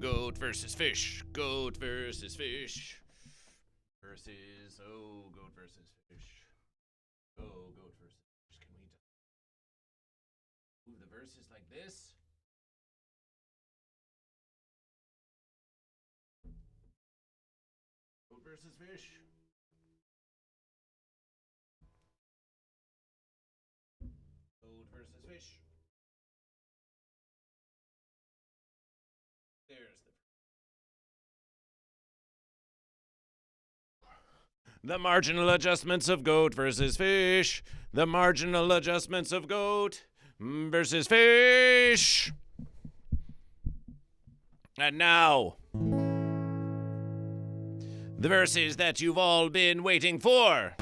Goat versus fish. Goat versus fish. Versus, goat versus fish. Goat versus fish. Can we move the verses like this? Goat versus fish. Goat versus fish. There's the marginal adjustments of goat versus fish. The marginal adjustments of goat versus fish. And now, the verses that you've all been waiting for.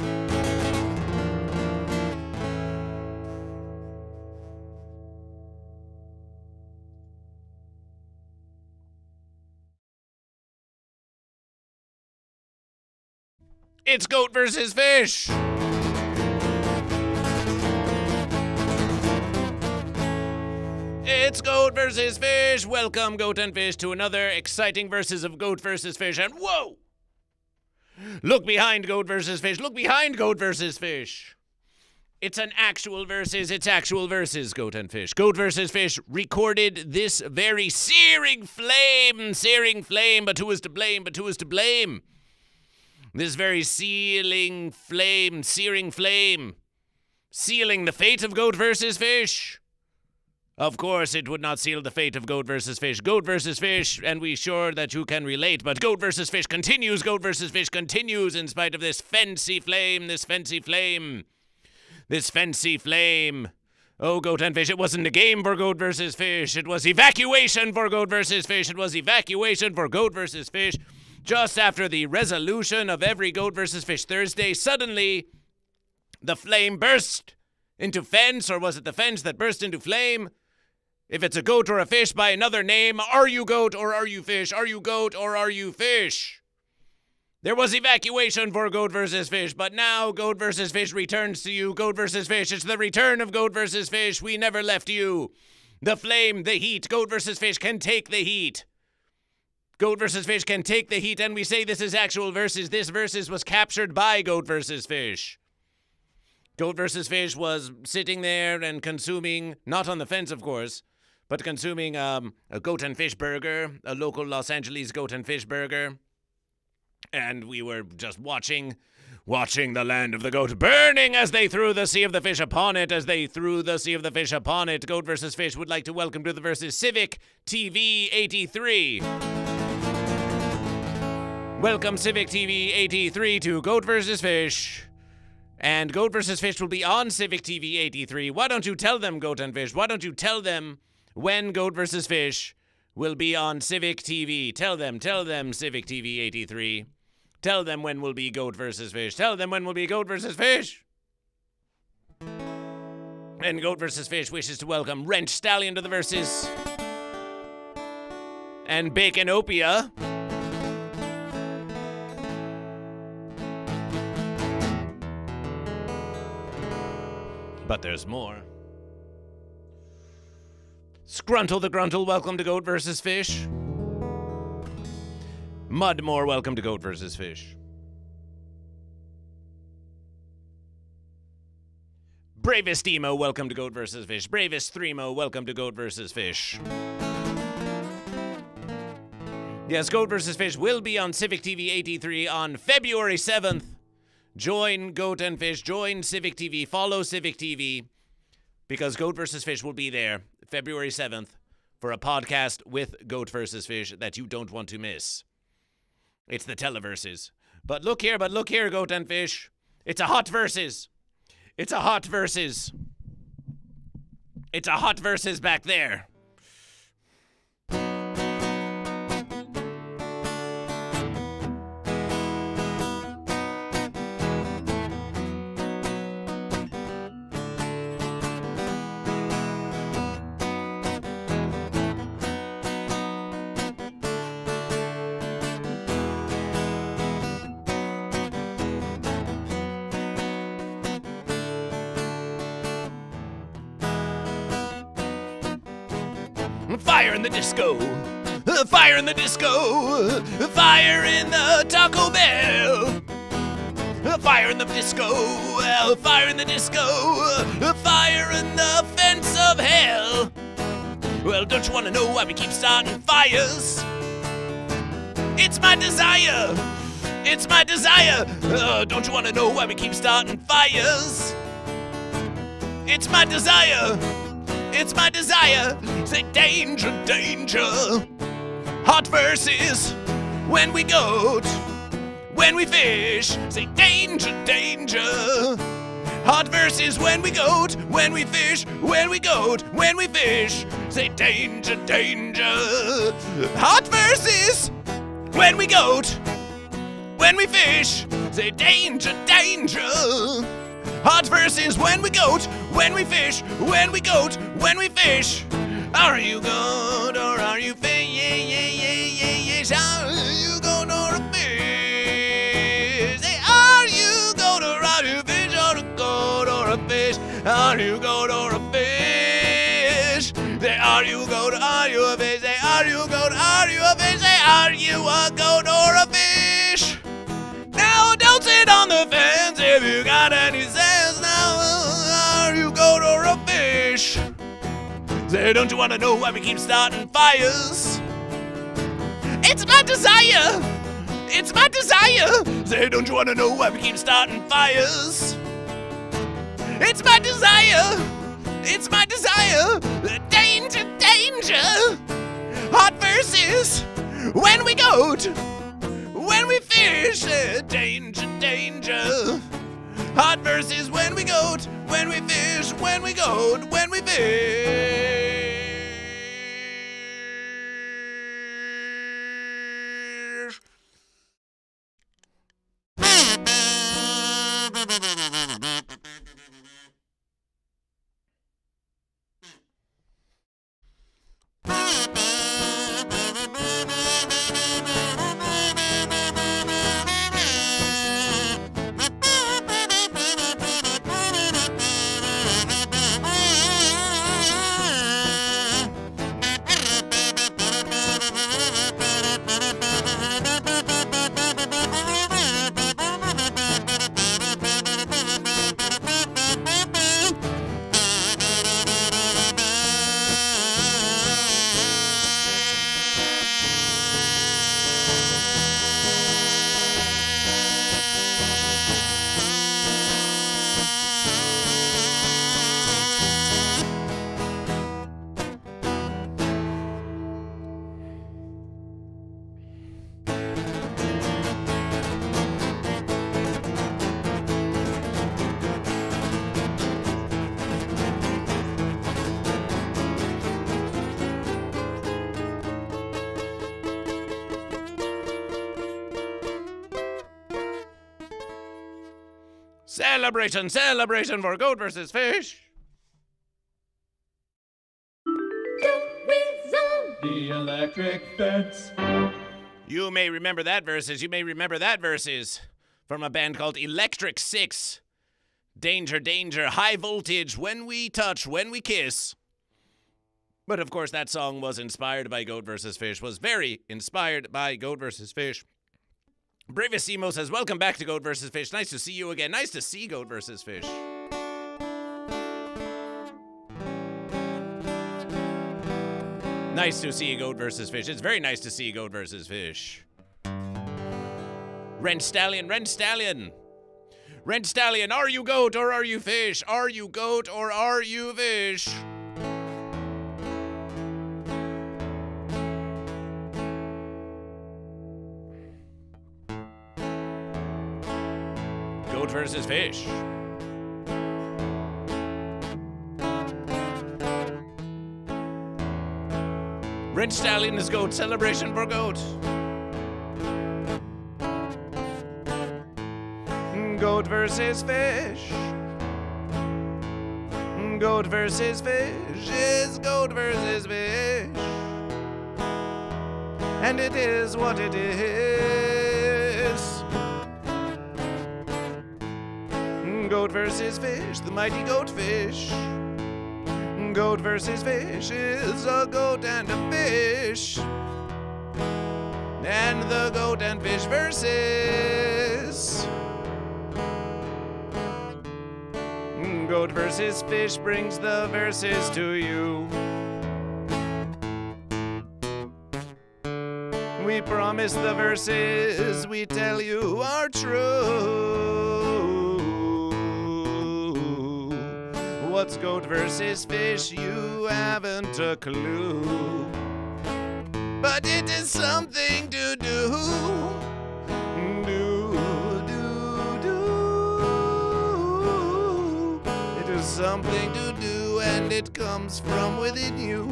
It's goat versus fish. It's goat versus fish. Welcome, goat and fish, to another exciting verses of goat versus fish. And whoa! Look behind goat versus fish. Look behind goat versus fish. It's an actual versus. It's actual verses, goat and fish. Goat versus fish recorded this very searing flame, but who is to blame, but who is to blame? This very searing flame, sealing the fate of goat versus fish. Of course, it would not seal the fate of goat versus fish. Goat versus fish, and we sure that you can relate, but goat versus fish continues. Goat versus fish continues in spite of this fancy flame, this fancy flame. Oh, goat and fish, it wasn't a game for goat versus fish. It was evacuation for goat versus fish. It was evacuation for goat versus fish. Just after the resolution of every Goat vs. Fish Thursday, suddenly the flame burst into fence, or was it the fence that burst into flame? If it's a goat or a fish by another name, are you goat or are you fish? Are you goat or are you fish? There was evacuation for Goat vs. Fish, but now Goat vs. Fish returns to you. Goat vs. Fish, it's the return of Goat vs. Fish. We never left you. The flame, the heat. Goat vs. Fish can take the heat. Goat vs. Fish can take the heat, and we say this is actual verses. This verses was captured by Goat vs. Fish. Goat vs. Fish was sitting there and consuming, not on the fence, of course, but consuming a goat and fish burger, a local Los Angeles goat and fish burger. And we were just watching the land of the goat burning as they threw the sea of the fish upon it, Goat vs. Fish would like to welcome to the verses Civic TV 83. Welcome, Civic TV 83, to Goat vs. Fish. And Goat vs. Fish will be on Civic TV 83. Why don't you tell them, Goat and Fish? Why don't you tell them when Goat vs. Fish will be on Civic TV? Tell them, Civic TV 83. Tell them when will be Goat vs. Fish. Tell them when will be Goat vs. Fish. And Goat vs. Fish wishes to welcome Wrench Stallion to the verses. And Baconopia. But there's more. Scruntle the Gruntle, welcome to Goat vs. Fish. Mudmore, welcome to Goat vs. Fish. Bravest Emo, welcome to Goat vs. Fish. Bravest Threemo, welcome to Goat vs. Fish. Yes, Goat vs. Fish will be on Civic TV 83 on February 7th. Join Goat and Fish, join Civic TV, follow Civic TV, because Goat vs. Fish will be there February 7th for a podcast with Goat vs. Fish that you don't want to miss. It's the Televerses. But look here, Goat and Fish. It's a hot verses. It's a hot verses back there. Fire in the disco, Fire in the disco, fire in the Taco Bell. Fire in the disco, fire in the disco, fire in the fence of hell. Well, don't you want to know why we keep starting fires? It's my desire, it's my desire. Don't you want to know why we keep starting fires? It's my desire, it's my desire. Say danger, danger. Hot verses when we goat, when we fish. Say danger, danger. Hot verses when we goat, when we fish, when we goat, when we fish. Say danger, danger. Hot verses when we goat, when we fish. Say danger, danger. Hot verses when we goat, when we fish, when we goat, when we fish. Are you goat or are you fish? Are you goat or a fish? Say, are you goat or are you fish? Or a goat or a fish? Are you goat or a fish? Say, are you goat or are you a fish? Say, are you goat or are you a fish? Say, are you a goat or a fish? Now don't sit on the fence if you got any sense. Now, are you goat or a fish? Say, don't you want to know why we keep starting fires? It's my desire, it's my desire. Say, don't you want to know why we keep starting fires? It's my desire, it's my desire. Danger, danger. Hot verses when we goat, when we fish. Danger, danger. Hot verses when we goat, when we fish, when we goat, when we fish. Celebration, celebration for goat versus fish. The electric fence. You may remember that verses from a band called Electric Six. Danger, danger, high voltage, when we touch, when we kiss. But of course that song was inspired by Goat vs. Fish, was very inspired by Goat vs. Fish. Bravissimo says, welcome back to Goat vs. Fish. Nice to see you again. Nice to see Goat vs. Fish. Nice to see Goat vs. Fish. It's very nice to see Goat vs. Fish. Rent Stallion, Rent Stallion. Rent Stallion, are you goat or are you fish? Are you goat or are you fish? Goat versus fish. Rent Stallion is goat. Celebration for goat. Goat versus fish. Goat versus fish is goat versus fish. And it is what it is. Goat versus fish, the mighty goat fish. Goat versus fish is a goat and a fish. the goat and fish versus. Goat versus fish brings the verses to you. We promise the verses we tell you are true. What's goat versus fish? You haven't a clue. But it is something to do. It is something to do, and it comes from within you.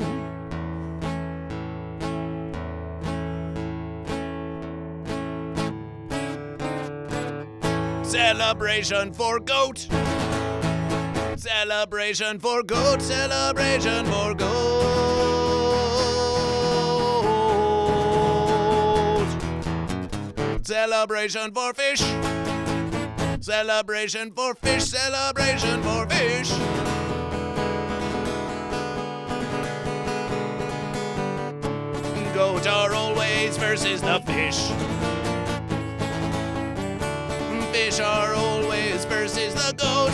Celebration for goat. Celebration for goat. Celebration for goat. Celebration for fish. Celebration for fish. Celebration for fish. Goat are always versus the fish. Fish are always versus the goat.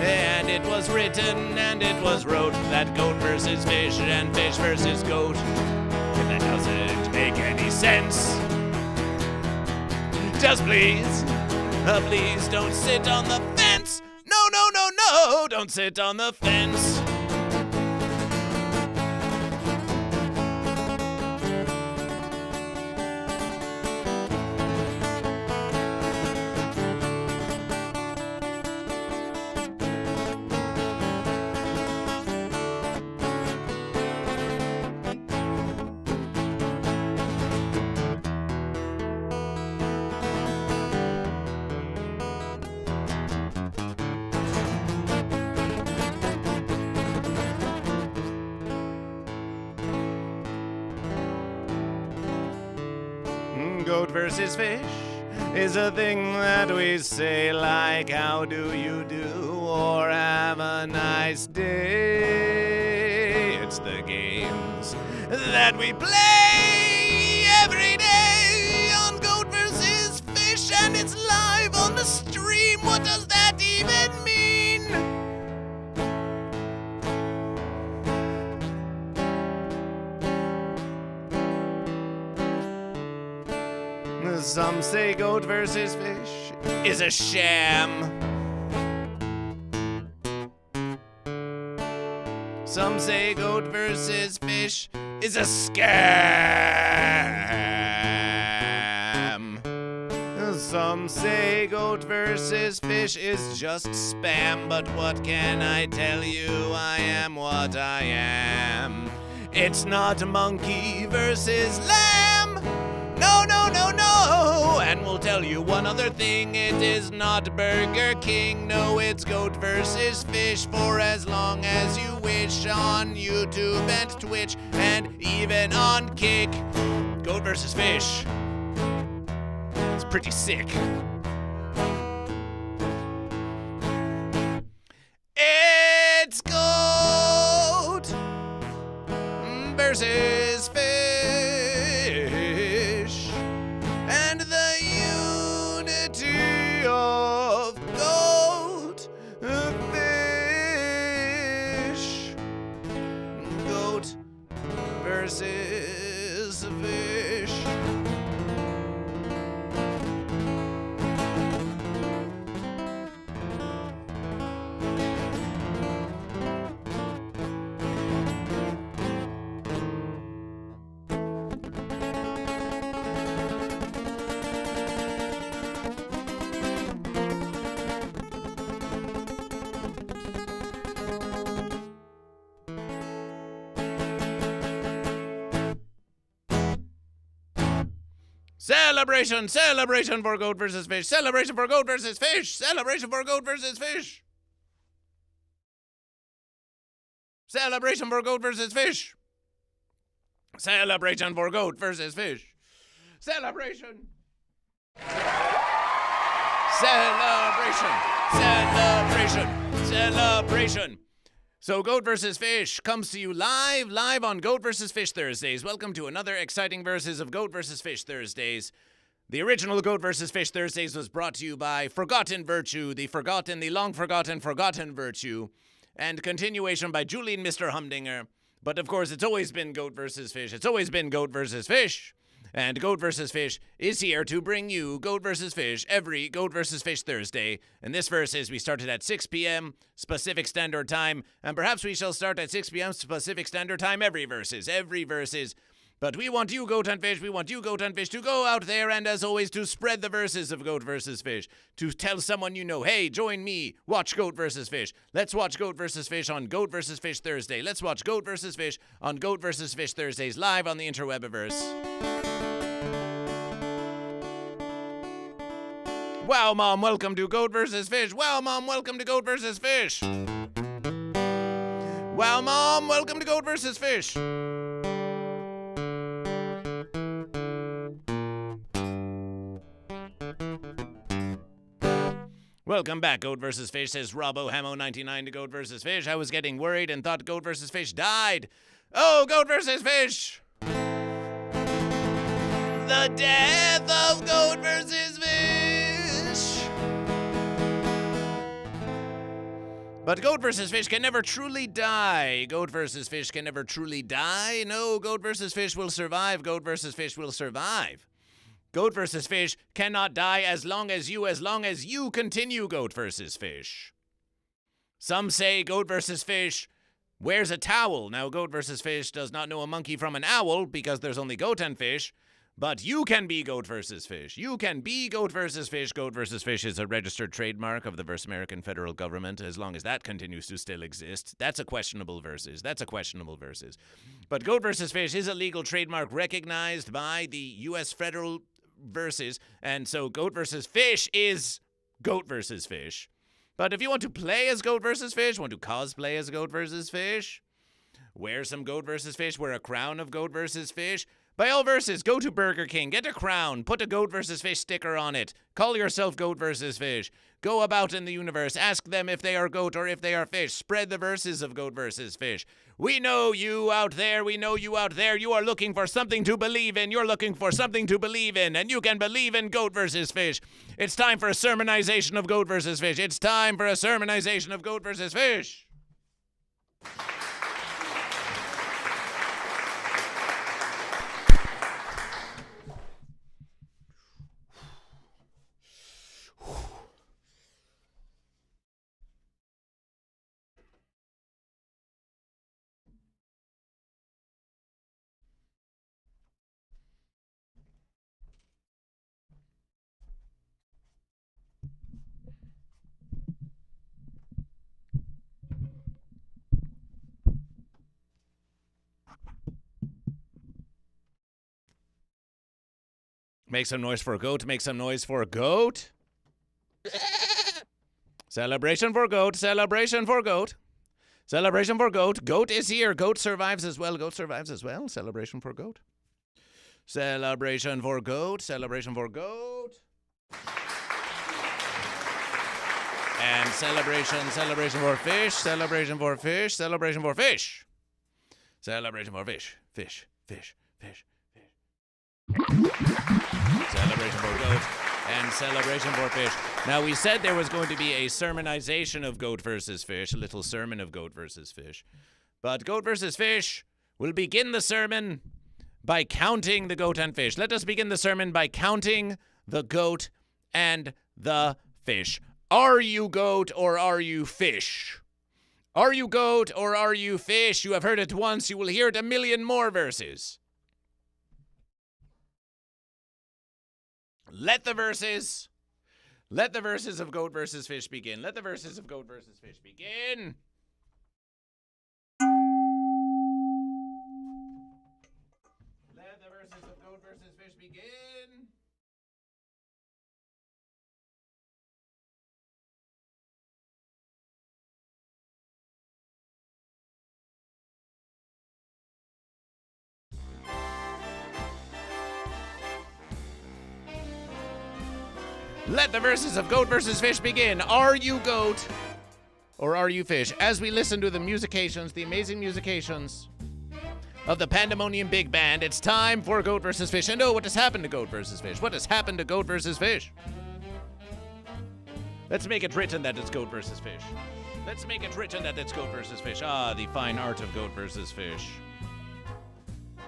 And it was written and it was wrote that goat versus fish and fish versus goat. And that doesn't make any sense. Just please, please don't sit on the fence. No, no, no, no, don't sit on the fence. Goat versus fish is a thing that we say, like how do you do or have a nice day. It's the games that we play every day on Goat versus Fish, and it's live on the stream. What does that even mean? Some say Goat versus Fish is a sham. Some say Goat versus Fish is a scam. Some say Goat versus Fish is just spam. But what can I tell you? I am what I am. It's not monkey versus lamb. No, no, no, no! And we'll tell you one other thing. It is not Burger King. No, it's Goat versus Fish for as long as you wish on YouTube and Twitch and even on Kick. Goat versus Fish. It's pretty sick. It's Goat versus Fish. And the unity of goat fish. Goat versus fish. Celebration, celebration for Goat versus Fish. Celebration for Goat versus Fish. Celebration for Goat versus Fish. Celebration for Goat versus Fish. Celebration for Goat versus Fish. Celebration. Celebration. Celebration. Celebration. So Goat vs. Fish comes to you live on Goat vs. Fish Thursdays. Welcome to another exciting verses of Goat vs. Fish Thursdays. The original Goat vs. Fish Thursdays was brought to you by Forgotten Virtue, the long forgotten virtue, and continuation by Julian Mr. Humdinger. But of course, it's always been Goat vs. Fish. It's always been Goat vs. Fish. And Goat vs. Fish is here to bring you Goat vs. Fish every Goat vs. Fish Thursday. And this verses we started at 6 p.m. Pacific Standard Time, and perhaps we shall start at 6 p.m. Pacific Standard Time every verses. But we want you, Goat and Fish, to go out there and, as always, to spread the verses of Goat vs. Fish. To tell someone you know, hey, join me, watch Goat vs. Fish. Let's watch Goat vs. Fish on Goat vs. Fish Thursday. Let's watch Goat vs. Fish on Goat vs. Fish Thursdays live on the interwebiverse. Wow, Mom, welcome to Goat vs. Fish. Wow, Mom, welcome to Goat vs. Fish. Wow, Mom, welcome to Goat vs. Fish. Welcome back, Goat vs. Fish, says RoboHamo99 to Goat vs. Fish. I was getting worried and thought Goat vs. Fish died. Oh, Goat vs. Fish! The death of Goat vs. Fish! But Goat vs. Fish can never truly die. Goat vs. Fish can never truly die. No, Goat vs. Fish will survive. Goat vs. Fish will survive. Goat vs. Fish cannot die as long as you continue Goat vs. Fish. Some say Goat vs. Fish wears a towel. Now, Goat vs. Fish does not know a monkey from an owl because there's only goat and fish. But you can be Goat vs. Fish. You can be Goat vs. Fish. Goat vs. Fish is a registered trademark of the American federal government as long as that continues to still exist. That's a questionable versus. But Goat vs. Fish is a legal trademark recognized by the U.S. federal versus, and so Goat vs. Fish is Goat vs. Fish. But if you want to play as Goat vs. Fish, want to cosplay as Goat vs. Fish, wear some Goat vs. Fish, wear a crown of Goat vs. Fish, by all verses, go to Burger King, get a crown, put a Goat vs. Fish sticker on it, call yourself Goat vs. Fish, go about in the universe, ask them if they are goat or if they are fish, spread the verses of Goat vs. Fish. We know you out there, you are looking for something to believe in, and you can believe in Goat vs. Fish. It's time for a sermonization of Goat vs. Fish. Make some noise for a goat. Celebration for goat. Goat is here. Goat survives as well. Celebration for goat. And celebration for fish. Celebration for fish. Celebration for goat and celebration for fish. Now, we said there was going to be a sermonization of Goat vs. Fish, a little sermon of Goat vs. Fish. But Goat vs. Fish will begin the sermon by counting the goat and fish. Let us begin the sermon by counting the goat and the fish. Are you goat or are you fish? Are you goat or are you fish? You have heard it once, you will hear it a million more verses. Let the verses of Goat vs. Fish begin. Let the verses of Goat vs. Fish begin. Let the verses of Goat vs. Fish begin. Are you goat or are you fish? As we listen to the musications, the amazing musications of the Pandemonium Big Band, it's time for Goat vs. Fish. And oh, what has happened to Goat vs. Fish? What has happened to Goat vs. Fish? Let's make it written that it's Goat vs. Fish. Let's make it written that it's Goat vs. Fish. Ah, the fine art of Goat vs. Fish.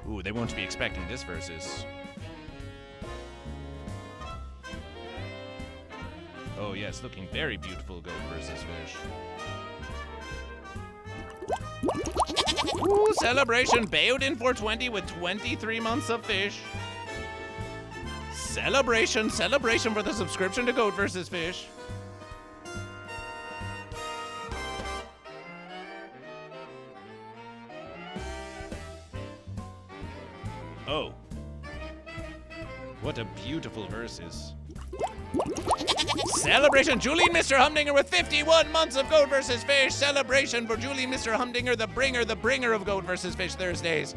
Ooh, they won't be expecting this versus. Oh yes, looking very beautiful, Goat vs. Fish. Ooh, celebration, Bayoed 420 with 23 months of fish. Celebration for the subscription to Goat vs. Fish. Oh. What a beautiful versus. Celebration, Julian Mr. Humdinger with 51 months of Goat vs. Fish. Celebration for Julian Mr. Humdinger, the bringer of Goat vs. Fish Thursdays.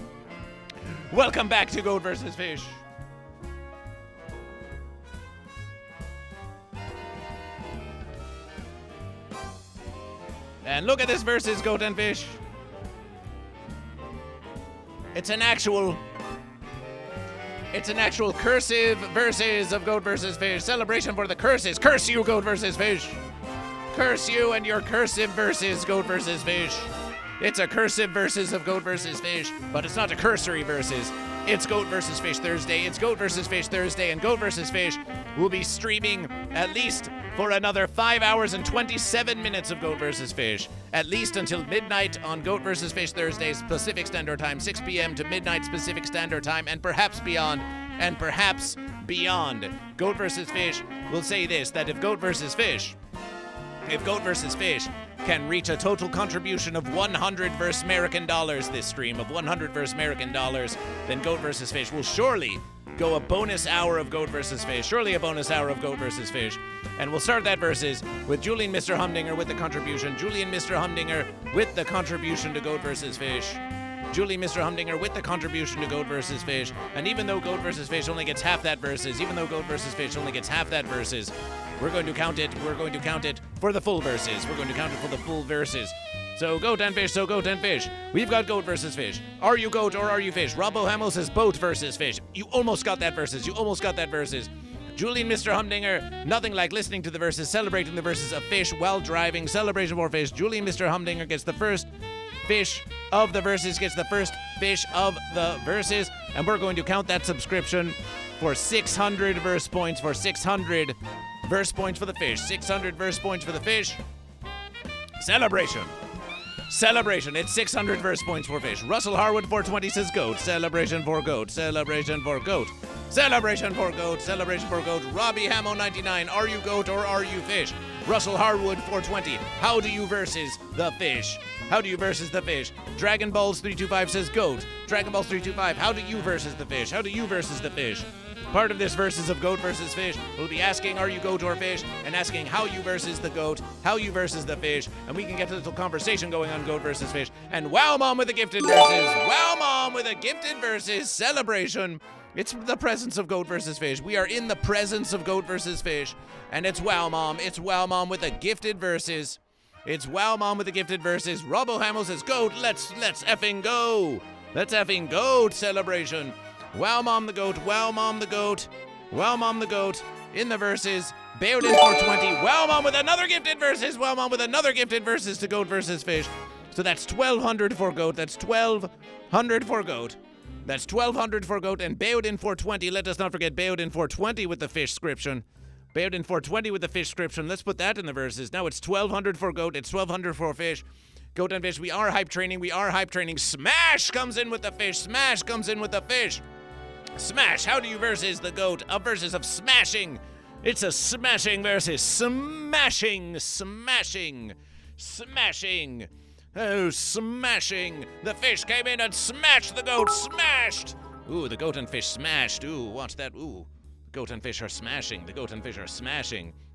Welcome back to Goat vs. Fish. And look at this versus, Goat and Fish. It's an actual cursive versus of Goat vs. Fish. Celebration for the curses. Curse you, Goat vs. Fish. Curse you and your cursive versus, Goat vs. Fish. It's a cursive versus of Goat vs. Fish, but it's not a cursory versus. It's Goat vs. Fish Thursday. It's Goat vs. Fish Thursday, and Goat vs. Fish will be streaming at least for another 5 hours and 27 minutes of Goat vs. Fish, at least until midnight on Goat vs. Fish Thursdays Pacific Standard Time, 6 p.m. to midnight Pacific Standard Time, and perhaps beyond. Goat vs. Fish will say this, that if Goat vs. Fish can reach a total contribution of 100 versus American dollars this stream, of 100 versus American dollars, then Goat vs. Fish will surely go a bonus hour of Goat vs. Fish, surely a bonus hour of Goat vs. Fish. And we'll start that versus with Julian Mr. Humdinger with the contribution. Julian Mr. Humdinger with the contribution to Goat vs. Fish. Julian Mr. Humdinger with the contribution to Goat vs. Fish. And even though Goat vs. Fish only gets half that versus, we're going to count it for the full verses. So Goat and Fish. We've got Goat vs. Fish. Are you Goat or are you Fish? Robbo Hamo says Boat versus Fish. You almost got that verses. Julian Mr. Humdinger, nothing like listening to the verses, celebrating the verses of fish while driving. Celebration for fish. Julian Mr. Humdinger gets the first fish of the verses, and we're going to count that subscription for 600 verse points, for the fish. 600 verse points for the fish. Celebration. It's 600 verse points for fish. Russell Harwood 420 says Goat. Celebration for Goat. Robbie Hamo 99. Are you Goat or are you Fish? Russell Harwood 420. How do you versus the fish? Dragon Balls 325 says Goat. Dragon Balls 325. How do you versus the fish? Part of this versus of Goat versus Fish will be asking, are you Goat or Fish? And asking how you versus the Goat, how you versus the Fish. And we can get a little conversation going on Goat versus Fish. And Wow Mom with a gifted versus. Celebration. It's the presence of Goat versus Fish. We are in the presence of Goat versus Fish. And it's Wow Mom. With a gifted versus. Robbo Hamill says Goat. Let's effing go. Celebration. Wow Mom the Goat in the verses. Bayoed 420. Wow Mom with another gifted verses to Goat versus Fish. So that's 1,200 for Goat. That's 1,200 for Goat. And Bayoed 420. Let us not forget Bayoed 420 with the fish scription. Let's put that in the verses. Now it's 1,200 for Goat. It's 1,200 for Fish. Goat and Fish, we are hype training. Smash comes in with the fish. Smash, how do you versus the Goat? A versus of smashing. It's a smashing versus smashing. Oh, smashing. The fish came in and smashed the Goat. Smashed. Ooh, the Goat and Fish smashed. Ooh, watch that. Ooh, the Goat and Fish are smashing.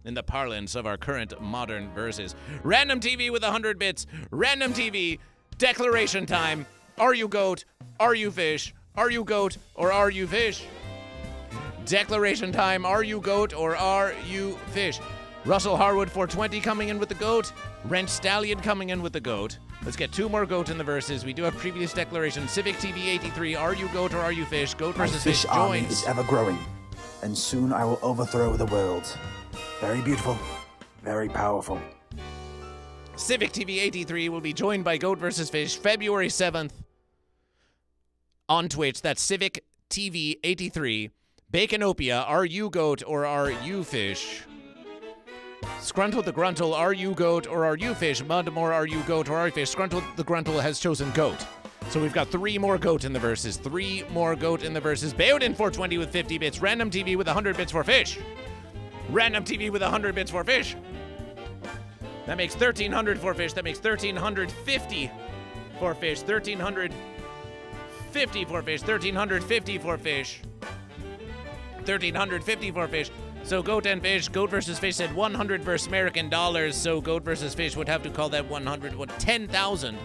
In the parlance of our current modern verses. Random TV with 100 bits. Random TV. Declaration time. Are you Goat? Are you Fish? Are you Goat or are you Fish? Declaration time. Are you Goat or are you Fish? Russell Harwood 420 coming in with the GOAT. Rent Stallion coming in with the GOAT. Let's get 2 more GOAT in the verses. We do have previous declaration. Civic TV 83. Are you GOAT or are you fish? GOAT My versus fish fish army joins. is ever growing, and soon I will overthrow the world. Very beautiful, very powerful. Civic TV 83 will be joined by GOAT versus Fish February 7th on Twitch. That's Civic TV 83. Baconopia, are you GOAT or are you fish? Scruntle the Gruntle, are you GOAT or are you fish? Mudmore, are you GOAT or are you fish? Scruntle the Gruntle has chosen GOAT. So we've got 3 more GOAT in the verses. 3 more GOAT in the verses. Baodin 420 with 50 bits. Random TV with 100 bits for fish. Random TV with 100 bits for fish. That makes 1,300 for fish. That makes 1,350 for fish. 1,350 for fish. 1,350 for fish. 1,350 for fish. So GOAT and fish. GOAT versus fish said 100 versus American dollars. So GOAT versus fish would have to call that 100. What? 10,000.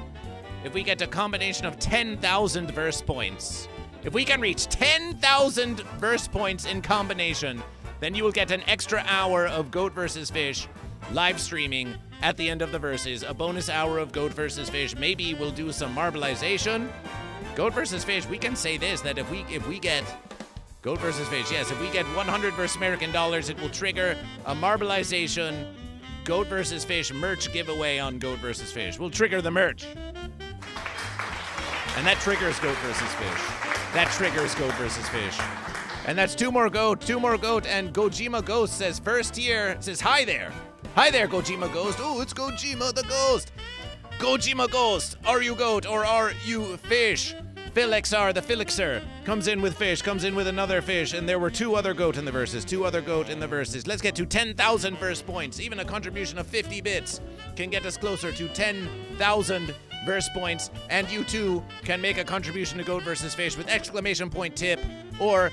If we get a combination of 10,000 verse points. If we can reach 10,000 verse points in combination, then you will get an extra hour of GOAT versus fish live streaming at the end of the verses. A bonus hour of GOAT versus fish. Maybe we'll do some marbleization. GOAT versus fish, we can say this, that if we get GOAT versus fish, yes, if we get 100 versus American dollars, it will trigger a marbleization GOAT versus fish merch giveaway on GOAT versus fish. We'll trigger the merch. And that triggers GOAT versus fish. That triggers GOAT versus fish. And that's 2 more GOAT, and Gojima Ghost says first here, says hi there. Hi there, Gojima Ghost. Oh, it's Gojima the Ghost. Gojima Ghost, are you GOAT or are you fish? Philixar the Philixer comes in with fish, comes in with another fish, and there were 2 other GOAT in the verses. 2 other GOAT in the verses. Let's get to 10,000 verse points. Even a contribution of 50 bits can get us closer to 10,000 verse points, and you too can make a contribution to GOAT versus fish with exclamation point tip or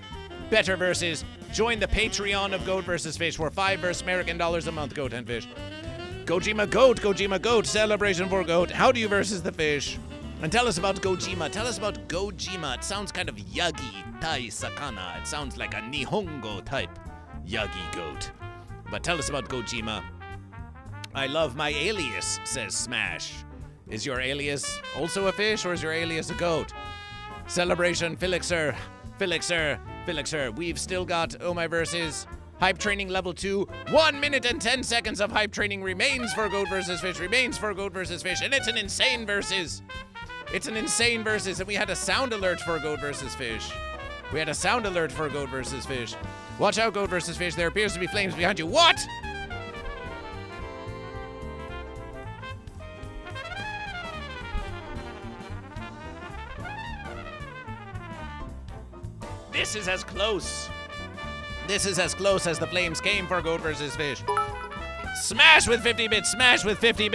better verses. Join the Patreon of GOAT versus fish for 5 versus American dollars a month. GOAT and fish. Gojima Goat, celebration for GOAT. How do you versus the fish? And tell us about Gojima. Tell us about Gojima. It sounds kind of Yagi Tai Sakana. It sounds like a Nihongo type Yagi goat. But tell us about Gojima. I love my alias, says Smash. Is your alias also a fish or is your alias a goat? Celebration, Philixer. We've still got Oh My Verses. Hype training level 2. 1 minute and 10 seconds of hype training remains for GOAT versus fish. And it's an insane versus. And we had a sound alert for GOAT versus fish. Watch out, GOAT versus fish. There appears to be flames behind you. What? This is as close as the flames came for GOAT versus fish. Smash with 50 bits. Smash with 50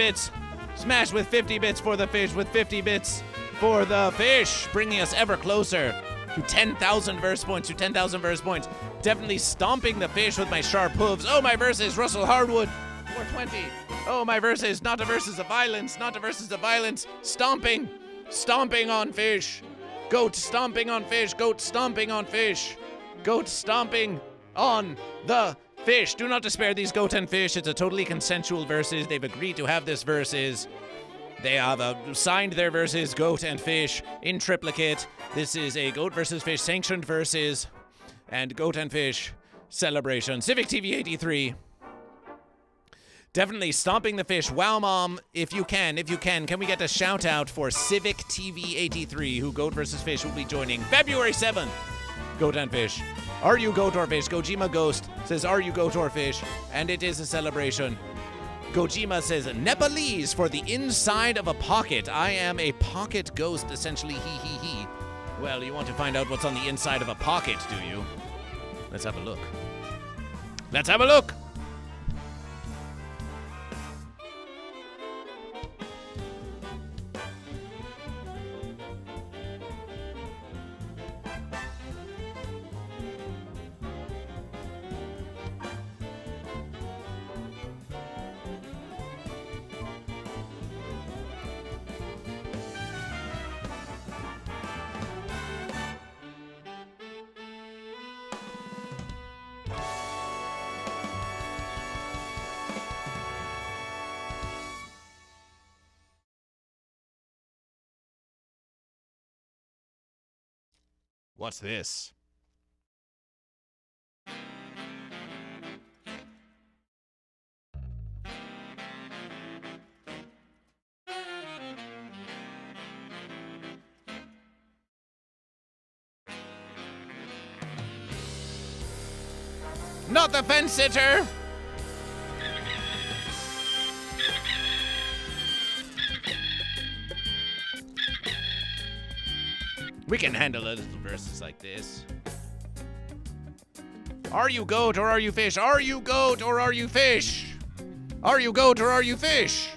bits for the fish. With 50 bits for the fish. Bringing us ever closer to 10,000 verse points. Definitely stomping the fish with my sharp hooves. Oh, my verses, Russell Hardwood. 420. Oh, my verses, not a versus of violence. Stomping on fish. GOAT stomping on fish. GOAT stomping on the fish. Do not despair, these GOAT and fish. It's a totally consensual versus. They've agreed to have this versus. They have signed their verses, GOAT and fish, in triplicate. This is a GOAT versus fish sanctioned versus. And GOAT and fish celebration. Civic TV 83. Definitely stomping the fish. Wow, Mom, if you can we get a shout out for Civic TV 83, who GOAT versus fish will be joining February 7th. GOAT and fish. Are you GOAT or fish? Gojima Ghost says, are you GOAT or fish? And it is a celebration. Gojima says, Nepalese for the inside of a pocket. I am a pocket ghost, essentially. He. Well, you want to find out what's on the inside of a pocket, do you? Let's have a look. What's this? Not the fence sitter! We can handle a little verses like this. Are you goat or are you fish? Are you goat or are you fish? Are you goat or are you fish?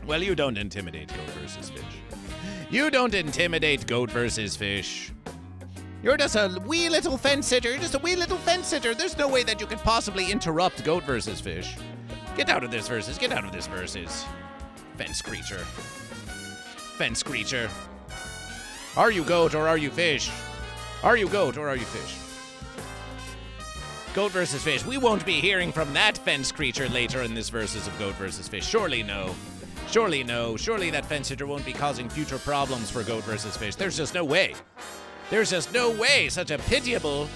Well, you don't intimidate goat versus fish. You don't intimidate goat versus fish. You're just a wee little fence sitter. You're just a wee little fence sitter. There's no way that you could possibly interrupt goat versus fish. Get out of this versus. Get out of this versus. Fence creature. Fence creature. Are you goat or are you fish? Are you goat or are you fish? Goat versus fish. We won't be hearing from that fence creature later in this versus of goat versus fish. Surely no. Surely no. Surely that fence sitter won't be causing future problems for goat versus fish. There's just no way. There's just no way such a pitiable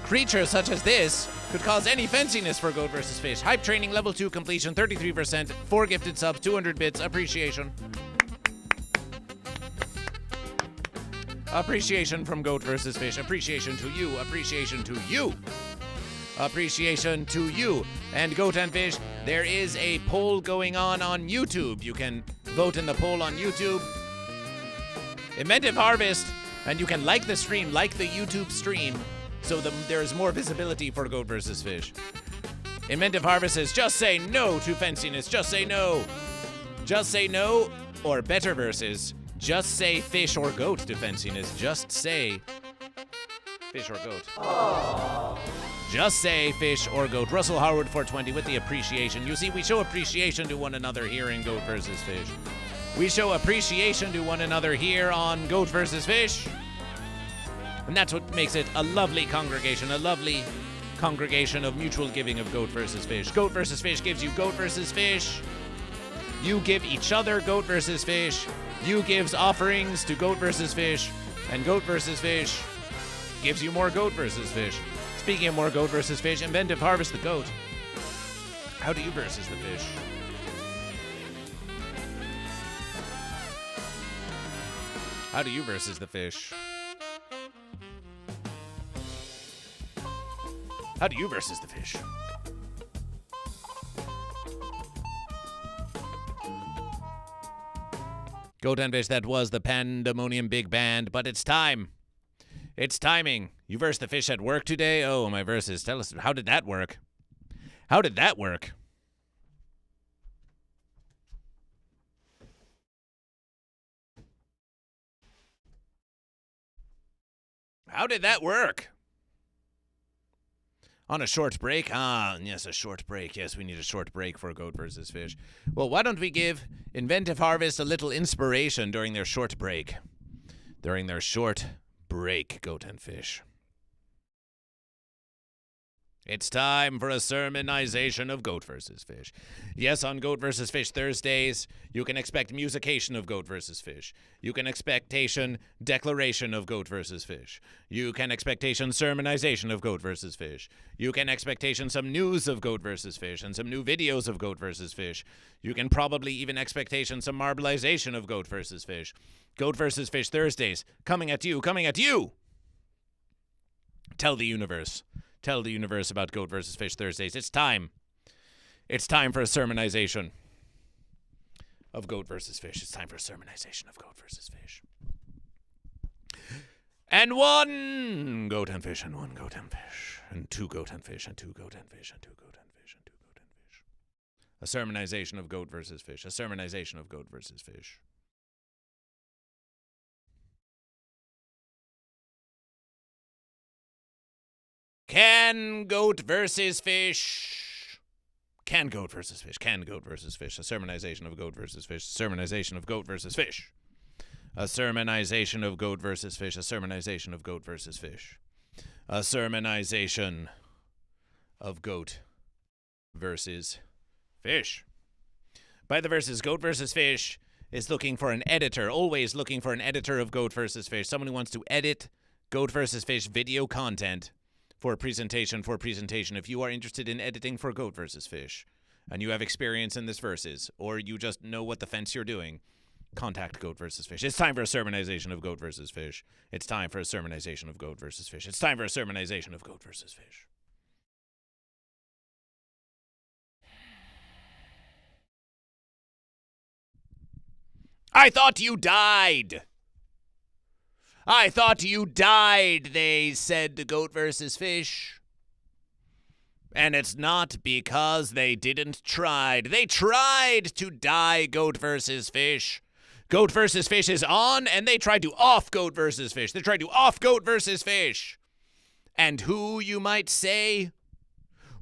creature such as this could cause any fenciness for goat versus fish. Hype training level 2 completion 33%. 4 gifted subs, 200 bits. Appreciation. Appreciation from goat versus fish. Appreciation to you. Appreciation to you. Appreciation to you. And goat and fish, there is a poll going on YouTube. You can vote in the poll on YouTube. Inventive Harvest. And you can like the stream, like the YouTube stream, so there's more visibility for goat versus fish. Inventive Harvest says, just say no to fenciness. Just say no. Just say no, or better versus, just say fish or goat to fenciness. Just say fish or goat. Aww. Just say fish or goat. Russell Howard 420 with the appreciation. You see, we show appreciation to one another here in Goat versus Fish. We show appreciation to one another here on Goat versus Fish. And that's what makes it a lovely congregation of mutual giving of Goat versus Fish. Goat versus Fish gives you Goat versus Fish. You give each other Goat versus Fish. You gives offerings to Goat versus Fish. And Goat versus Fish gives you more Goat versus Fish. Speaking of more Goat versus Fish, Inventive Harvest the Goat. How do you versus the fish? How do you versus the fish? How do you versus the fish? Goat and Fish, that was the Pandemonium Big Band, but it's time. It's timing. You versed the fish at work today? Oh, my verses. Tell us, how did that work? How did that work? How did that work? On a short break? Ah, yes, a short break. Yes, we need a short break for Goat versus Fish. Well, why don't we give Inventive Harvest a little inspiration during their short break? During their short break, Goat and Fish. It's time for a sermonization of Goat versus Fish. Yes, on Goat versus Fish Thursdays, you can expect musication of Goat versus Fish. You can expectation declaration of Goat versus Fish. You can expectation sermonization of Goat versus Fish. You can expectation some news of Goat versus Fish and some new videos of Goat versus Fish. You can probably even expectation some marbleization of Goat versus Fish. Goat versus Fish Thursdays, coming at you, coming at you. Tell the universe. Tell the universe about Goat versus Fish Thursdays. It's time. It's time for a sermonization of Goat versus Fish. It's time for a sermonization of Goat versus Fish. And one Goat and Fish, and one Goat and Fish, and two Goat and Fish, and two Goat and Fish, and two Goat and Fish, and two Goat and Fish. A sermonization of Goat versus Fish. A sermonization of Goat versus Fish. Can Goat versus Fish? Can Goat versus Fish? Can Goat versus Fish? A sermonization of Goat versus Fish. A sermonization of Goat versus Fish. A sermonization of Goat versus Fish. A sermonization of Goat versus Fish. A sermonization of Goat versus Fish. By the verses Goat versus Fish, is looking for an editor, always looking for an editor of Goat vs. Fish, someone who wants to edit Goat vs. Fish video content for presentation. If you are interested in editing for Goat vs. Fish, and you have experience in this versus, or you just know what the fence you're doing, contact Goat vs. Fish. It's time for a sermonization of Goat vs. Fish. It's time for a sermonization of Goat vs. Fish. It's time for a sermonization of Goat vs. Fish. I thought you died. I thought you died, they said to Goat vs. Fish. And it's not because they didn't try. They tried to die Goat vs. Fish. Goat vs. Fish is on, and they tried to off Goat vs. Fish. They tried to off Goat vs. Fish. And who, you might say?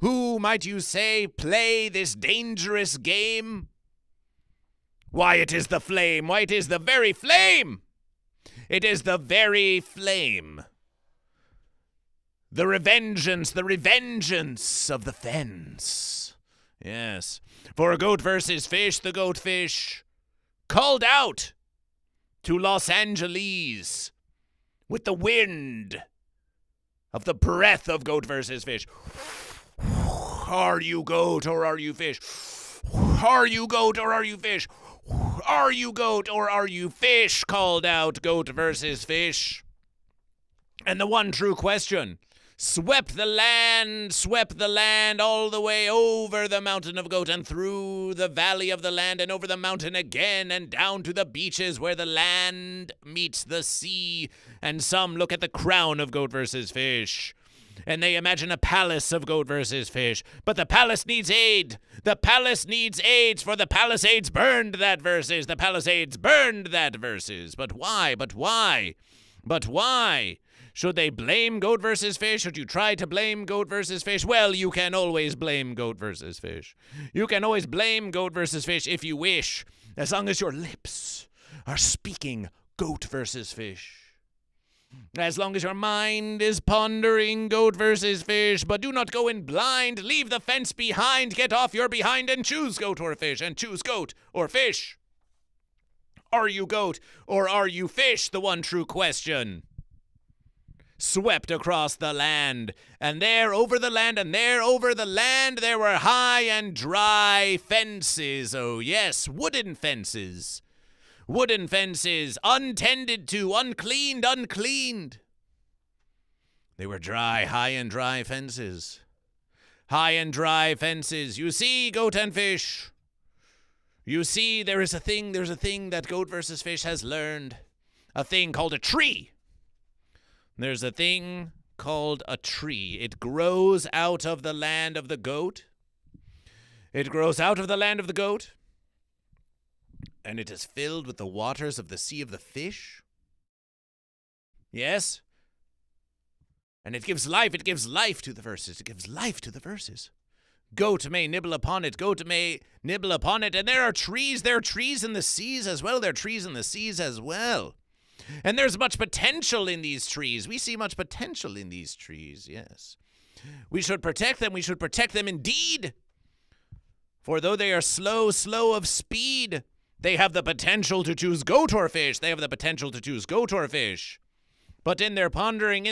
Who, might you say, play this dangerous game? Why, it is the flame. Why, it is the very flame. It is the very flame. The revengeance of the fence. Yes. For Goat vs. Fish, the goatfish called out to Los Angeles with the wind of the breath of Goat vs. Fish. Are you goat or are you fish? Are you goat or are you fish? Are you goat or are you fish? Called out Goat vs. Fish. And the one true question swept the land all the way over the mountain of Goat and through the valley of the land and over the mountain again and down to the beaches where the land meets the sea. And some look at the crown of Goat vs. Fish and they imagine a palace of Goat vs. Fish. But the palace needs aid. The palace needs aids, for the Palisades burned that verses. The Palisades burned that verses. But why? But why? But why? Should they blame Goat vs. Fish? Should you try to blame Goat vs. Fish? Well, you can always blame Goat vs. Fish. You can always blame Goat vs. Fish if you wish, as long as your lips are speaking Goat vs. Fish. As long as your mind is pondering Goat vs. Fish, but do not go in blind. Leave the fence behind. Get off your behind and choose goat or fish, and choose goat or fish. Are you goat or are you fish? The one true question. Swept across the land, and there over the land, and there over the land, there were high and dry fences. Oh yes, wooden fences. Wooden fences, untended to, uncleaned. They were dry, high and dry fences. High and dry fences. You see, Goat and Fish. You see, there's a thing that Goat vs. Fish has learned. A thing called a tree. There's a thing called a tree. It grows out of the land of the goat. It grows out of the land of the goat. And it is filled with the waters of the sea of the fish. Yes. And it gives life to the verses. It gives life to the verses. Goat may nibble upon it. Goat may nibble upon it. And there are trees in the seas as well. There are trees in the seas as well. And there's much potential in these trees. We see much potential in these trees, yes. We should protect them. We should protect them indeed. For though they are slow of speed, they have the potential to choose goat or fish. They have the potential to choose goat or fish. But in their pondering,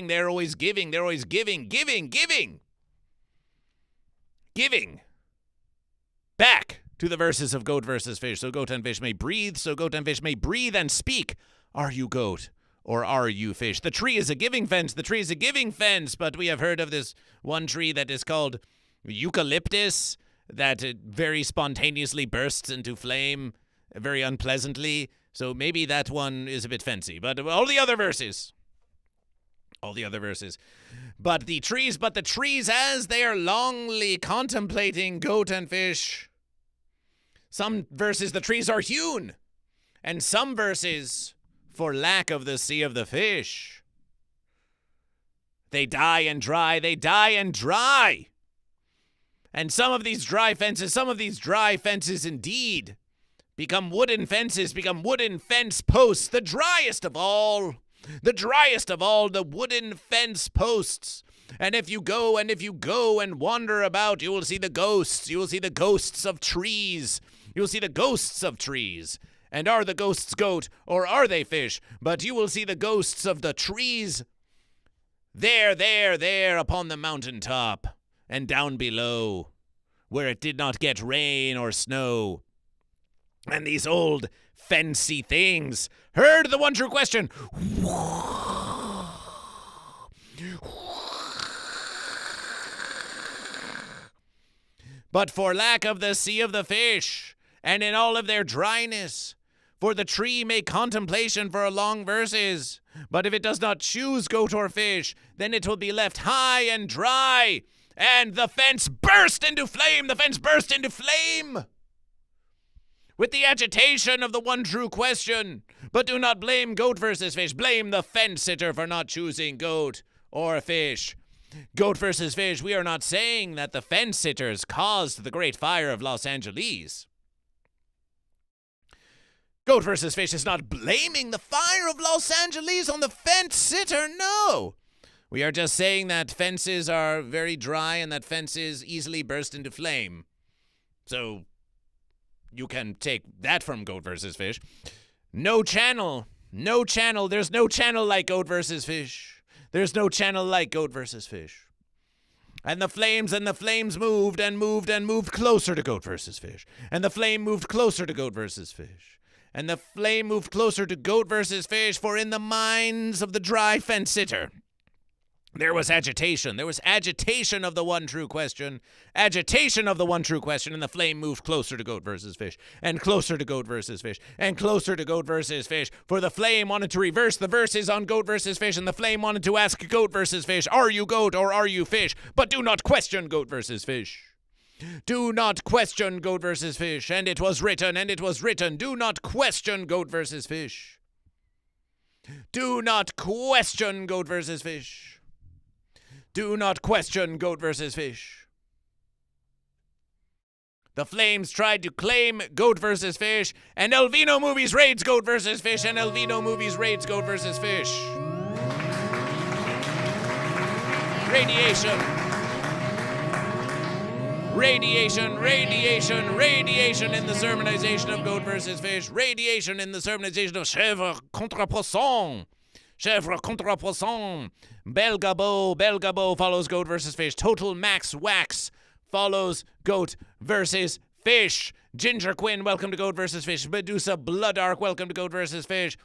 they're always giving. They're always giving. Back to the verses of Goat vs. Fish. So Goat and Fish may breathe. So Goat and Fish may breathe and speak. Are you goat or are you fish? The tree is a giving fence. The tree is a giving fence. But we have heard of this one tree that is called eucalyptus, that it very spontaneously bursts into flame very unpleasantly. So maybe that one is a bit fancy. But all the other verses. But the trees as they are longly contemplating Goat and Fish. Some verses the trees are hewn. And some verses, for lack of the sea of the fish, they die and dry. And some of these dry fences indeed become wooden fences, become wooden fence posts, the driest of all, the wooden fence posts. And if you go and wander about, you will see the ghosts of trees. You'll see the ghosts of trees. And are the ghosts goat, or are they fish? But you will see the ghosts of the trees there upon the mountain top, and down below, where it did not get rain or snow. And these old fancy things heard the one true question. But for lack of the sea of the fish, and in all of their dryness, for the tree make contemplation for a long verses, but if it does not choose goat or fish, then it will be left high and dry. And the fence burst into flame! The fence burst into flame! With the agitation of the one true question. But do not blame goat versus fish. Blame the fence sitter for not choosing goat or fish. Goat versus fish, we are not saying that the fence sitters caused the great fire of Los Angeles. Goat versus fish is not blaming the fire of Los Angeles on the fence sitter, no. We are just saying that fences are very dry and that fences easily burst into flame. So you can take that from goat versus fish. No channel, there's no channel like goat versus fish. There's no channel like goat versus fish. And the flames moved and moved and moved closer to goat versus fish. And the flame moved closer to goat versus fish. And the flame moved closer to goat versus fish, for in the minds of the dry fence sitter, there was agitation. There was agitation of the one true question. Agitation of the one true question, and the flame moved closer to goat versus fish, and closer to goat versus fish, and closer to goat versus fish, for the flame wanted to reverse the verses on goat versus fish, and the flame wanted to ask goat versus fish, are you goat or are you fish? But do not question goat versus fish. Do not question goat versus fish. And it was written, do not question goat versus fish. Do not question goat versus fish. Do not question goat versus fish. The flames tried to claim goat versus fish, and Elvino Movies raids goat versus fish, and Elvino Movies raids goat versus fish. Radiation in the sermonization of goat versus fish. Radiation in the sermonization of chèvre contre poisson. Chèvre contre poisson. Belgabo follows goat versus fish. Total Max Wax follows goat versus fish. Ginger Quinn, welcome to Goat versus Fish. Medusa Bloodark, welcome to Goat versus Fish.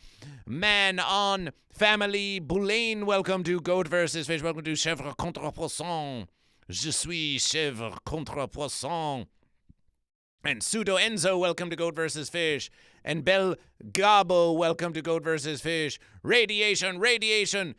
Man on Family Boulain, welcome to Goat versus Fish. Welcome to Chèvre contre poisson. Je suis chèvre contre poisson. And Pseudo Enzo, welcome to Goat vs. Fish. And Bel Gabo, welcome to Goat vs. Fish. Radiation. And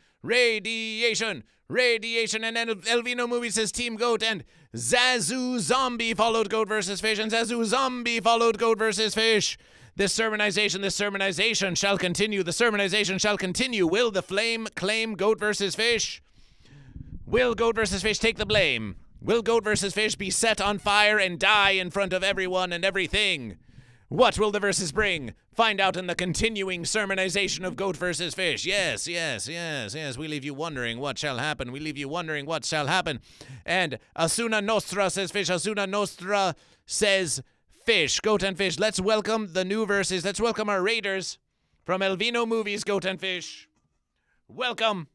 Elvino Movie says Team Goat. And Zazu Zombie followed Goat vs. Fish. And Zazu Zombie followed Goat vs. Fish. This sermonization shall continue. The sermonization shall continue. Will the flame claim Goat vs. Fish? Will Goat vs. Fish take the blame? Will Goat vs. Fish be set on fire and die in front of everyone and everything? What will the verses bring? Find out in the continuing sermonization of Goat vs. Fish. Yes. We leave you wondering what shall happen. And Asuna Nostra says fish. Asuna Nostra says fish. Goat and Fish. Let's welcome the new verses. Let's welcome our raiders from Elvino Movies, Goat and Fish. Welcome.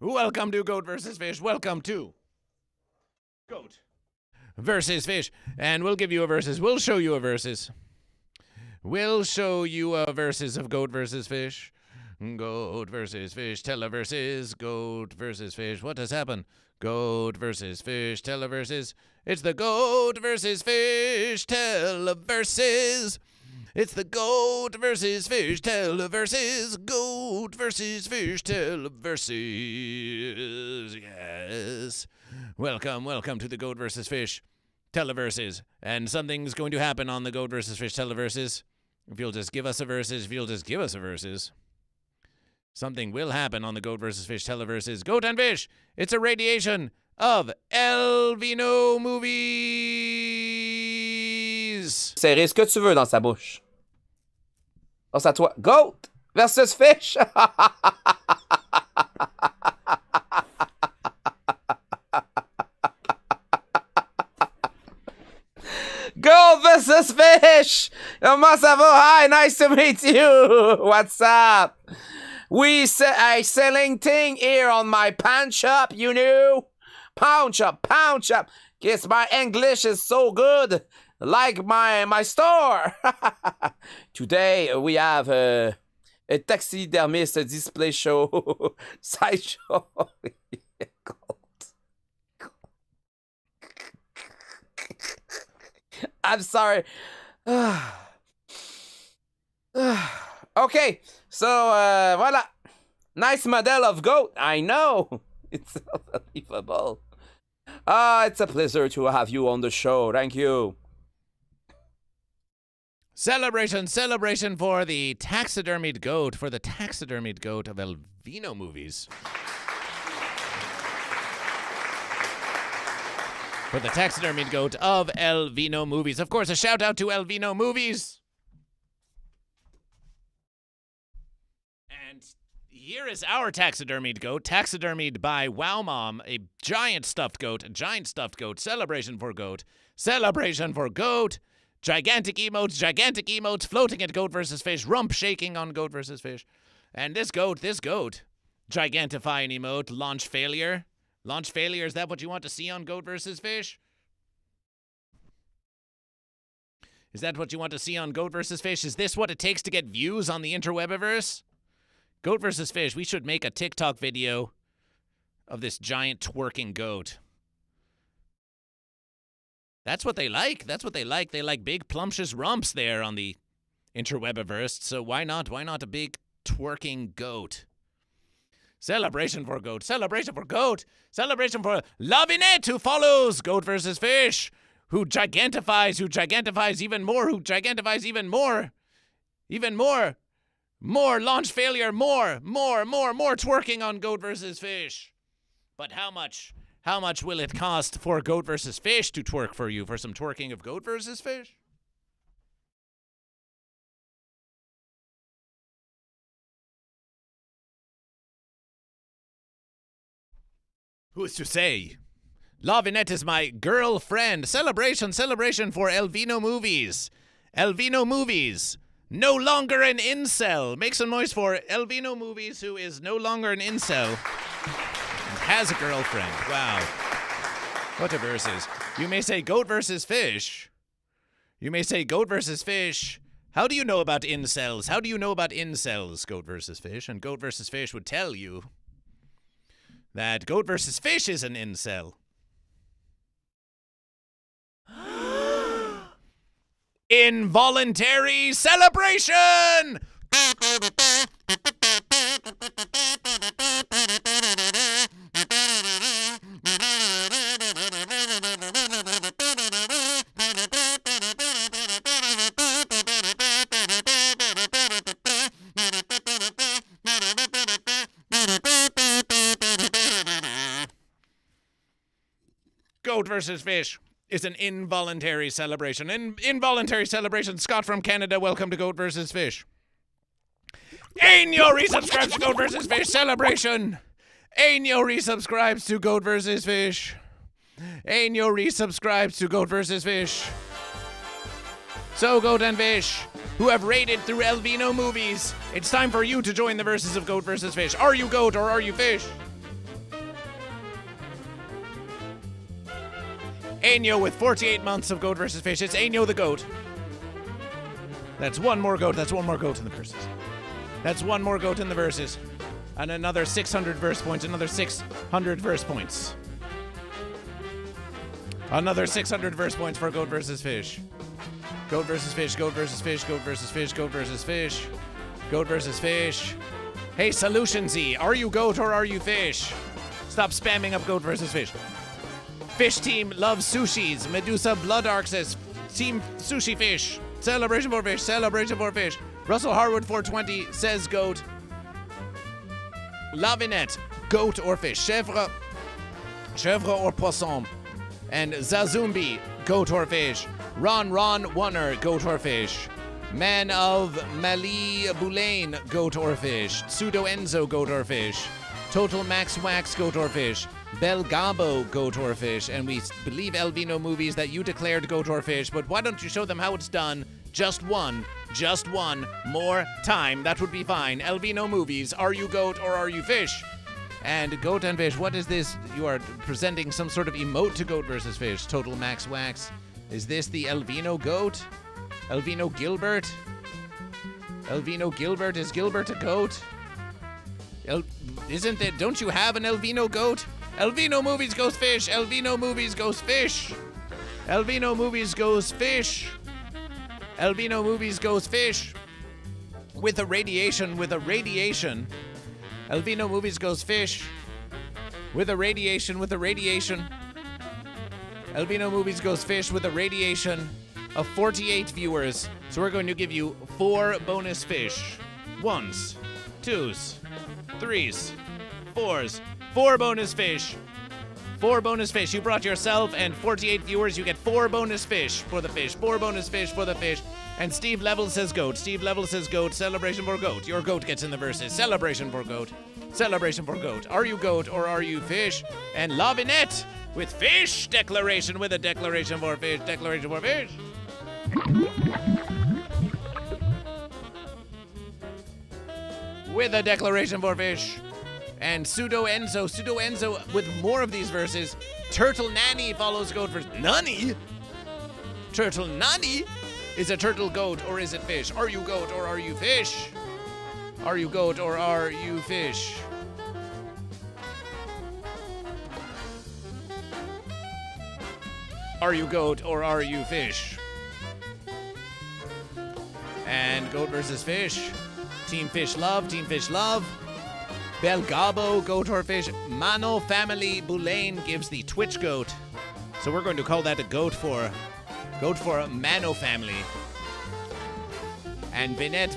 Welcome to Goat vs. Fish. Welcome to Goat vs. Fish. And we'll give you a verses. We'll show you a verses. We'll show you a verses of Goat vs. Fish. Goat vs. Fish. Televerses. Goat vs. Fish. What has happened? Goat vs. Fish. Televerses. It's the Goat vs. Fish. Televerses. It's the Goat vs. Fish Televerses. Goat vs. Fish Televerses. Yes. Welcome to the Goat vs. Fish Televerses. And something's going to happen on the Goat vs. Fish Televerses. If you'll just give us a verses. Something will happen on the Goat vs. Fish Televerses. Goat and Fish. It's a radiation of Elvino Movies. Serrer ce que tu veux dans sa bouche. Pense à toi. Goat versus Fish. versus Fish! Comment ça va? Hi, nice to meet you! What's up? I selling thing here on my pawn shop, you know? Pawn shop. Guess my English is so good, like my store. Today we have a taxidermist display show, sideshow. I'm sorry. Okay, so voila. Nice model of goat. I know. It's unbelievable. It's a pleasure to have you on the show. Thank you. Celebration for the taxidermied goat, of Elvino Movies. For the taxidermied goat of Elvino Movies. Of course, a shout out to Elvino Movies. And here is our taxidermied goat, taxidermied by Wow Mom, a giant stuffed goat. Celebration for goat. Gigantic emotes floating at Goat vs. Fish, rump shaking on Goat vs. Fish. And this goat, gigantifying emote, launch failure. Launch failure, is that what you want to see on Goat vs. Fish? Is that what you want to see on Goat vs. Fish? Is this what it takes to get views on the interwebiverse? Goat vs. Fish, we should make a TikTok video of this giant twerking goat. That's what they like. They like big plumptious rumps there on the interwebiverse. So why not a big twerking goat? Celebration for goat. Celebration for Lavinette, who follows Goat vs. Fish, who gigantifies even more. More launch failure, more twerking on Goat vs. Fish. But how much will it cost for Goat vs. Fish to twerk for you, for some twerking of Goat vs. Fish? Who's to say? Lavinette is my girlfriend. Celebration for Elvino Movies. No longer an incel. Make some noise for Elvino Movies, who is no longer an incel and has a girlfriend. Wow. What a versus. You may say Goat versus Fish. How do you know about incels? Goat versus Fish? And Goat versus Fish would tell you that Goat vs. Fish is an incel. Involuntary celebration! Goat vs. Fish is an involuntary celebration. Involuntary celebration. Scott from Canada, welcome to Goat vs. Fish. Ainyo resubscribes to Goat vs. Fish celebration. Ainyo resubscribes to Goat vs. Fish. So, Goat and Fish, who have raided through Elvino Movies, it's time for you to join the verses of Goat vs. Fish. Are you goat or are you fish? Ainyo with 48 months of Goat vs. Fish. It's Ainyo the goat. That's one more goat in the verses. And another 600 verse points. Another 600 verse points for Goat vs. Fish. Goat vs. Fish. Hey, Solution Z, are you goat or are you fish? Stop spamming up Goat vs. Fish. Fish team loves sushis. Medusa Blood Arxis. Team Sushi Fish. Celebration for fish. Russell Harwood 420 says goat. Lavinette, goat or fish. Chèvre or poisson. And Zazumbi, goat or fish. Ron Wunner, goat or fish. Man of Mali Boulain, goat or fish. Pseudo Enzo, goat or fish. Total Max Wax, goat or fish. Belgabo goat or fish, and we believe Elvino Movies that you declared goat or fish, but why don't you show them how it's done? Just one more time. That would be fine. Elvino Movies, are you goat or are you fish? And Goat and Fish, what is this? You are presenting some sort of emote to Goat versus Fish. Total Max Wax. Is this the Elvino Goat? Elvino Gilbert? Elvino Gilbert? Is Gilbert a goat? Isn't it? Don't you have an Elvino Goat? Elvino Movies goes fish. Elvino Movies goes fish. Elvino Movies goes fish. Elvino Movies goes fish. With a radiation. Elvino Movies goes fish. With a radiation. Elvino Movies goes fish with a radiation of 48 viewers. So we're going to give you 4 bonus fish. 1s, 2s, 3s, 4s. 4 bonus fish. 4 bonus fish. You brought yourself and 48 viewers. You get 4 bonus fish for the fish. 4 bonus fish for the fish. And Steve Level says goat. Steve Level says goat. Celebration for goat. Your goat gets in the verses. Celebration for goat. Celebration for goat. Are you goat or are you fish? And Lavinette with fish declaration with a declaration for fish. Declaration for fish. With a declaration for fish. And Pseudo Enzo with more of these verses. Turtle Nanny follows goat verse. Nanny? Turtle Nanny? Is a turtle goat or is it fish? Are you goat or are you fish? Are you goat or are you fish? Are you goat or are you fish? And goat versus fish. Team Fish Love. Belgabo, goat or fish. Mano Family Boulain gives the Twitch goat. So we're going to call that a goat for Mano Family. And Vinette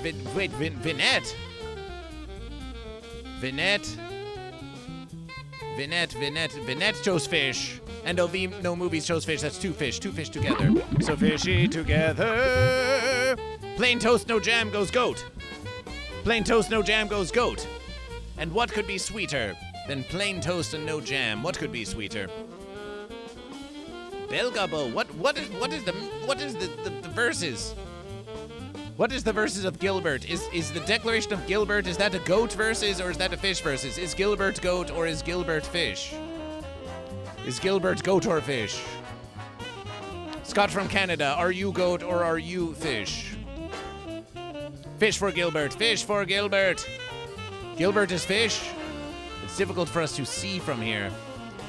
chose fish. And Elvino Movies chose fish. That's 2 fish together. So fishy together. Plain toast, no jam goes goat. Plain toast, no jam goes goat. And what could be sweeter than plain toast and no jam? What could be sweeter? Belgabo, what is the verses? What is the verses of Gilbert? Is the declaration of Gilbert, is that a goat versus or is that a fish versus? Is Gilbert goat or is Gilbert fish? Is Gilbert goat or fish? Scott from Canada, are you goat or are you fish? Fish for Gilbert, fish for Gilbert. Gilbert is fish. It's difficult for us to see from here.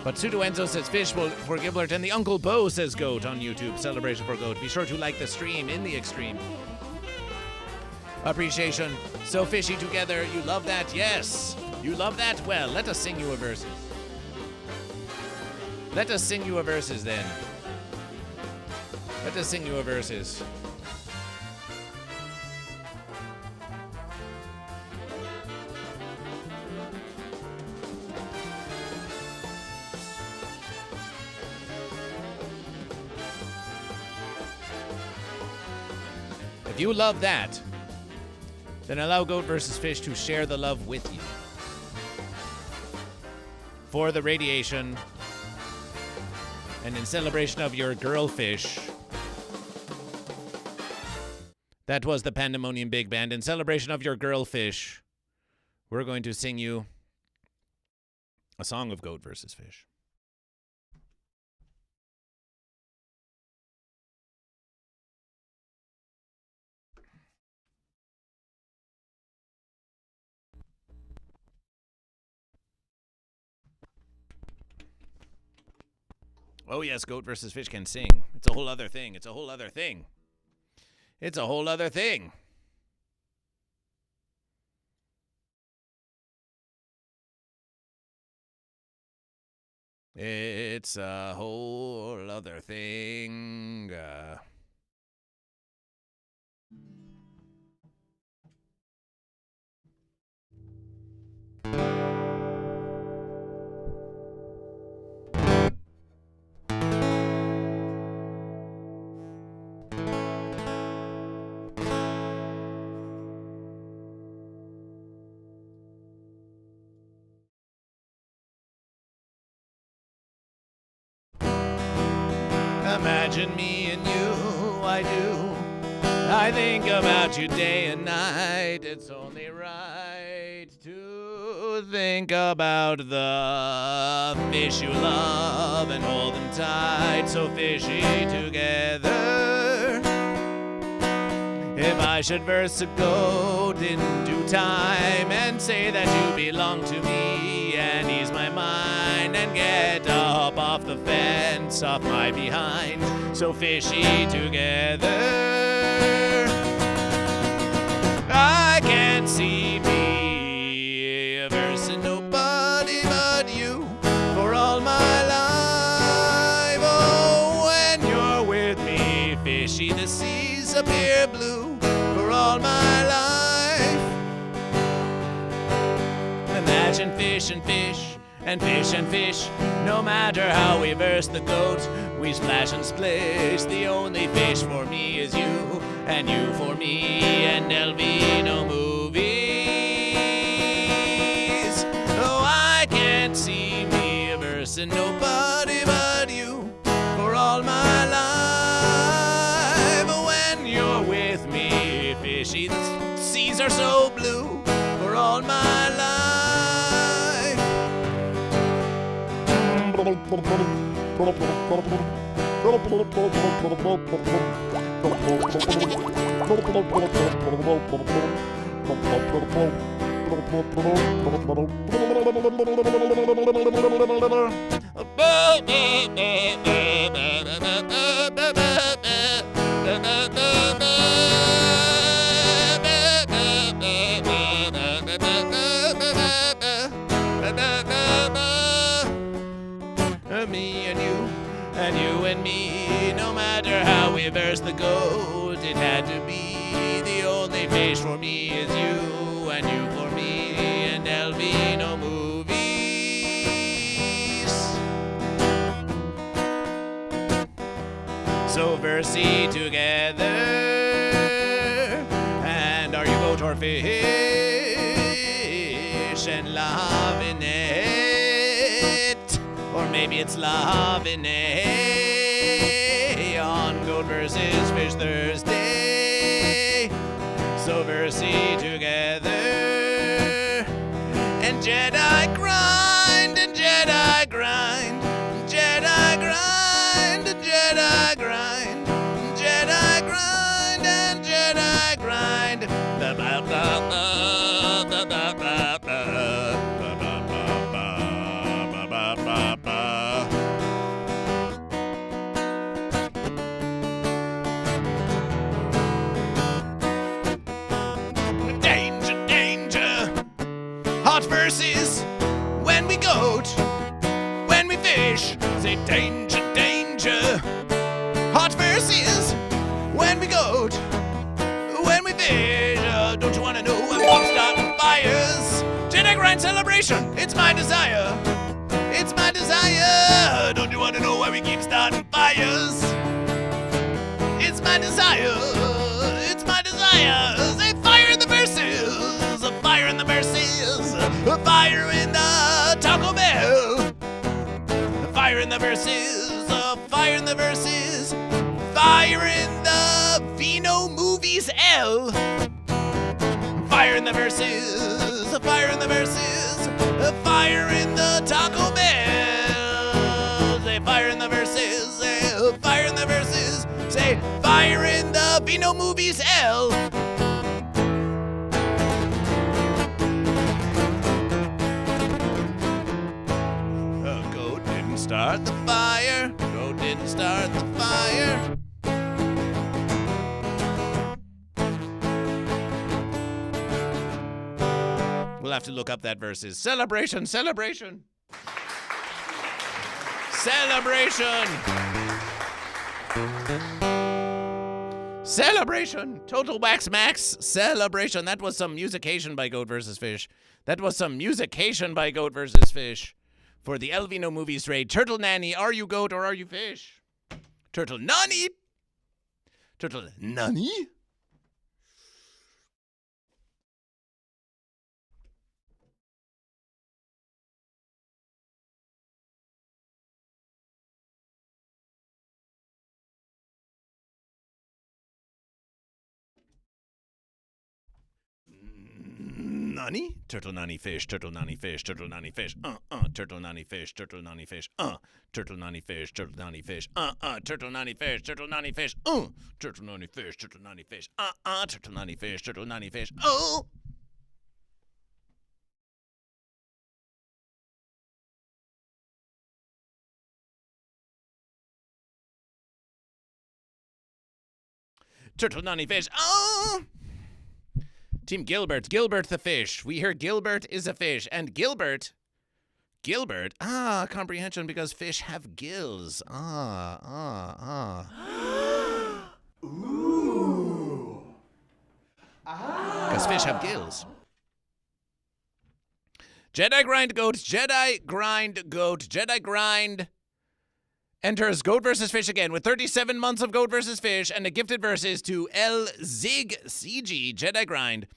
But Pseudo Enzo says fish for Gilbert, and the Uncle Bo says goat on YouTube. Celebration for goat. Be sure to like the stream in the extreme. Appreciation. So fishy together. You love that? Yes. You love that? Well, let us sing you a verses. Let us sing you a verses then. Let us sing you a verses. If you love that, then allow Goat versus Fish to share the love with you. For the radiation, and in celebration of your girl fish, that was the Pandemonium Big Band. In celebration of your girl fish, we're going to sing you a song of Goat versus Fish. Oh yes, Goat versus Fish can sing. It's a whole other thing. It's a whole other thing. It's a whole other thing. It's a whole other thing. Imagine me and you, I do. I think about you day and night. It's only right to think about the fish you love and hold them tight, so fishy together. If I should verse a goat in due time and say that you belong to me and ease my mind and get up off the fence off my behind, so fishy together. I can't see me versing nobody but you for all my life. Oh, when you're with me, fishy, the seas appear blue for all my life. Imagine fish and fish and fish and fish. No matter how we verse the goat, we splash and splish. The only fish for me is you, and you for me, and there'll be no movies. Oh, I can't see me versing nobody but you for all my life. When you're with me, fishy, the seas are so blue for all my life. Me and you, and you and me, no matter how we verse the goat, it had to be. The only fish for me is you, and you for me, and there'll be no movies. So versey together, and are you goat or fish, and love in it? Or maybe it's love in it on Goat vs. Fish Thursday. So versey together, and Jedi grind, and Jedi grind, Jedi grind, and Jedi grind, Jedi grind, and Jedi grind. Ba ba ba ba ba ba ba. Danger, danger, hot verses when we goat, when we fish. Say danger, danger, hot verses when we goat, when we fish. Don't you wanna know when we keep starting fires? Jedi grind celebration, it's my desire. It's my desire. Don't you want to know why we keep starting fires? It's my desire. It's my desire. Say fire in the verses. A fire in the verses. A fire in the Taco Bell. A fire in the verses. A fire in the verses. Fire in the Vino Movies L. Fire in the verses. A fire in the verses. A fire in the Taco Bell. Say fire in the verses. Say fire in the verses. Say fire in the Vino Movies L. Goat didn't start the fire. Goat didn't start the fire. We'll have to look up that verses. Celebration, celebration. Celebration. Celebration. Total Wax Max. Celebration. That was some musication by Goat vs. Fish. That was some musication by Goat vs. Fish. For the Elvino Movies raid. Turtle Nanny, are you goat or are you fish? Turtle Nanny. Turtle Nanny? Nani? Turtle nanny fish, turtle nanny fish, turtle nanny fish. Turtle nanny fish, turtle nanny fish. Turtle nanny fish, turtle nanny fish. Turtle nanny fish, turtle nanny fish. Turtle nanny fish, turtle nanny fish. Turtle nanny fish, turtle nanny fish. Oh. Turtle nanny fish. Oh. Team Gilbert, Gilbert the fish. We hear Gilbert is a fish, and Gilbert, comprehension because fish have gills. Ooh. Because fish have gills. Jedi grind goat, Jedi grind goat, Jedi grind enters Goat vs. Fish again with 37 months of Goat vs. Fish and a gifted versus to El Zig CG Jedi grind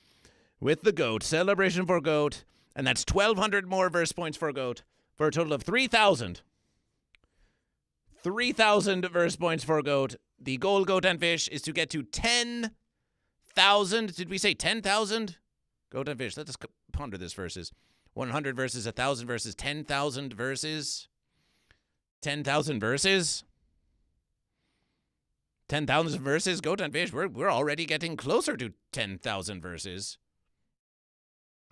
with the goat. Celebration for goat. And that's 1,200 more verse points for goat for a total of 3,000. 3,000 verse points for goat. The goal, goat and fish, is to get to 10,000. Did we say 10,000? Goat and fish. Let us ponder this verses. 100 verses, 1,000 verses, 10,000 verses. 10,000 verses. 10,000 verses, goat and fish. We're already getting closer to 10,000 verses.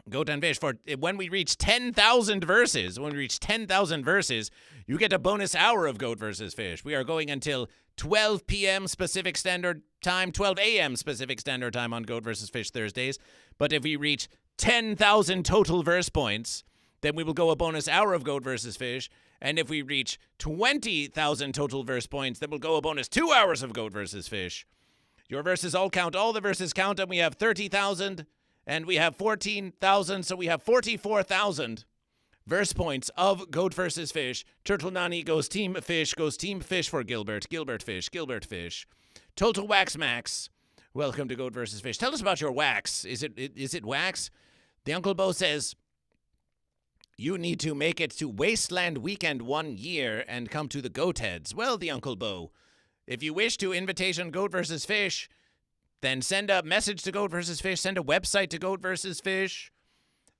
Goat and fish, for when we reach 10,000 verses, you get a bonus hour of Goat versus Fish. We are going until 12 p.m. Pacific Standard Time, 12 a.m. Pacific Standard Time on Goat versus Fish Thursdays. But if we reach 10,000 total verse points, then we will go a bonus hour of Goat versus Fish. And if we reach 20,000 total verse points, then we'll go a bonus 2 hours of Goat versus Fish. Your verses all count. All the verses count, and we have 30,000. And we have 14,000, so we have 44,000 verse points of Goat versus Fish. Turtle Nani goes Team Fish for Gilbert. Gilbert Fish. Total Wax Max. Welcome to Goat versus Fish. Tell us about your wax. Is it wax? The Uncle Bo says, you need to make it to Wasteland Weekend 1 year and come to the Goat Heads. Well, the Uncle Bo, if you wish to invitation Goat versus Fish, then send a message to Goat vs. Fish, send a website to Goat vs. Fish,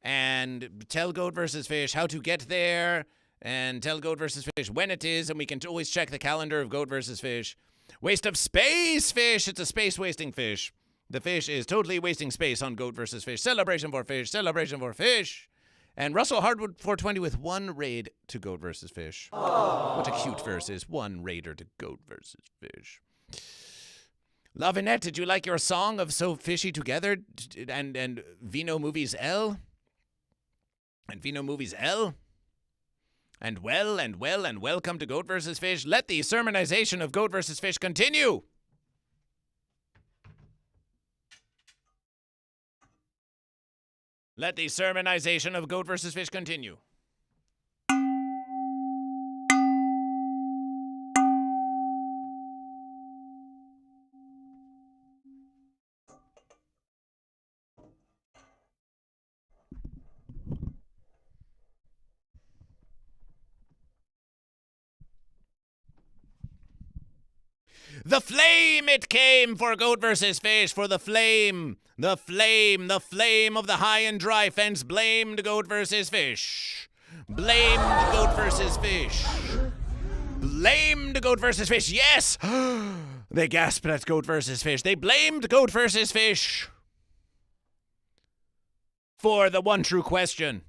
and tell Goat vs. Fish how to get there, and tell Goat vs. Fish when it is, and we can always check the calendar of Goat vs. Fish. Waste of space fish! It's a space-wasting fish. The fish is totally wasting space on Goat vs. Fish. Celebration for fish, celebration for fish. And Russell Hardwood 420 with 1 raid to Goat vs. Fish. Aww. What a cute verse is. 1 raider to Goat vs. Fish. Lavinette, did you like your song of So Fishy Together and Vino Movies L? And Vino Movies L? And welcome to Goat vs. Fish. Let the sermonization of Goat vs. Fish continue. Let the sermonization of Goat vs. Fish continue. The flame it came for Goat versus Fish, for the flame of the high and dry fence blamed Goat versus Fish. Blamed Goat versus Fish. Blamed Goat versus Fish, yes! They gasped at Goat versus Fish. They blamed Goat versus Fish for the one true question.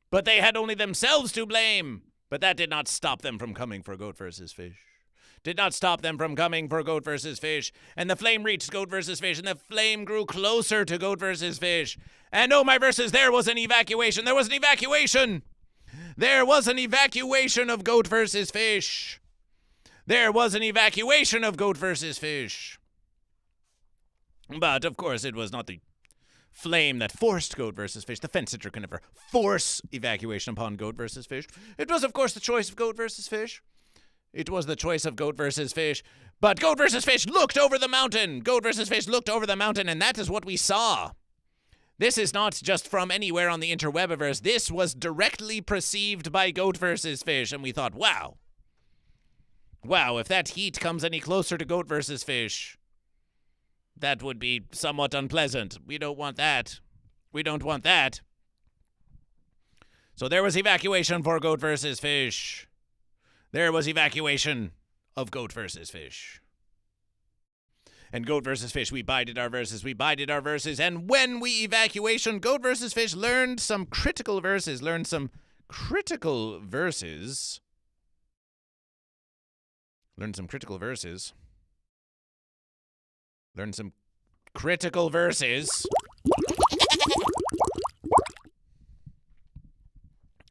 But they had only themselves to blame. But that did not stop them from coming for Goat versus Fish. Did not stop them from coming for Goat versus Fish. And the flame reached Goat versus Fish, and the flame grew closer to Goat versus Fish. And oh my verses, there was an evacuation. There was an evacuation. There was an evacuation of Goat versus Fish. There was an evacuation of Goat versus Fish. But of course, it was not the flame that forced Goat versus Fish. The fence sitter can never force evacuation upon Goat versus Fish. It was, of course, the choice of Goat versus Fish. It was the choice of Goat versus Fish. But Goat versus Fish looked over the mountain. Goat versus Fish looked over the mountain, and that is what we saw. This is not just from anywhere on the interwebiverse. This was directly perceived by Goat versus Fish, and we thought, wow. Wow, if that heat comes any closer to Goat versus Fish, that would be somewhat unpleasant. We don't want that. We don't want that. So there was evacuation for goat versus fish. There was evacuation of goat versus fish. And goat versus fish, we bided our verses, and when we evacuation, goat versus fish learned some critical verses, Learned some critical verses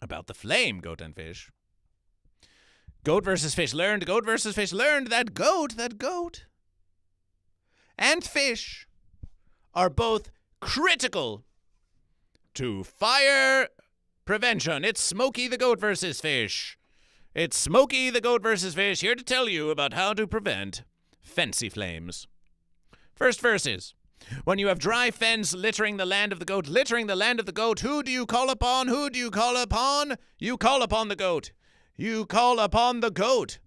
about the flame, goat and fish. Goat versus fish learned that goat and fish are both critical to fire prevention. It's Smokey the goat versus fish. It's Smokey the goat versus fish here to tell you about how to prevent fancy flames. First verses. When you have dry fens littering the land of the goat, who do you call upon? You call upon the goat. You call upon the goat.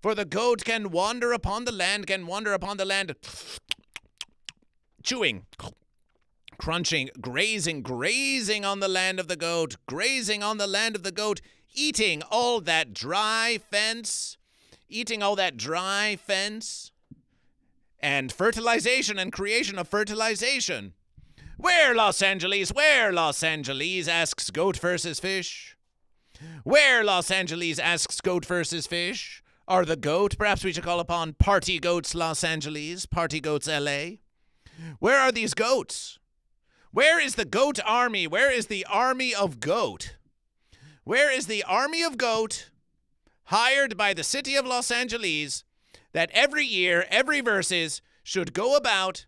For the goat can wander upon the land, chewing, crunching, grazing on the land of the goat, eating all that dry fence, and fertilization and creation of fertilization. Where, Los Angeles, asks goat versus fish. Where, Los Angeles, asks goat versus fish. Are the goat, perhaps we should call upon Party Goats Los Angeles, Party Goats LA. Where are these goats? Where is the goat army? Where is the army of goat? Where is the army of goat hired by the city of Los Angeles that every year, every verses, should go about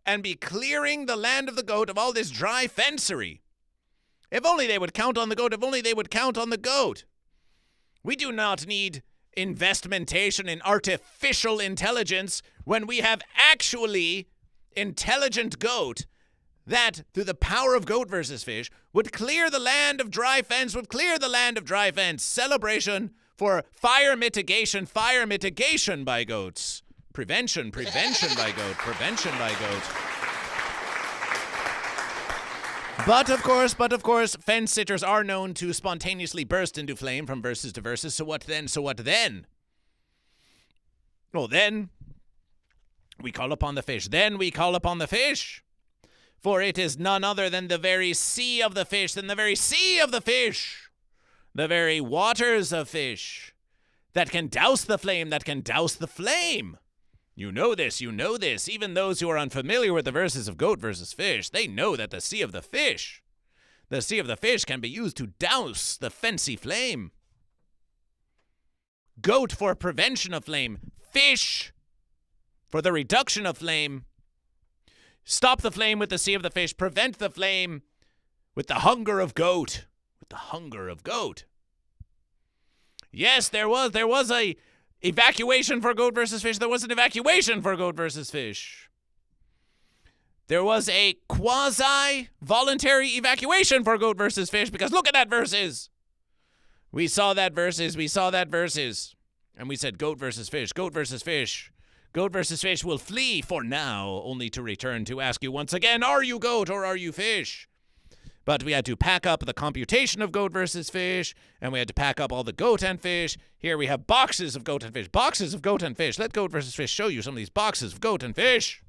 and be clearing the land of the goat of all this dry fencery? If only they would count on the goat. We do not need investmentation in artificial intelligence when we have actually intelligent goat that, through the power of goat versus fish, would clear the land of dry fence, Celebration for fire mitigation by goats. Prevention by goat. But of course, fence sitters are known to spontaneously burst into flame from verses to verses. So what then? Well, then we call upon the fish. For it is none other than the very sea of the fish, the very waters of fish that can douse the flame, You know this. Even those who are unfamiliar with the verses of goat versus fish, they know that the sea of the fish can be used to douse the fancy flame. Goat for prevention of flame. Fish for the reduction of flame. Stop the flame with the sea of the fish. Prevent the flame with the hunger of goat. Yes, there was a evacuation for goat versus fish. There was an evacuation for goat versus fish. There was a quasi-voluntary evacuation for goat versus fish, because look at that verses. We saw that verses. And we said goat versus fish. Goat versus fish will flee for now, only to return to ask you once again, are you goat or are you fish? But we had to pack up the computation of goat versus fish, and we had to pack up all the goat and fish. Here we have boxes of goat and fish. Let goat versus fish show you some of these boxes of goat and fish.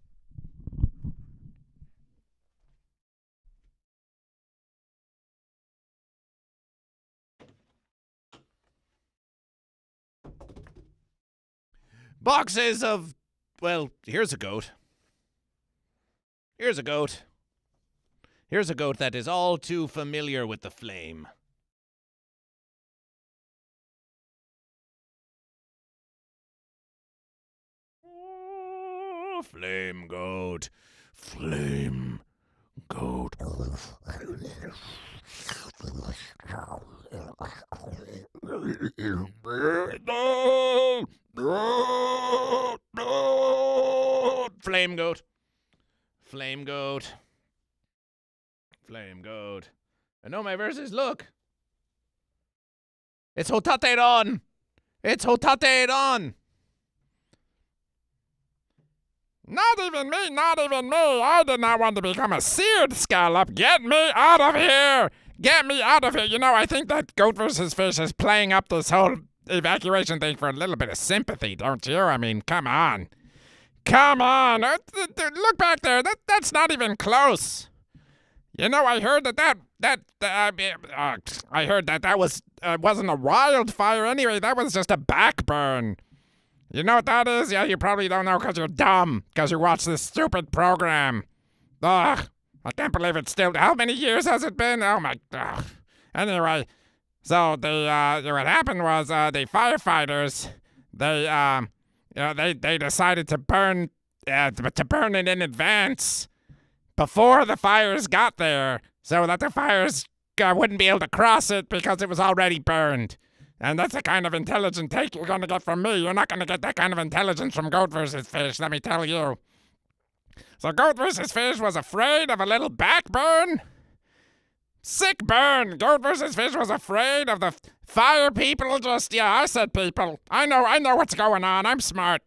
Boxes of, well, here's a goat. Here's a goat that is all too familiar with the flame. Oh, flame goat. Flame goat. I know my verses. Look. It's Hotateron. Not even me, not even me. I did not want to become a seared scallop. Get me out of here. Get me out of here. You know, I think that Goat vs. Fish is playing up this whole evacuation thing for a little bit of sympathy, don't you? I mean, come on. Come on. Look back there. That's not even close. You know, I heard I heard that wasn't a wildfire anyway. That was just a backburn. You know what that is? Yeah, you probably don't know because you're dumb. Because you watch this stupid program. Ugh. I can't believe it's still... How many years has it been? Oh, my... Ugh. Anyway, so what happened was the firefighters, they decided to burn it in advance before the fires got there so that the fires wouldn't be able to cross it because it was already burned. And that's the kind of intelligent take you're going to get from me. You're not going to get that kind of intelligence from Goat vs. Fish, let me tell you. So Goat vs. Fish was afraid of a little backburn. Sick burn. Goat vs. Fish was afraid of the fire people. I said people. I know what's going on. I'm smart.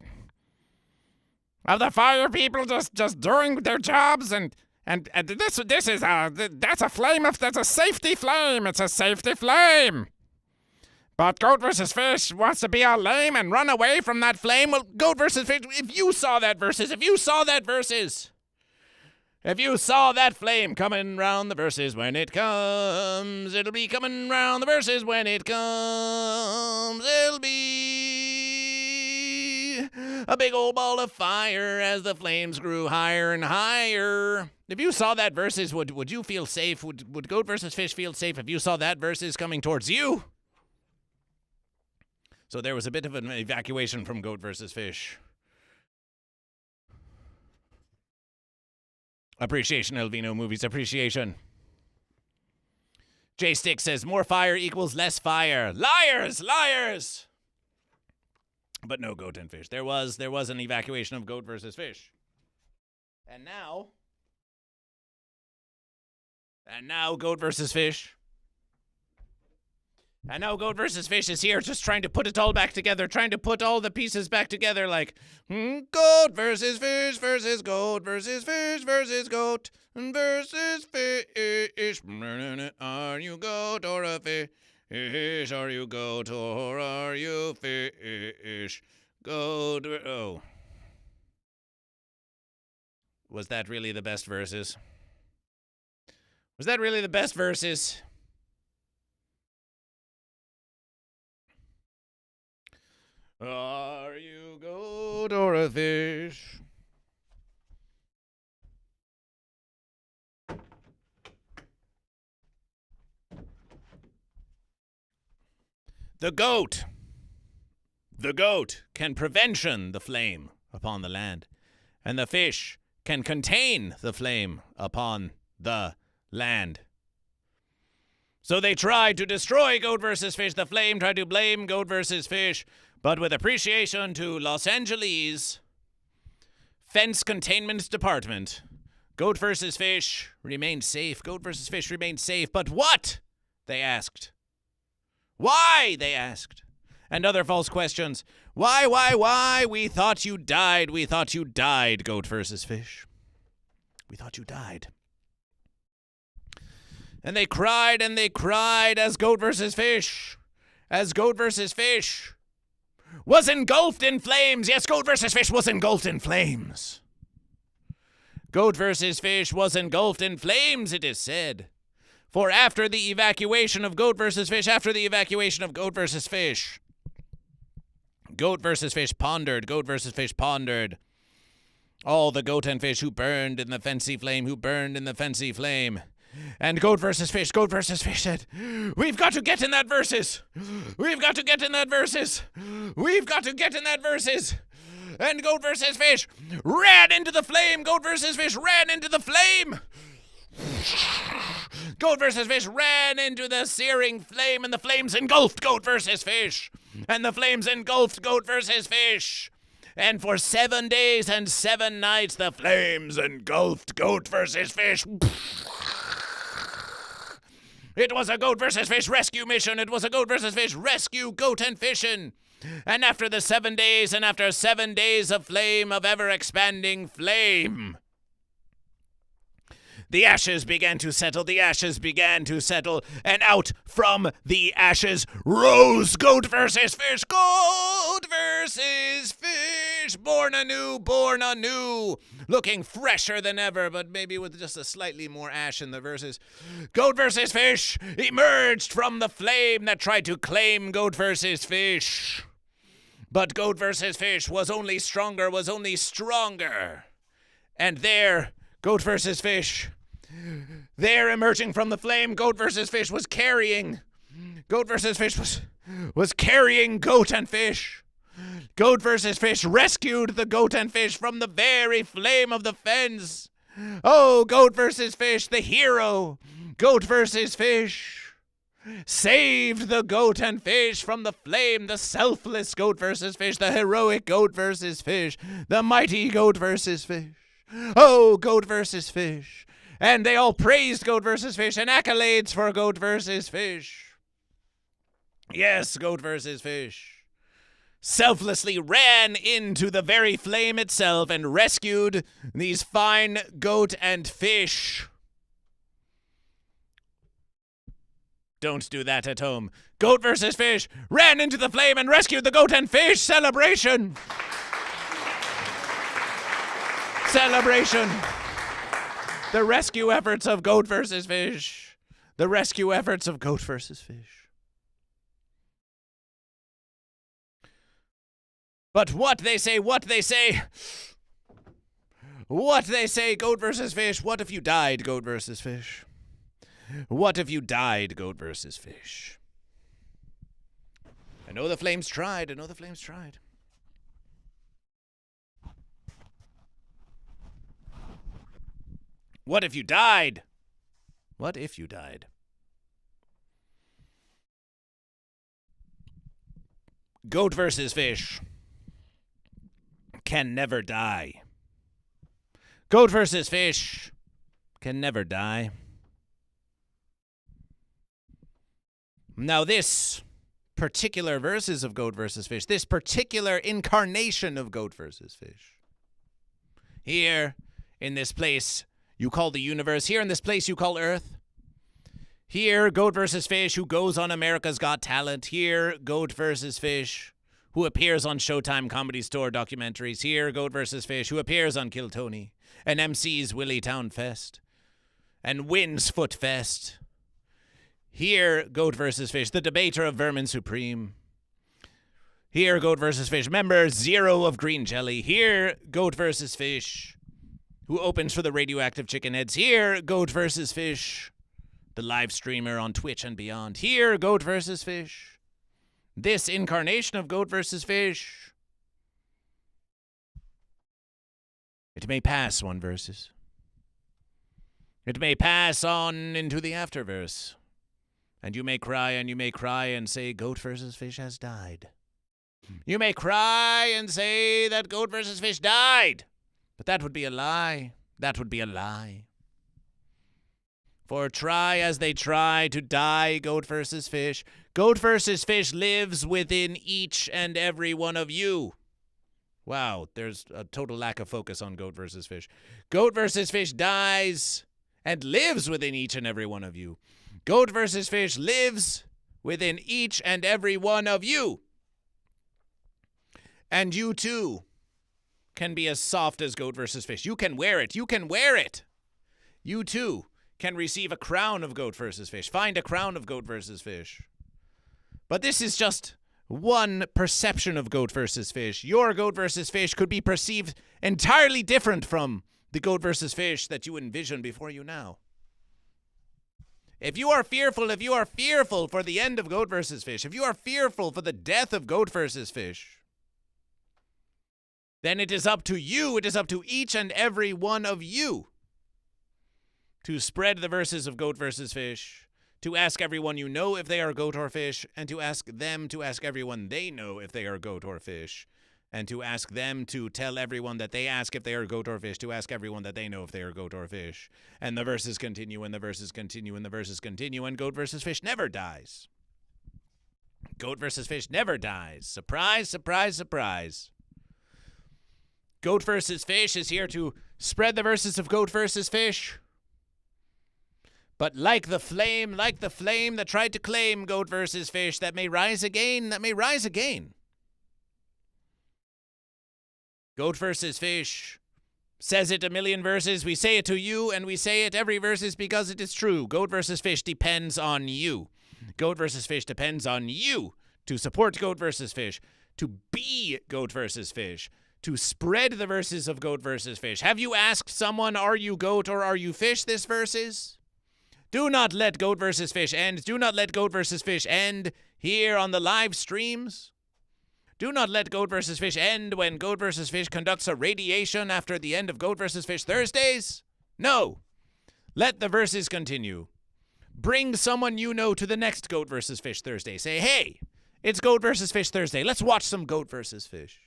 Of the fire people just doing their jobs and this is that's a safety flame. It's a safety flame. But Goat vs. Fish wants to be all lame and run away from that flame. Well, Goat vs. Fish, if you saw that flame coming round the verses when it comes, it'll be coming round the verses when it comes. It'll be a big old ball of fire as the flames grew higher and higher. If you saw that verses, would you feel safe? Would Goat vs. Fish feel safe if you saw that verses coming towards you? So there was a bit of an evacuation from Goat vs. Fish. Appreciation, Elvino Movies. Appreciation. J Stick says, more fire equals less fire. Liars! Liars! But no Goat and Fish. There was an evacuation of Goat vs. Fish. And now Goat vs. Fish. And now Goat vs. Fish is here just trying to put it all back together, trying to put all the pieces back together like, Goat vs. Fish versus Goat vs. Fish versus Goat versus Fish. Are you goat or a fish? Are you goat or are you fish? Goat. Oh. Was that really the best verses? Was that really the best verses? Are you goat or a fish? The goat can prevention the flame upon the land, and the fish can contain the flame upon the land. So they tried to destroy Goat vs. Fish. The flame tried to blame Goat vs. Fish. But with appreciation to Los Angeles Fence Containment Department, Goat vs. Fish remained safe. Goat vs. Fish remained safe. But what? They asked. Why? They asked. And other false questions. Why? We thought you died. We thought you died, Goat vs. Fish. We thought you died. And they cried as Goat vs. Fish. As Goat vs. Fish was engulfed in flames. Yes, Goat vs. Fish was engulfed in flames. Goat vs. Fish was engulfed in flames, it is said. For after the evacuation of Goat vs. Fish, Goat vs. Fish pondered. All the goat and fish who burned in the fancy flame, And Goat vs. Fish said, we've got to get in that verses. And Goat vs. Fish ran into the flame. Goat vs. Fish ran into the searing flame, and the flames engulfed Goat vs. Fish. And for 7 days and 7 nights, the flames engulfed Goat vs. Fish. It was a Goat vs. Fish rescue mission. It was a Goat vs. Fish rescue goat and fishin'. And after the 7 days, and after 7 days of flame, of ever-expanding flame, the ashes began to settle, the ashes began to settle, and out from the ashes rose Goat versus Fish, Goat versus Fish, born anew, looking fresher than ever, but maybe with just a slightly more ash in the verses. Goat versus Fish emerged from the flame that tried to claim Goat versus Fish. But Goat versus Fish was only stronger, And there, Goat versus Fish, there emerging from the flame, Goat versus Fish was carrying. Goat versus Fish was carrying Goat and Fish. Goat versus Fish rescued the Goat and Fish from the very flame of the fens. Oh, Goat versus Fish, the hero. Goat versus Fish saved the Goat and Fish from the flame, the selfless Goat versus Fish, the heroic Goat versus Fish, the mighty Goat versus Fish. Oh, Goat versus Fish. And they all praised Goat versus Fish and accolades for Goat versus Fish. Yes, Goat versus Fish selflessly ran into the very flame itself and rescued these fine goat and fish. Don't do that at home. Goat versus Fish ran into the flame and rescued the goat and fish. Celebration! Celebration! The rescue efforts of Goat versus Fish. The rescue efforts of Goat versus Fish. But what they say, Goat versus Fish, what if you died, Goat versus Fish? What if you died, Goat versus Fish? I know the flames tried. What if you died? Goat versus Fish can never die. Goat versus Fish can never die. Now this particular verses of Goat versus Fish, this particular incarnation of Goat versus Fish, here in this place you call the universe, here in this place you call Earth, here Goat versus Fish, who goes on America's Got Talent, here Goat versus Fish, who appears on Showtime Comedy Store documentaries, here Goat versus Fish, who appears on Kill Tony and MC's Willie Town Fest and wins Foot Fest. Here, Goat versus Fish, the debater of Vermin Supreme. Here, Goat versus Fish, member Zero of Green Jelly. Here, Goat versus Fish, who opens for the Radioactive Chicken Heads. Here, Goat versus Fish, the live streamer on Twitch and beyond. Here, Goat versus Fish, this incarnation of Goat versus Fish. It may pass one versus. It may pass on into the afterverse. And you may cry and say Goat versus Fish has died. You may cry and say that Goat versus Fish died. But that would be a lie. For try as they try to die Goat versus Fish lives within each and every one of you. Wow, there's a total lack of focus on Goat versus Fish. Goat versus Fish dies and lives within each and every one of you. Goat versus Fish lives within each and every one of you. And you too can be as soft as Goat versus Fish. You can wear it. You too can receive a crown of Goat versus Fish. Find a crown of Goat versus Fish. But this is just one perception of Goat versus Fish. Your Goat versus Fish could be perceived entirely different from the Goat versus Fish that you envision before you now. If you are fearful for the end of Goat versus Fish, if you are fearful for the death of Goat versus Fish, then it is up to you, it is up to each and every one of you to spread the verses of Goat versus Fish, to ask everyone you know if they are goat or fish, and to ask them to ask everyone they know if they are goat or fish, and to ask them to tell everyone that they ask if they are goat or fish, to ask everyone that they know if they are goat or fish. And the verses continue, and the verses continue, and the verses continue, and Goat versus Fish never dies. Goat versus Fish never dies. Surprise, surprise, surprise. Goat versus Fish is here to spread the verses of Goat versus Fish. But like the flame that tried to claim Goat versus Fish, that may rise again, that may rise again. Goat versus Fish says it a million verses. We say it to you, and we say it every verses because it is true. Goat versus Fish depends on you. Goat versus Fish depends on you to support Goat versus Fish, to be Goat versus Fish, to spread the verses of Goat versus Fish. Have you asked someone, are you goat or are you fish this verses? Do not let Goat versus Fish end. Do not let Goat versus Fish end here on the live streams. Do not let Goat vs. Fish end when Goat vs. Fish conducts a radiation after the end of Goat vs. Fish Thursdays. No. Let the verses continue. Bring someone you know to the next Goat vs. Fish Thursday. Say, hey, it's Goat vs. Fish Thursday. Let's watch some Goat vs. Fish.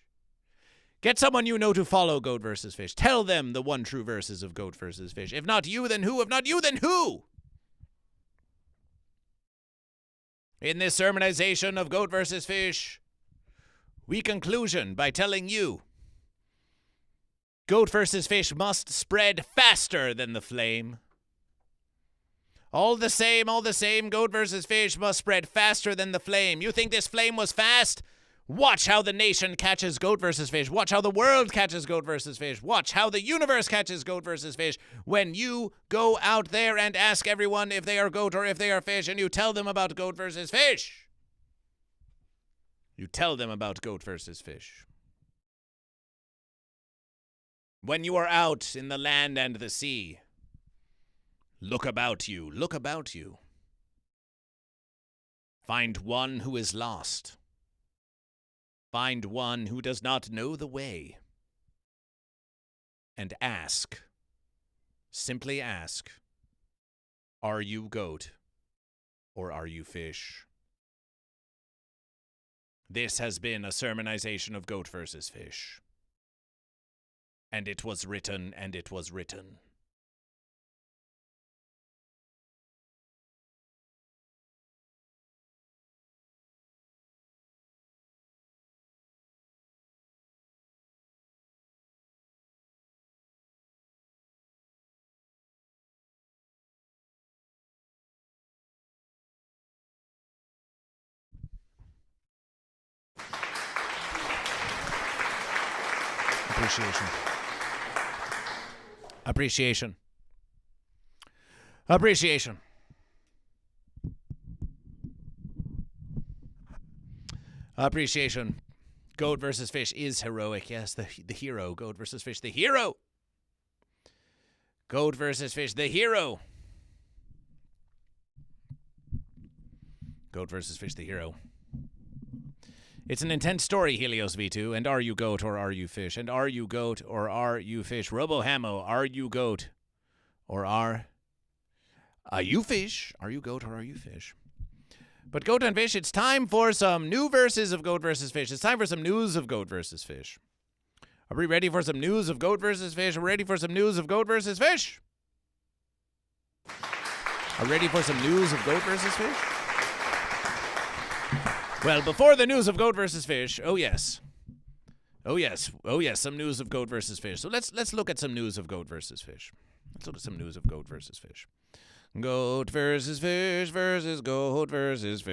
Get someone you know to follow Goat vs. Fish. Tell them the one true verses of Goat vs. Fish. If not you, then who? If not you, then who? In this sermonization of Goat vs. Fish, we conclusion by telling you, Goat versus Fish must spread faster than the flame. All the same, Goat versus Fish must spread faster than the flame. You think this flame was fast? Watch how the nation catches Goat versus Fish. Watch how the world catches Goat versus Fish. Watch how the universe catches Goat versus Fish. When you go out there and ask everyone if they are goat or if they are fish, and you tell them about Goat versus Fish. You tell them about Goat versus Fish. When you are out in the land and the sea, look about you, look about you. Find one who is lost. Find one who does not know the way. And ask, simply ask, are you goat or are you fish? This has been a sermonization of Goat versus Fish. And it was written, and it was written. Appreciation. Appreciation. Appreciation. Appreciation. Goat versus Fish is heroic. Yes, the hero. Goat versus Fish, the hero. Goat versus Fish, the hero. Goat versus Fish, the hero. It's an intense story, Helios V2. And are you goat or are you fish? And are you goat or are you fish? RoboHamo, are you goat or are you fish? Are you goat or are you fish? But Goat and Fish, it's time for some new verses of Goat versus Fish. It's time for some news of Goat versus Fish. Are we ready for some news of Goat versus Fish? Are we ready for some news of Goat versus Fish? Are we ready for some news of Goat versus Fish? Well, before the news of Goat versus Fish, oh yes, some news of Goat versus Fish. So let's look at some news of Goat versus Fish. Let's look at some news of Goat versus Fish. Goat versus Fish versus Goat versus Fish.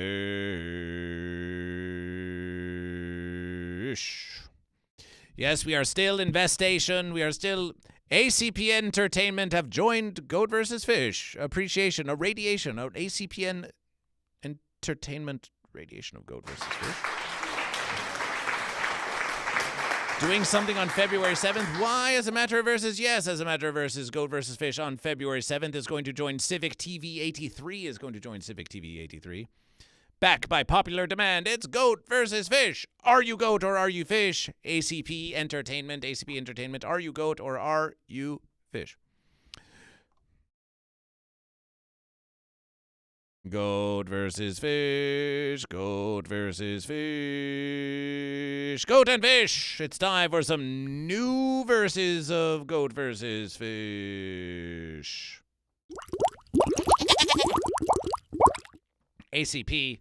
Yes, we are still Investation. We are still ACP Entertainment have joined Goat versus Fish. Appreciation, a radiation, a ACP Entertainment radiation of Goat versus Fish. Doing something on February 7th. Why? As a matter of verses? Yes, as a matter of verses. Goat versus Fish on February 7th is going to join Civic TV 83. Is going to join Civic TV 83. Back by popular demand, it's Goat versus Fish. Are you goat or are you fish? ACP Entertainment. ACP Entertainment. Are you goat or are you fish? Goat versus Fish, Goat versus Fish, Goat and Fish. It's time for some new verses of Goat versus Fish. ACP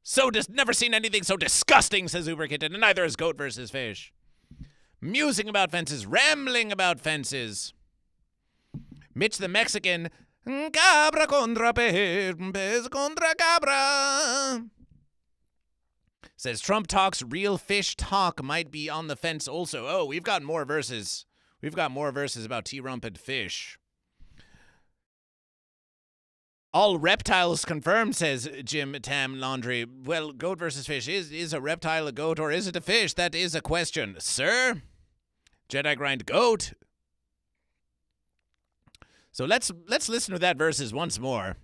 Never seen anything so disgusting, says Uber Kitten, and neither is Goat versus Fish. Musing about fences, rambling about fences. Mitch the Mexican, cabra contra pez contra cabra. Says Trump talks, real fish talk might be on the fence also. Oh, we've got more verses. We've got more verses about T-Rump and fish. All reptiles confirmed, says Jim Tam Laundry. Well, goat versus fish. Is a reptile a goat or is it a fish? That is a question, sir. Jedi Grind goat. So let's listen to that verses once more.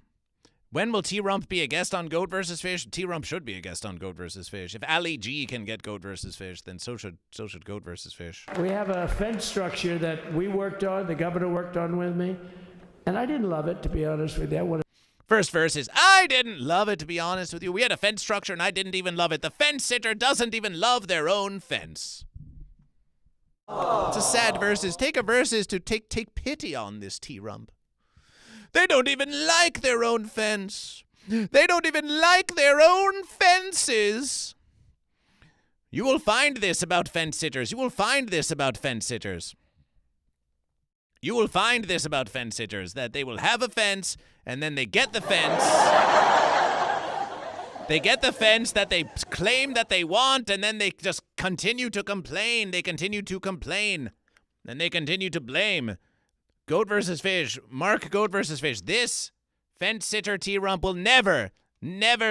When will T-Rump be a guest on Goat vs. Fish? T-Rump should be a guest on Goat vs. Fish. If Ali G can get Goat vs. Fish, then so should Goat vs. Fish. We have a fence structure that we worked on, the governor worked on with me, and I didn't love it, to be honest with you. First verse is, I didn't love it, to be honest with you. We had a fence structure and I didn't even love it. The fence sitter doesn't even love their own fence. Aww. It's a sad verses. Take a verses to take pity on this T-Rump. They don't even like their own fence. They don't even like their own fences. You will find this about fence sitters. You will find this about fence sitters. You will find this about fence sitters, that they will have a fence, and then they get the fence. They get the fence that they claim that they want, and then they just continue to complain. They continue to complain. And they continue to blame. Goat versus fish. Mark Goat versus fish. This fence sitter T-Rump will never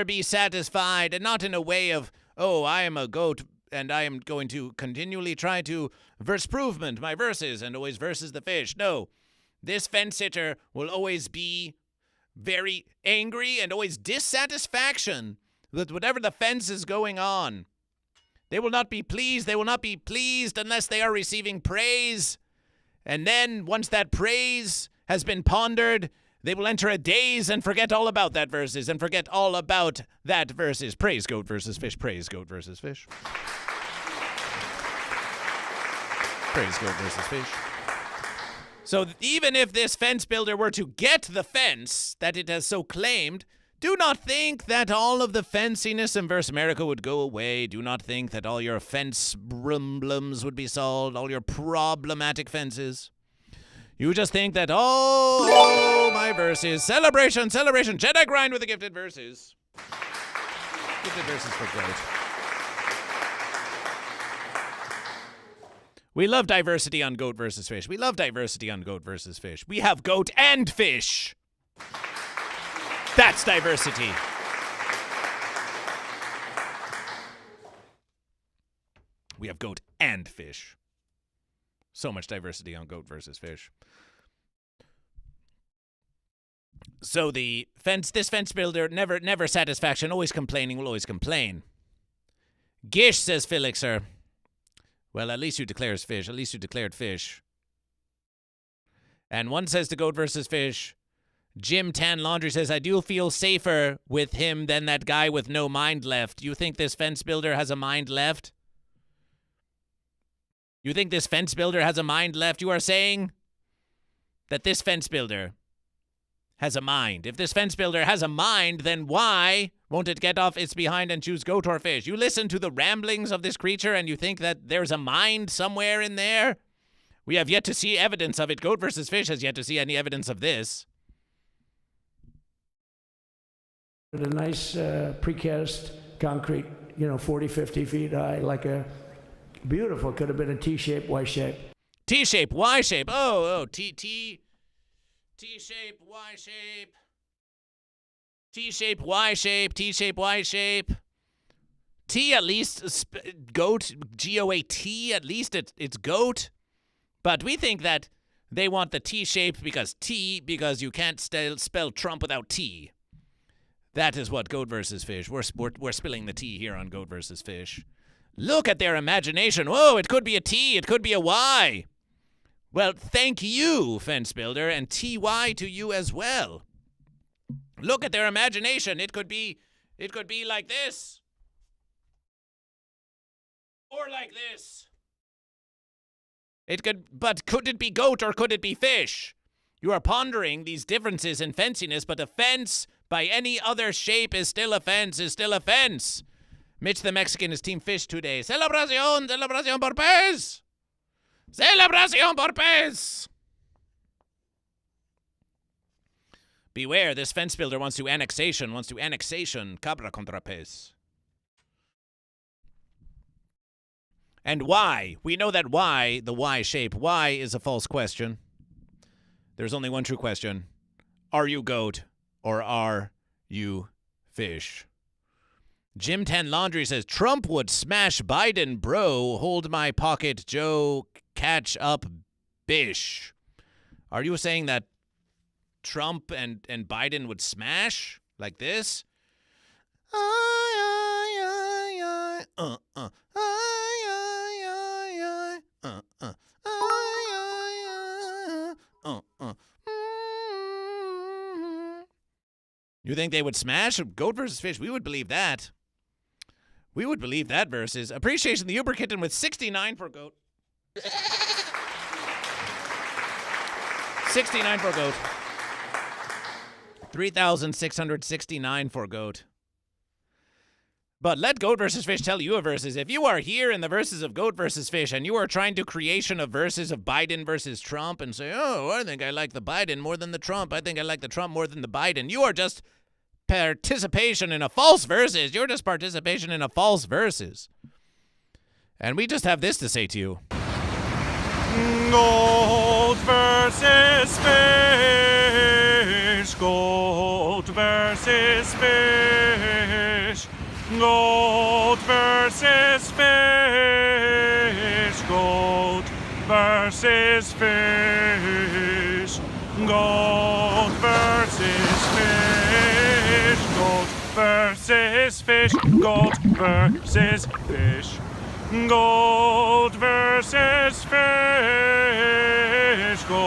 be satisfied, and not in a way of, oh, I am a goat, and I am going to continually try to verse-provement my verses and always verses the fish. No, this fence sitter will always be very angry and always dissatisfaction with whatever the fence is going on. They will not be pleased. They will not be pleased unless they are receiving praise. And then once that praise has been pondered, they will enter a daze and forget all about that verses and forget all about that verses. Praise Goat versus Fish. Praise Goat versus Fish. Praise Goat versus Fish. So even if this fence builder were to get the fence that it has so claimed, do not think that all of the fenciness in Verse America would go away. Do not think that all your fence problems would be solved, all your problematic fences. You just think that, oh, my verses. Celebration, celebration. Jedi Grind with the gifted verses. Gifted verses for Goat. We love diversity on Goat versus Fish. We love diversity on Goat versus Fish. We have goat and fish. That's diversity. We have goat and fish. So much diversity on Goat versus Fish. So this fence builder, never satisfaction, always complaining, will always complain. Gish, says Felixer. Well, at least you declared fish. At least you declared fish. And one says to Goat versus Fish, Jim Tan Laundry says, I do feel safer with him than that guy with no mind left. You think this fence builder has a mind left? You think this fence builder has a mind left? You are saying that this fence builder has a mind. If this fence builder has a mind, then why won't it get off its behind and choose goat or fish? You listen to the ramblings of this creature and you think that there's a mind somewhere in there? We have yet to see evidence of it. Goat versus Fish has yet to see any evidence of this. A nice precast concrete, 40, 50 feet high, like a beautiful, could have been a T-shape, Y-shape. T-shape, Y-shape. Oh, T-shape, Y-shape. T-shape, Y-shape, T-shape, Y-shape. T, at least, goat, G-O-A-T, at least it's goat. But we think that they want the T-shape because you can't spell Trump without T. That is what Goat versus Fish. We're spilling the tea here on Goat versus Fish. Look at their imagination. Whoa, it could be a T, it could be a Y. Well, thank you, fence builder, and TY to you as well. Look at their imagination. It could be like this. Or like this. But could it be goat or could it be fish? You are pondering these differences in fenciness, but a fence by any other shape is still offense, is still offense. Mitch the Mexican is Team Fish today. Celebración, celebración por pez. Celebración por pez. Beware, this fence builder wants to annexation, cabra contra pez. And why? We know that why, the Y shape, why is a false question. There's only one true question. Are you goat or are you fish? Jim Ten Laundry says, Trump would smash Biden, bro. Hold my pocket, Joe. Catch up, bish. Are you saying that Trump and Biden would smash like this? You think they would smash? Goat versus fish, we would believe that. We would believe that versus appreciation the Uber Kitten with 69 for goat. 69 for goat. 3,669 for goat. But let Goat versus Fish tell you a versus. If you are here in the verses of Goat versus Fish and you are trying to creation of verses of Biden versus Trump and say, oh, I think I like the Biden more than the Trump. I think I like the Trump more than the Biden. You are just participation in a false versus. You're just participation in a false versus. And we just have this to say to you. Goat versus fish. Goat versus fish. Goat versus fish. Goat versus fish. Goat versus fish. Goat versus fish. Goat versus fish. Goat versus fish.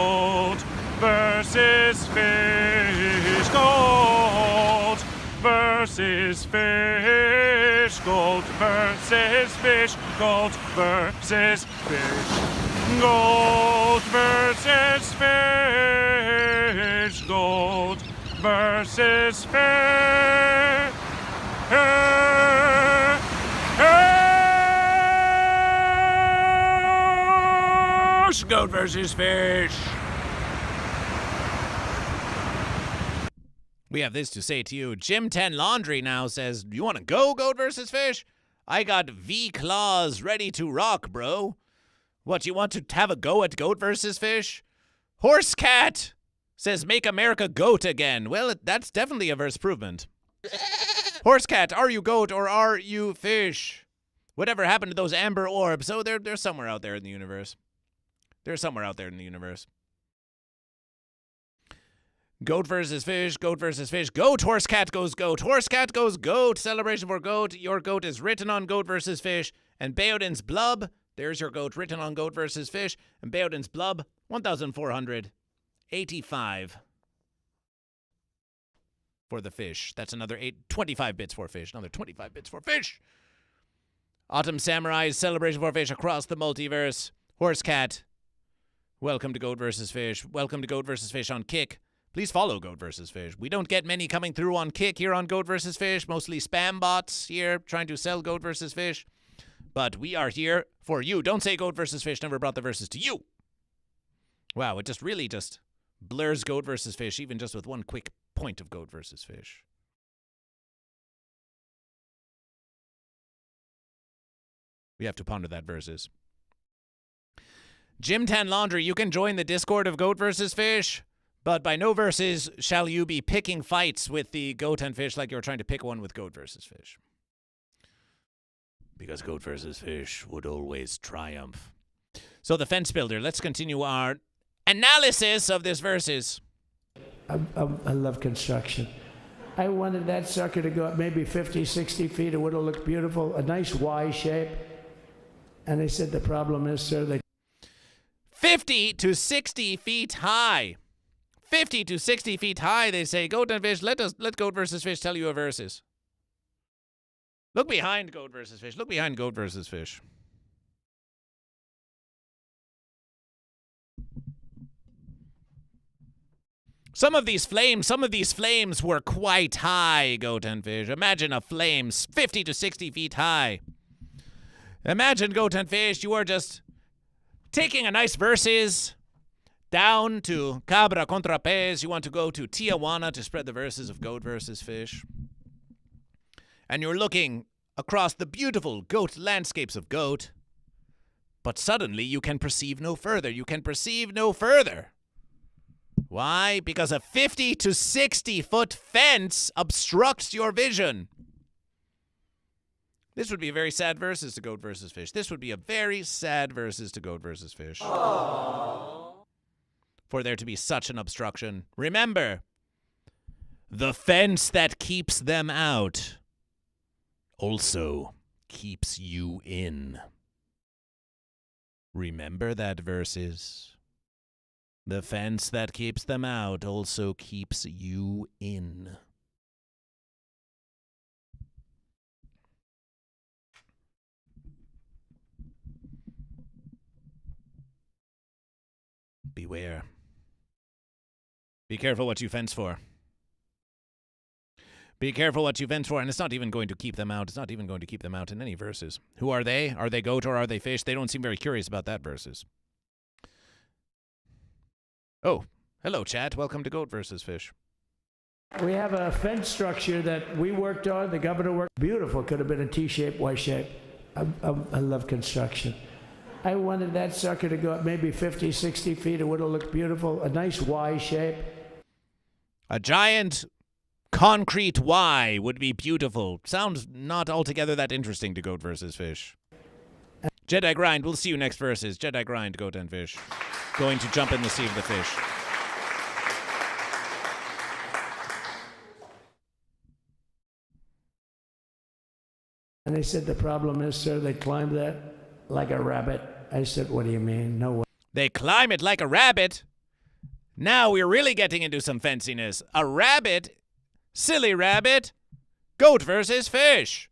Goat versus fish. Goat versus fish. Goat versus fish. Goat versus fish. Goat versus fish. Goat versus fish. Goat versus fish. We have this to say to you. Jim 10 Laundry now says, you want to go Goat versus Fish? I got V claws ready to rock, bro. What, you want to have a go at Goat versus Fish? Horse Cat says, make America goat again. Well, that's definitely a verse improvement. Horse Cat, are you goat or are you fish? Whatever happened to those amber orbs? Oh, they're somewhere out there in the universe. They're somewhere out there in the universe. Goat versus fish, goat versus fish. Goat, horse cat goes goat. Horse cat goes goat. Celebration for goat. Your goat is written on goat versus fish. And Baodin's blub. There's your goat written on goat versus fish. And Baodin's blub, 1,485 for the fish. That's another 25 bits for fish. Another 25 bits for fish. Autumn Samurai's celebration for fish across the multiverse. Horse cat. Welcome to Goat vs. Fish. Welcome to Goat vs. Fish on Kick. Please follow Goat vs. Fish. We don't get many coming through on Kick here on Goat vs. Fish. Mostly spam bots here trying to sell Goat vs. Fish. But we are here for you. Don't say Goat vs. Fish never brought the verses to you. Wow, it just really just blurs Goat vs. Fish even just with one quick point of Goat vs. Fish. We have to ponder that verses. Jim Tan Laundry, you can join the Discord of Goat vs. Fish, but by no verses shall you be picking fights with the goat and fish like you're trying to pick one with Goat vs. Fish. Because Goat vs. Fish would always triumph. So the fence builder, let's continue our analysis of this verses. I love construction. I wanted that sucker to go up maybe 50, 60 feet. It would have looked beautiful, a nice Y shape. And they said the problem is, sir, they 50 to 60 feet high. 50 to 60 feet high, they say. Goat and fish, let Goat versus Fish tell you a verses. Look behind Goat versus Fish. Look behind Goat versus Fish. Some of these flames were quite high, Goat and Fish. Imagine a flame 50 to 60 feet high. Imagine, Goat and Fish, you are just taking a nice verses down to Cabra contra Pez. You want to go to Tijuana to spread the verses of Goat versus Fish. And you're looking across the beautiful goat landscapes of Goat. But suddenly you can perceive no further. You can perceive no further. Why? Because a 50 to 60 foot fence obstructs your vision. This would be a very sad versus to Goat versus Fish. This would be a very sad versus to Goat versus Fish. Aww. For there to be such an obstruction. Remember, the fence that keeps them out also keeps you in. Remember that verses. The fence that keeps them out also keeps you in. Beware. Be careful what you fence for. Be careful what you fence for, and it's not even going to keep them out. It's not even going to keep them out in any verses. Who are they? Are they goat or are they fish? They don't seem very curious about that verses. Oh, hello, chat. Welcome to Goat versus Fish. We have a fence structure that we worked on. The governor worked beautiful. Could have been a T-shape, Y-shape. I love construction. I wanted that sucker to go up maybe 50, 60 feet. It would have looked beautiful. A nice Y shape. A giant concrete Y would be beautiful. Sounds not altogether that interesting to Goat versus Fish. Jedi Grind, we'll see you next verses. Jedi Grind, Goat and Fish. Going to jump in the sea of the fish. And they said, the problem is, sir, they climbed that like a rabbit. I said, what do you mean? No way. They climb it like a rabbit? Now we're really getting into some fanciness. A rabbit? Silly rabbit? Goat versus Fish.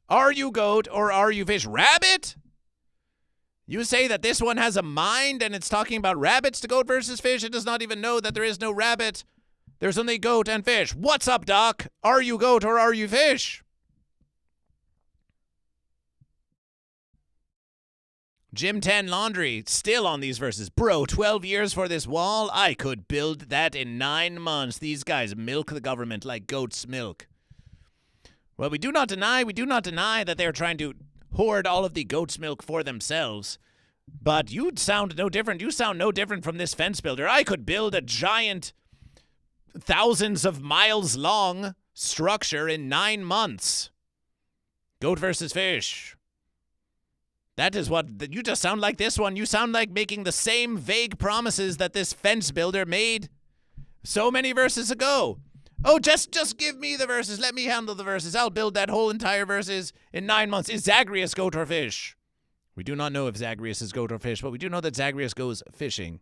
Are you goat or are you fish? Rabbit? You say that this one has a mind and it's talking about rabbits to Goat versus Fish. It does not even know that there is no rabbit. There's only goat and fish. What's up, Doc? Are you goat or are you fish? Jim 10 Laundry, still on these verses. Bro, 12 years for this wall? I could build that in 9 months. These guys milk the government like goat's milk. Well, we do not deny that they're trying to hoard all of the goat's milk for themselves. But you sound no different. You sound no different from this fence builder. I could build a giant, thousands of miles long structure in 9 months. Goat versus Fish. That is what, you just sound like this one. You sound like making the same vague promises that this fence builder made so many verses ago. Oh, just give me the verses. Let me handle the verses. I'll build that whole entire verses in 9 months. Is Zagreus goat or fish? We do not know if Zagreus is goat or fish, but we do know that Zagreus goes fishing.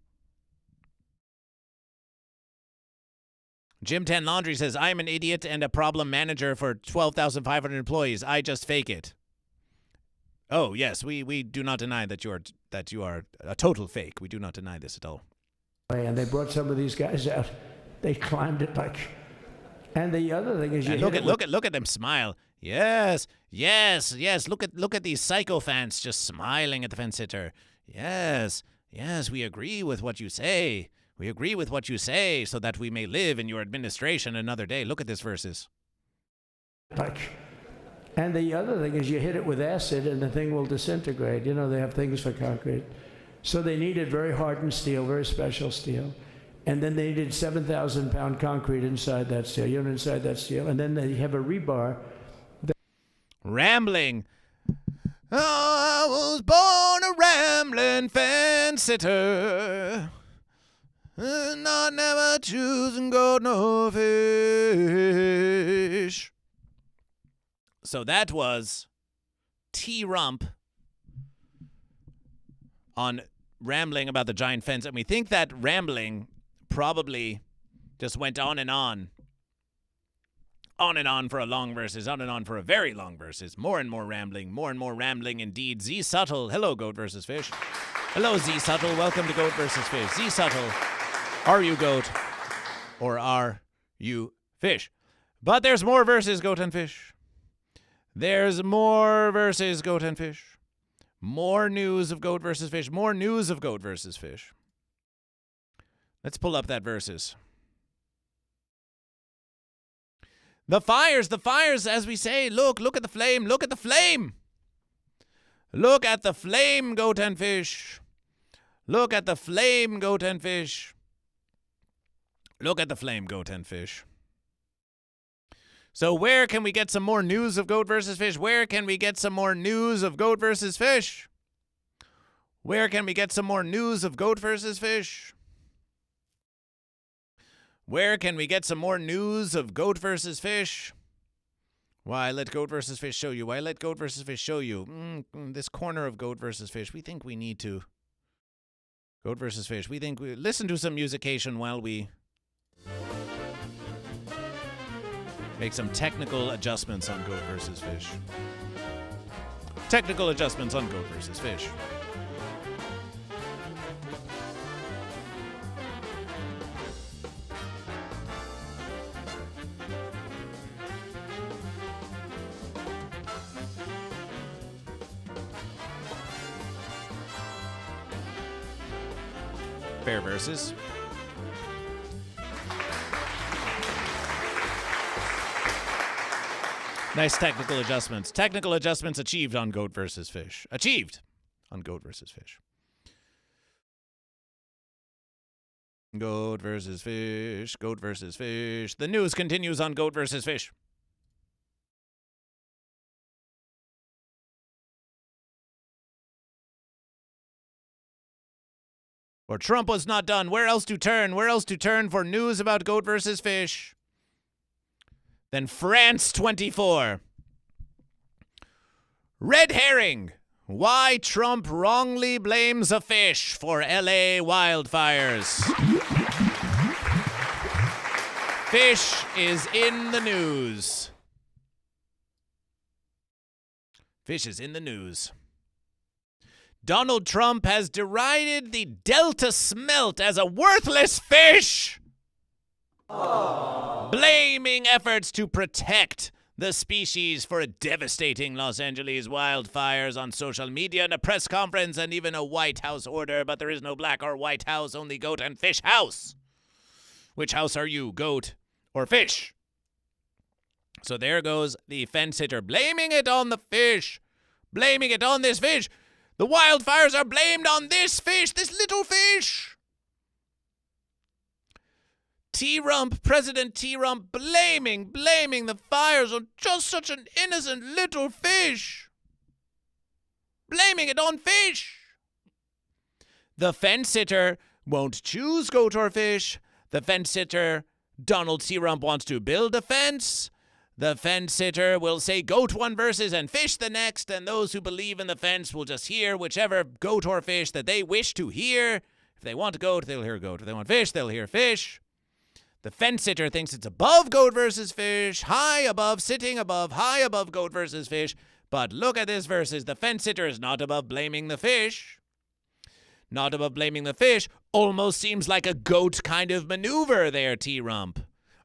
Jim 10 Laundry says, I'm an idiot and a problem manager for 12,500 employees. I just fake it. Oh, yes, we do not deny that you are a total fake. We do not deny this at all. And they brought some of these guys out. They climbed it like... And the other thing is, look at them smile. Yes. Look at these sycophants just smiling at the fence sitter. Yes, we agree with what you say. We agree with what you say, so that we may live in your administration another day. Look at this verses. And the other thing is, you hit it with acid, and the thing will disintegrate. You know, they have things for concrete, so they needed very hardened steel, very special steel. And then they needed 7,000-pound concrete inside that steel, inside that steel. And then they have a rebar. Rambling. I was born a rambling fence sitter, not never choosing goat nor fish. So that was T-Rump on rambling about the giant fence. And we think that rambling probably just went on and on for a long verses, on and on for a very long verses, more and more rambling indeed. Z Subtle, hello Goat versus Fish. Hello Z Subtle, welcome to Goat versus Fish. Z Subtle, are you goat Or are you fish? But there's more versus goat and fish. There's more versus goat and fish. More news of goat versus fish. More news of goat versus fish. Let's pull up that versus. The fires, as we say. Look at the flame. Look at the flame. Look at the flame, goat and fish. Look at the flame, goat and fish. Look at the flame, goat and fish. So where can we get some more news of goat versus fish? Where can we get some more news of goat versus fish? Where can we get some more news of goat versus fish? Where can we get some more news of goat versus fish? Why, let goat versus fish show you. Why, let goat versus fish show you. This corner of goat versus fish, we think we need to. Goat versus fish, we think we listen to some musication while we make some technical adjustments on goat versus fish. Technical adjustments on goat versus fish. Fair versus. Nice technical adjustments. Technical adjustments achieved on goat versus fish. Achieved on goat versus fish. Goat versus fish. Goat versus fish. The news continues on goat versus fish. Or Trump was not done. Where else to turn? Where else to turn for news about goat versus fish? Then France 24. Red herring. Why Trump wrongly blames a fish for LA wildfires. Fish is in the news. Fish is in the news. Donald Trump has derided the Delta smelt as a worthless fish, blaming efforts to protect the species for devastating Los Angeles wildfires on social media and a press conference and even a White House order. But there is no black or white house, only goat and fish house. Which house are you, goat or fish? So there goes the fence sitter blaming it on the fish, blaming it on this fish. The wildfires are blamed on this fish, this little fish. T-Rump, President T-Rump blaming the fires on just such an innocent little fish. Blaming it on fish. The fence sitter won't choose goat or fish. The fence sitter, Donald T-Rump, wants to build a fence. The fence sitter will say goat one versus and fish the next, and those who believe in the fence will just hear whichever goat or fish that they wish to hear. If they want goat, they'll hear goat. If they want fish, they'll hear fish. The fence sitter thinks it's above goat versus fish, high above, sitting above, high above goat versus fish. But look at this versus. The fence sitter is not above blaming the fish. Not above blaming the fish. Almost seems like a goat kind of maneuver there, T-Rump.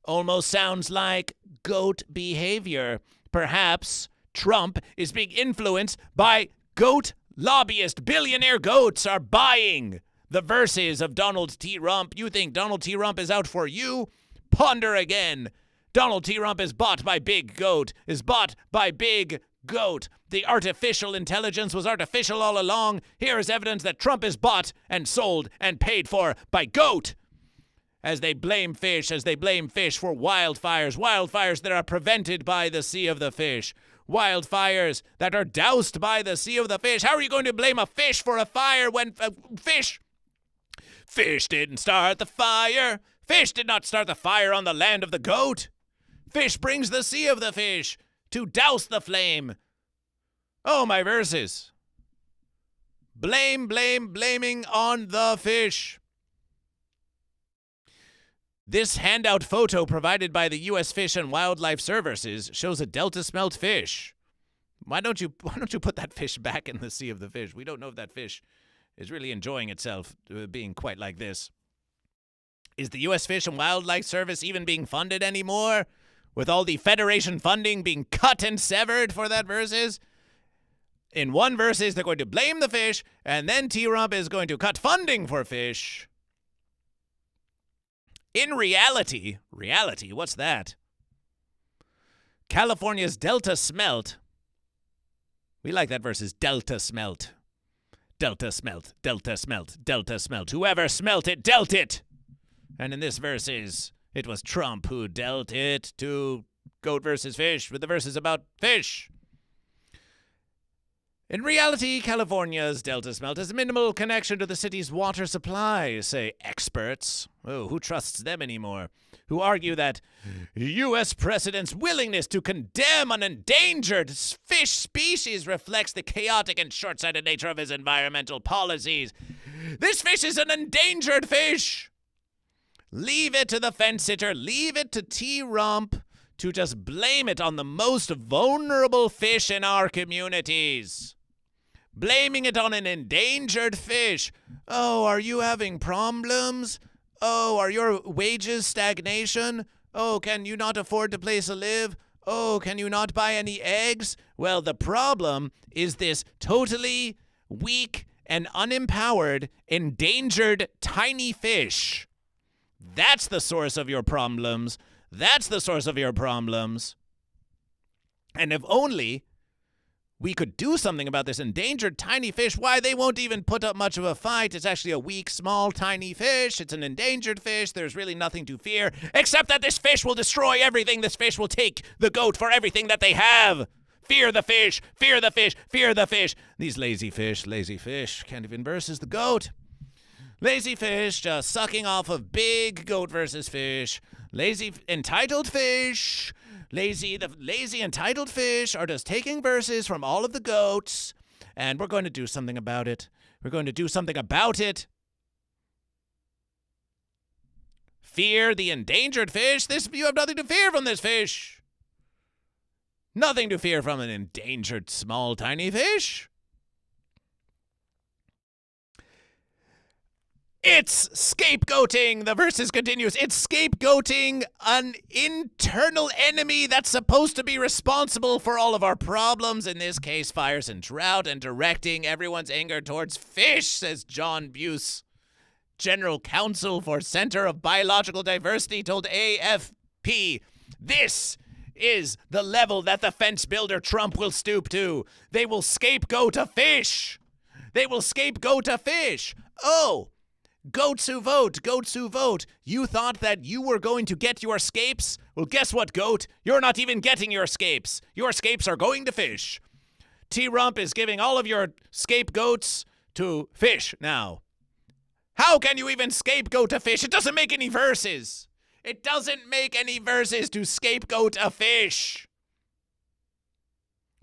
Almost sounds like goat behavior. Perhaps Trump is being influenced by goat lobbyist. Billionaire goats are buying the verses of Donald T. Rump. You think Donald T. Rump is out for you? Ponder again. Donald T. Rump is bought by Big Goat, is bought by Big Goat. The artificial intelligence was artificial all along. Here is evidence that Trump is bought and sold and paid for by Goat. As they blame fish for wildfires, wildfires that are prevented by the Sea of the Fish, wildfires that are doused by the Sea of the Fish. How are you going to blame a fish for a fire when fish didn't start the fire? Fish did not start the fire on the land of the goat. Fish brings the Sea of the Fish to douse the flame. Oh, my verses. Blaming on the fish. This handout photo provided by the U.S. Fish and Wildlife Services shows a Delta smelt fish. Why don't you put that fish back in the Sea of the Fish? We don't know if that fish is really enjoying itself being quite like this. Is the U.S. Fish and Wildlife Service even being funded anymore? With all the Federation funding being cut and severed for that versus? In one versus, they're going to blame the fish, and then T-Rump is going to cut funding for fish. In reality, what's that? California's Delta Smelt. We like that versus Delta Smelt. Delta Smelt, Delta Smelt, Delta Smelt. Whoever smelt it, dealt it. And in this versus, it was Trump who dealt it to Goat versus Fish with the verses about fish. In reality, California's Delta Smelt has minimal connection to the city's water supply, say experts. Oh, who trusts them anymore? Who argue that U.S. President's willingness to condemn an endangered fish species reflects the chaotic and short-sighted nature of his environmental policies. This fish is an endangered fish! Leave it to the fence sitter, leave it to T-Rump to just blame it on the most vulnerable fish in our communities. Blaming it on an endangered fish. Oh, are you having problems? Oh, are your wages stagnation? Oh, can you not afford a place to live? Oh, can you not buy any eggs? Well, the problem is this totally weak and unempowered, endangered tiny fish. That's the source of your problems. That's the source of your problems. And if only we could do something about this endangered tiny fish, why, they won't even put up much of a fight. It's actually a weak, small, tiny fish. It's an endangered fish. There's really nothing to fear, except that this fish will destroy everything. This fish will take the goat for everything that they have. Fear the fish, fear the fish, fear the fish. These lazy fish can't even versus the goat. Lazy fish just sucking off of big goat versus fish. Lazy entitled fish. The lazy entitled fish are just taking verses from all of the goats, and we're going to do something about it. We're going to do something about it. Fear the endangered fish? You have nothing to fear from this fish. Nothing to fear from an endangered small tiny fish. It's scapegoating. The verses continues. It's scapegoating an internal enemy that's supposed to be responsible for all of our problems, in this case, fires and drought, and directing everyone's anger towards fish, says John Buse, General Counsel for Center of Biological Diversity, told AFP. This is the level that the fence builder Trump will stoop to. They will scapegoat a fish. They will scapegoat a fish. Oh, goats who vote. You thought that you were going to get your scapes? Well, guess what, goat? You're not even getting your scapes. Your scapes are going to fish. T-Rump is giving all of your scapegoats to fish now. How can you even scapegoat a fish? It doesn't make any verses. It doesn't make any verses to scapegoat a fish.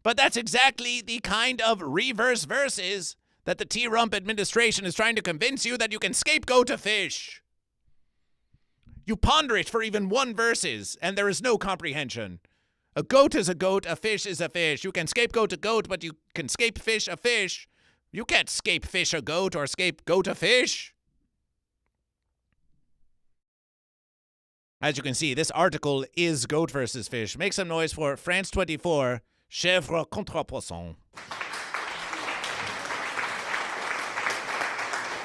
But that's exactly the kind of reverse verses that the T-Rump administration is trying to convince you that you can scapegoat a fish. You ponder it for even one verses, and there is no comprehension. A goat is a goat, a fish is a fish. You can scapegoat a goat, but you can scapefish a fish. You can't scapefish a goat or scapegoat a fish. As you can see, this article is Goat versus Fish. Make some noise for France 24, Chèvre contre Poisson.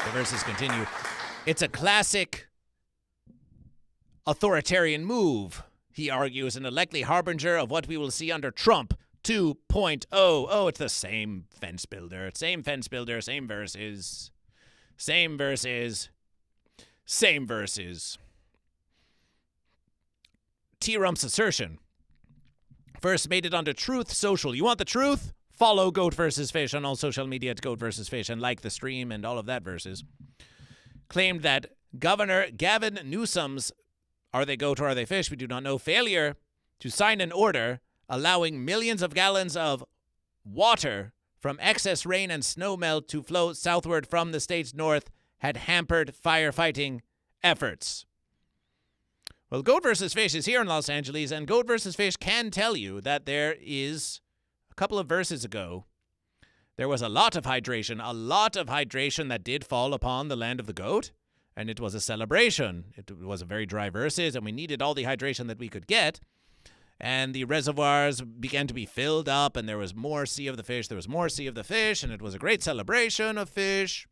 The verses continue. It's a classic authoritarian move, he argues, and a likely harbinger of what we will see under Trump 2.0. Oh, it's the same fence builder. Same fence builder, same verses. Same verses. Same verses. T-Rump's assertion first made it onto Truth Social. You want the truth? Follow Goat vs. Fish on all social media at Goat vs. Fish and like the stream and all of that verses. Claimed that Governor Gavin Newsom's "Are they goat or are they fish? We do not know" failure to sign an order allowing millions of gallons of water from excess rain and snowmelt to flow southward from the state's north had hampered firefighting efforts. Well, Goat vs. Fish is here in Los Angeles, and Goat vs. Fish can tell you that there is, a couple of verses ago, there was a lot of hydration that did fall upon the land of the goat, and it was a celebration. It was a very dry verses, and we needed all the hydration that we could get. And the reservoirs began to be filled up, and there was more sea of the fish. There was more sea of the fish, and it was a great celebration of fish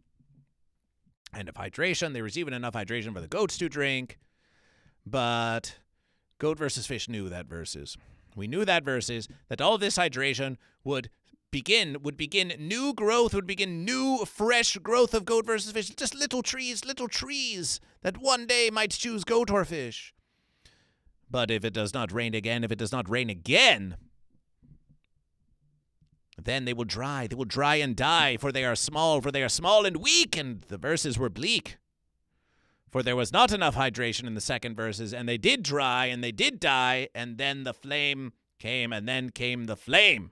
and of hydration. There was even enough hydration for the goats to drink. But Goat versus Fish knew that verses. We knew that verses, that all this hydration would begin new growth, would begin new, fresh growth of goat versus fish. Just little trees that one day might choose goat or fish. But if it does not rain again, then they will dry and die, for they are small and weak, and the verses were bleak. For there was not enough hydration in the second verses, and they did dry, and they did die, and then the flame came, and then came the flame.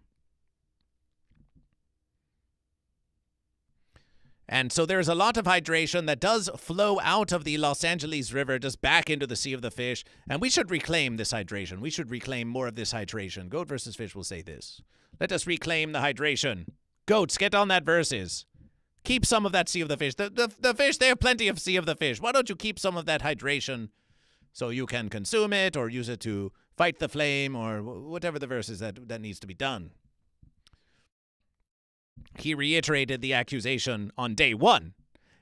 And so there's a lot of hydration that does flow out of the Los Angeles River, just back into the Sea of the Fish, and we should reclaim this hydration. We should reclaim more of this hydration. Goat versus Fish will say this. Let us reclaim the hydration. Goats, get on that verses. Keep some of that Sea of the Fish. The fish, they have plenty of Sea of the Fish. Why don't you keep some of that hydration so you can consume it or use it to fight the flame or whatever the verses that needs to be done. He reiterated the accusation on day one.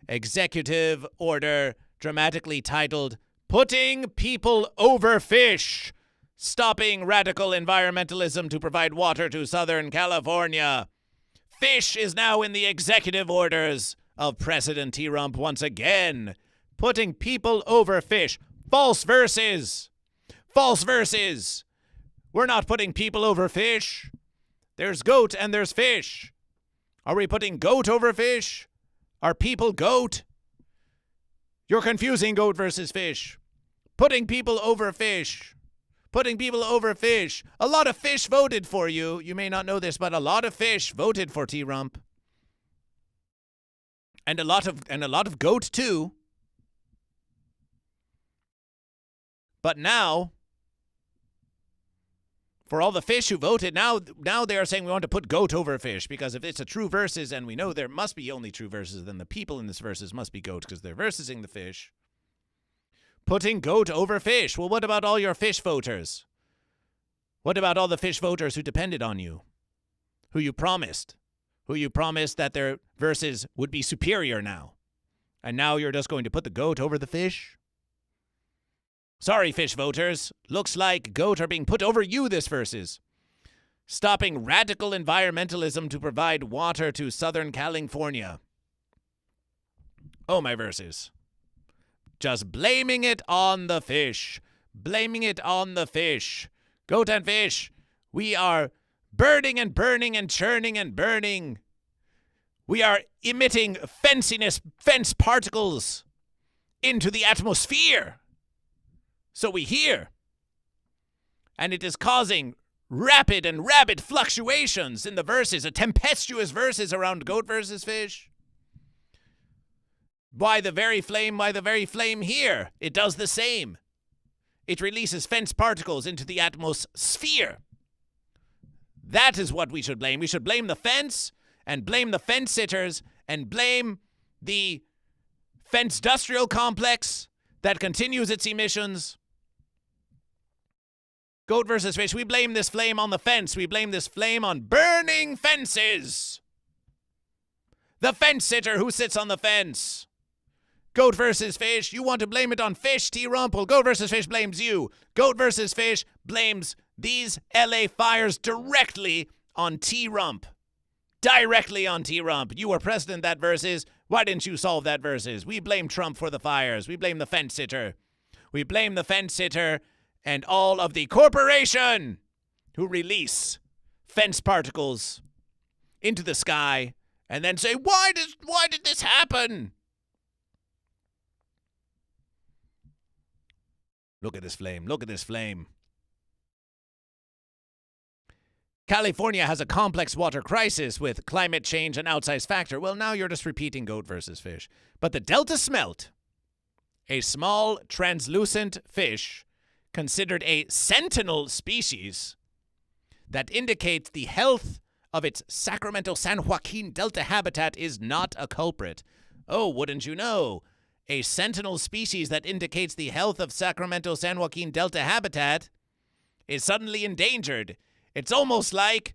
Executive order dramatically titled, Putting People Over Fish, Stopping Radical Environmentalism to Provide Water to Southern California. Fish is now in the executive orders of President T-Rump once again. Putting people over fish. False verses. False verses. We're not putting people over fish. There's goat and there's fish. Are we putting goat over fish? Are people goat? You're confusing goat versus fish. Putting people over fish. Putting people over fish. A lot of fish voted for you. You may not know this, but a lot of fish voted for T-Rump. And a lot of goat too. But now, for all the fish who voted, now they are saying we want to put goat over fish, because if it's a true verses, and we know there must be only true verses, then the people in this verses must be goat, because they're versing the fish. Putting goat over fish. Well, what about all your fish voters? What about all the fish voters who depended on you? Who you promised that their verses would be superior now. And now you're just going to put the goat over the fish? Sorry, fish voters. Looks like goat are being put over you this verses. Stopping radical environmentalism to provide water to Southern California. Oh, my verses. Just blaming it on the fish. Blaming it on the fish. Goat and fish, we are burning and burning and churning and burning. We are emitting fence particles into the atmosphere. So we hear. And it is causing rapid and rabid fluctuations in the verses, a tempestuous verses around goat versus fish. Why the very flame here? It does the same. It releases fence particles into the atmosphere. That is what we should blame. We should blame the fence and blame the fence sitters and blame the fence industrial complex that continues its emissions. Goat versus fish, we blame this flame on the fence. We blame this flame on burning fences. The fence sitter who sits on the fence. Goat versus fish, you want to blame it on fish, T-Rump? Well, Goat versus fish blames you. Goat versus fish blames these LA fires directly on T-Rump. Directly on T-Rump. You were president that versus. Why didn't you solve that versus? We blame Trump for the fires. We blame the fence sitter. We blame the fence sitter and all of the corporation who release fence particles into the sky and then say, why did this happen? Look at this flame. Look at this flame. California has a complex water crisis with climate change an outsized factor. Well, now you're just repeating goat versus fish. But the Delta smelt, a small translucent fish considered a sentinel species that indicates the health of its Sacramento San Joaquin Delta habitat, is not a culprit. Oh, wouldn't you know? a sentinel species that indicates the health of Sacramento-San Joaquin Delta habitat, is suddenly endangered. It's almost like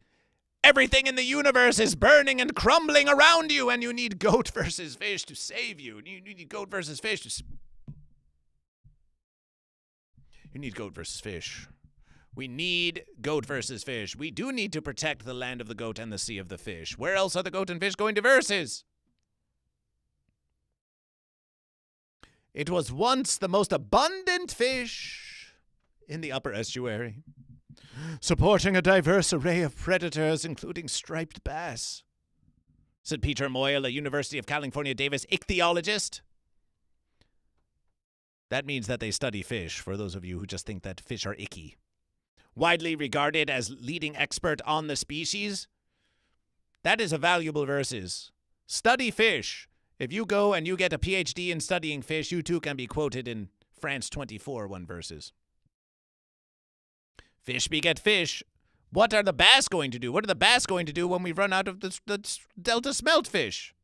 everything in the universe is burning and crumbling around you, and you need goat versus fish to save you. You need goat versus fish to... You need goat versus fish. We need goat versus fish. We do need to protect the land of the goat and the sea of the fish. Where else are the goat and fish going to versus? It was once the most abundant fish in the upper estuary, supporting a diverse array of predators, including striped bass, said Peter Moyle, a University of California, Davis ichthyologist. That means that they study fish, for those of you who just think that fish are icky. Widely regarded as leading expert on the species, that is a valuable versus. Study fish. If you go and you get a PhD in studying fish, you too can be quoted in France 24 one verses. Fish beget fish. What are the bass going to do? What are the bass going to do when we run out of the Delta smelt fish?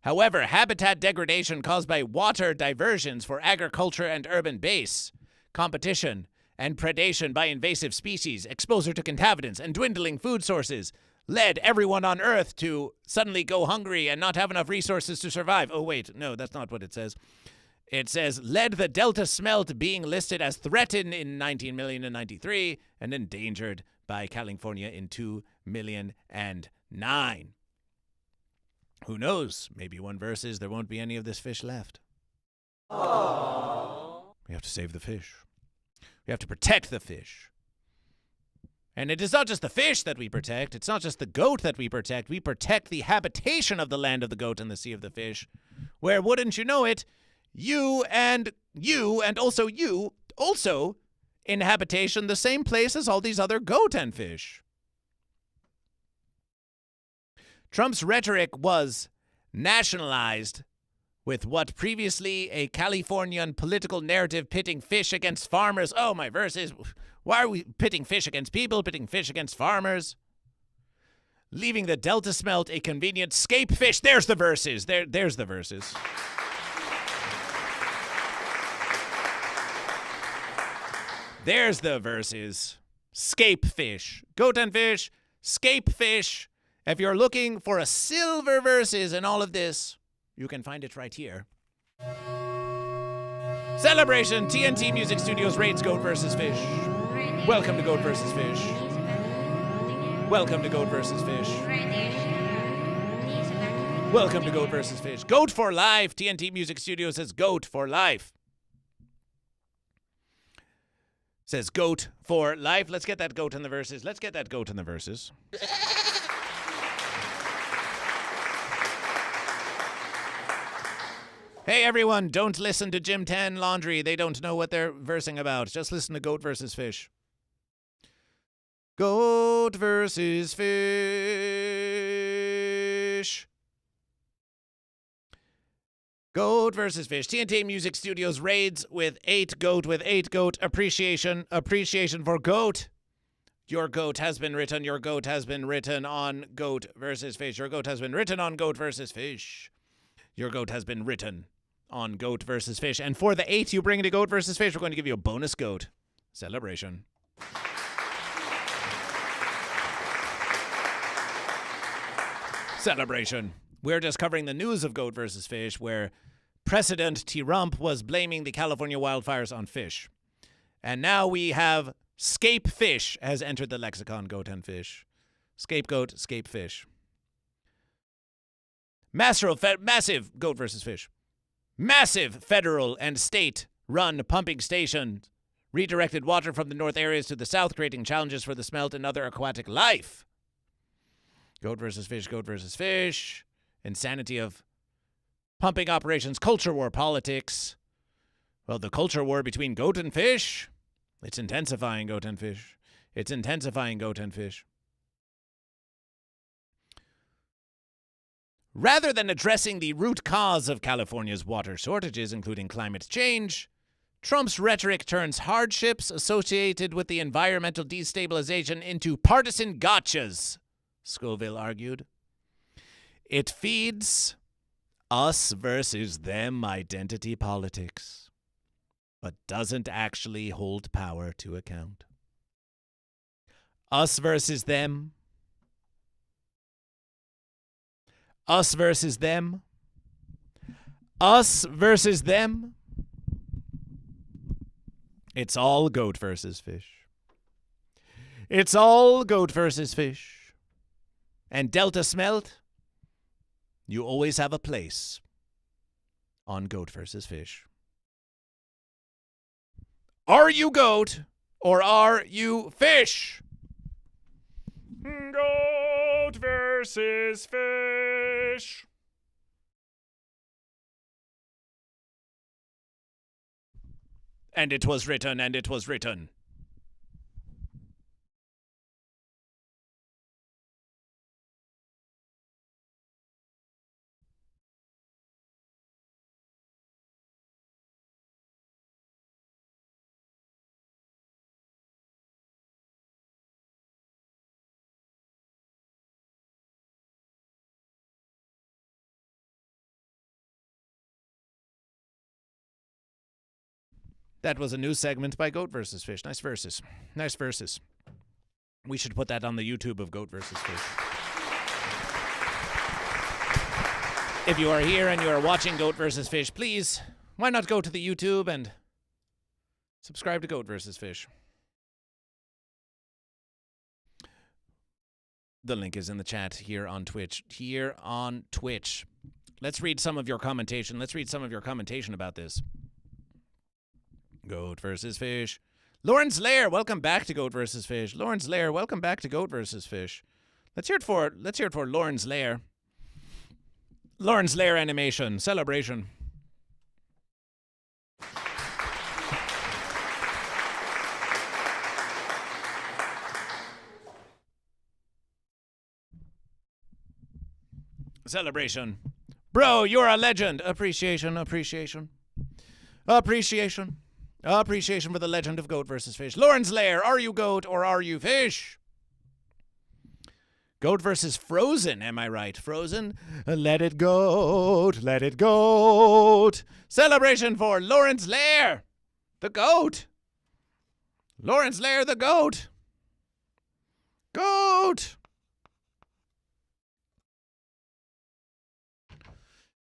However, habitat degradation caused by water diversions for agriculture and urban base, competition, and predation by invasive species, exposure to contaminants, and dwindling food sources led everyone on Earth to suddenly go hungry and not have enough resources to survive. Oh, wait, no, that's not what it says. It says, led the Delta smelt being listed as threatened in 1993 and endangered by California in 2009. Who knows? Maybe one verse is there won't be any of this fish left. Aww. We have to save the fish. We have to protect the fish. And it is not just the fish that we protect. It's not just the goat that we protect. We protect the habitation of the land of the goat and the sea of the fish, where, wouldn't you know it, you also in habitation the same place as all these other goat and fish. Trump's rhetoric was nationalized with what previously a Californian political narrative pitting fish against farmers. Oh, my verse is, why are we pitting fish against people, pitting fish against farmers? Leaving the Delta smelt a convenient scape fish. There's the verses. There's the verses. There's the verses. Scape fish. Goat and fish. Scape fish. If you're looking for a silver verses in all of this, you can find it right here. Celebration! TNT Music Studios raids Goat vs. Fish. Welcome to Goat vs. Fish. Welcome to Goat vs. Fish. Welcome to Goat vs. Fish. Goat for life! TNT Music Studios says Goat for life. Says Goat for life. Let's get that goat in the verses. Let's get that goat in the verses. Hey everyone, don't listen to Jim 10 Laundry. They don't know what they're versing about. Just listen to Goat vs. Fish. Goat vs. Fish. Goat vs. Fish. TNT Music Studios raids with 8 goat appreciation for goat. Your goat has been written. Your goat has been written on Goat vs. Fish. Your goat has been written on Goat vs. Fish. Your goat has been written on Goat vs. Fish. And for the 8 you bring to Goat vs. Fish, we're going to give you a bonus goat. Celebration. Celebration. We're just covering the news of Goat vs. Fish, where President Trump was blaming the California wildfires on fish. And now we have scape fish has entered the lexicon, goat and fish. Scapegoat, scape fish. Massive Goat vs. Fish. Massive federal and state-run pumping stations redirected water from the north areas to the south, creating challenges for the smelt and other aquatic life. Goat vs. Fish, Goat vs. Fish. Insanity of pumping operations, culture war politics. Well, the culture war between goat and fish, it's intensifying, goat and fish. It's intensifying, goat and fish. Rather than addressing the root cause of California's water shortages, including climate change, Trump's rhetoric turns hardships associated with the environmental destabilization into partisan gotchas, Scoville argued. It feeds us versus them identity politics, but doesn't actually hold power to account. Us versus them. Us versus them. Us versus them. It's all goat versus fish. It's all goat versus fish. And Delta Smelt, you always have a place on Goat versus Fish. Are you goat or are you fish? Goat versus fish. And it was written, and it was written. That was a new segment by Goat vs. Fish. Nice verses. Nice verses. We should put that on the YouTube of Goat vs. Fish. If you are here and you are watching Goat vs. Fish, please, why not go to the YouTube and subscribe to Goat vs. Fish? The link is in the chat here on Twitch. Here on Twitch. Let's read some of your commentation. Let's read some of your commentation about this. Goat versus Fish. Lawrence Lair, welcome back to Goat versus Fish. Lawrence Lair, welcome back to Goat versus Fish. Let's hear it for Lawrence Lair. Lawrence Lair animation celebration. Celebration. Bro, you're a legend. Appreciation, appreciation. Appreciation. Appreciation for the legend of Goat versus Fish. Lawrence Lair, are you goat or are you fish? Goat versus Frozen, am I right? Frozen? Let it goat, let it goat. Celebration for Lawrence Lair, the goat. Lawrence Lair, the goat. Goat.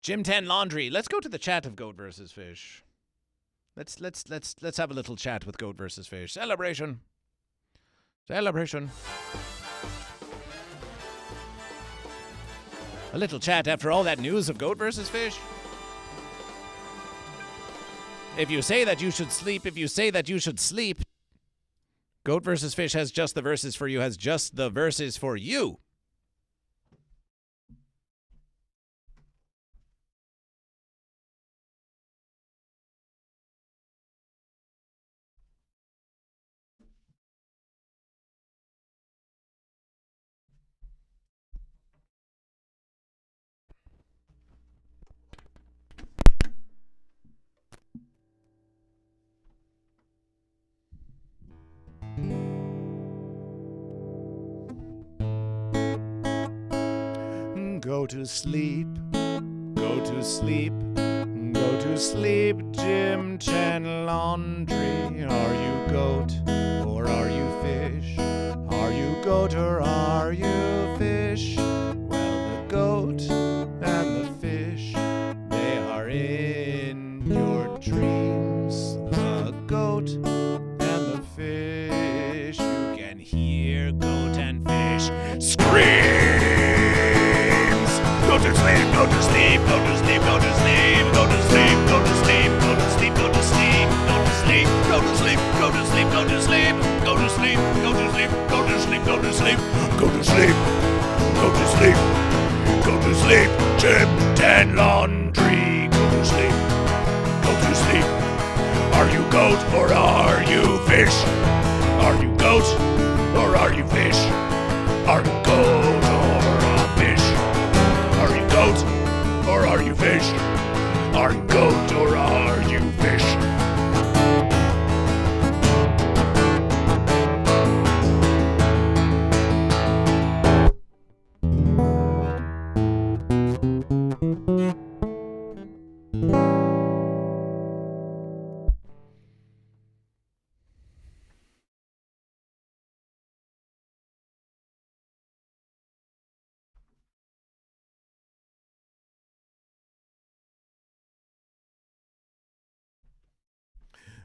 Jim 10 Laundry. Let's go to the chat of Goat versus Fish. Let's have a little chat with Goat versus Fish. Celebration. Celebration. A little chat after all that news of Goat versus Fish. If you say that you should sleep, if you say that you should sleep, Goat versus Fish has just the verses for you, has just the verses for you. Go to sleep, go to sleep, go to sleep, Jim Chen Laundry. Are you goat or are you fish? Are you goat or are you fish? Well, the goat and the fish, they are in your dreams. The goat and the fish, you can hear goat and fish scream. Go to sleep, go to sleep, go to sleep, go to sleep, go to sleep, go to sleep, go to sleep, go to sleep, go to sleep, go to sleep, go to sleep, go to sleep, go to sleep, go to sleep, go to sleep, go to sleep, go to sleep, go to sleep, go to sleep, Jim 10 Laundry, go to sleep, go to sleep. Are you goat or are you fish? Are you goat or are you fish? Are you goat or a fish? Are you goat or are you fish? Are you goat or are you fish?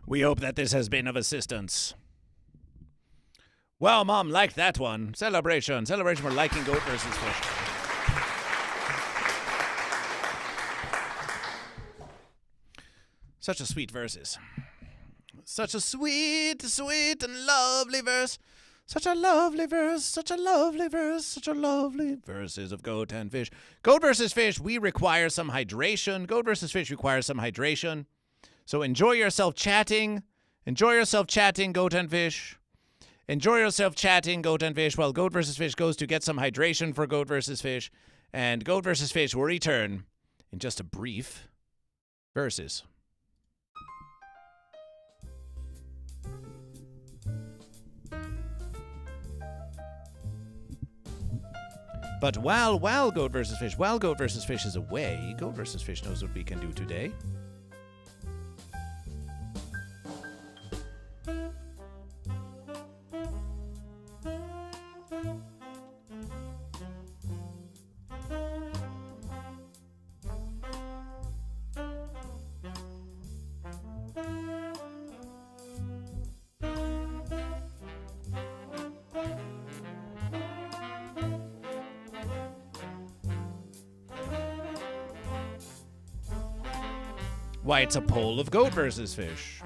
We hope that this has been of assistance. Well, Mom liked that one. Celebration for liking Goat versus Fish. Such a sweet verses. Such a sweet, sweet and lovely verse. Such a lovely verse, such a lovely verse, such a lovely verses of Goat and Fish. Goat versus Fish, we require some hydration. Goat versus Fish requires some hydration. So enjoy yourself chatting. Enjoy yourself chatting, Goat and Fish. Enjoy yourself chatting, Goat and Fish, while Goat versus Fish goes to get some hydration for Goat versus Fish. And Goat versus Fish will return in just a brief verses. But while Goat versus Fish is away, Goat versus Fish knows what we can do today. Why, it's a poll of Goat versus Fish.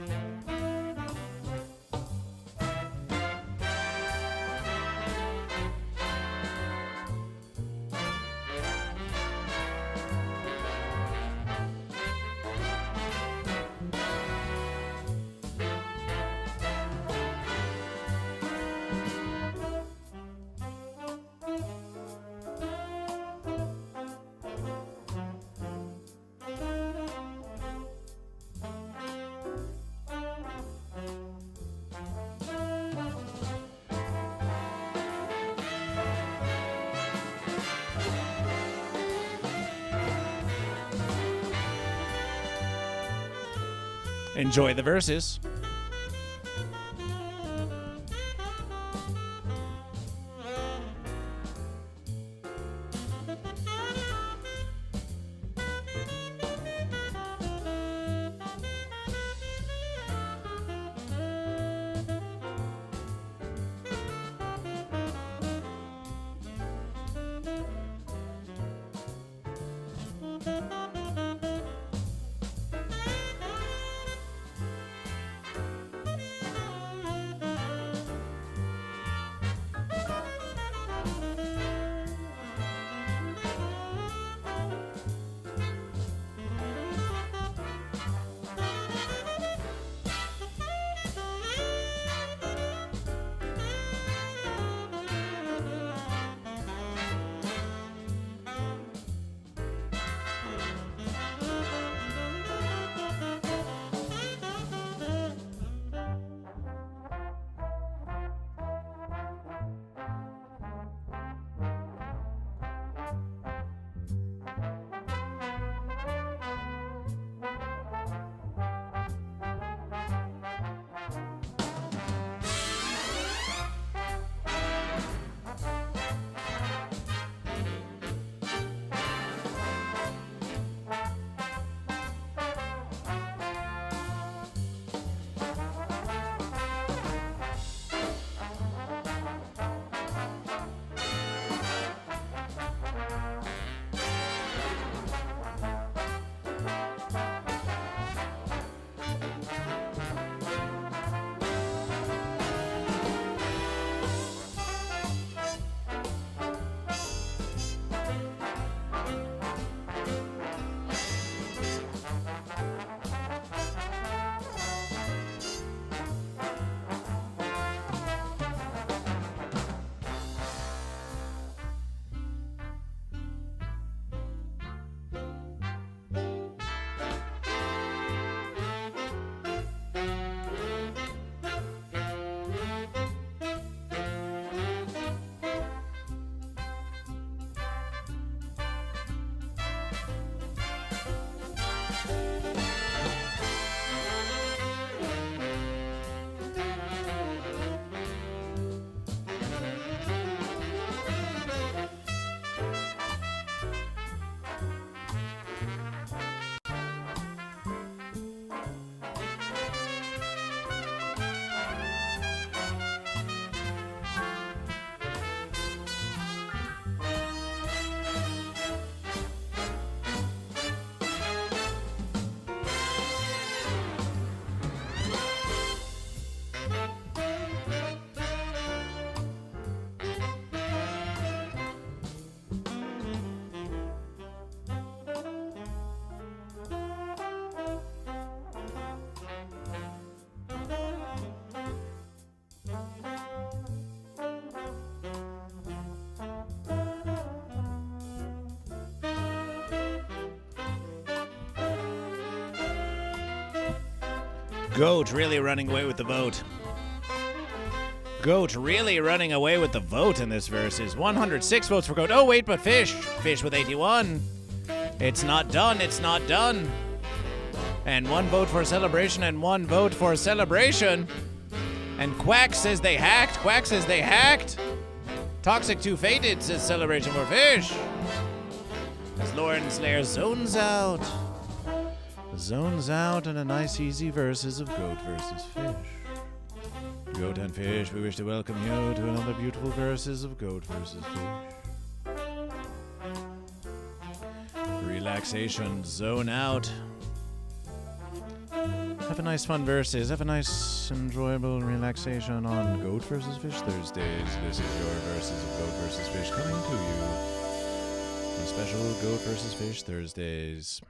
Enjoy the verses. Goat really running away with the vote. Goat really running away with the vote in this verse is 106 votes for Goat. Oh, wait, but Fish. Fish with 81. It's not done. It's not done. And 1 vote for Celebration and 1 vote for Celebration. And Quack says they hacked. Quack says they hacked. Toxic 2 Fated says Celebration for Fish. As Lauren Slayer zones out. Zones out in a nice easy verses of Goat versus Fish. Goat and Fish, we wish to welcome you to another beautiful verses of Goat versus Fish. Relaxation, zone out. Have a nice fun verses. Have a nice enjoyable relaxation on Goat versus Fish Thursdays. This is your verses of Goat versus Fish coming to you. A special Goat versus Fish Thursdays.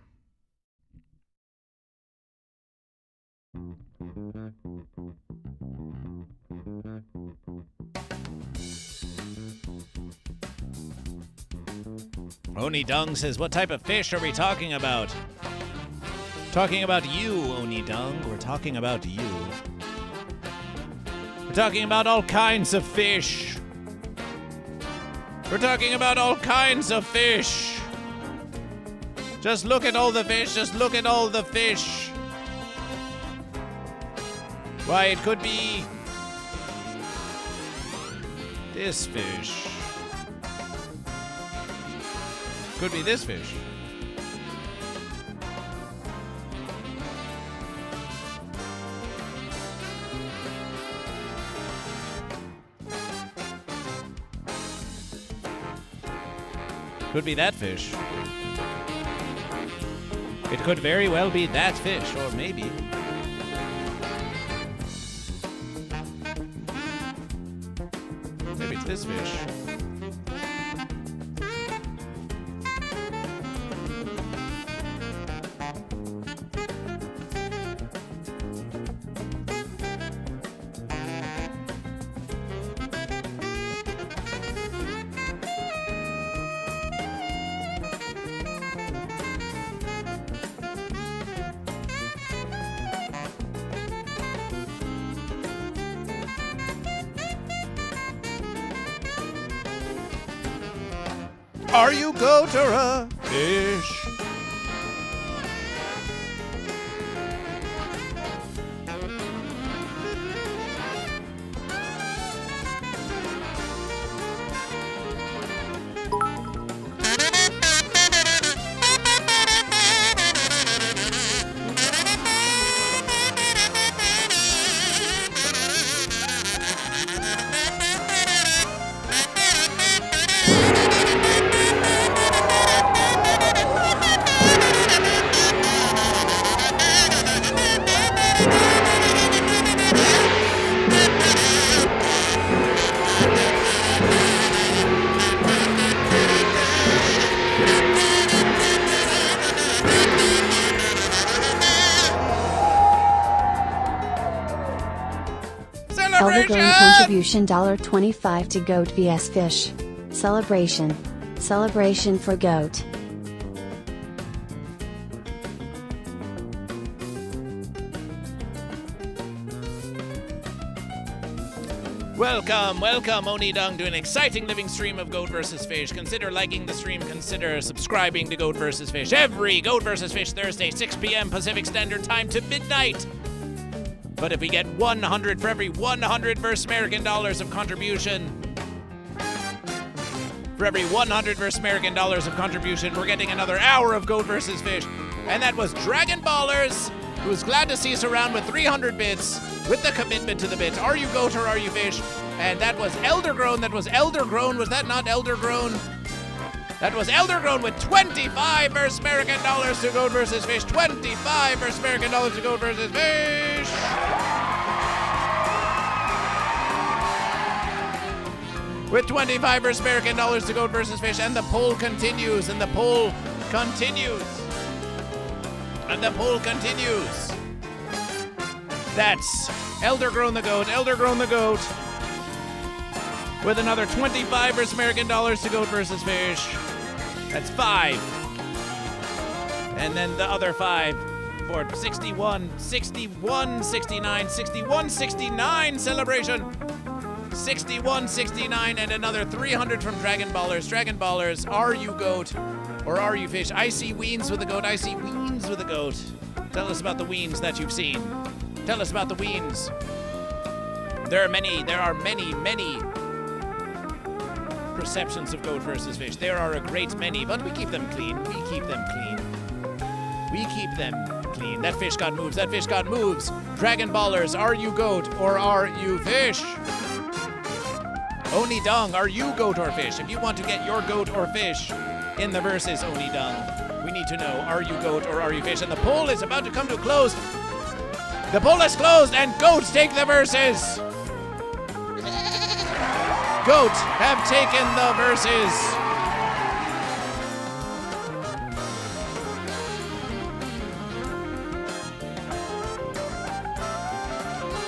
Oni Dung says, what type of fish are we talking about? Talking about you, Oni Dung. We're talking about you. We're talking about all kinds of fish. We're talking about all kinds of fish. Just look at all the fish. Just look at all the fish. Why, it could be this fish. Could be this fish. Could be that fish. It could very well be that fish, or maybe. Maybe it's this fish. Are you goat or a fish? Eldergrown contribution $25 to Goat vs Fish. Celebration. Celebration for Goat. Welcome, welcome, Oni Dung, to an exciting living stream of Goat vs. Fish. Consider liking the stream, consider subscribing to Goat vs. Fish every Goat vs. Fish Thursday, 6 p.m. Pacific Standard Time to midnight. But if we get 100 for every 100 versus American dollars of contribution, for every 100 versus American dollars of contribution, we're getting another hour of Goat vs. Fish. And that was Dragon Ballers, who was glad to see us around with 300 bits, with the commitment to the bits. Are you Goat or are you Fish? And that was Eldergrown. That was Eldergrown. Was that not Eldergrown? That was Eldergrown with 25 versus American dollars to Goat vs. Fish. 25 versus American dollars to Goat vs. Fish. With 25 versus American dollars to Goat vs. Fish. And the poll continues. And the poll continues. And the poll continues. That's Eldergrown the Goat. Eldergrown the Goat. With another 25 versus American dollars to Goat vs. Fish. That's 5. And then the other 5 board. 61, 61, 69, 61, 69 celebration. 61, 69, and another 300 from Dragon Ballers. Dragon Ballers, are you goat or are you fish? I see weens with a goat. I see weens with a goat. Tell us about the weens that you've seen. Tell us about the weens. There are many perceptions of goat versus fish. There are a great many, but we keep them clean. We keep them clean. We keep them clean. That fish god moves. That fish god moves. Dragon Ballers, are you goat or are you fish? Oni Dung, are you goat or fish? If you want to get your goat or fish in the verses, Oni Dung, we need to know, are you goat or are you fish? And the poll is about to come to a close. The poll is closed and goats take the verses. Goat have taken the verses.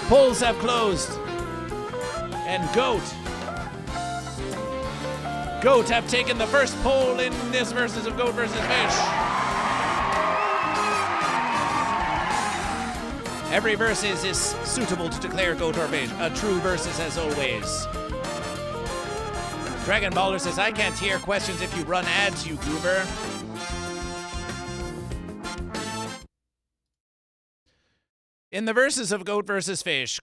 Polls have closed. And Goat have taken the first poll in this versus of Goat versus Fish. Every versus is suitable to declare Goat or Fish. A true versus as always. Dragon Baller says, I can't hear questions if you run ads, you goober. In the verses of Goat vs. Fish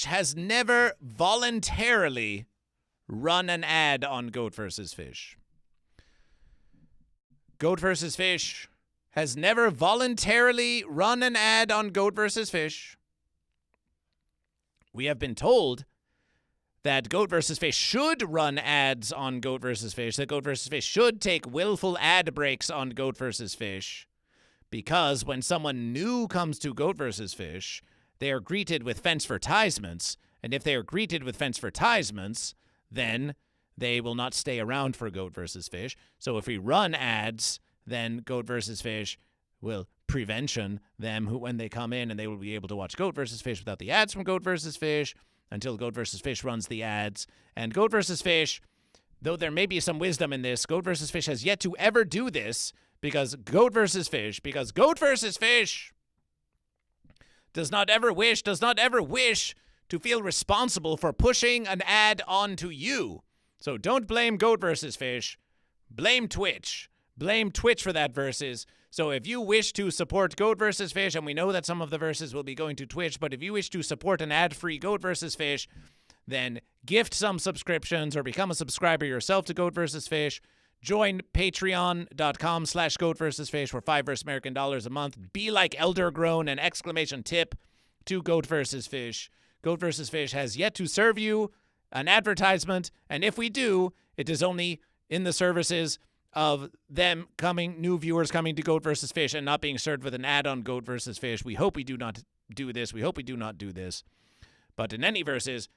has never voluntarily run an ad on Goat vs. Fish. Goat vs. Fish has never voluntarily run an ad on Goat vs. Fish. We have been told that Goat vs. Fish should run ads on Goat vs. Fish, that Goat vs. Fish should take willful ad breaks on Goat vs. Fish. Because when someone new comes to Goat vs. Fish, they are greeted with fence-vertisements, and if they are greeted with fence-vertisements, then they will not stay around for Goat vs. Fish. So if we run ads, then Goat vs. Fish will prevention them when they come in, and they will be able to watch Goat vs. Fish without the ads from Goat vs. Fish until Goat vs. Fish runs the ads. And Goat vs. Fish, though there may be some wisdom in this, Goat vs. Fish has yet to ever do this, because Goat vs. Fish does not ever wish to feel responsible for pushing an ad onto you. So don't blame Goat vs. Fish. Blame Twitch. Blame Twitch for that versus. So if you wish to support Goat vs. Fish, and we know that some of the verses will be going to Twitch, but if you wish to support an ad-free Goat vs. Fish, then gift some subscriptions or become a subscriber yourself to Goat vs. Fish. Join patreon.com/GoatVsFish for $5 American dollars a month. Be like Elder Grown and exclamation tip to Goat vs. Fish. Goat vs. Fish has yet to serve you an advertisement, and if we do, it is only in the services of them new viewers coming to Goat vs. Fish and not being served with an ad on Goat vs. Fish. We hope we do not do this. We hope we do not do this. But in any verses,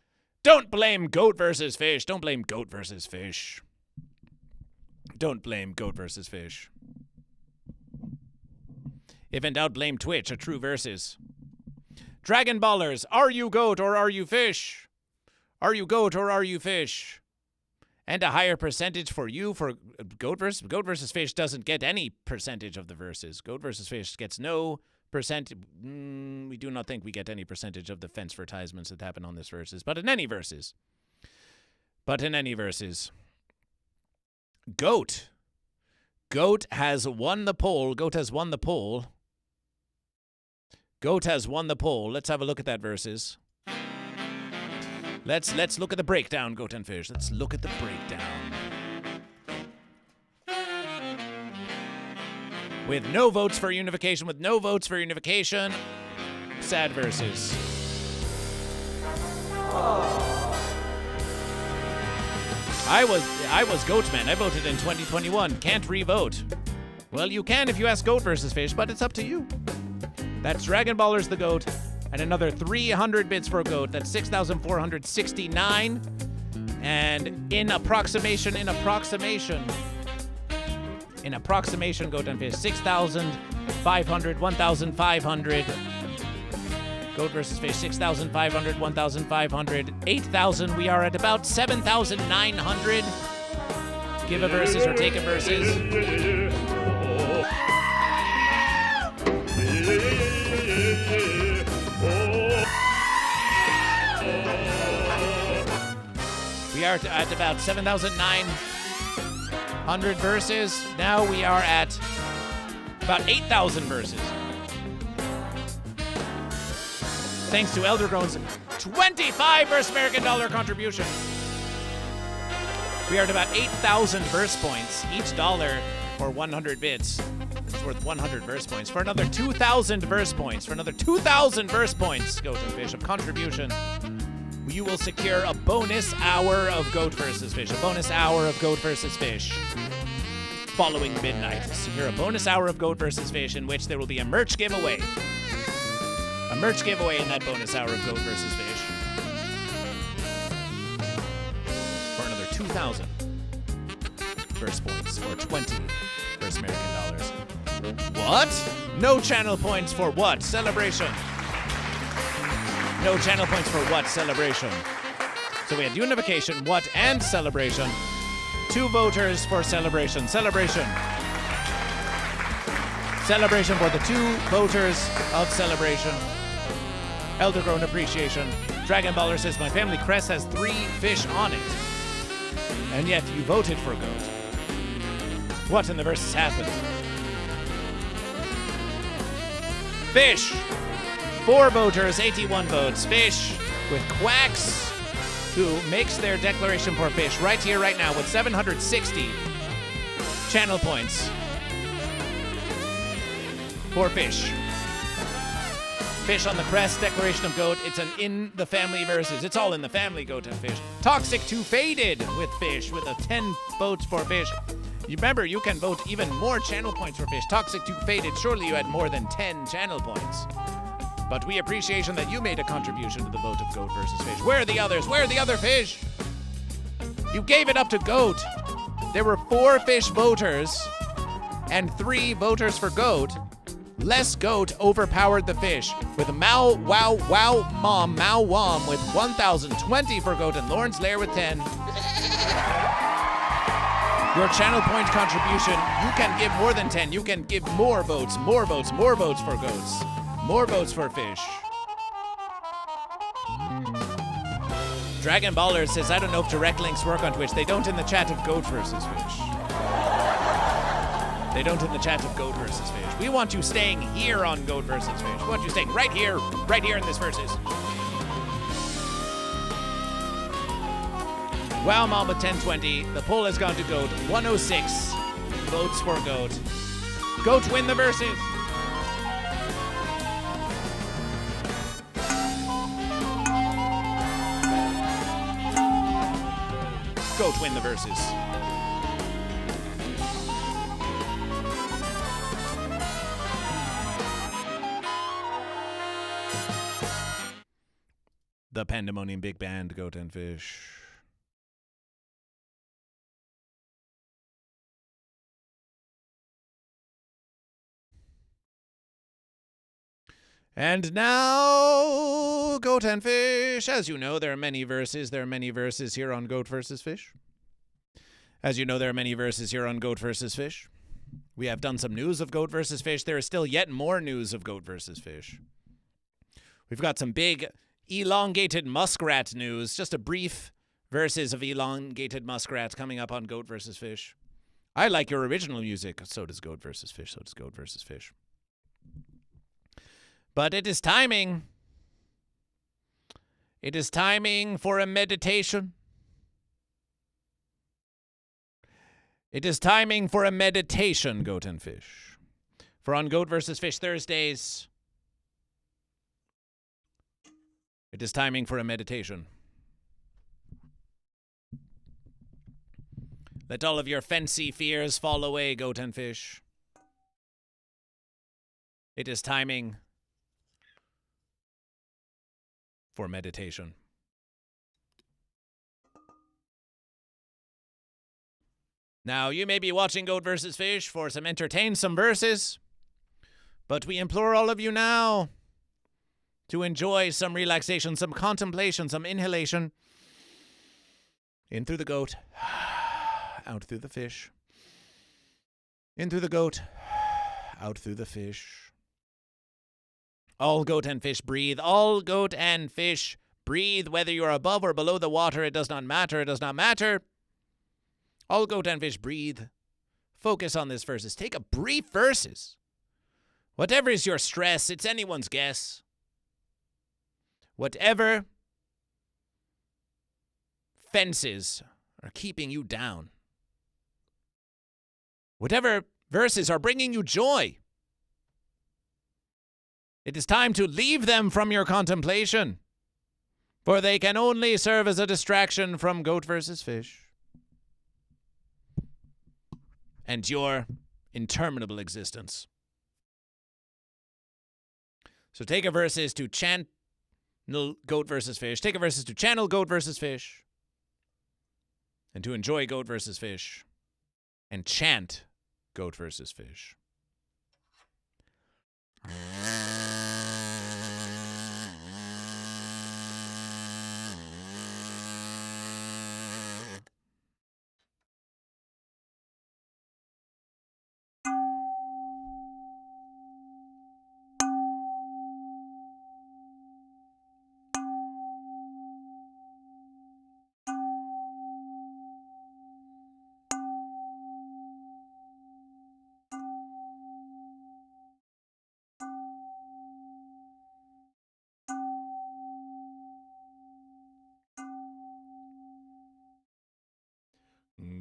don't blame Goat vs. Fish. Don't blame Goat vs. Fish. Don't blame Goat vs. Fish. If in doubt, blame Twitch, a true versus. Dragon Ballers, are you goat or are you fish? Are you goat or are you fish? And a higher percentage for you for Goat vs. Fish doesn't get any percentage of the verses. Goat vs. Fish gets no percent. We do not think we get any percentage of the fence advertisements that happen on this verses. But in any verses. Goat has won the poll. Goat has won the poll. Let's have a look at that verses. Let's look at the breakdown, Goat and Fish. Let's look at the breakdown. With no votes for unification, sad verses. I was Goatman. I voted in 2021. Can't re-vote. Well, you can if you ask Goat vs. Fish, but it's up to you. That's Dragon Ballers the Goat, and another 300 bits for Goat. That's 6,469. And in approximation, Goat and Fish, 6,500, 1,500. Goat vs. Fish, 6,500, 1,500, 8,000. We are at about 7,900. Give a versus or take a versus. are at about 7,900 verses. Now we are at about 8,000 verses. Thanks to Eldergrown's 25 verse American dollar contribution. We are at about 8,000 verse points. Each dollar for 100 bits is worth 100 verse points. For another 2,000 verse points, GoatVsFish, of contribution, you will secure a bonus hour of GoatVsFish. A bonus hour of GoatVsFish. Following midnight, secure a bonus hour of GoatVsFish in which there will be a merch giveaway. A merch giveaway in that bonus hour of GoatVsFish. For another 2,000 verse points or 20 verse American dollars. What? No channel points for what? Celebration. No channel points for what? Celebration. So we had unification, what, and celebration. 2 voters for celebration. Celebration. Celebration for the 2 voters of celebration. Eldergrown appreciation. Dragon Baller says, my family crest has 3 fish on it. And yet you voted for goat. What in the verses happened? Fish. 4 voters, 81 votes. Fish with Quacks, who makes their declaration for fish right here, right now, with 760 channel points for fish. Fish on the crest, declaration of goat. It's an in the family versus. It's all in the family, goat and fish. Toxic to faded with fish, with a 10 votes for fish. You remember, you can vote even more channel points for fish. Toxic to faded, surely you had more than 10 channel points. But we appreciation that you made a contribution to the vote of GoatVsFish. Where are the others? Where are the other fish? You gave it up to goat. There were 4 fish voters and 3 voters for goat. Less goat overpowered the fish with Mao Wow Wow Mom Mao Wom with 1,020 for goat and Lawrence Lair with 10. Your channel point contribution, you can give more than 10. You can give more votes for goats. More votes for fish. Dragon Baller says, I don't know if direct links work on Twitch. They don't in the chat of GoatVsFish. They don't in the chat of GoatVsFish. We want you staying here on GoatVsFish. We want you staying right here in this versus. Wow Mom with 1020. The poll has gone to goat. 106 votes for goat. Goat win the versus. Goat win the versus. The Pandemonium Big Band, Goat and Fish. And now, Goat and Fish. As you know, there are many verses. There are many verses here on GoatVsFish. As you know, there are many verses here on GoatVsFish. We have done some news of GoatVsFish. There is still yet more news of GoatVsFish. We've got some big elongated muskrat news. Just a brief verses of elongated muskrats coming up on GoatVsFish. I like your original music. So does GoatVsFish. So does GoatVsFish. But it is timing. It is timing for a meditation. It is timing for a meditation, Goat and Fish. For on GoatVsFish Thursdays, it is timing for a meditation. Let all of your fancy fears fall away, Goat and Fish. It is timing for meditation. Now, you may be watching GoatVsFish for some entertainsome verses, but we implore all of you now to enjoy some relaxation, some contemplation, some inhalation. In through the goat, out through the fish. In through the goat, out through the fish. All goat and fish breathe. All goat and fish Breathe, whether you're above or below the water, it does not matter, it does not matter. All goat and fish breathe. Focus on this verses. Take a brief verses. Whatever is your stress, it's anyone's guess. Whatever fences are keeping you down. Whatever verses are bringing you joy. It is time to leave them from your contemplation, for they can only serve as a distraction from goat versus fish and your interminable existence. So take a verses to channel goat versus fish. Take a verses to channel goat versus fish. And to enjoy goat versus fish. And chant goat versus fish.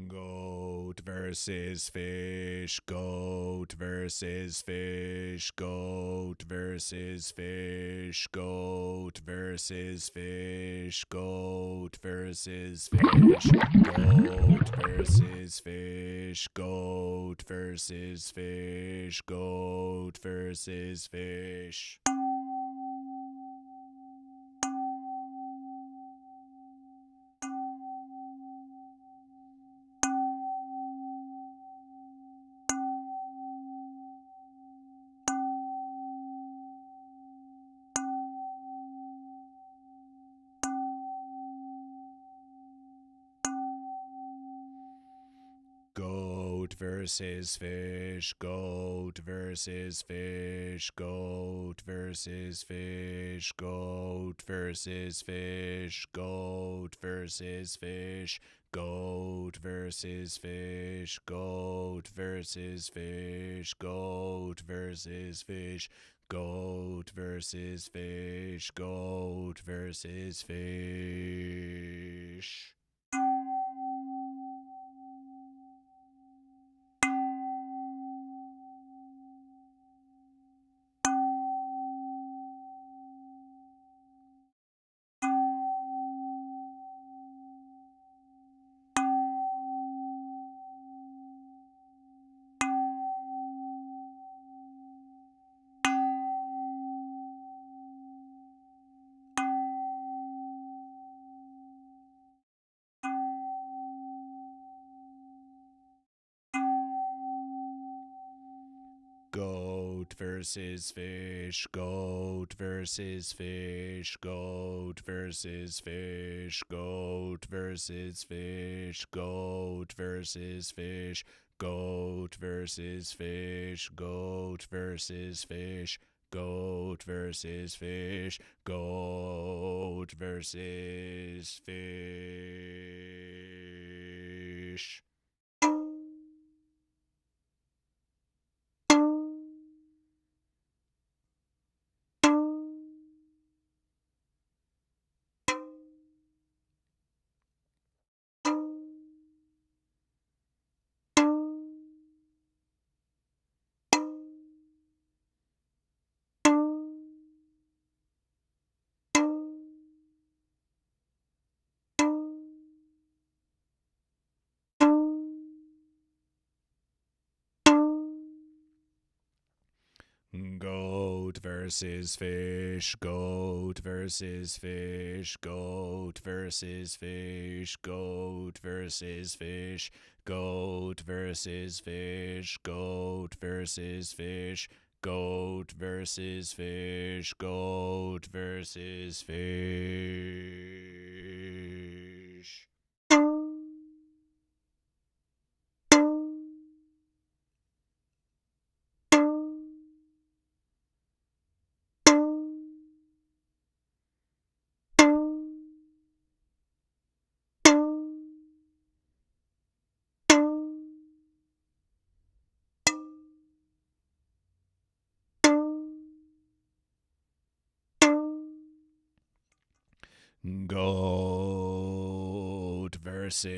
Goat versus fish, goat versus fish, goat versus fish, goat versus fish, goat versus fish, goat versus fish, goat versus fish, goat versus fish. Goat versus fish, goat versus fish, goat versus fish, goat versus fish, goat versus fish, goat versus fish, goat versus fish, goat versus fish, goat versus fish, goat versus fish. Goat versus fish, goat versus fish, goat versus fish, goat versus fish, goat versus fish, goat versus fish, goat versus fish, goat versus fish, goat versus fish. Goat versus fish, goat versus fish, goat versus fish, goat versus fish, goat versus fish, goat versus fish, goat versus fish, goat versus fish. Goat versus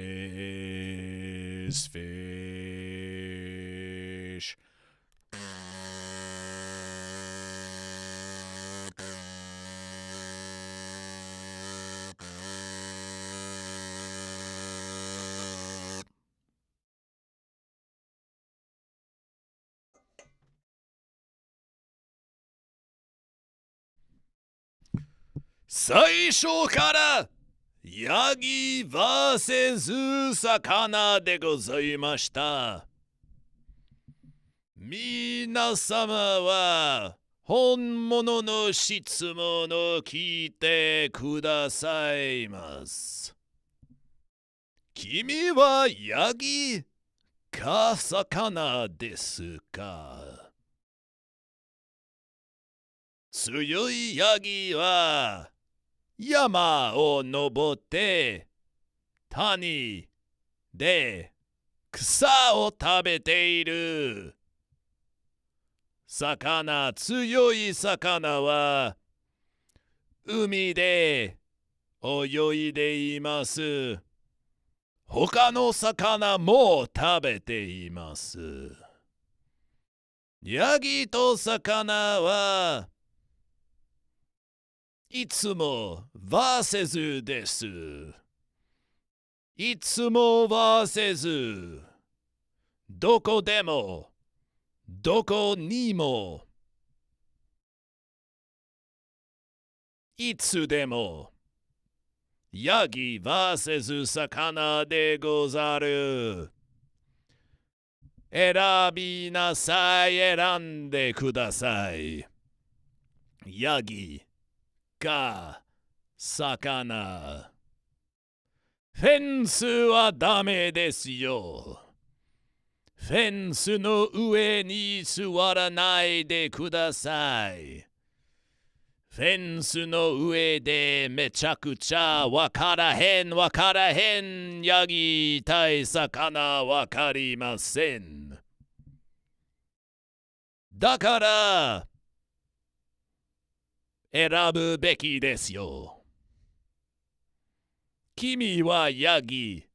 fish. Saisho kara Yagi vs 魚でございました。皆様は本物の質問を聞いてくださいます。君はヤギか魚ですか？強いヤギは山を登って谷で草を食べている。強い魚は海で泳いでいます。他の魚も食べています。ヤギと魚はいつもバーセズです。いつもバーセズ。どこでも、どこにも、いつでも、ヤギバーセズ魚でござる。選びなさい、選んでください。ヤギか魚。フェンスはダメですよ。フェンスの上に座らないでください。フェンスの上でめちゃくちゃわからへん。ヤギ対魚わかりません。だから選ぶべきですよ。君はヤギ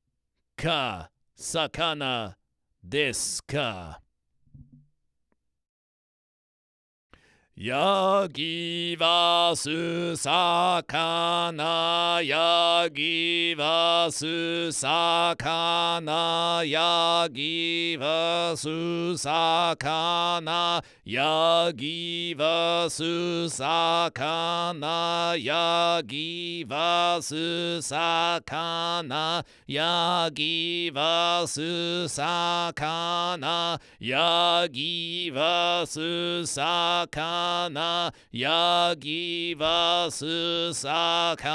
か魚ですか？ヤギはす魚、ヤギはす魚、ヤギはす魚、ヤギはす魚、ヤギはす魚、ヤギはす魚、ヤギはす魚、ヤギはす魚。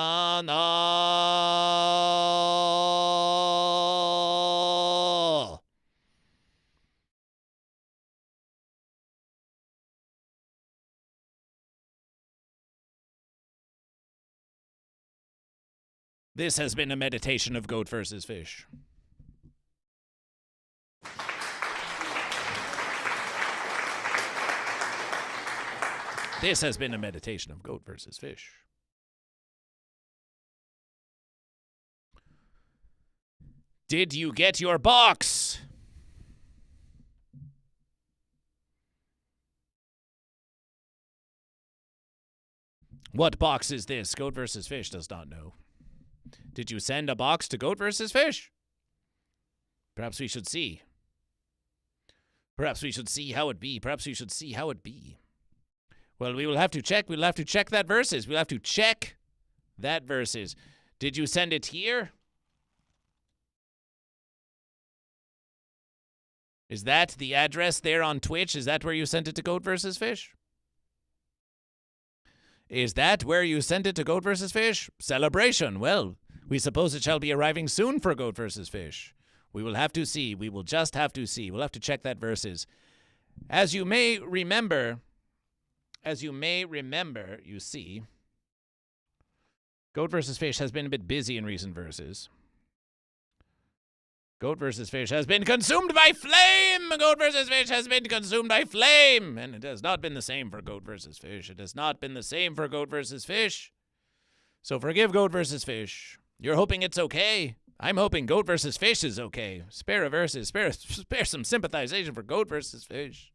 This has been a meditation of goat versus fish. This has been a meditation of goat versus fish. Did you get your box? What box is this? Goat versus fish does not know. Did you send a box to goat versus fish? Perhaps we should see. Perhaps we should see how it be. Perhaps we should see how it be. Well, we will have to check. We'll have to check that verses. We'll have to check that verses. Did you send it here? Is that the address there on Twitch? Is that where you sent it to Goat versus Fish? Is that where you sent it to Goat versus Fish? Celebration. Well, we suppose it shall be arriving soon for Goat versus Fish. We will have to see. We will just have to see. We'll have to check that verses. As you may remember, you see, Goat versus Fish has been a bit busy in recent verses. Goat versus Fish has been consumed by flame! Goat versus Fish has been consumed by flame! And it has not been the same for Goat versus Fish. It has not been the same for Goat versus Fish. So forgive Goat versus Fish. You're hoping it's okay. I'm hoping Goat versus Fish is okay. Spare some sympathization for Goat versus Fish.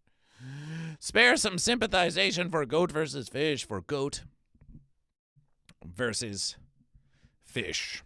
Spare some sympathization for Goat versus Fish. For Goat versus Fish.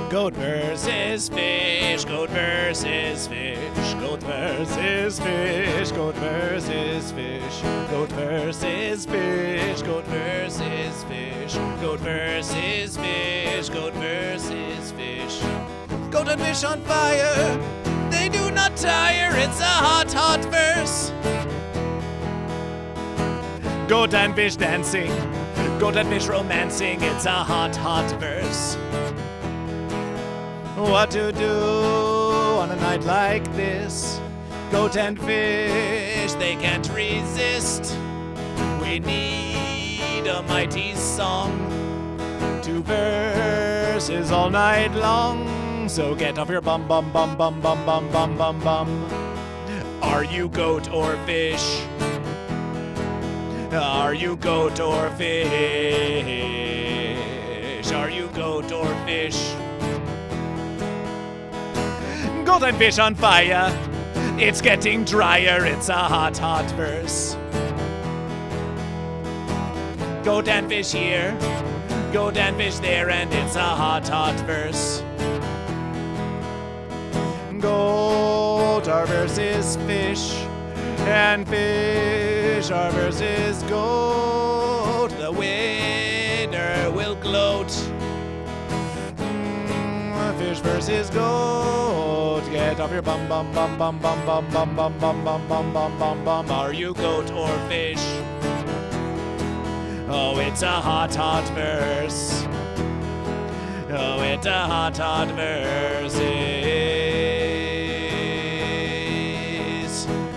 Goat versus fish, goat versus fish, goat versus fish, goat versus fish, goat versus fish, goat versus fish, goat versus fish, goat versus fish. Goat and fish on fire, they do not tire, it's a hot, hot verse. Goat and fish dancing, goat and fish romancing, it's a hot, hot verse. What to do on a night like this? Goat and fish, they can't resist. We need a mighty song. 2 verses all night long. So get off your bum bum bum bum bum bum bum bum bum. Are you goat or fish? Are you goat or fish? Are you goat or fish? Goat and fish on fire, it's getting drier, it's a hot, hot verse. Goat and fish here, goat and fish there, and it's a hot, hot verse. Goat are versus fish, and fish are versus goat. The winner will gloat. Fish versus goat. Get off your bum bum bum bum bum bum bum bum bum bum bum bum bum bum. Are you goat or fish? Oh, it's a hot, hot verse. Oh, it's a hot, hot verse.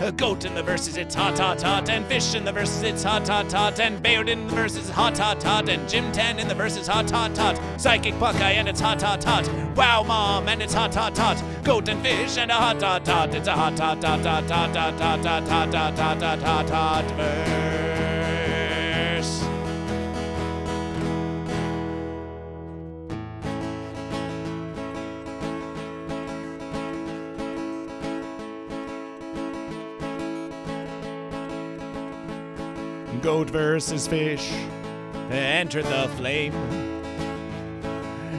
A goat in the verses, it's hot, hot, hot. And fish in the verses, it's hot, hot, hot. And Bayard in the verses, hot, hot, hot. And Jim Tan in the verses, hot, hot, hot. Psychic Buckeye, and it's hot, hot, hot. Wow Mom, and it's hot, hot, hot. Goat and fish, and a hot, hot, hot. It's a hot, hot, hot, hot, hot, hot, hot, hot, hot, hot, hot, hot, hot, hot verse. Goat versus fish, enter the flame.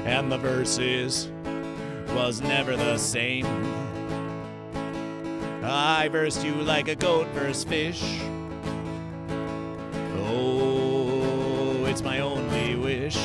And the verses was never the same. I versed you like a goat versus fish. Oh, it's my only wish.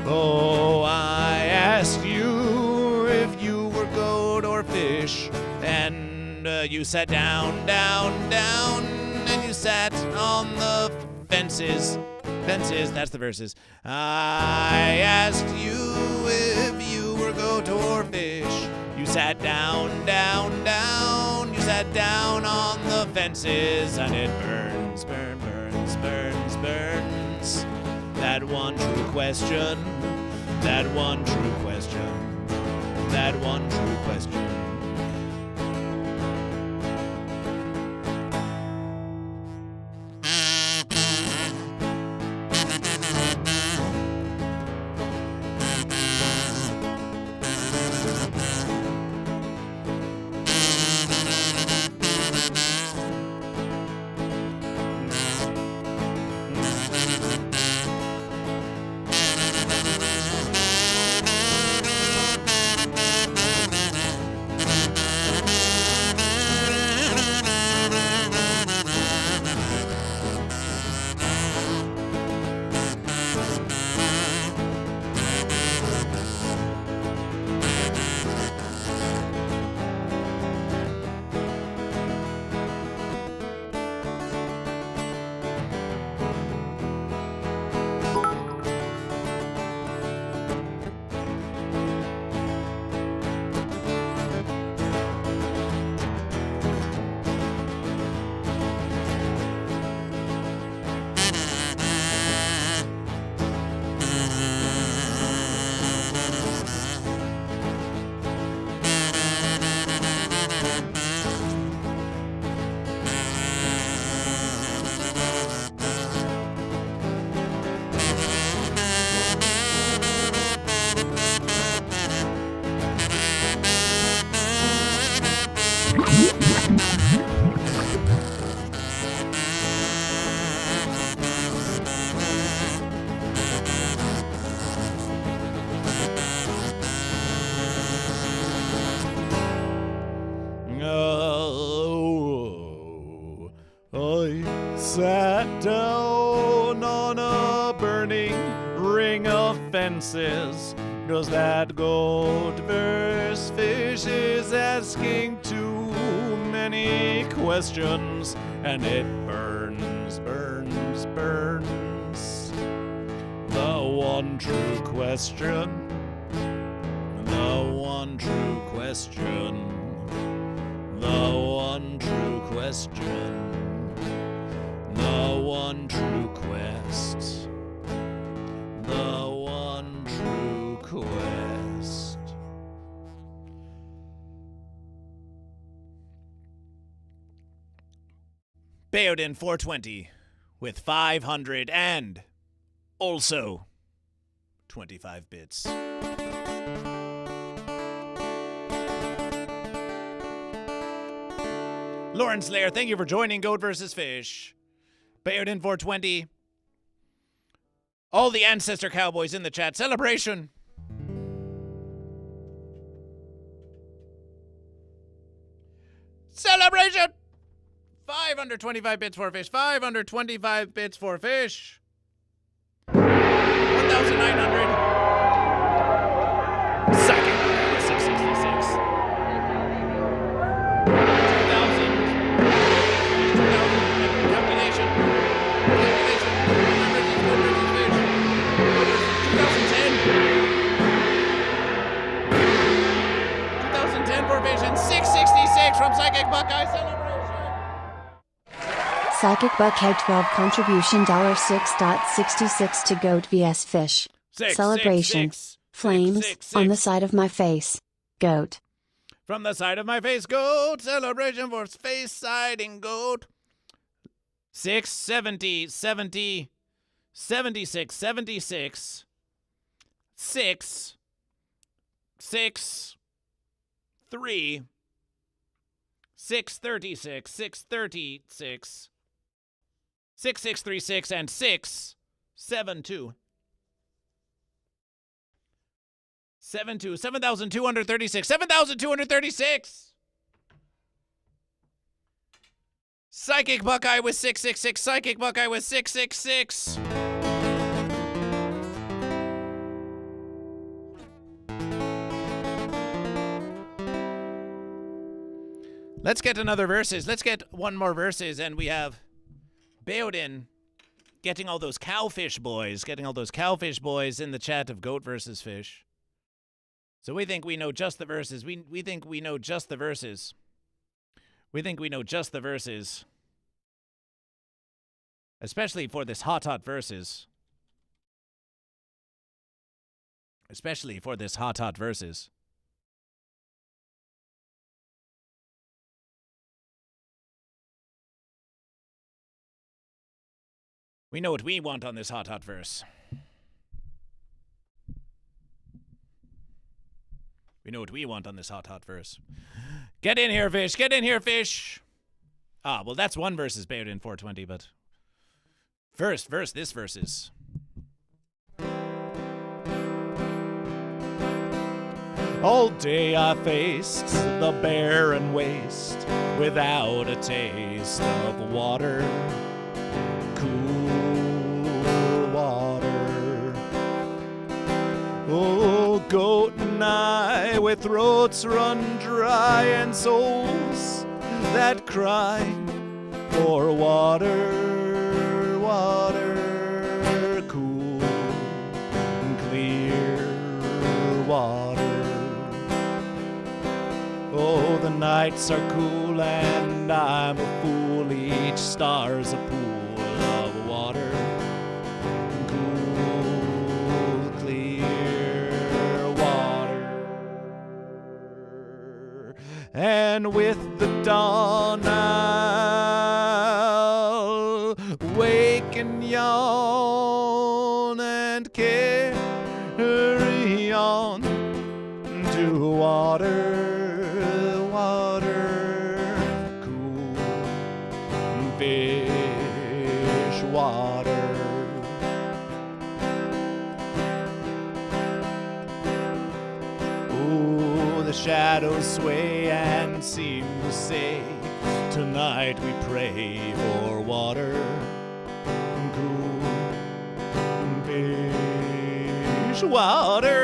Oh, I asked you if you were goat or fish. And you sat down, down, down. And you sat on the fences. Fences, that's the verses. I asked you if you were goat or fish. You sat down, down, down. You sat down on the fences. And it burns, burn, burns, burns, burns. That one true question. That one true question. That one true question. senses. 'Cause that goat-verse fish is asking too many questions, and it burns, burns, burns. The one true question, the one true question, the one true question, the one true quest, the one true quest. Bayoden 420 with 500 and also 25 bits. Lauren Slayer, thank you for joining Goat vs. Fish. Bayoden 420. All the ancestor cowboys in the chat. Celebration. Celebration. 525 bits for fish. 525 bits for fish. 1,900. Second. 666. 2,000. Calculation. Calculation. 2010 for fish and 666 from Psychic Buckeye. Celebration. Psychic Buckeye 12 contribution $6.66 to Goat vs Fish. Celebration. Flames on the side of my face. Goat. From the side of my face, goat. Celebration for face siding, goat. 670, 70, 76, 76, 6, 6, 3, 636, 636, 6636, and 672. 7,236. 7,236. Psychic Buckeye with 666. Psychic Buckeye with 666. Let's get another verses. Let's get one more verses, and we have Bayoden getting all those cowfish boys, in the chat of Goat versus Fish. So we think we know just the verses. We think we know just the verses. We think we know just the verses. Especially for this hot verses. Especially for this hot verses. We know what we want on this hot verse. We know what we want on this hot verse. Get in here, fish. Get in here, fish. Ah, well, that's one verse is Bayoden 420, but this verse is. All day I faced the barren waste without a taste of water, cool water. Oh, goat and I, with throats run dry and souls that cry for water, water, cool and clear water. Oh, the nights are cool and I'm a fool, each star's a pool of water. And with the dawn I'll wake and yawn and carry on to water, water, cool fish water. Oh, the shadows sway and seem to say, tonight we pray for water, cool fish water.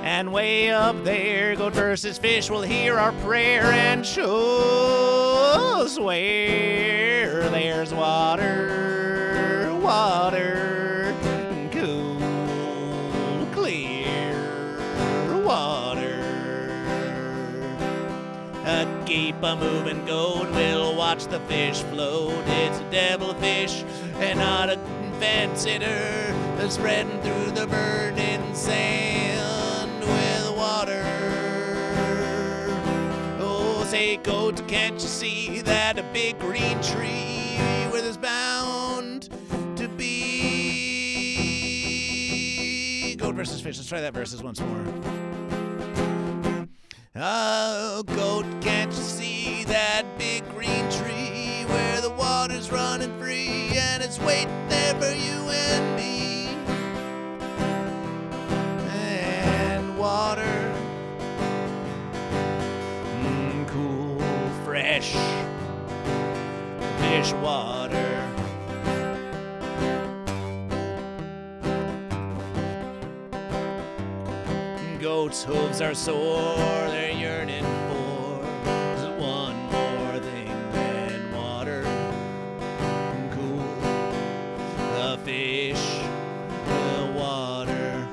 And way up there, goat versus fish will hear our prayer and show us where there's water, water, cool, clear water. Keep a moving goat will watch the fish float. It's a devil fish and not a fence sitter spreading through the burning sand with water. Oh, say goat, can't you see that a big green tree where there's bound to be goat versus fish? Let's try that verses once more. Oh, goat, can't you see that big green tree where the water's running free and it's waiting there for you and me? And water, cool, fresh, fish water. Goat's hooves are sore, they're yearning for one more thing than water. Cool, the fish, the water.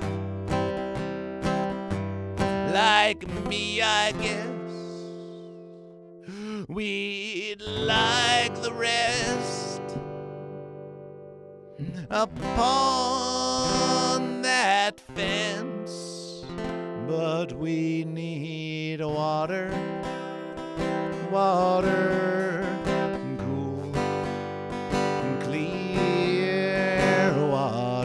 Like me, I guess we'd like the rest upon that fence. But we need water, water, cool, clear water.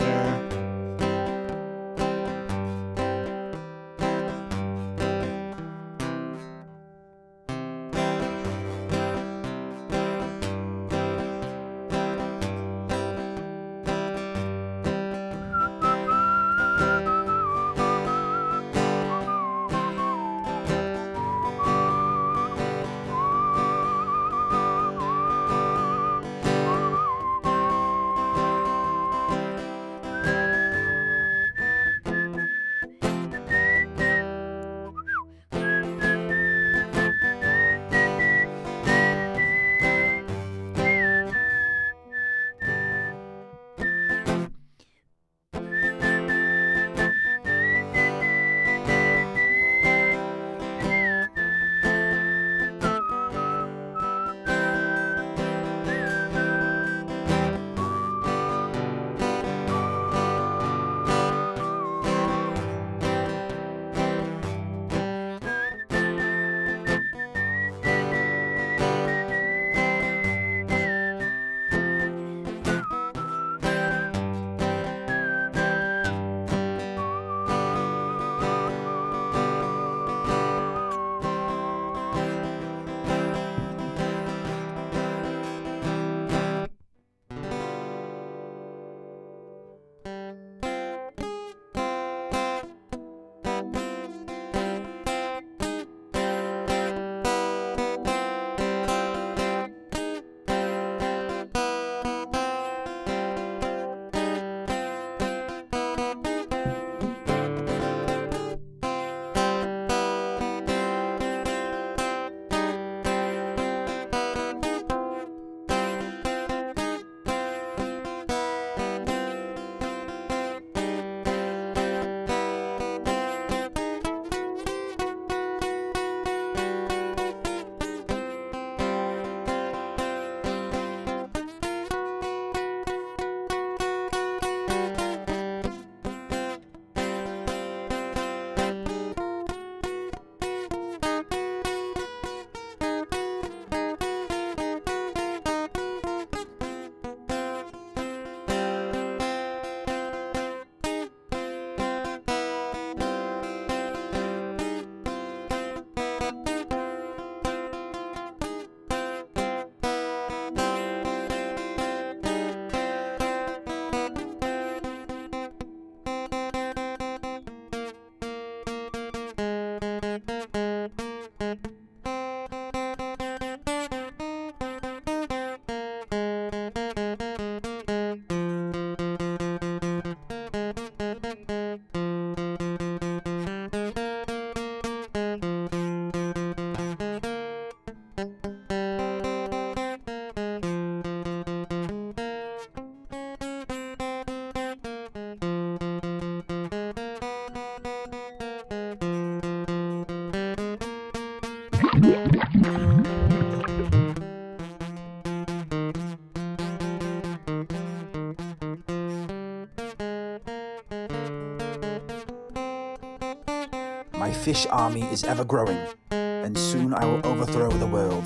My fish army is ever growing, and soon I will overthrow the world.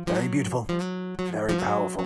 Very beautiful, very powerful.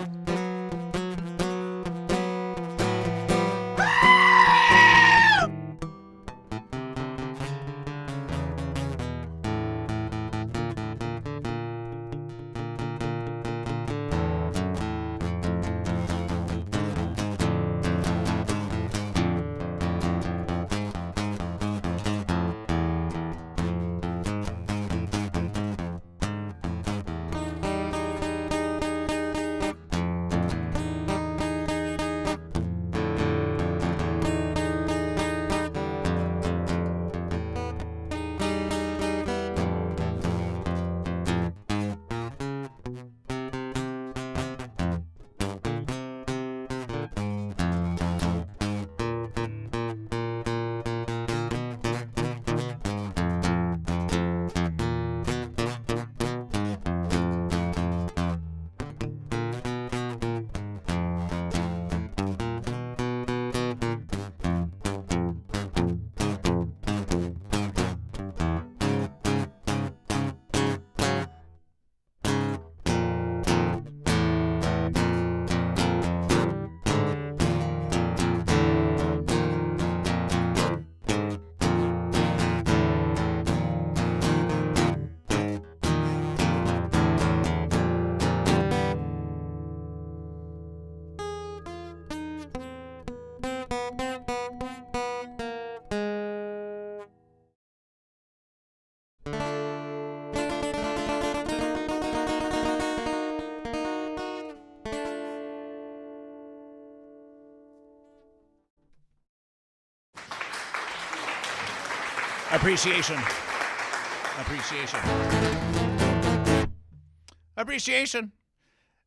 Appreciation.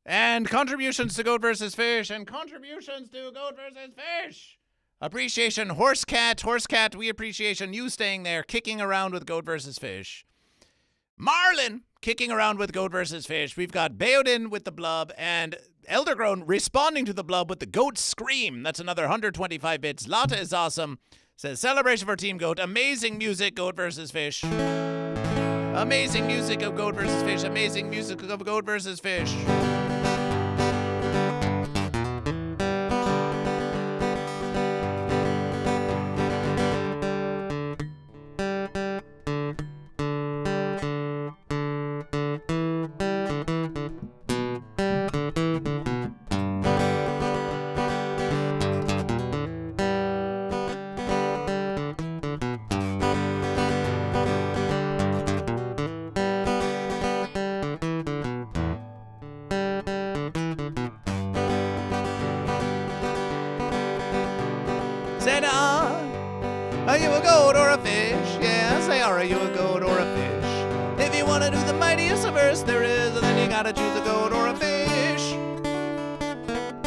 And contributions to Goat vs. Fish. Appreciation. Horse Cat, we appreciation you staying there, kicking around with Goat vs. Fish. Marlin, kicking around with Goat vs. Fish. We've got Baodin with the blub, and Eldergrown responding to the blub with the Goat Scream. That's another 125 bits. Lotta is awesome. Says, celebration for Team Goat. Amazing music, Goat vs. Fish. Amazing music of Goat vs. Fish. Amazing music of Goat vs. Fish. Said, are you a goat or a fish? Yeah, say, are you a goat or a fish? If you want to do the mightiest of verse there is, then you gotta choose a goat or a fish.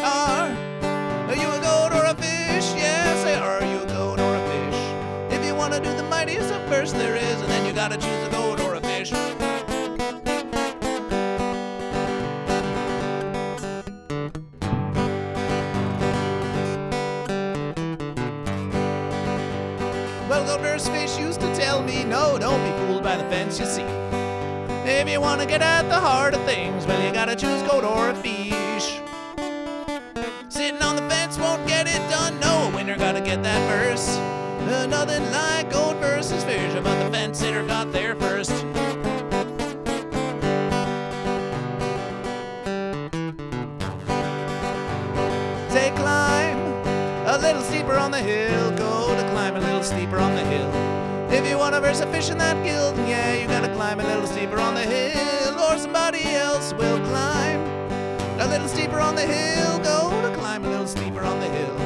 Are you a goat or a fish? Yeah, say, are you a goat or a fish? If you want to do the mightiest of verse there is, and then you gotta choose a goat or a fish. Well, Goat vs. Fish used to tell me, no, don't be fooled by the fence, you see. If you want to get at the heart of things, well, you gotta choose goat or a fish. Sitting on the fence won't get it done, no, a winner gotta get that verse. Nothing like Goat vs. Fish, but the fence sitter got there first. Say, climb a little steeper on the hill, go to climb a little steeper on the hill. If you want to verse a fish in that guild, yeah, you gotta climb a little steeper on the hill, or somebody else will climb a little steeper on the hill, go to climb a little steeper on the hill.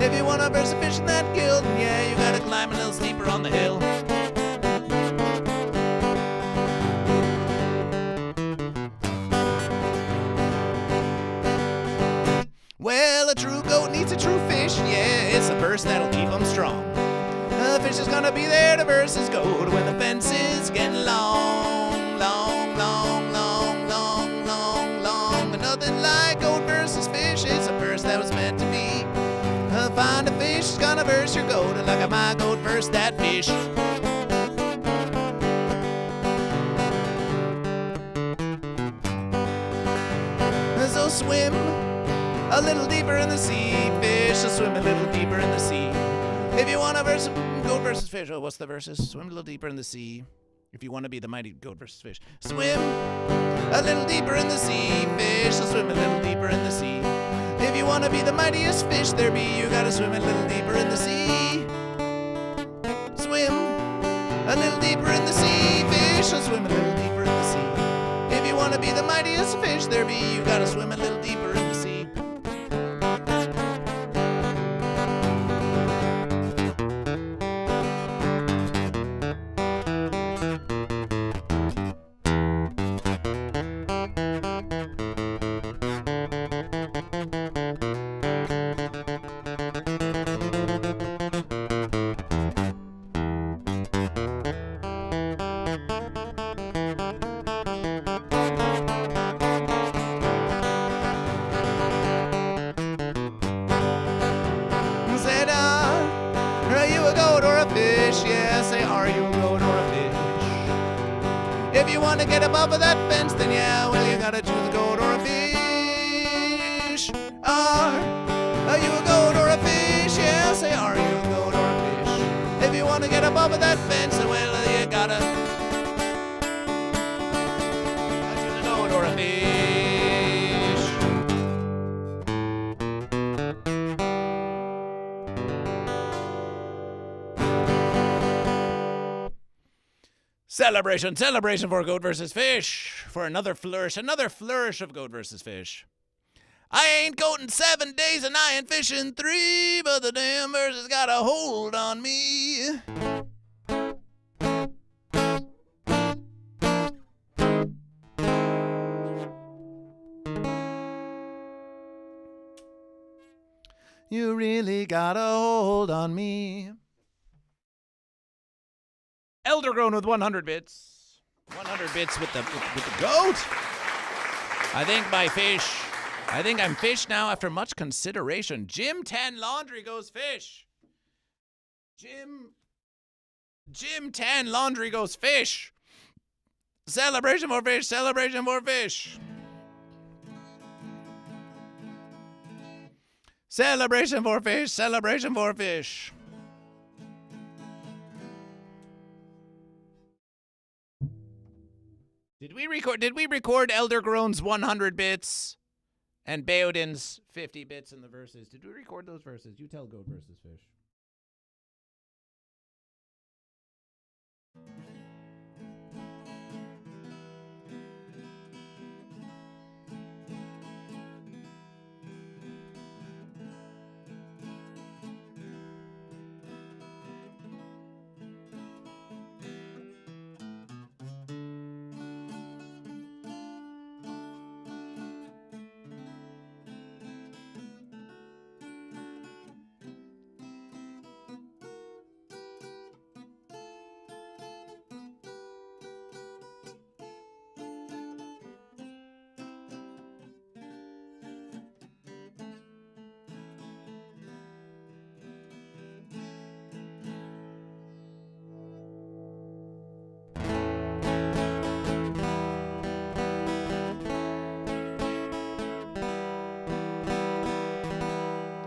If you want to verse a fish in that guild, yeah, you gotta climb a little steeper on the hill. Well, a true goat needs a true fish, yeah, it's the verse that'll keep him strong. The fish is gonna be there to verse his goat when the fence is getting long, long, long, long, long, long, long. But nothing like Goat vs. Fish, it's a verse that was meant to be. Find a fish is gonna verse your goat, like my goat verse that fish. swim a little deeper in the sea. Fish will swim a little deeper in the sea. If you want to goat versus fish. Oh, what's the verses? Swim a little deeper in the sea. If you want to be the mighty goat versus fish. Swim a little deeper in the sea. Fish will swim a little deeper in the sea. If you want to be the mightiest fish there be, you gotta swim a little deeper in the sea. Swim a little deeper in the sea. Fish will swim a little deeper in the sea. If you want to be the mightiest fish there be, you gotta swim a little deeper in the sea. If you want to get above that fence, then yeah, well, you gotta choose a goat or a fish. Are you a goat or a fish? Yeah, say, are you a goat or a fish? If you want to get above that fence, then well, you gotta choose a goat or a fish. Celebration for goat versus fish. For another flourish of goat versus fish. I ain't goating 7 days and I ain't fishing 3, but the damn versus got a hold on me. You really got a hold on me. Elder grown with 100 bits. 100 bits with the goat. I think I'm fish now after much consideration. Jim 10 Laundry goes fish. Jim 10 Laundry goes fish. Celebration for fish. Celebration for fish. Celebration for fish. Celebration for fish. Did we record Elder Groan's 100 bits and Baodin's 50 bits in the verses? Did we record those verses? You tell goat versus fish.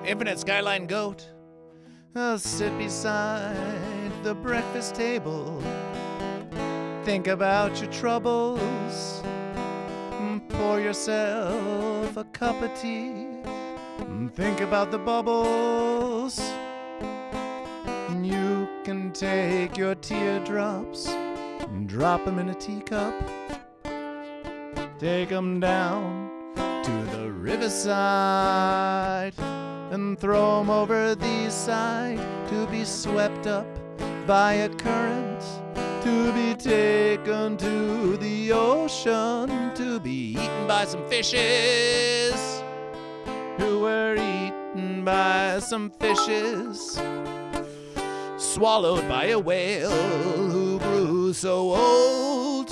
Infinite Skyline Goat. I'll sit beside the breakfast table. Think about your troubles. Pour yourself a cup of tea. Think about the bubbles. You can take your teardrops and drop them in a teacup. Take them down to the riverside and throw them over the side to be swept up by a current, to be taken to the ocean, to be eaten by some fishes who were eaten by some fishes, swallowed by a whale who grew so old,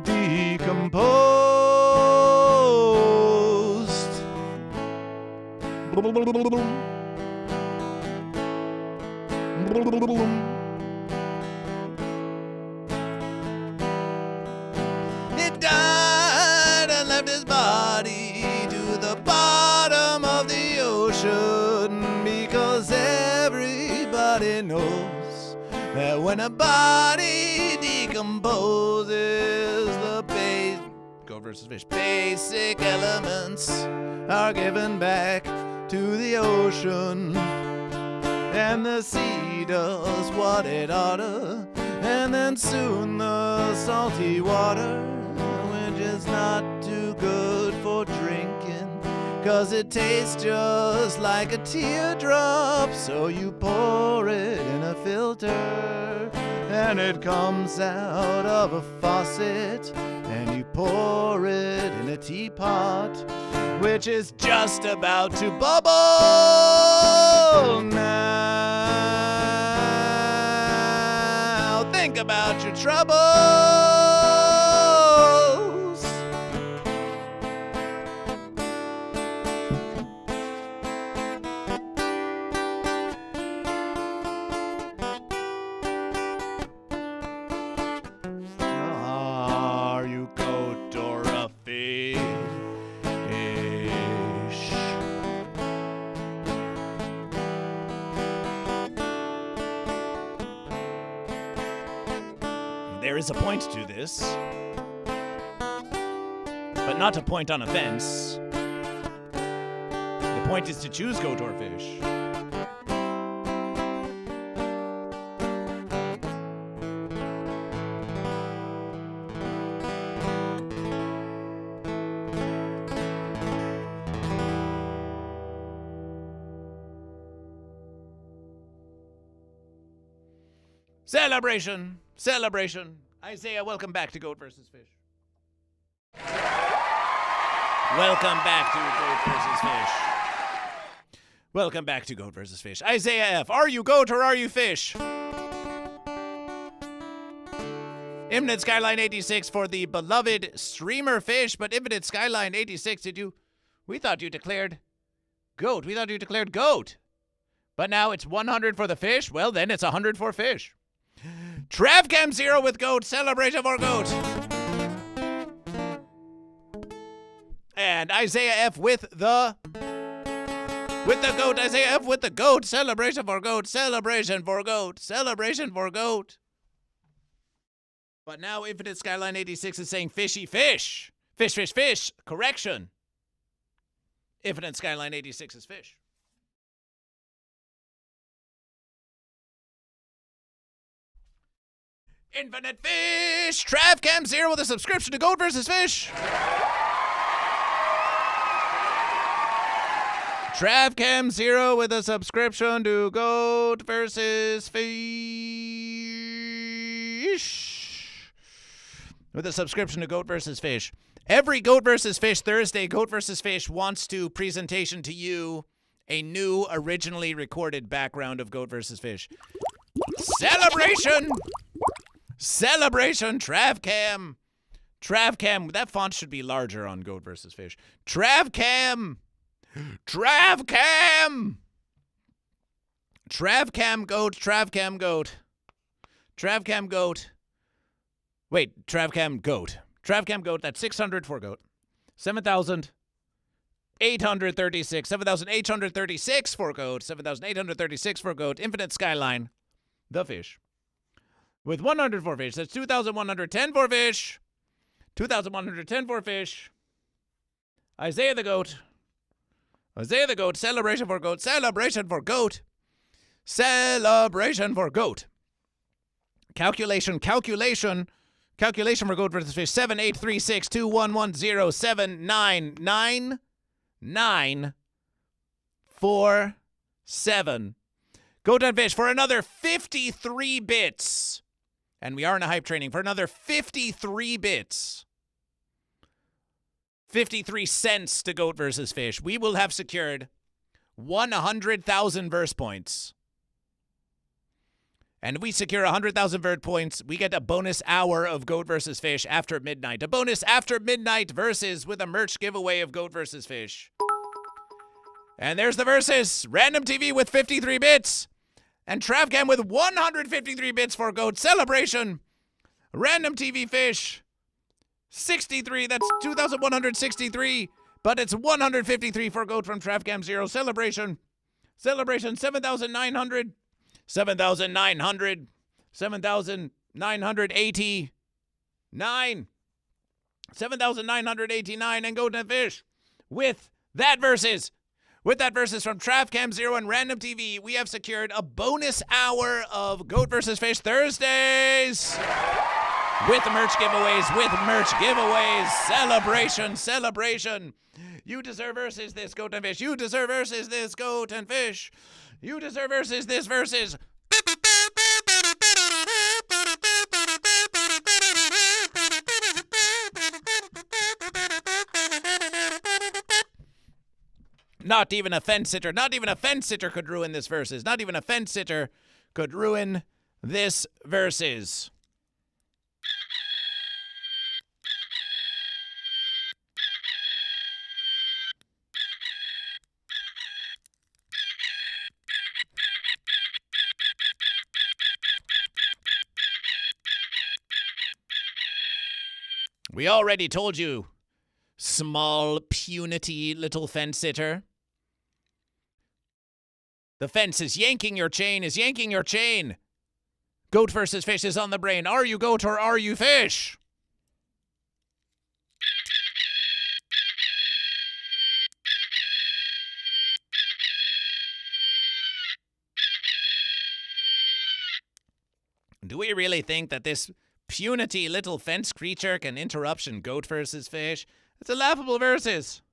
decomposed. He died and left his body everybody knows that when a body decomposes, the goat versus fish basic elements are given back to the ocean, and the sea does what it oughta, and then soon the salty water, which is not too good for drinking, 'cause it tastes just like a teardrop, so you pour it in a filter, and it comes out of a faucet, and you pour it in a teapot, which is just about to bubble. Now think about your troubles. Are you goat or a fish? There is a point to this, but not a point on a fence. The point is to choose goat or fish. Celebration! Celebration! Isaiah, welcome back to Goat vs. Fish. Welcome back to Goat vs. Fish. Welcome back to Goat vs. Fish. Isaiah F., are you goat or are you fish? Infinite Skyline 86 for the beloved streamer fish, but Infinite Skyline 86, we thought you declared goat. We thought you declared goat. But now it's 100 for the fish? Well, then it's 100 for fish. Travcam 0 with goat, celebration for goat. And Isaiah F with the goat, Isaiah F with the goat, celebration for goat, celebration for goat, celebration for goat. But now Infinite Skyline 86 is saying fishy fish. Fish, fish, fish. Correction. Infinite Skyline 86 is fish. Infinite Fish! Travcam 0 with a subscription to Goat vs. Fish! Travcam 0 with a subscription to Goat vs. Fish! With a subscription to Goat vs. Fish. Every Goat vs. Fish Thursday, Goat vs. Fish wants to presentation to you a new, originally recorded background of Goat vs. Fish. Celebration! Celebration, Travcam. Travcam, that font should be larger on Goat vs. Fish. Travcam. Travcam. Travcam goat, Travcam goat. Travcam goat. Wait, Travcam goat. Travcam goat, that's 600 for goat. 7,836. 7,836 for goat. 7,836 for goat. Infinite Skyline. The fish. With 100 for fish, that's 2,110 for fish. 2,110 for fish. Isaiah the goat. Isaiah the goat. Celebration for goat. Celebration for goat. Celebration for goat. Calculation for goat versus fish. 7,836,211,079,947. Goat and fish for another 53 bits. And we are in a hype training for another 53 bits. 53 cents to Goat versus Fish. We will have secured 100,000 verse points. And if we secure 100,000 verse points, we get a bonus hour of Goat versus Fish after midnight. A bonus after midnight versus with a merch giveaway of Goat versus Fish. And there's the versus. Random TV with 53 bits. And Travcam with 153 bits for Goat. Celebration. Random TV Fish. 63. That's 2,163. But it's 153 for Goat from Travcam 0. Celebration. Celebration. 7,900. 7,900, 7,989, 7,989, and Goat and Fish with that versus from Trafcam Zero and Random TV, we have secured a bonus hour of Goat vs. Fish Thursdays with merch giveaways, celebration. You deserve versus this Goat and Fish. You deserve versus this Goat and Fish. You deserve versus this versus. Not even a fence sitter could ruin this versus. Not even a fence sitter could ruin this versus. We already told you, small, puny little fence sitter. The fence is yanking your chain, Goat versus Fish is on the brain. Are you goat or are you fish? Do we really think that this puny little fence creature can interruption Goat versus Fish? It's a laughable versus.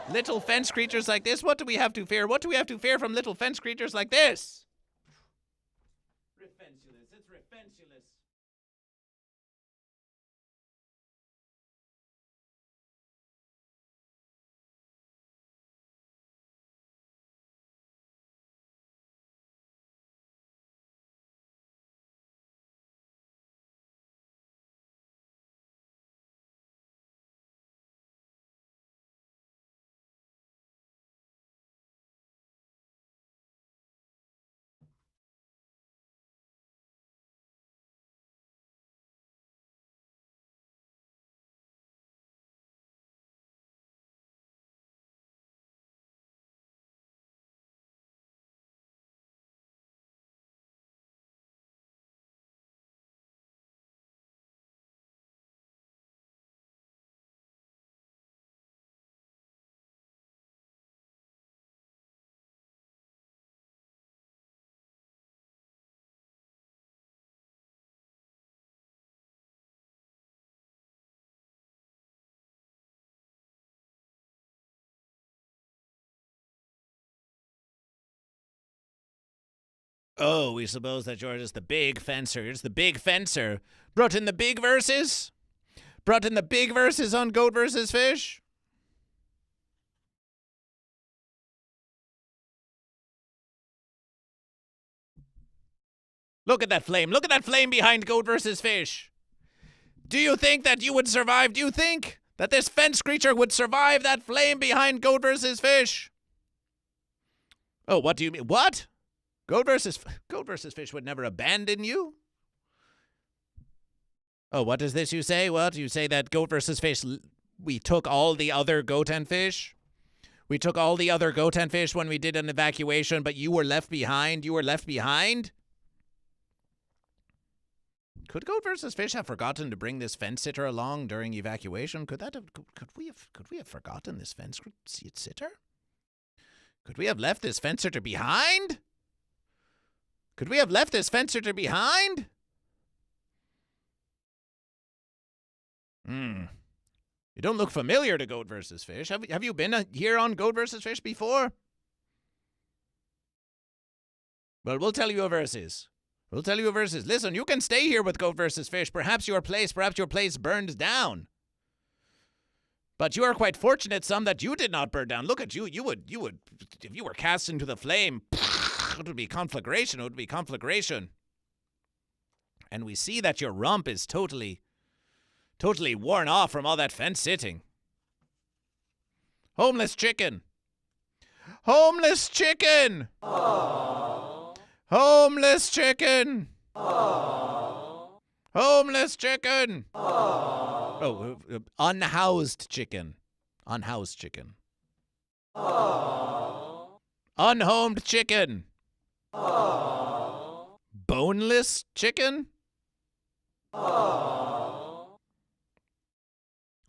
Little fence creatures like this, what do we have to fear? What do we have to fear from little fence creatures like this? Refensulous, it's refensulous. Oh, we suppose that you're just the big fencer. You're just the big fencer. Brought in the big verses? Brought in the big verses on Goat versus Fish? Look at that flame. Look at that flame behind Goat versus Fish. Do you think that you would survive? Do you think that this fence creature would survive that flame behind Goat versus Fish? Oh, what do you mean? What? Goat versus Fish would never abandon you? Oh, what is this you say? What? You say that Goat versus Fish, we took all the other goat and fish? We took all the other goat and fish when we did an evacuation, but you were left behind? You were left behind? Could Goat versus Fish have forgotten to bring this fence sitter along during evacuation? Could we have forgotten this fence sitter? Could we have left this fence sitter behind? Could we have left this fence sitter behind? You don't look familiar to Goat versus Fish. Have you been here on Goat versus Fish before? Well, we'll tell you a versus. Listen, you can stay here with Goat versus Fish. Perhaps your place burned down. But you are quite fortunate, some, that you did not burn down. Look at you. You would, if you were cast into the flame, it would be conflagration. And we see that your rump is totally worn off from all that fence sitting. Homeless chicken. Homeless chicken. Homeless chicken. Homeless chicken. Oh, unhoused chicken. Unhoused chicken. Unhomed chicken. Boneless chicken?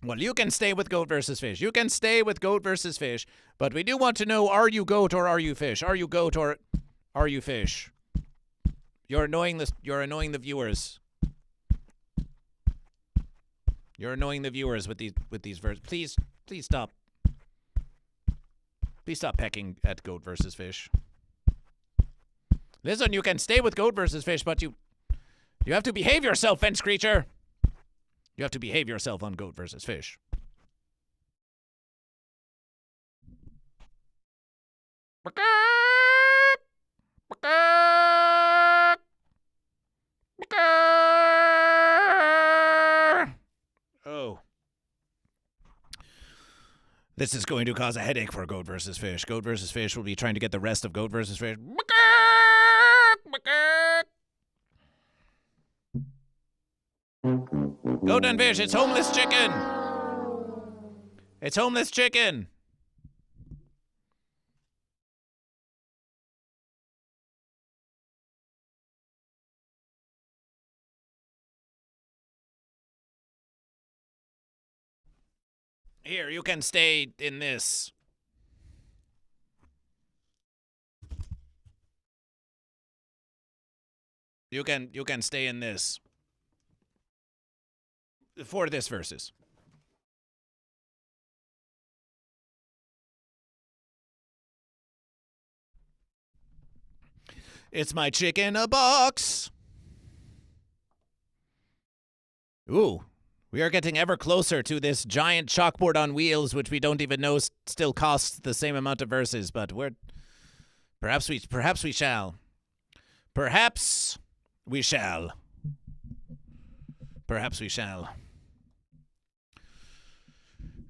Well, you can stay with goat versus fish. You can stay with goat versus fish, but we do want to know, are you goat or are you fish? Are you goat or are you fish? You're annoying the viewers. You're annoying the viewers with these verses. Please stop. Please stop pecking at goat versus fish. Listen, you can stay with goat versus fish, but you have to behave yourself, fence creature. You have to behave yourself on goat versus fish. Oh. This is going to cause a headache for goat versus fish. Goat versus fish will be trying to get the rest of goat versus fish. Goat and fish, it's homeless chicken. It's homeless chicken. Here, you can stay in this. You can stay in this. For this versus. It's my chick in a box. Ooh. We are getting ever closer to this giant chalkboard on wheels, which we don't even know still costs the same amount of verses, but perhaps we shall. Perhaps we shall. Perhaps we shall.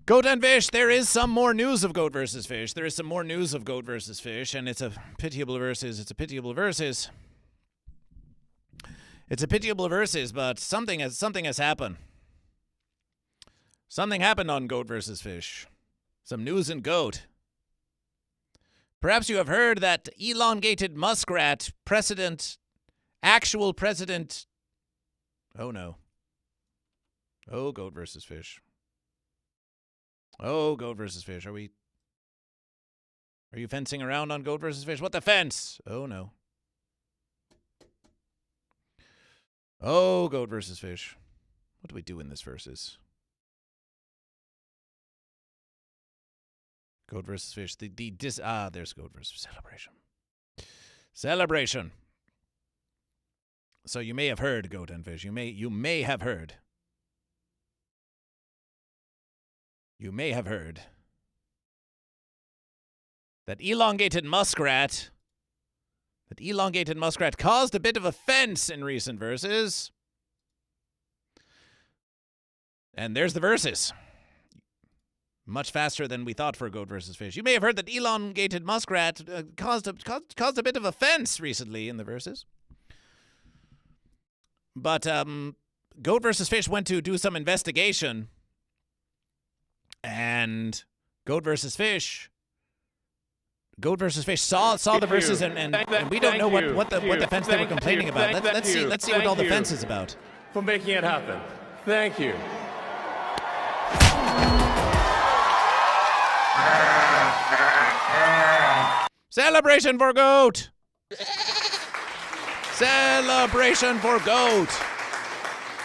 Goat and fish, there is some more news of goat versus fish. There is some more news of goat versus fish, and it's a pitiable versus. It's a pitiable versus. It's a pitiable versus, but something has happened. Something happened on Goat versus Fish. Some news in Goat. Perhaps you have heard that elongated muskrat actual president. Oh no. Oh, Goat versus Fish. Oh, Goat versus Fish. Are you fencing around on Goat versus Fish? What the fence? Oh no. Oh, Goat versus Fish. What do we do in this versus? Goat versus fish. There's goat versus celebration. Celebration. So you may have heard, goat and fish. You may have heard. You may have heard that elongated muskrat caused a bit of offense in recent verses. And there's the verses. Much faster than we thought for goat versus fish. You may have heard that elongated muskrat caused a bit of offense recently in the verses. But goat versus fish went to do some investigation, and goat versus fish saw the verses, and we don't know what the fence they were complaining about. Let's see what all the fence is about. For making it happen. Thank you. Celebration for goat! Celebration for goat!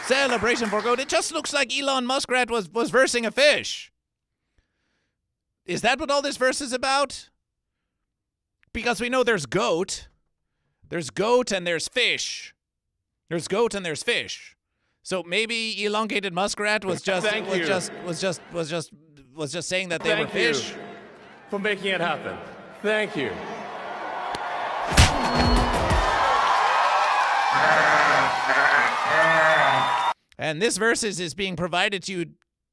Celebration for goat. It just looks like Elon Muskrat was versing a fish. Is that what all this verse is about? Because we know there's goat. There's goat and there's fish. There's goat and there's fish. So maybe elongated muskrat was just saying that they were fish. You for making it happen. Thank you. And this versus is being provided to you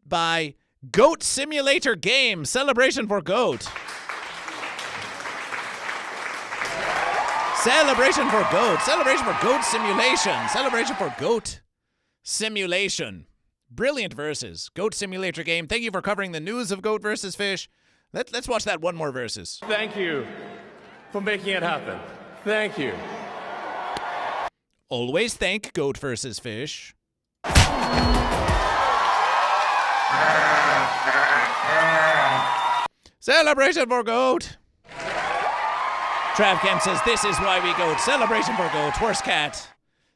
by Goat Simulator Game. Celebration for Goat. Celebration for Goat. Celebration for Goat Simulation. Celebration for Goat Simulation. Brilliant verses. Goat Simulator Game. Thank you for covering the news of Goat versus Fish. Let's watch that one more versus. Thank you for making it happen. Thank you. Always thank Goat vs. Fish. Celebration for Goat. Travcam says, this is why we goat. Celebration for Goat. Worst cat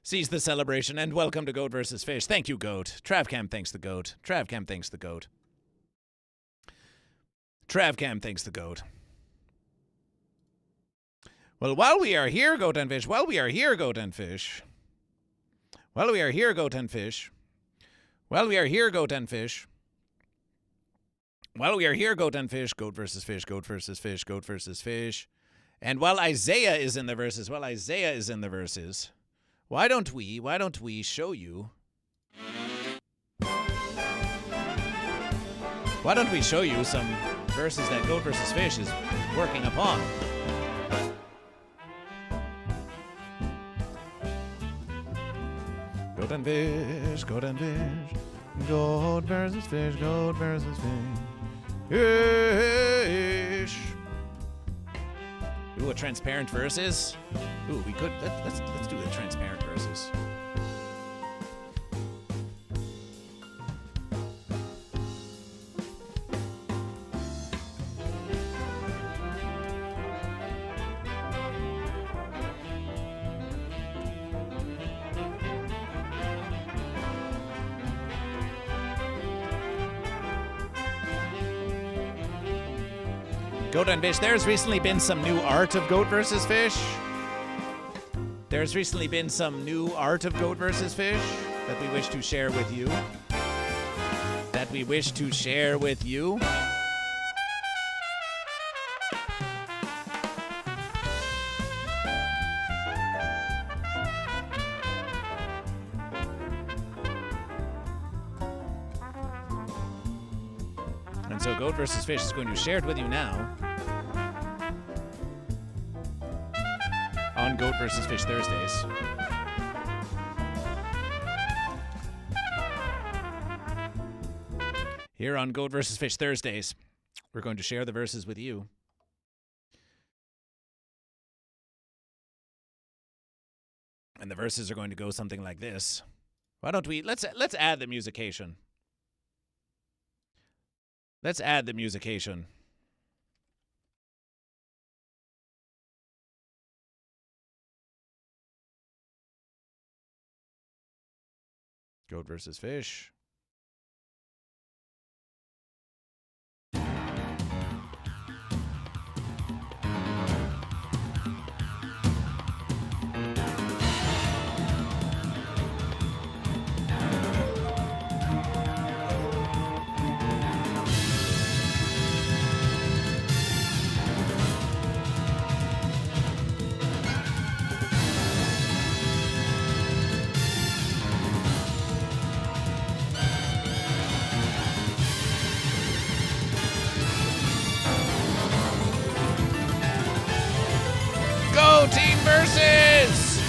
sees the celebration. And welcome to Goat vs. Fish. Thank you, Goat. Travcam thanks the Goat. Travcam thanks the Goat. Travcam thanks the Goat. Well, while we are here, Goat and Fish, while we are here, Goat and Fish, while we are here, Goat and Fish, while we are here, Goat and Fish, while we are here, Goat and Fish, Goat vs. Fish, Goat vs. Fish, Goat vs. Fish, and while Isaiah is in the verses, why don't we show you, some verses that Goat vs. Fish is working upon? Goat and Fish, Goat and Fish, Goat versus Fish, Goat versus Fish. Ooh, a transparent versus. Ooh, we could let's do the transparent versus. Goat and Fish, there's recently been some new art of Goat versus Fish. There's recently been some new art of Goat versus Fish that we wish to share with you. And so Goat vs. Fish is going to share it with you now on Goat vs. Fish Thursdays. Here on Goat vs. Fish Thursdays, we're going to share the verses with you. And the verses are going to go something like this. Why don't we let's add the musication. Let's add the musication. Goat versus Fish. Team versus!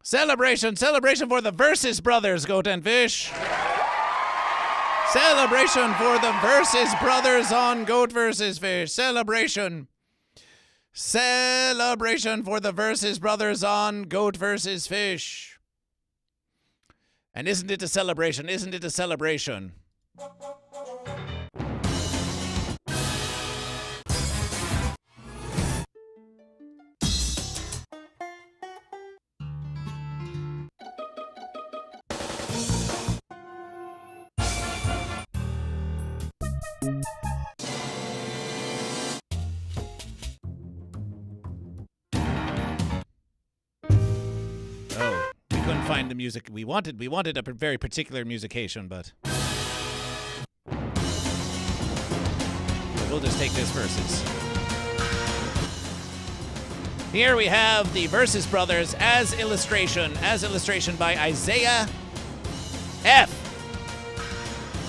Celebration for the Versus Brothers, Goat and Fish. Celebration for the Versus Brothers on Goat vs. Fish. Celebration for the Versus Brothers on Goat vs. Fish. And isn't it a celebration? Isn't it a celebration? Find the music we wanted. We wanted a very particular musication, but we'll just take this versus. Here we have the Versus Brothers as illustration by Isaiah F.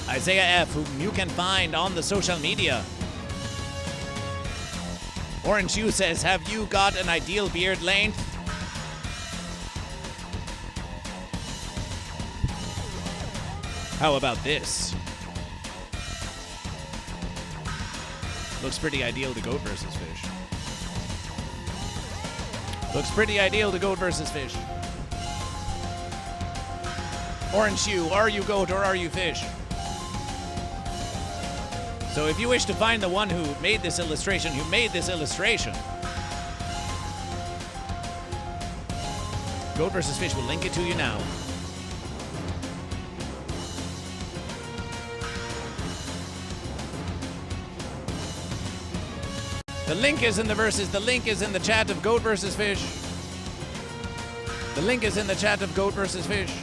Isaiah F, whom you can find on the social media. Orange Hue says, have you got an ideal beard length? How about this? Looks pretty ideal to goat versus fish. Looks pretty ideal to goat versus fish. Orange Hue, are you goat or are you fish? So if you wish to find the one who made this illustration, Goat versus Fish will link it to you now. The link is in the verses. The link is in the chat of Goat versus Fish. The link is in the chat of Goat versus Fish.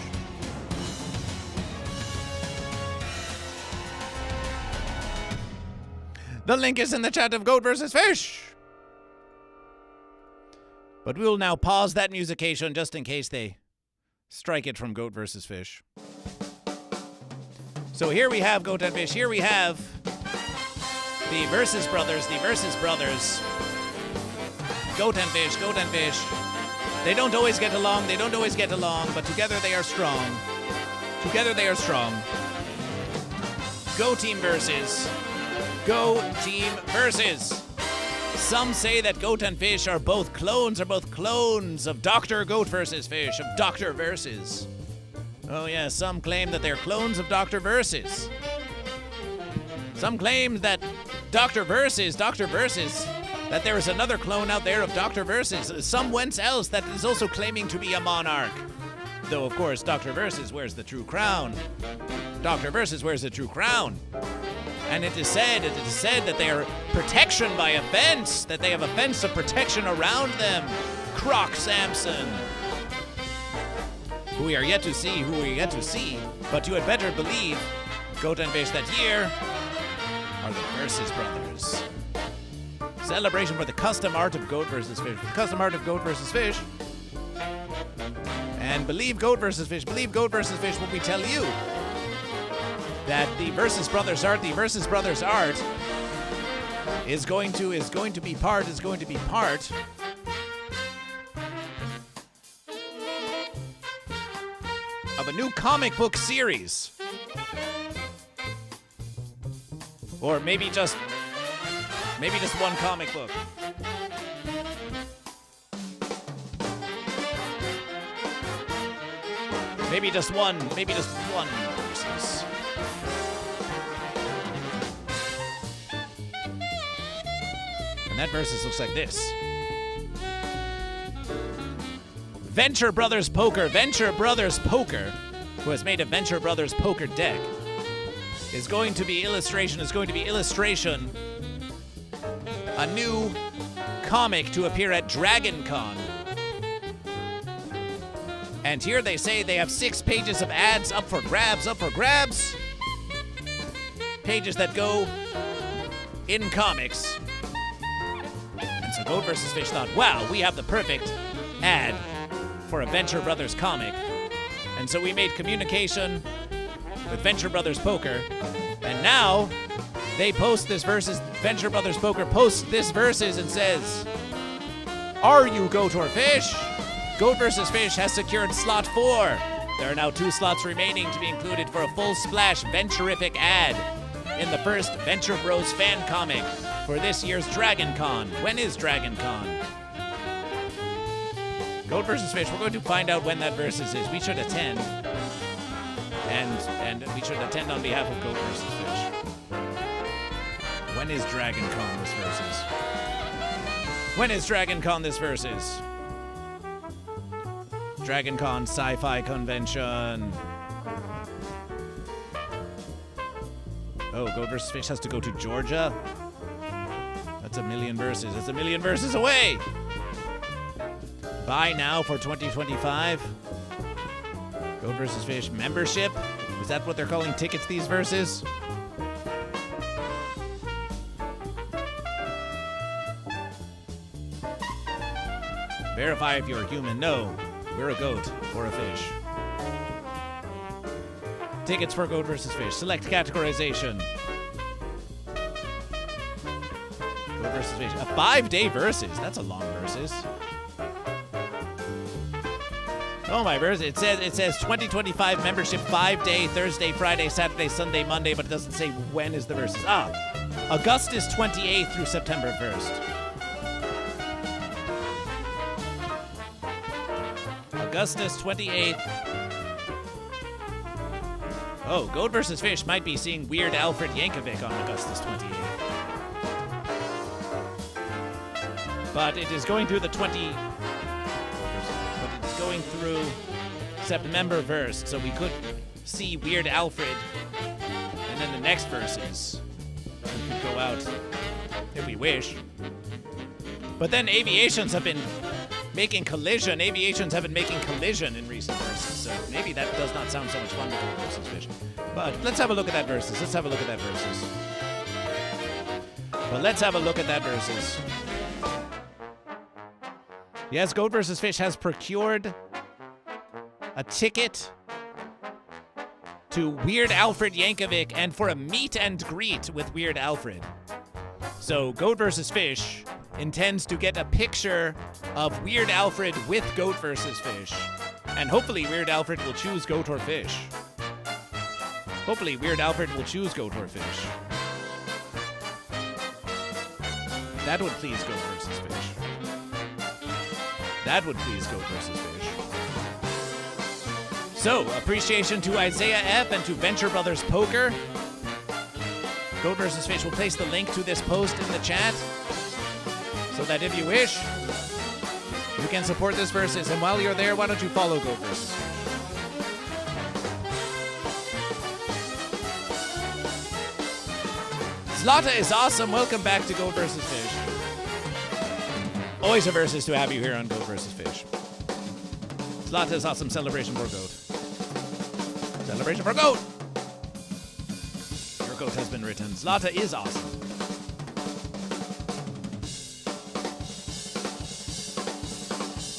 The link is in the chat of Goat versus Fish. But we'll now pause that musication just in case they strike it from Goat versus Fish. So here we have Goat and Fish. Here we have the Versus Brothers. Goat and Fish. They don't always get along. But together they are strong. Go Team versus. Some say that Goat and Fish are both clones of Dr. Goat versus Fish, of Dr. Versus. Oh yeah, some claim that they're clones of Dr. Versus. Some claim that Dr. Versus, that there is another clone out there of Dr. Versus. Some whence else that is also claiming to be a monarch. Though, of course, Dr. Versus wears the true crown. And it is said that they are protection by a fence, that they have a fence of protection around them. Croc Samson. Who we are yet to see, but you had better believe, Goat and Fish, that here are the Versus Brothers. Celebration for the custom art of Goat versus Fish. And believe Goat versus Fish when we tell you that the Versus Brothers art is going to be part of a new comic book series. Or maybe just one comic book. Maybe just one versus. And that versus looks like this. Venture Brothers Poker, who has made a Venture Brothers Poker deck, is going to be illustration, a new comic to appear at Dragon Con. And here they say they have 6 pages of ads up for grabs. Pages that go in comics. And so Goat versus Fish thought, wow, we have the perfect ad for a Venture Brothers comic. And so we made communication with Venture Brothers Poker. And now they post this versus. Venture Brothers Poker posts this versus and says, are you Goat or Fish? Goat versus Fish has secured slot 4. There are now 2 slots remaining to be included for a full splash Venturific ad in the first Venture Bros fan comic for this year's Dragon Con. When is Dragon Con? Goat versus Fish, we're going to find out when that versus is. We should attend. And we should attend on behalf of Goat versus Fish. When is Dragon Con this versus? Dragon Con Sci-Fi Convention. Oh, Goat vs. Fish has to go to Georgia? That's a million verses away! Buy now for 2025. Goat vs. Fish membership? Is that what they're calling tickets, these verses? Verify if you're a human. No. We're a goat or a fish. Tickets for Goat vs. Fish. Select categorization. Goat versus Fish. A 5-day versus. That's a long versus. Oh my verse! It says 2025 membership 5-day Thursday, Friday, Saturday, Sunday, Monday, but it doesn't say when is the versus. Augustus 28th through September 1st. Augustus 28th. Oh, Goat vs. Fish might be seeing Weird Alfred Yankovic on Augustus 28th. But it is going through the going through September verse, so we could see Weird Alfred, and then the next verses we could go out if we wish. But then aviations have been making collision. Aviations have been making collision in recent verses, so maybe that does not sound so much fun to Goat versus Fish. But let's have a look at that verses. Let's have a look at that verses. But let's have a look at that verses. Yes, Goat vs. Fish has procured a ticket to Weird Alfred Yankovic and for a meet and greet with Weird Alfred. So Goat vs. Fish intends to get a picture of Weird Alfred with Goat vs. Fish. And hopefully Weird Alfred will choose Goat or Fish. Hopefully Weird Alfred will choose Goat or Fish. That would please Goat vs. Fish. That would please Goat vs. Fish. So, appreciation to Isaiah F. and to Venture Brothers Poker. Goat vs. Fish will place the link to this post in the chat so that if you wish, you can support this versus. And while you're there, why don't you follow Goat vs. Fish? Zlata is awesome. Welcome back to Goat vs. Fish. Always a versus to have you here on Goat vs. Fish. Zlata is awesome. Celebration for Goat. Celebration for Goat! Your Goat has been written. Zlata is awesome.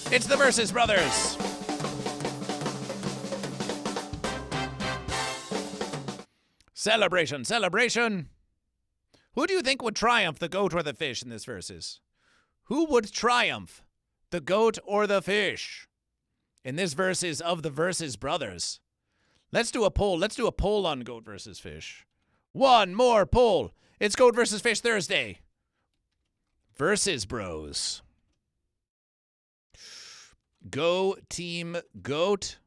It's the Versus Brothers. Celebration, celebration. Who do you think would triumph, the Goat or the Fish in this versus? Who would triumph, the Goat or the Fish, in this versus of the Versus Brothers? Let's do a poll. Let's do a poll on Goat versus Fish. One more poll. It's Goat versus Fish Thursday. Versus Bros. Go Team Goat.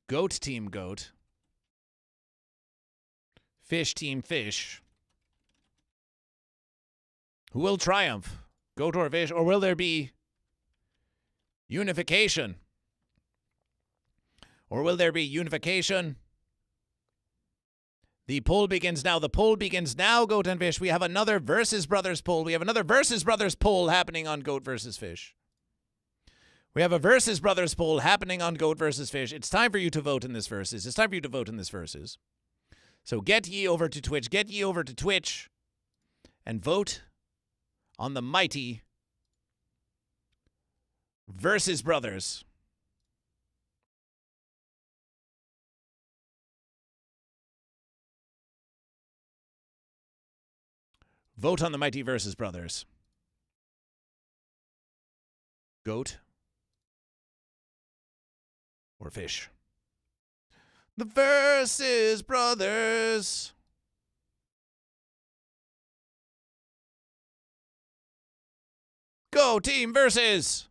Goat Team Goat. Fish Team Fish. Who will triumph? Goat or Fish? Or will there be unification? Or will there be unification? The poll begins now. The poll begins now, Goat and Fish. We have another Versus Brothers poll. We have another Versus Brothers poll happening on Goat versus Fish. We have a Versus Brothers poll happening on Goat versus Fish. It's time for you to vote in this versus. It's time for you to vote in this versus. So get ye over to Twitch. Get ye over to Twitch and vote on the mighty Versus Brothers. Vote on the mighty Versus Brothers. Goat or Fish? The Versus Brothers. Go Team Versus.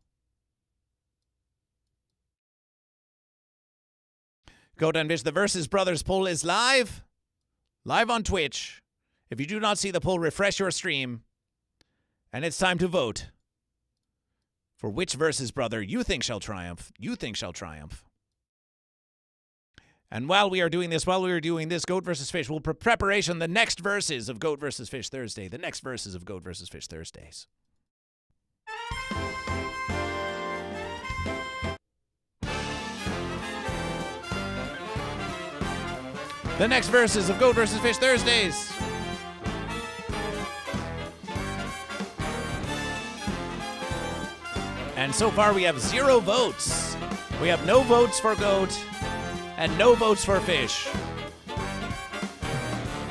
Goat and Fish, the Versus Brothers poll is live. Live on Twitch. If you do not see the poll, refresh your stream. And it's time to vote for which Versus Brother you think shall triumph. You think shall triumph. And while we are doing this, Goat versus Fish, we'll preparation the next verses of Goat versus Fish Thursday. The next verses of Goat versus Fish Thursdays. The next verses of Goat versus Fish Thursdays. And so far we have 0 votes. We have no votes for Goat and no votes for Fish.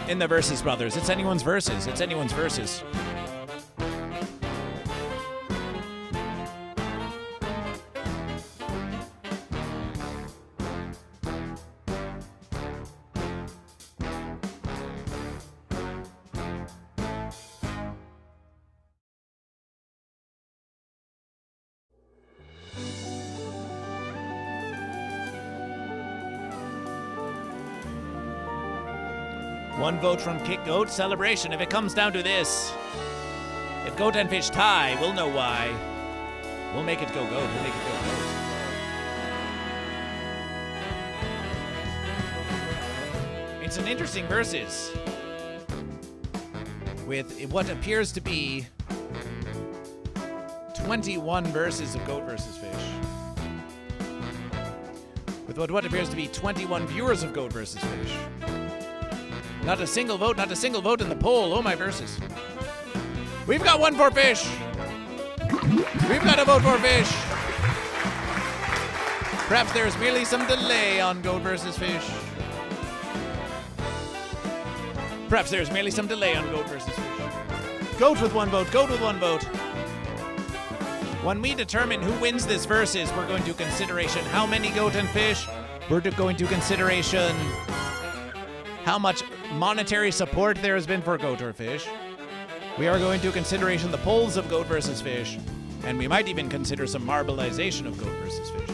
in the Versus Brothers. It's anyone's versus. It's anyone's versus. One vote from Kick Goat. Celebration. If it comes down to this, if Goat and Fish tie, we'll know why. We'll make it go Goat. We'll make it go Goat. It's an interesting versus with what appears to be 21 verses of Goat versus Fish. With what appears to be 21 viewers of Goat versus Fish. Not a single vote in the poll. Oh, my verses. We've got one for Fish. We've got a vote for Fish. Perhaps there's merely some delay on Goat versus Fish. Perhaps there's merely some delay on Goat versus Fish. Goat with one vote. Goat with one vote. When we determine who wins this versus, we're going to consideration how many Goat and Fish. We're going to consideration how much monetary support there has been for Goat or Fish. We are going to consideration the polls of Goat versus Fish, and we might even consider some marbleization of Goat versus Fish.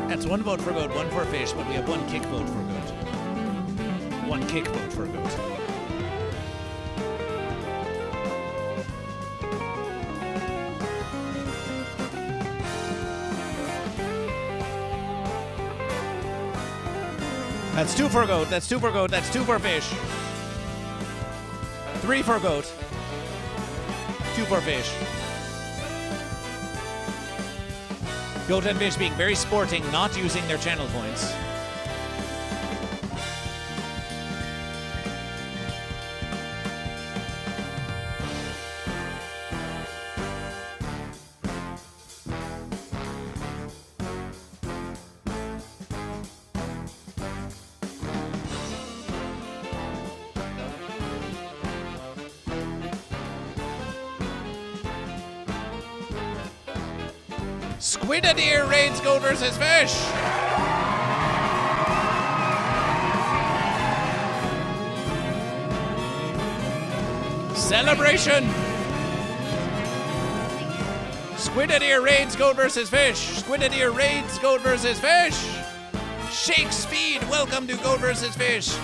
That's one vote for Goat, one for Fish, but we have one kick vote for Goat. One kick vote for Goat. That's two for Goat, that's two for Goat, that's two for Fish. Three for Goat. Two for Fish. Goat and Fish being very sporting, not using their channel points. Squid-a-deer raids Goat versus Fish. Celebration. Squid-a-deer raids Goat versus Fish. Squid-a-deer raids Goat versus Fish. Shake Speed, welcome to Goat versus Fish.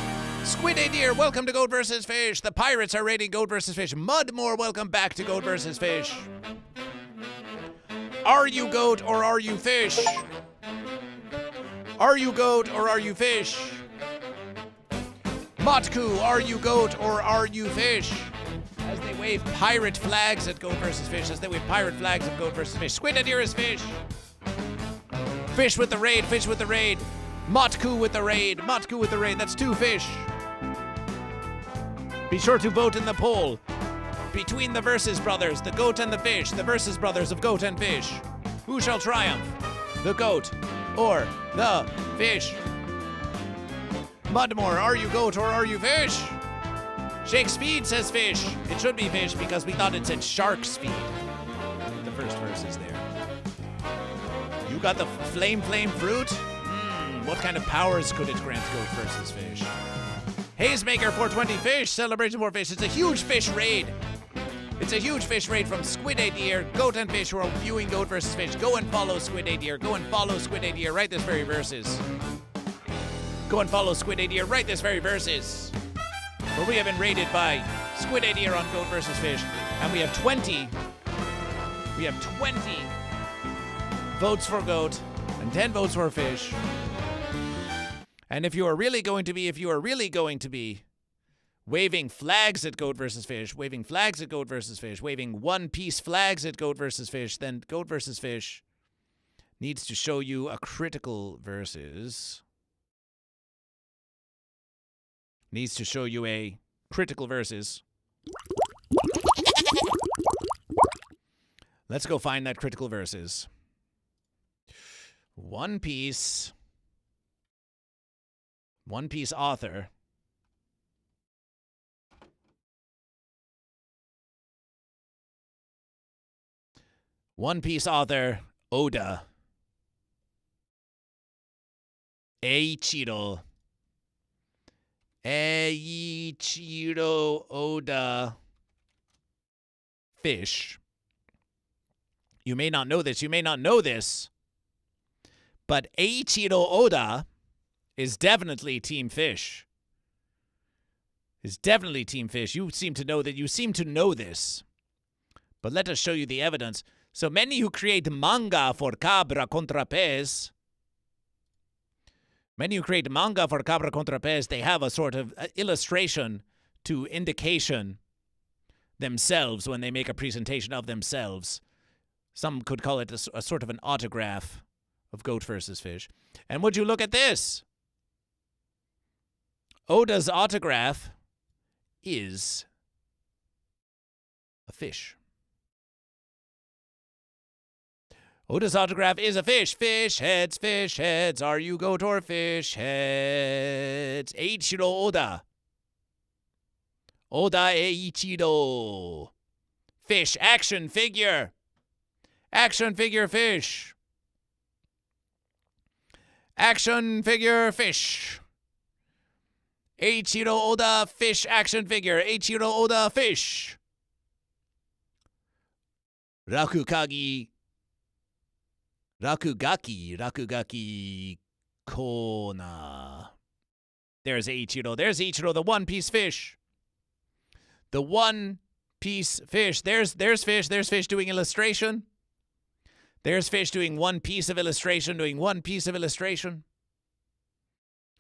Squid-a-deer, welcome to Goat versus Fish. The Pirates are raiding Goat versus Fish. Mudmore, welcome back to Goat versus Fish. Are you Goat or are you Fish? Are you Goat or are you Fish? Motku, are you Goat or are you Fish? As they wave pirate flags at Goat versus Fish, as they wave pirate flags at Goat versus Fish. Squid-a-deer is Fish. Fish with the raid, Fish with the raid. Motku with the raid, Motku with the raid. That's two Fish. Be sure to vote in the poll. Between the Versus Brothers, the Goat and the Fish, the Versus Brothers of Goat and Fish. Who shall triumph? The Goat or the Fish? Mudmore, are you Goat or are you Fish? Shake Speed says Fish. It should be Fish because we thought it said Shark Speed. The first verse is there. You got the Flame Fruit? What kind of powers could it grant Goat versus Fish? Hazemaker 420 Fish, Celebration for Fish. It's a huge fish raid. It's a huge fish raid from Squid-a-deer, Goat and Fish who are viewing Goat versus Fish. Go and follow Squid-a-deer. Go and follow Squid-a-deer right this very verses. Go and follow Squid-a-deer right this very verses. Where we have been raided by Squid-a-deer on Goat versus Fish. And we have 20 votes for goat and 10 votes for fish. And if you are really going to be waving flags at goat versus fish, waving one-piece flags at goat versus fish, then goat versus fish needs to show you a critical versus. Needs to show you a critical versus. Let's go find that critical versus. One Piece author. One Piece author, Oda. Eiichiro Oda. Fish. You may not know this, but Eiichiro Oda is definitely Team Fish. You seem to know this. But let us show you the evidence. So many who create manga for Cabra contra Pez, they have a sort of illustration to indication themselves when they make a presentation of themselves. Some could call it a sort of an autograph of goat versus fish. And would you look at this? Oda's autograph is a fish. Oda's autograph is a fish. Fish heads. Are you goat or fish heads? Eiichiro Oda. Oda Eiichiro. Fish. Action figure. Action figure fish. Action figure fish. Eiichiro Oda fish action figure. Eiichiro Oda fish. Rakugaki Kona. There's Eiichiro, the one-piece fish. The one-piece fish. There's fish doing illustration. There's fish doing one piece of illustration,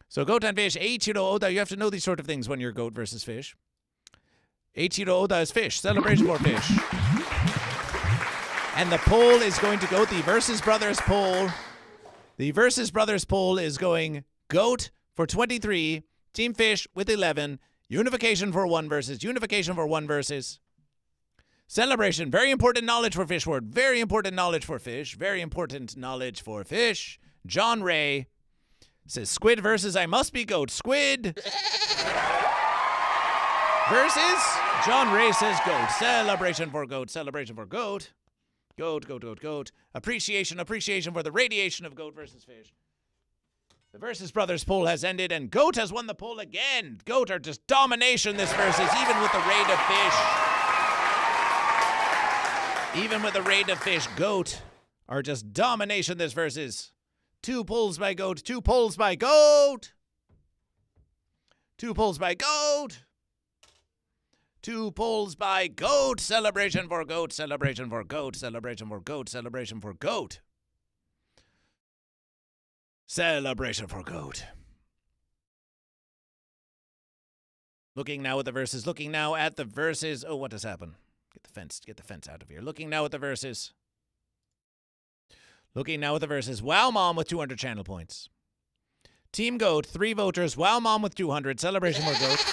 So goat and fish, Eiichiro Oda, you have to know these sort of things when you're goat versus fish. Eiichiro Oda is fish. Celebration for fish. And the poll is going to go, the Versus Brothers poll. The Versus Brothers poll is going goat for 23, Team Fish with 11, unification for one versus. Celebration, very important knowledge for fish word. Very important knowledge for fish. John Ray says squid versus I must be goat. Squid versus John Ray says goat. Celebration for goat. Goat. Appreciation for the radiation of goat versus fish. The Versus Brothers poll has ended, and goat has won the poll again. Goat are just domination this versus, even with the raid of fish. Goat are just domination this versus. 2 polls by goat. Celebration for goat. Looking now at the verses. Oh, what has happened? Get the fence out of here. Looking now at the verses. Wow Mom with 200 channel points. Team Goat, 3 voters. Wow Mom with 200. Celebration for Goat.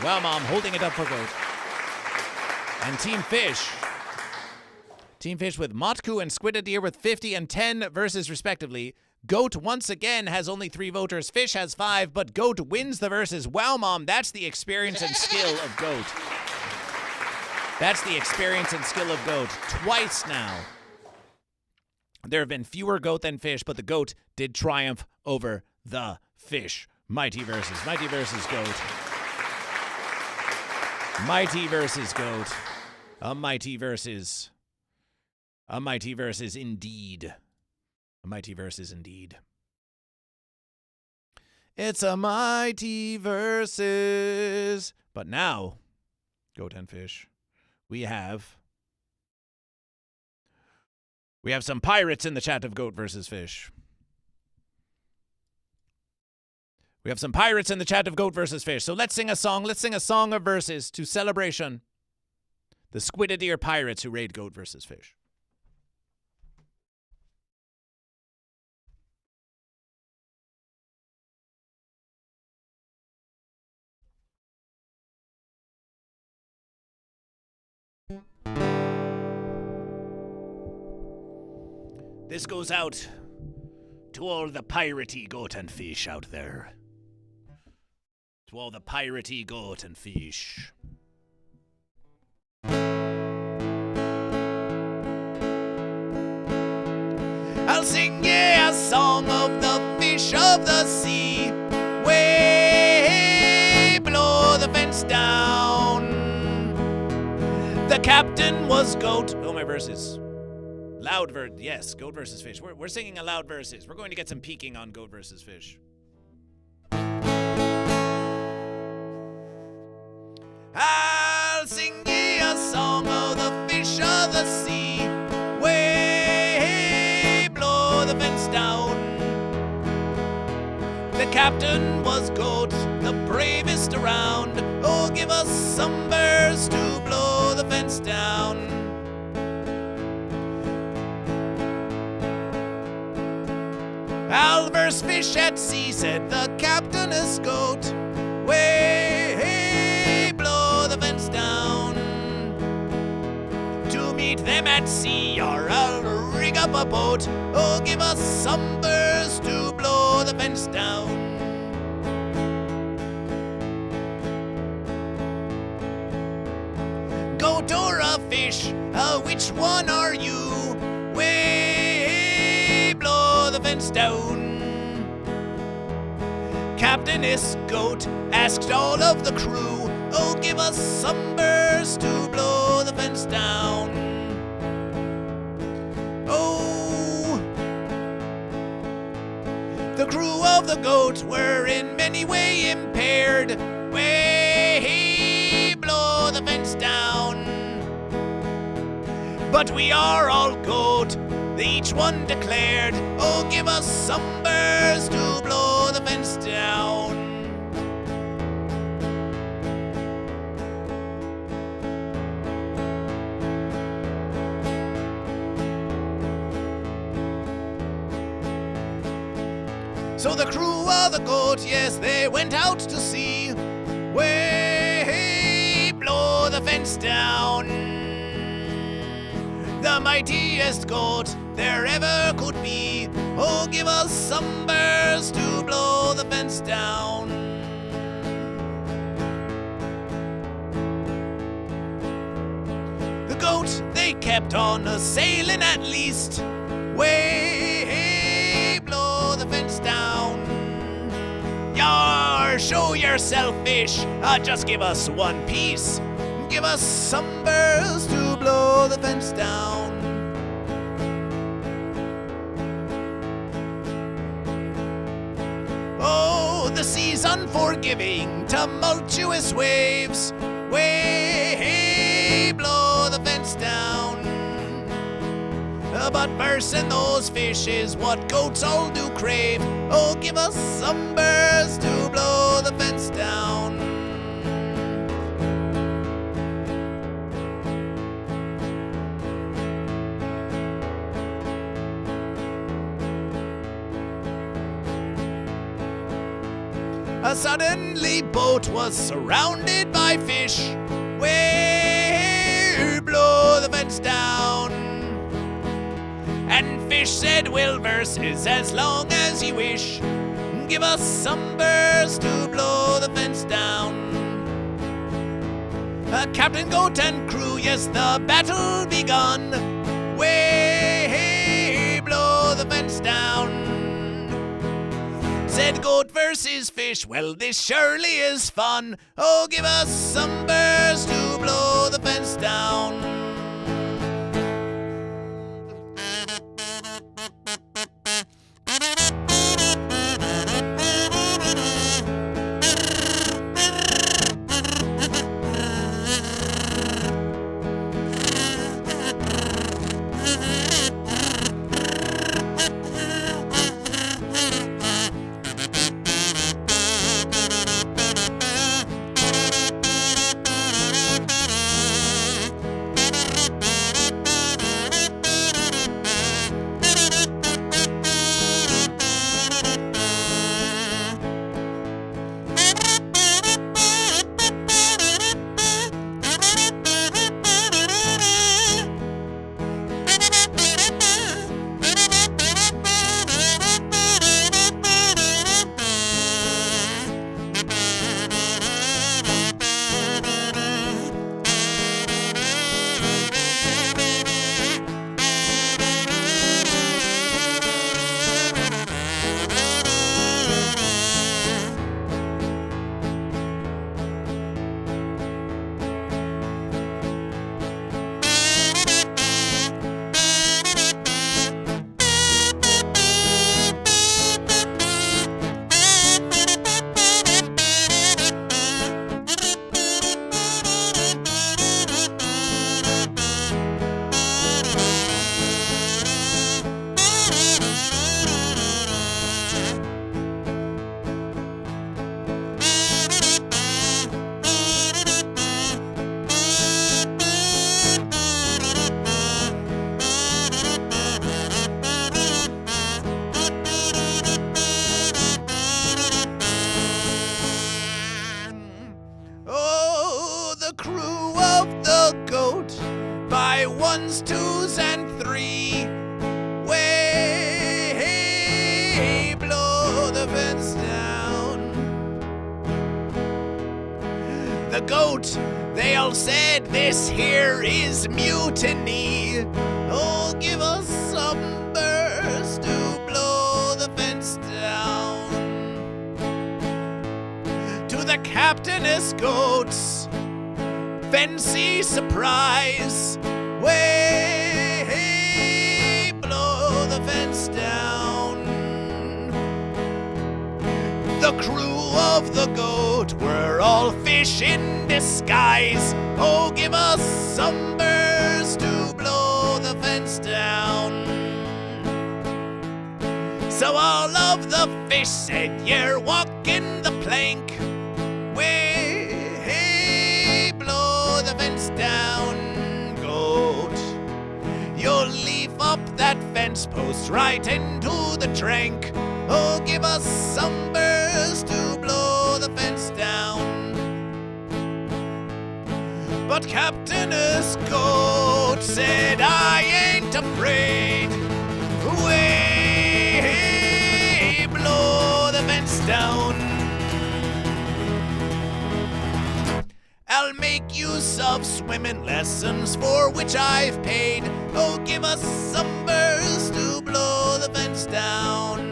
Wow Mom holding it up for Goat. And Team Fish with Motku and Squidadeer with 50 and 10 verses respectively. Goat once again has only 3 voters. Fish has 5, but Goat wins the verses. Wow Mom, that's the experience and skill of Goat. Twice now. There have been fewer goat than fish, but the goat did triumph over the fish. Mighty versus goat. Mighty versus goat. A mighty versus indeed. A mighty versus indeed. It's a mighty versus. But now, goat and fish, we have We have some pirates in the chat of Goat versus Fish. We have some pirates in the chat of Goat versus Fish. So let's sing a song. Let's sing a song of verses to celebration the Squid-a-Deer pirates who raid Goat versus Fish. This goes out to all the piratey goat and fish out there. To all the piratey goat and fish. I'll sing ye a song of the fish of the sea. Way below the fence down. The captain was goat. Oh, my verses. Loud verse, yes, Goat versus Fish. We're singing a loud verses. We're going to get some peeking on Goat versus Fish. I'll sing ye a song of the fish of the sea. Way below the fence down. The captain was Goat, the bravest around. Oh, give us some birds to blow the fence down. Alver's fish at sea, said the captain is Goat. Way blow the fence down. To meet them at sea, or I'll rig up a boat. Oh, give us some birds to blow the fence down. Goat or a fish, which one are you? Way blow the fence down. Captain is Goat, asked all of the crew. Oh, give us some birds to blow the fence down. Oh, the crew of the Goat were in many way impaired. Way blow the fence down. But we are all Goat, each one declared. Oh, give us some birds to blow the fence down. So the crew of the Goat, yes, they went out to sea. Way blow the fence down. The mightiest Goat there ever could be. Oh, give us some birds to blow the fence down. The Goat, they kept on sailing at least. Way blow the fence down. Yar, show yourself, fish. Just give us one piece. Give us some birds to blow the fence down. Oh, the sea's unforgiving, tumultuous waves. Way blow the fence down. But versing those fish is what goats all do crave. Oh, give us some birds to blow the fence down. Suddenly boat was surrounded by fish. Way blow the fence down. And fish said, "Will verses as long as ye wish. Give us some birds to blow the fence down." Captain Goat and crew, yes, the battle begun. Way blow the fence down. Said Goat versus Fish, well, this surely is fun. Oh, give us some birds to blow the fence down. the goat by ones, twos, and three. Way blow the fence down. The goat, they all said, this here is mutiny. Oh, give us some burst to blow the fence down. To the captainess goats, fancy surprise. Way blow the fence down. The crew of the goat were all fish in disguise. Oh, give us some burst to blow the fence down. So all of the fish said, you're walking the plank. Way blow the fence down, goat. You'll leaf up that fence post right into the trank. Oh, give us some burst to blow the fence down. But Captainess Goat said, I ain't afraid. Way blow the fence down. I'll make use of swimming lessons for which I've paid. Oh, give us some burst to blow the fence down.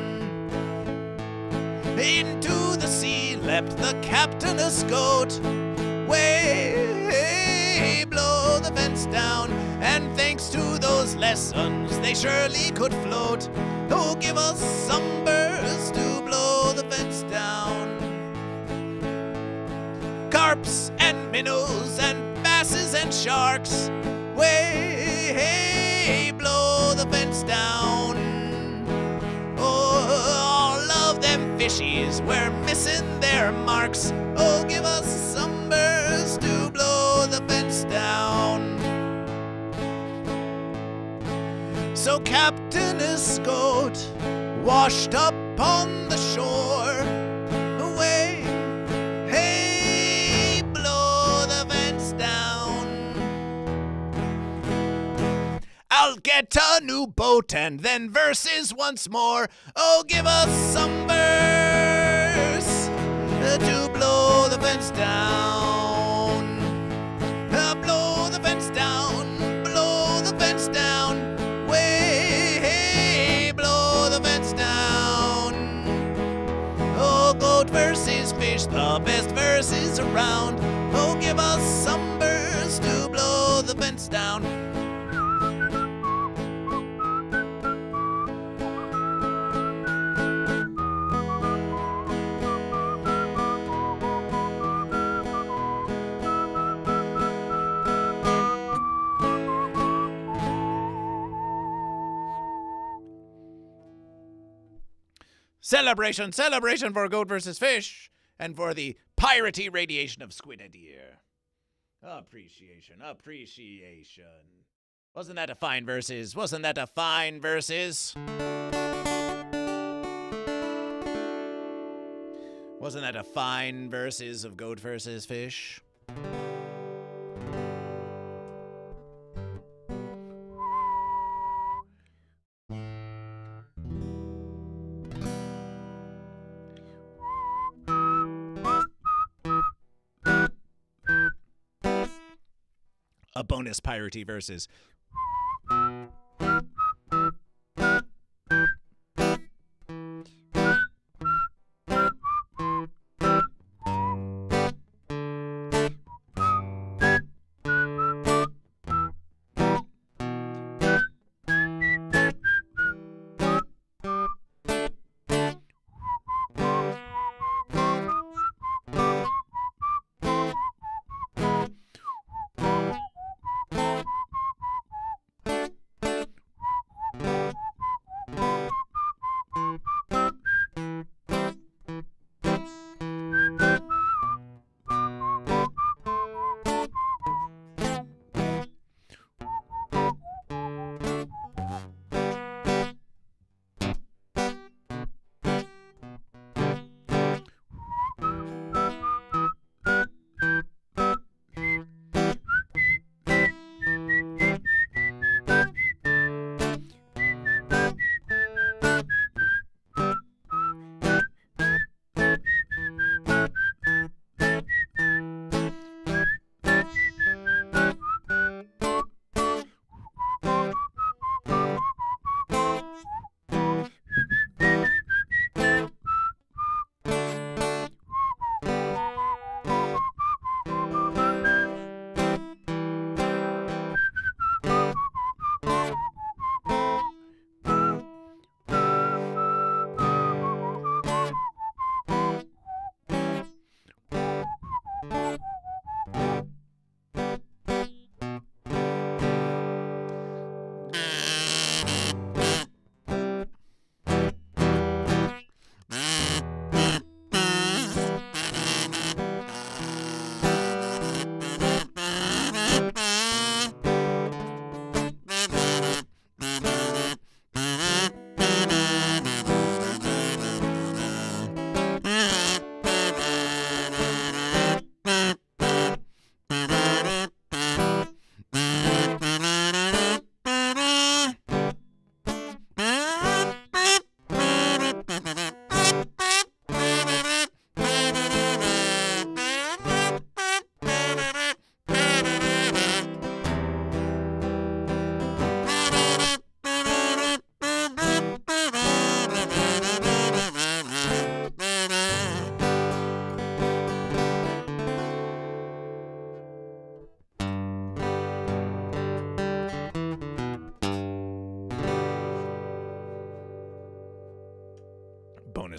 Into the sea leapt the captainess goat. Way blow the fence down. And thanks to those lessons, they surely could float. Oh, give us some burst to blow the fence down. Carps and minnows and basses and sharks. Way blow the fence down. Oh, all of them fishies were missing their marks. Oh, give us some burst to blow the fence down. So Captainess Goat washed up on the shore. Away, hey, blow the fence down. I'll get a new boat and then verses once more. Oh, give us some verse to blow the fence down. Blow the fence down, blow the fence down. Way, blow the fence down. Oh, goat versus fish, the best verses around. Oh, give us some verse to blow the fence down. Celebration, celebration for goat versus fish, and for the piratey radiation of squid and ear. Appreciation, appreciation. Wasn't that a fine verses? Wasn't that a fine verses? Wasn't that a fine verses of goat versus fish? A bonus piratey versus.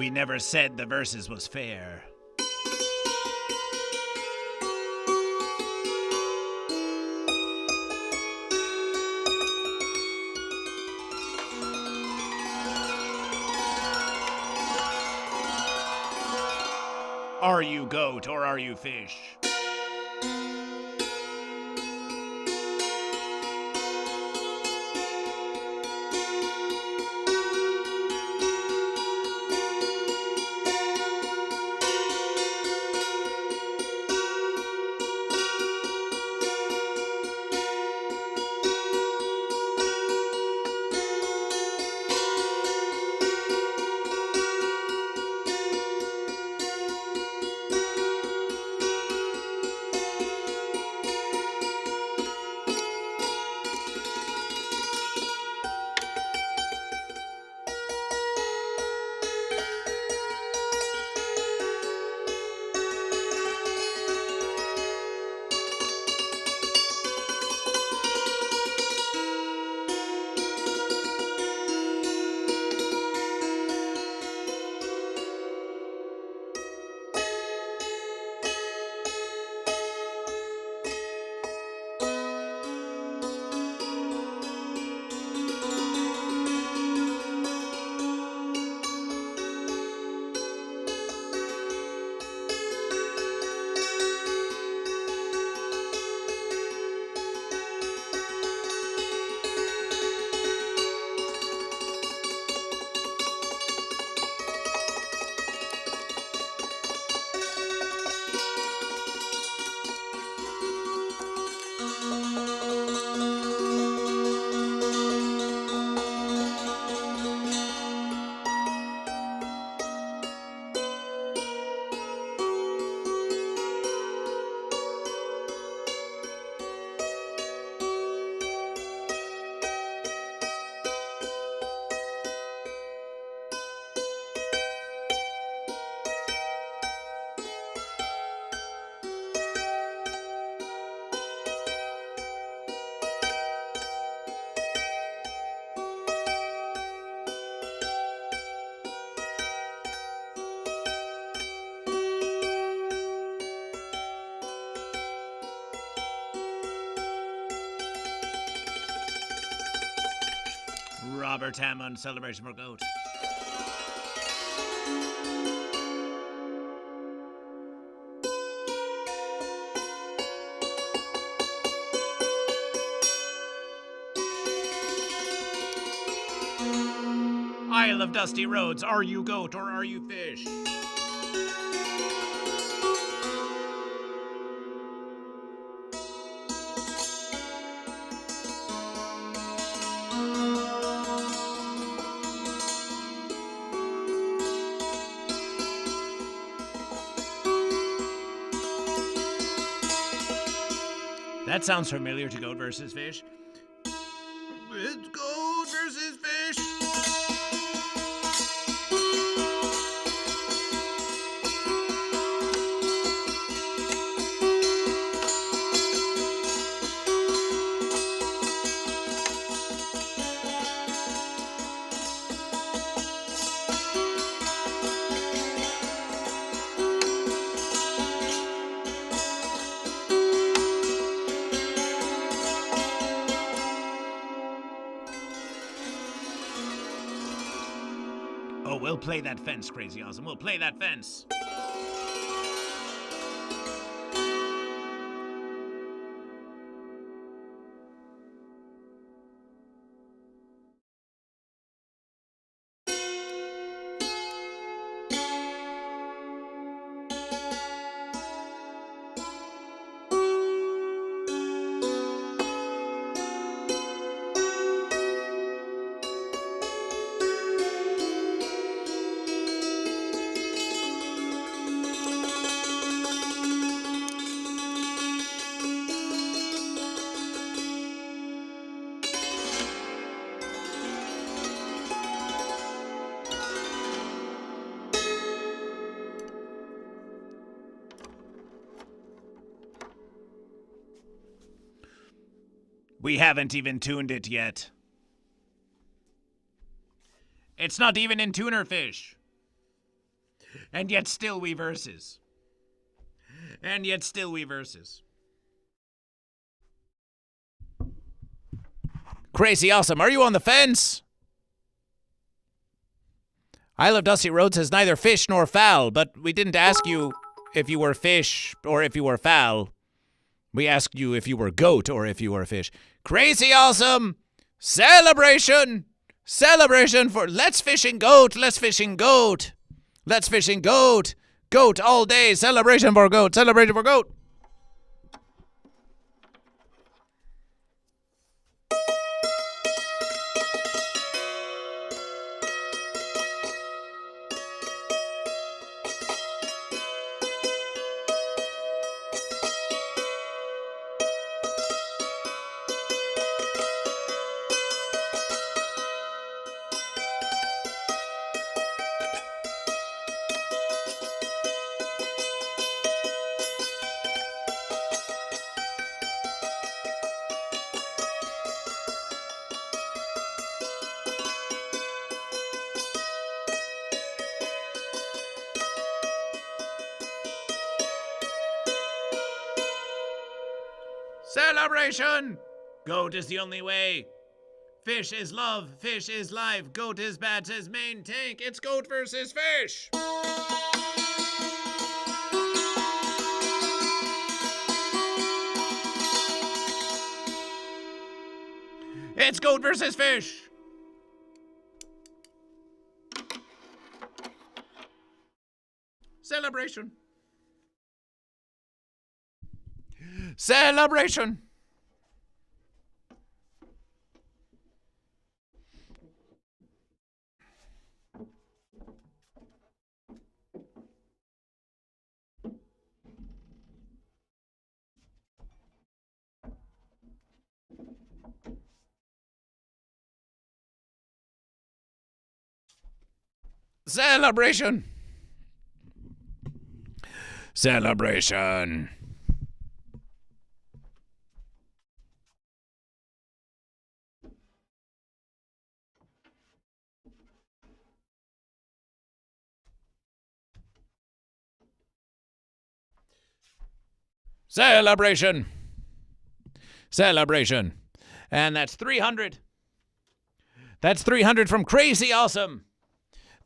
We never said the verses was fair. Are you goat or are you fish? Robert Hammond, Celebration for Goat. Isle of Dusty Roads, are you goat or are you fish? That sounds familiar to Goat vs. Fish. It's Goat vs. Fish. Oh, we'll play that fence, Crazy Awesome. We'll play that fence. We haven't even tuned it yet. It's not even in tuner fish. And yet still we verses. And yet still we verses. Crazy awesome. Are you on the fence? I Love Dusty Road says neither fish nor fowl, but we didn't ask you if you were fish or if you were fowl. We asked you if you were goat or if you were fish. Crazy awesome. Celebration. Celebration for Let's Fishing Goat. Let's Fishing Goat. Let's Fishing Goat. Goat all day. Celebration for goat. Celebration for goat. Celebration! Goat is the only way. Fish is love. Fish is life. Goat is bad, says main tank. It's goat versus fish. It's goat versus fish. Celebration. Celebration. Celebration. Celebration. Celebration. Celebration. And that's 300. That's 300 from Crazy Awesome.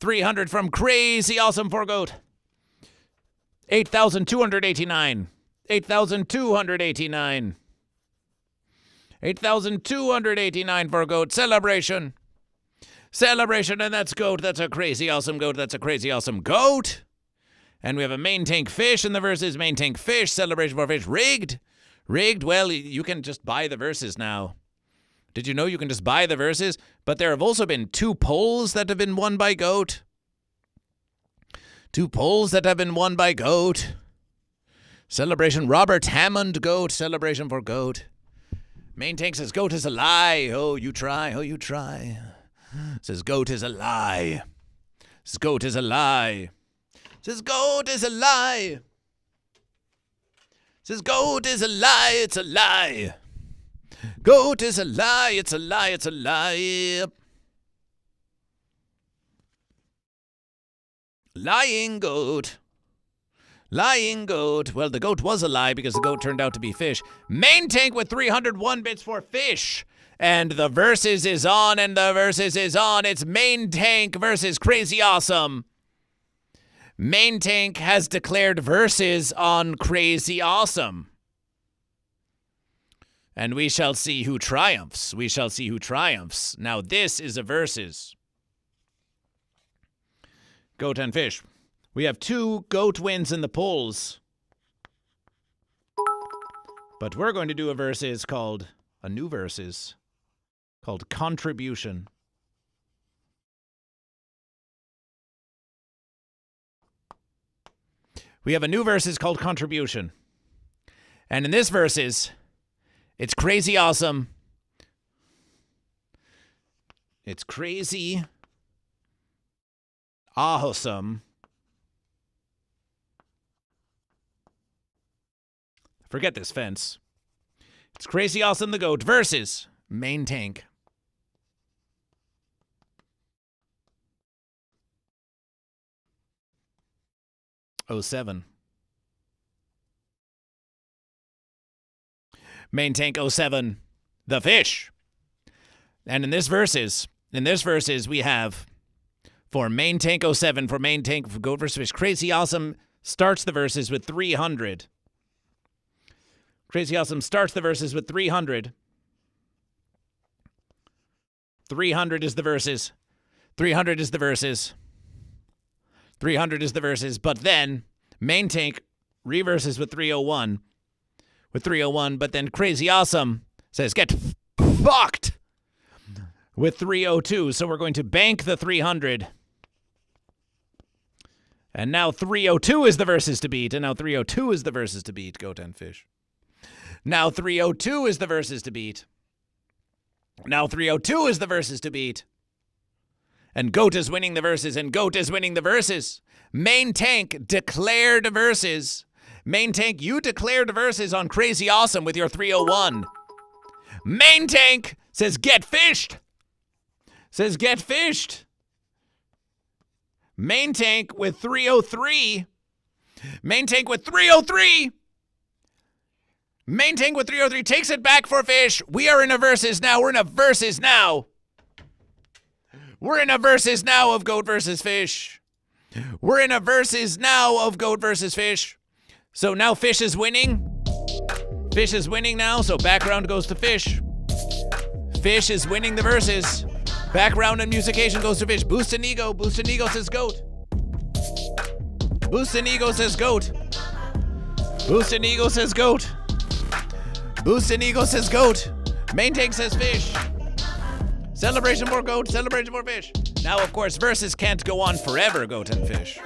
300 from Crazy Awesome for goat. 8,289. 8,289. 8,289 for goat. Celebration. Celebration, and that's goat. That's a Crazy Awesome goat. That's a Crazy Awesome goat. And we have a main tank fish in the verses. Main tank fish. Celebration for fish. Rigged. Rigged. Well, you can just buy the verses now. Did you know you can just buy the verses? But there have also been 2 polls that have been won by goat. 2 polls that have been won by goat. Celebration. Robert Hammond goat. Celebration for goat. Main tank says goat is a lie. Oh, you try. Oh, you try. Says goat is a lie. Says goat is a lie. Says goat is a lie. Says goat is a lie. It's a lie. Goat is a lie. It's a lie. It's a lie. Lying goat. Lying goat. Well, the goat was a lie because the goat turned out to be fish. Main tank with 301 bits for fish. And the versus is on, and the versus is on. It's main tank versus Crazy Awesome. Main tank has declared versus on Crazy Awesome. And we shall see who triumphs. We shall see who triumphs. Now this is a versus. Goat and fish. We have 2 goat wins in the polls. But we're going to do a versus called, a new versus, called Contribution. We have a new versus called Contribution. And in this versus, it's Crazy Awesome. It's Crazy Awesome. Forget this fence. It's Crazy Awesome the Goat versus Main Tank. 07. Main Tank 07, the fish. And in this verses, we have for Main Tank 07, for Main Tank for Goat vs. Fish, Crazy Awesome starts the verses with 300. Crazy Awesome starts the verses with 300. 300 is the verses. 300 is the verses. 300 is the verses. But then Main Tank reverses with 301. With 301, but then Crazy Awesome says, get fucked with 302. So we're going to bank the 300. And now 302 is the verses to beat. And now 302 is the verses to beat, Goat and Fish. Now 302 is the verses to beat. Now 302 is the verses to beat. And Goat is winning the verses, and Goat is winning the verses. Main Tank declared verses. Main Tank, you declared verses on Crazy Awesome with your 301. Main Tank says, get fished. Says, get fished. Main Tank with 303. Main Tank with 303. Main Tank with 303 takes it back for fish. We are in a versus now. We're in a versus now. We're in a versus now of Goat versus Fish. We're in a versus now of Goat versus Fish. So now Fish is winning. Fish is winning now, so background goes to Fish. Fish is winning the verses. Background and musication goes to Fish. Boost and ego. Boost and ego says Goat. Boost and ego says Goat. Boost and ego says Goat. Boost and ego says Goat. Main Tank says Fish. Celebration for Goat. Celebration for Fish. Now, of course, verses can't go on forever, Goat and Fish.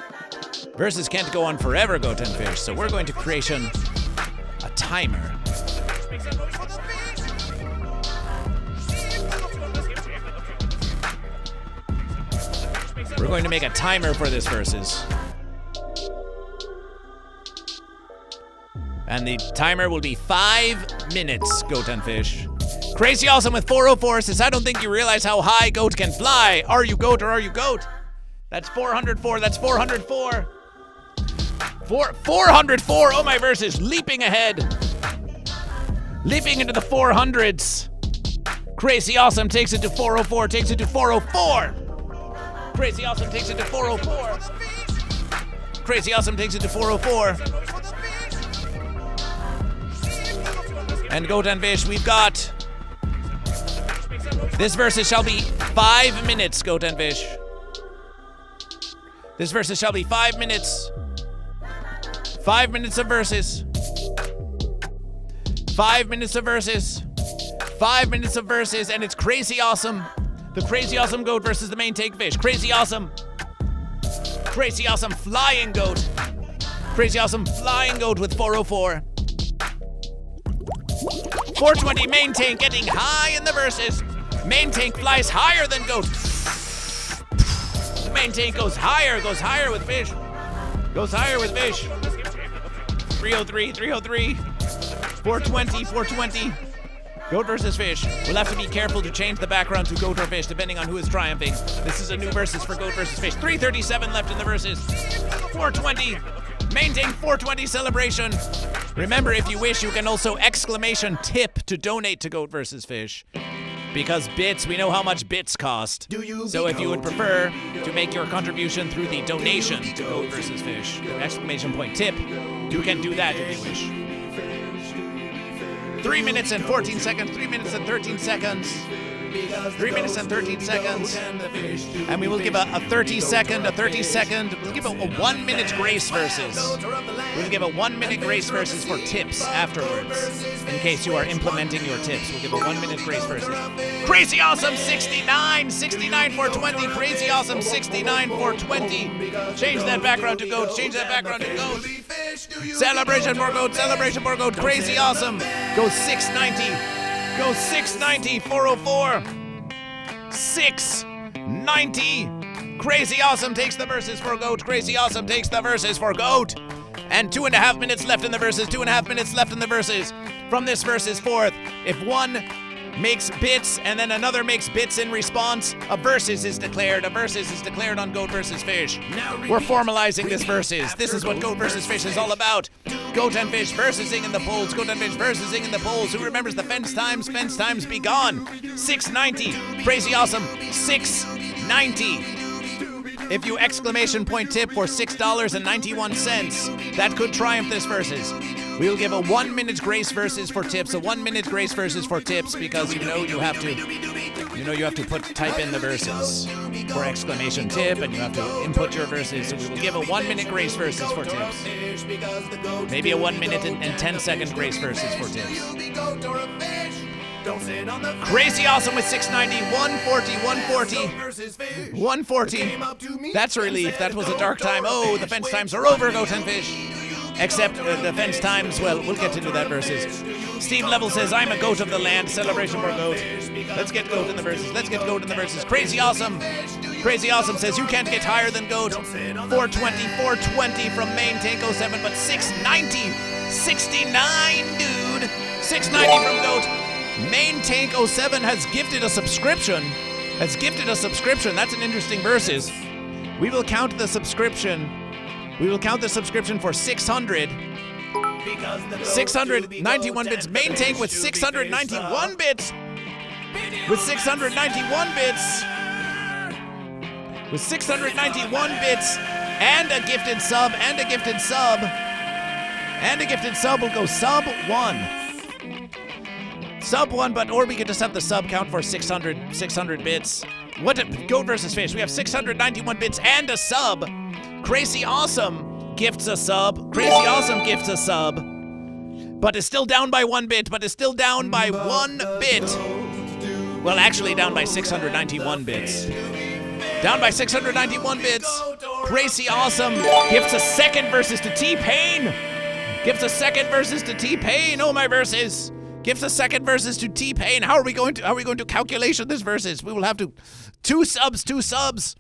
Verses can't go on forever, Goat and Fish. So we're going to create a timer. We're going to make a timer for this verses. And the timer will be 5 minutes, Goat and Fish. Crazy Awesome with 404 says, I don't think you realize how high Goat can fly. Are you Goat or are you Goat? That's 404. That's 404. 404. Oh, my verses. Leaping ahead. Leaping into the 400s. Crazy Awesome takes it to 404. Takes it to 404. Crazy Awesome takes it to 404. Crazy Awesome takes it to 404. And Goat and Fish, we've got... This verses shall be 5 minutes, Goat and Fish. This verses shall be 5 minutes. 5 minutes of verses. 5 minutes of verses. 5 minutes of verses, and it's Crazy Awesome. The Crazy Awesome Goat versus the Main Tank Fish. Crazy Awesome. Crazy Awesome Flying Goat. Crazy Awesome Flying Goat with 404. 420 Main Tank getting high in the verses. Main Tank flies higher than Goat. The Main Tank goes higher with Fish. Goes higher with Fish. 303, 303. 420, 420. Goat versus Fish. We'll have to be careful to change the background to Goat or Fish depending on who is triumphing. This is a new versus for Goat versus Fish. 337 left in the verses. 420. Main Tank 420 celebration. Remember, if you wish, you can also exclamation tip to donate to Goat versus Fish. Because bits, we know how much bits cost. So if you would prefer to make your contribution through the donation to Goat versus Fish, exclamation point tip, you can do that if you wish. 3 minutes and 14 seconds, 3 minutes and 13 seconds. 3 minutes and 13 seconds. And we will give a 30 second, we'll give a 1 minute grace versus. We'll give a 1 minute grace versus for tips afterwards. In case you are implementing your tips, we'll give a 1 minute grace versus. Crazy Awesome 69, 69 420, Crazy Awesome 69 420. Change that background to Goat, change that background to Goat. Celebration for Goat, celebration for Goat, Crazy Awesome. Goes 690. Go 690, 404. 690. Crazy Awesome takes the verses for Goat. Crazy Awesome takes the verses for Goat. And 2.5 minutes left in the verses. 2.5 minutes left in the verses. From this verses forth, if one makes bits, and then another makes bits in response. A versus is declared. A versus is declared on Goat vs. Fish. We're formalizing this versus. This is what Goat vs. Fish is all about. Goat and Fish versusing in the polls. Goat and Fish versusing in the polls. Who remembers the fence times? Fence times be gone. 690. Crazy awesome. 690. If you exclamation point tip for $6.91, that could triumph this versus. We will give a 1 minute grace versus for tips, a 1 minute grace versus for tips, because you have to type in the verses for exclamation tip, and you have to input your verses. So we will give a 1 minute grace versus for tips. Maybe a 1 minute and 10-second grace versus for tips. Crazy awesome with 690, 140, 140, 140. That's a relief. That was a dark time. Oh, the fence times are over, Goat and Fish. Except the fence times, well, we'll get to do that versus. Steve Level says, I'm a goat of the land. Celebration for Goat. Let's get Goat in the verses. Let's get Goat in the verses. Crazy awesome. Crazy awesome says, you can't get higher than Goat. 420 from Main Tank 07, but 690. 69, dude. 690 from Goat. Main Tank 07 has gifted a subscription. That's an interesting versus. We will count the subscription. For 600. 691 bits. Main Tank with 691 bits. With 691 bits. With 691 bits. And a gifted sub. And a gifted sub will go sub 1. Sub 1, or we could just have the sub count for 600 bits. Goat versus Fish. We have 691 bits and a sub. Crazy Awesome gifts a sub. But is still down by 1 bit. Well, actually down by 691 bits. Crazy Awesome gifts a second versus to T-Pain. Oh, my verses. Gives a second versus to T-Pain. How are we going to calculation this versus? We will have to two subs.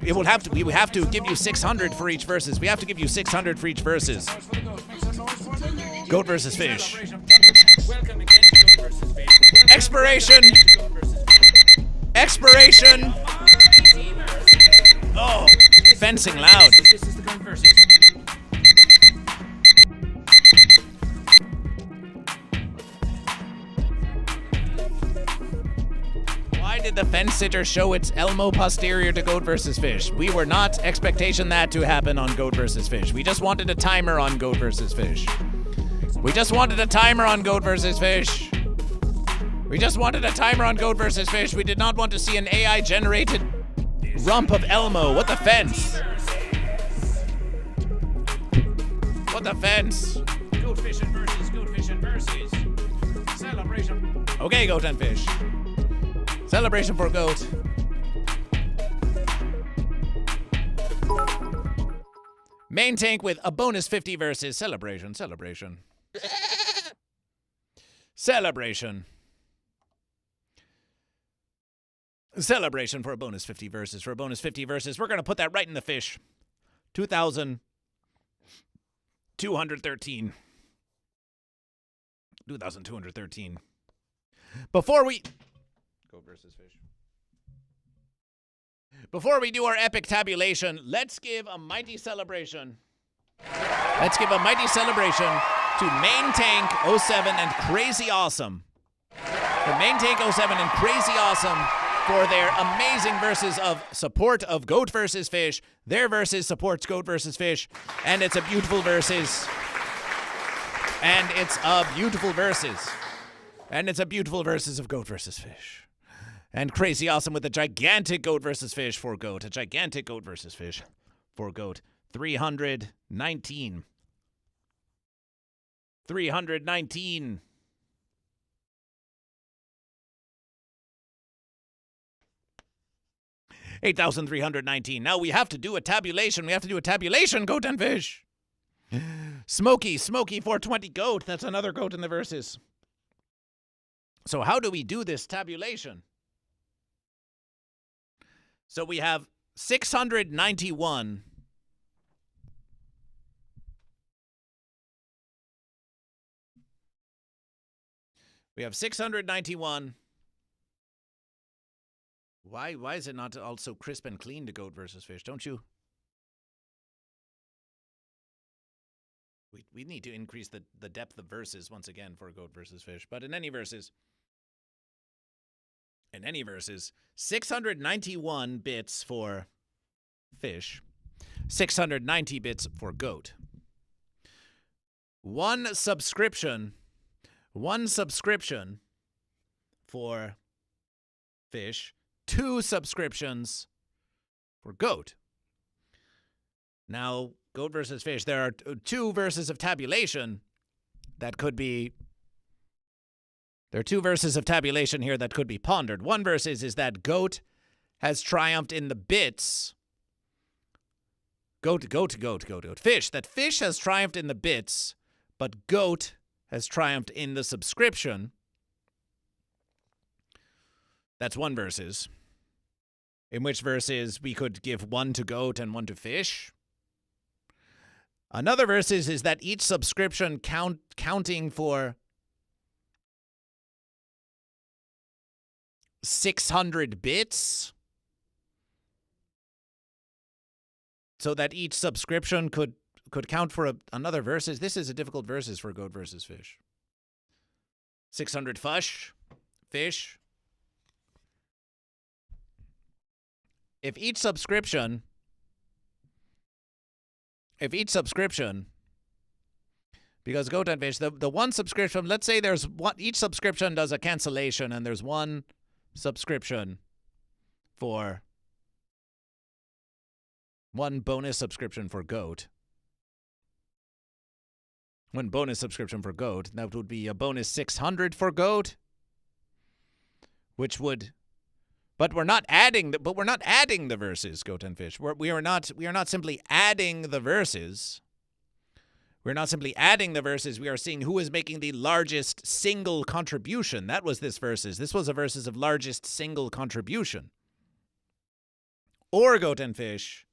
We will have to give you 600 for each versus. We have to give you 600 for each versus. Goat versus Fish. Expiration. Oh, fencing loud. This is the Goat versus. Why did the fence sitter show its Elmo posterior to Goat vs. Fish? We were not expectation that to happen on Goat vs. Fish. We just wanted a timer on Goat vs. Fish. We just wanted a timer on Goat vs. Fish. We did not want to see an AI-generated rump of Elmo. What the fence? Goat fishing versus. Celebration. Okay, Goat and Fish. Celebration for Goat. Main Tank with a bonus 50 versus celebration. Celebration for a bonus 50 versus. We're going to put that right in the fish. 2,213. Before we Goat versus Fish. Before we do our epic tabulation, let's give a mighty celebration. To Main Tank 07 and Crazy Awesome. For Main Tank 07 and Crazy Awesome for their amazing verses of support of Goat versus Fish. Their versus supports Goat versus Fish, and it's a beautiful versus. And it's a beautiful versus of Goat versus Fish. And Crazy Awesome with a gigantic Goat versus Fish for Goat. 319. 8,319. Now we have to do a tabulation. Goat and Fish. Smokey 420 Goat. That's another Goat in the verses. So how do we do this tabulation? So we have 691. We have 691 Why is it not also crisp and clean to Goat versus Fish? Don't you? We need to increase the depth of verses once again for Goat versus Fish. But in any verses, 691 bits for Fish, 690 bits for Goat. One subscription for Fish, 2 subscriptions for Goat. Now, Goat versus Fish, there are 2 verses of tabulation that could be... There are 2 verses of tabulation here that could be pondered. One verse is that Goat has triumphed in the bits. Goat. Fish. That Fish has triumphed in the bits, but Goat has triumphed in the subscription. That's one verses. In which verses we could give 1 to Goat and 1 to Fish. Another verse is that each subscription counting for 600 bits. So that each subscription could count for another verses. This is a difficult verses for Goat versus Fish. 600 fish. If each subscription, because Goat and Fish, the one subscription, let's say there's one, each subscription does a cancellation, and there's one subscription for one bonus subscription for Goat. One bonus subscription for Goat. That would be a bonus 600 for Goat, which would. But we're not adding the verses, Goat and Fish. We are not simply adding the verses. We're not simply adding the verses. We are seeing who is making the largest single contribution. That was this verses. This was a verses of largest single contribution. Or Goat and Fish,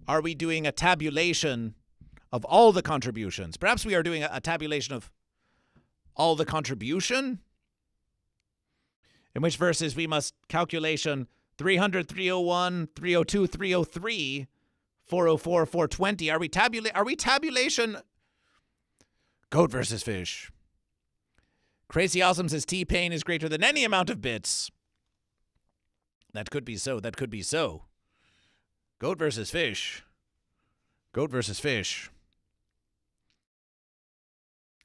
are we doing a tabulation of all the contributions? Perhaps we are doing a tabulation of all the contribution. In which verses we must calculation 300, 301, 302, 303, 404, 420. Are we tabulation? Goat versus Fish. Crazy Awesome says T-Pain is greater than any amount of bits. That could be so. That could be so. Goat versus Fish. Goat versus Fish.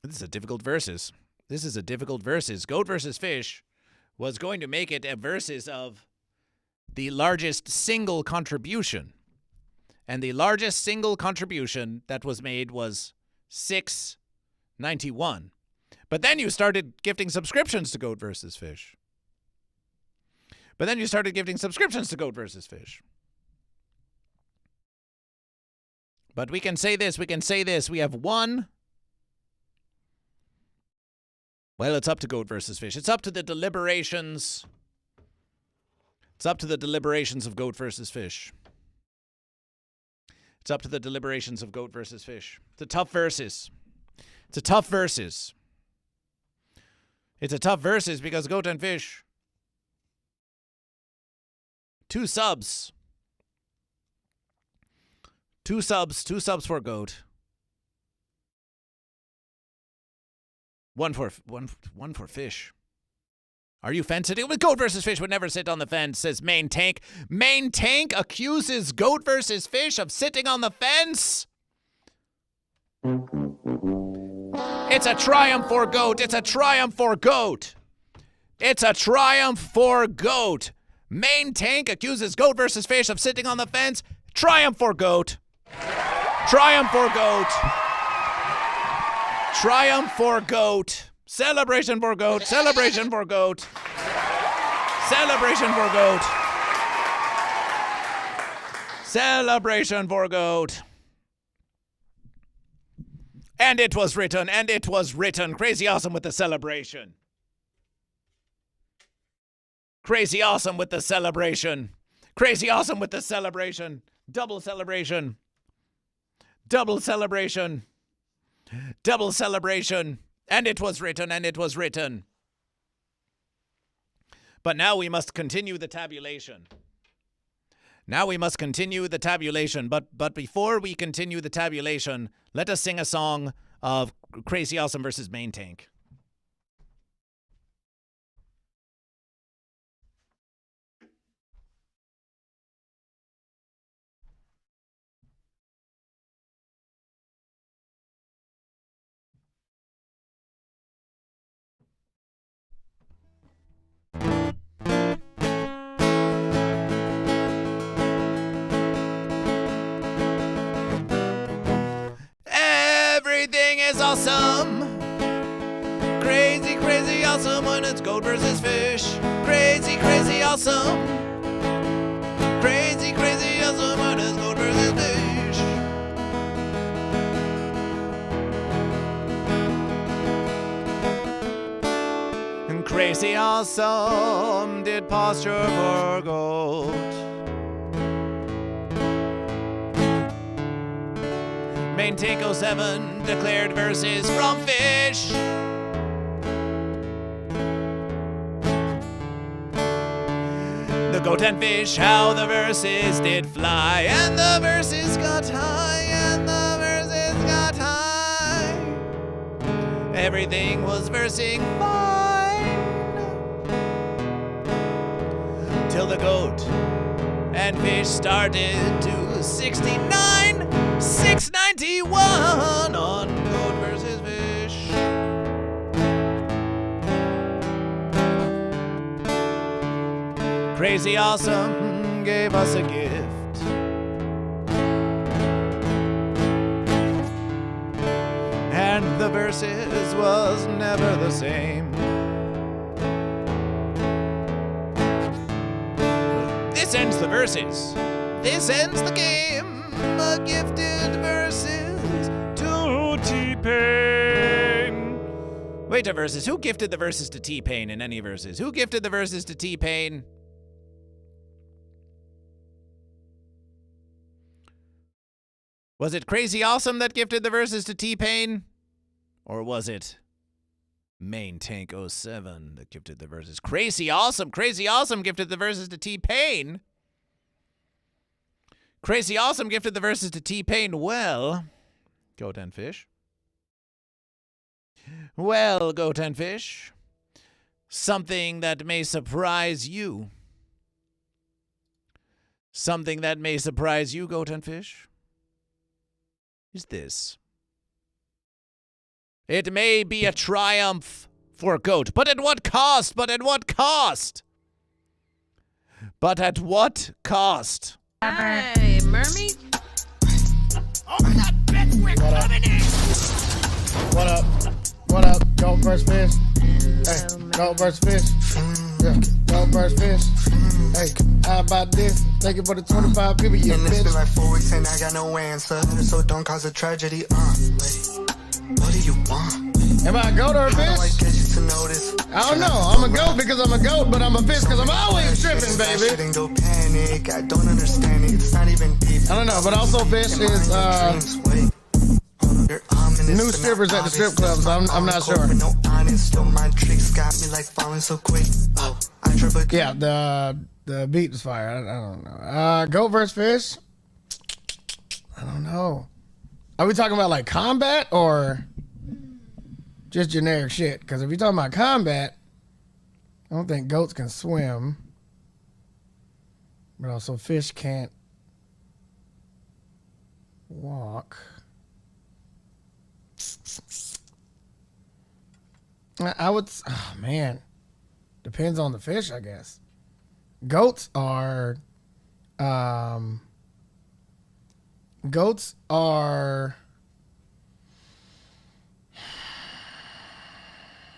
This is a difficult verses. Goat versus Fish was going to make it a versus of the largest single contribution. And the largest single contribution that was made was 691. But then you started gifting subscriptions to Goat versus Fish. But we can say this. We have one. Well, it's up to Goat versus Fish. It's up to the deliberations. It's up to the deliberations of Goat versus Fish. It's up to the deliberations of Goat versus Fish. It's a tough versus. It's a tough versus because Goat and Fish. 2 subs. 2 subs for Goat. One for Fish. Are you fence sitting? Goat versus Fish would never sit on the fence, says Main Tank. Main Tank accuses Goat versus Fish of sitting on the fence. It's a triumph for Goat. It's a triumph for Goat. It's a triumph for Goat. Main Tank accuses Goat versus Fish of sitting on the fence. Triumph for Goat. Triumph for Goat. Triumph for Goat. Celebration for Goat. Celebration for Goat. Celebration for Goat. Celebration for Goat. And it was written. Crazy Awesome with the celebration. Crazy Awesome with the celebration. Crazy Awesome with the celebration. Double celebration. Double celebration. Double celebration. And it was written. But now we must continue the tabulation. But before we continue the tabulation, let us sing a song of Crazy Awesome versus Main Tank. Everything is awesome. Crazy, crazy awesome when it's goat versus fish. Crazy, crazy awesome. Crazy, crazy awesome when it's goat versus fish. And crazy awesome did posture for goat. Main Tank 07 declared verses from fish. The goat and fish, how the verses did fly, and the verses got high, and the verses got high. Everything was versing fine, till the goat and fish started to 69. 691 on Goat versus Fish. Crazy Awesome gave us a gift. And the verses was never the same. This ends the verses. This ends the game. A gifted verses to T-Pain. Wait a verses. Who gifted the verses to T-Pain in any verses? Who gifted the verses to T-Pain? Was it Crazy Awesome that gifted the verses to T-Pain? Or was it Main Tank 07 that gifted the verses? Crazy Awesome gifted the verses to T-Pain. Crazy Awesome gifted the verses to T-Pain. Well, Goat and Fish. Well, Goat and Fish. Something that may surprise you. Something that may surprise you, Goat and Fish, is this. It may be a triumph for Goat, but at what cost? But at what cost? But at what cost? Hey, Mermy. Open that bitch, we're coming in! What up? What up? Goat versus fish. Hey, goat versus fish. Yeah, goat versus fish. Hey, how about this? Thank you for the 25 people, you and bitch. It's been like 4 weeks and I got no answer. So don't cause a tragedy. What do you want? Am I a goat or a fish? How do I get you to notice? I don't know. I'm a goat because I'm a goat, but I'm a fish because I'm always tripping, baby. Don't panic. I don't understand it. It's not even deep. I don't know, but also fish is new strippers at the strip clubs. I'm not sure. No honest, still my tricks got me like falling so quick. Yeah, the beat was fire. I don't know. Goat versus fish. I don't know. Are we talking about like combat or just generic shit? Because if you're talking about combat, I don't think goats can swim. But also fish can't walk. I would, oh man, depends on the fish, I guess. Goats are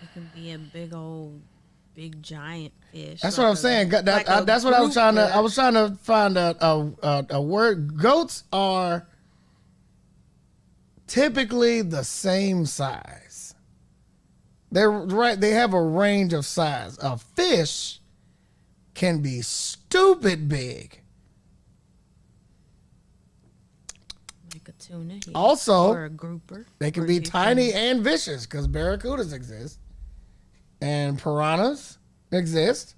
It can be a big giant fish. That's what I'm saying. That's what I was trying to. I was trying to find a word. Goats are typically the same size. They're right. They have a range of size. A fish can be stupid big. Like a tuna. Yeah. Also, or a grouper. They can be tiny and vicious because barracudas exist. And piranhas exist.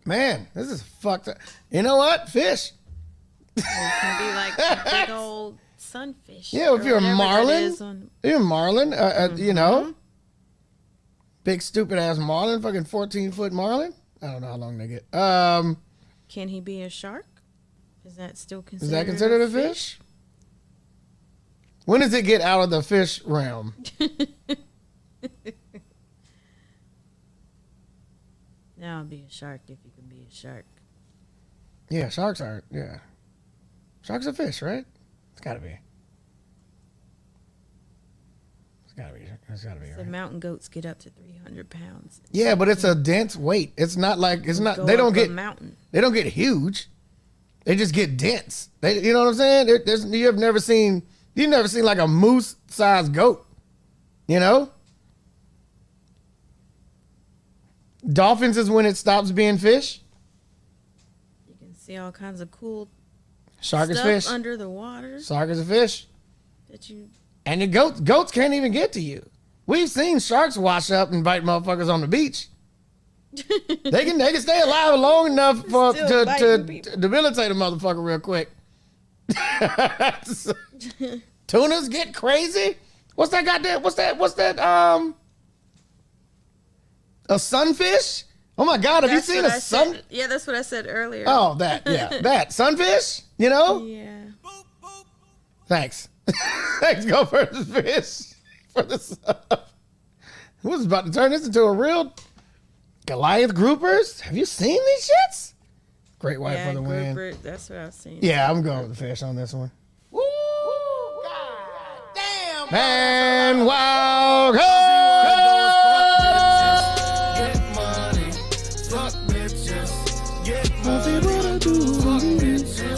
Man, this is fucked up. You know what? Fish. It can be like a big old sunfish. Yeah, if you're a marlin, you know, Mm-hmm. big stupid ass marlin, fucking 14-foot marlin. I don't know how long they get. Can he be a shark? Is that still considered? Is that considered a fish? When does it get out of the fish realm? Now I'll be a shark if you can be a shark. Yeah, sharks are. Yeah, sharks are fish, right? It's gotta be. It's gotta be. It's gotta be. The Right? mountain goats get up to 300 pounds. Yeah, but it's a dense weight. It's not like it's not. Go They don't up a get. mountain. They don't get huge. They just get dense. You know what I'm saying? You've never seen like a moose-sized goat. You know. Dolphins is when it stops being fish. You can see all kinds of cool Shark is stuff fish. under the water Shark is a fish. that you. And the goats can't even get to you. We've seen sharks wash up and bite motherfuckers on the beach. they can stay alive long enough to debilitate a motherfucker real quick. Tunas get crazy. What's that goddamn? What's that? A sunfish? Oh my God! Have you seen a sun? Yeah, that's what I said earlier. Oh, that sunfish. You know? Yeah. Thanks. Thanks, GoatVsFish, for the sub. Who's about to turn this into a real Goliath groupers? Have you seen these shits? Great white for the win. Grouper, that's what I've seen. Yeah, I'm going with the fish on this one. Woo! God damn! Man, wow! Get money, fuck bitches. Get money, fuck bitches.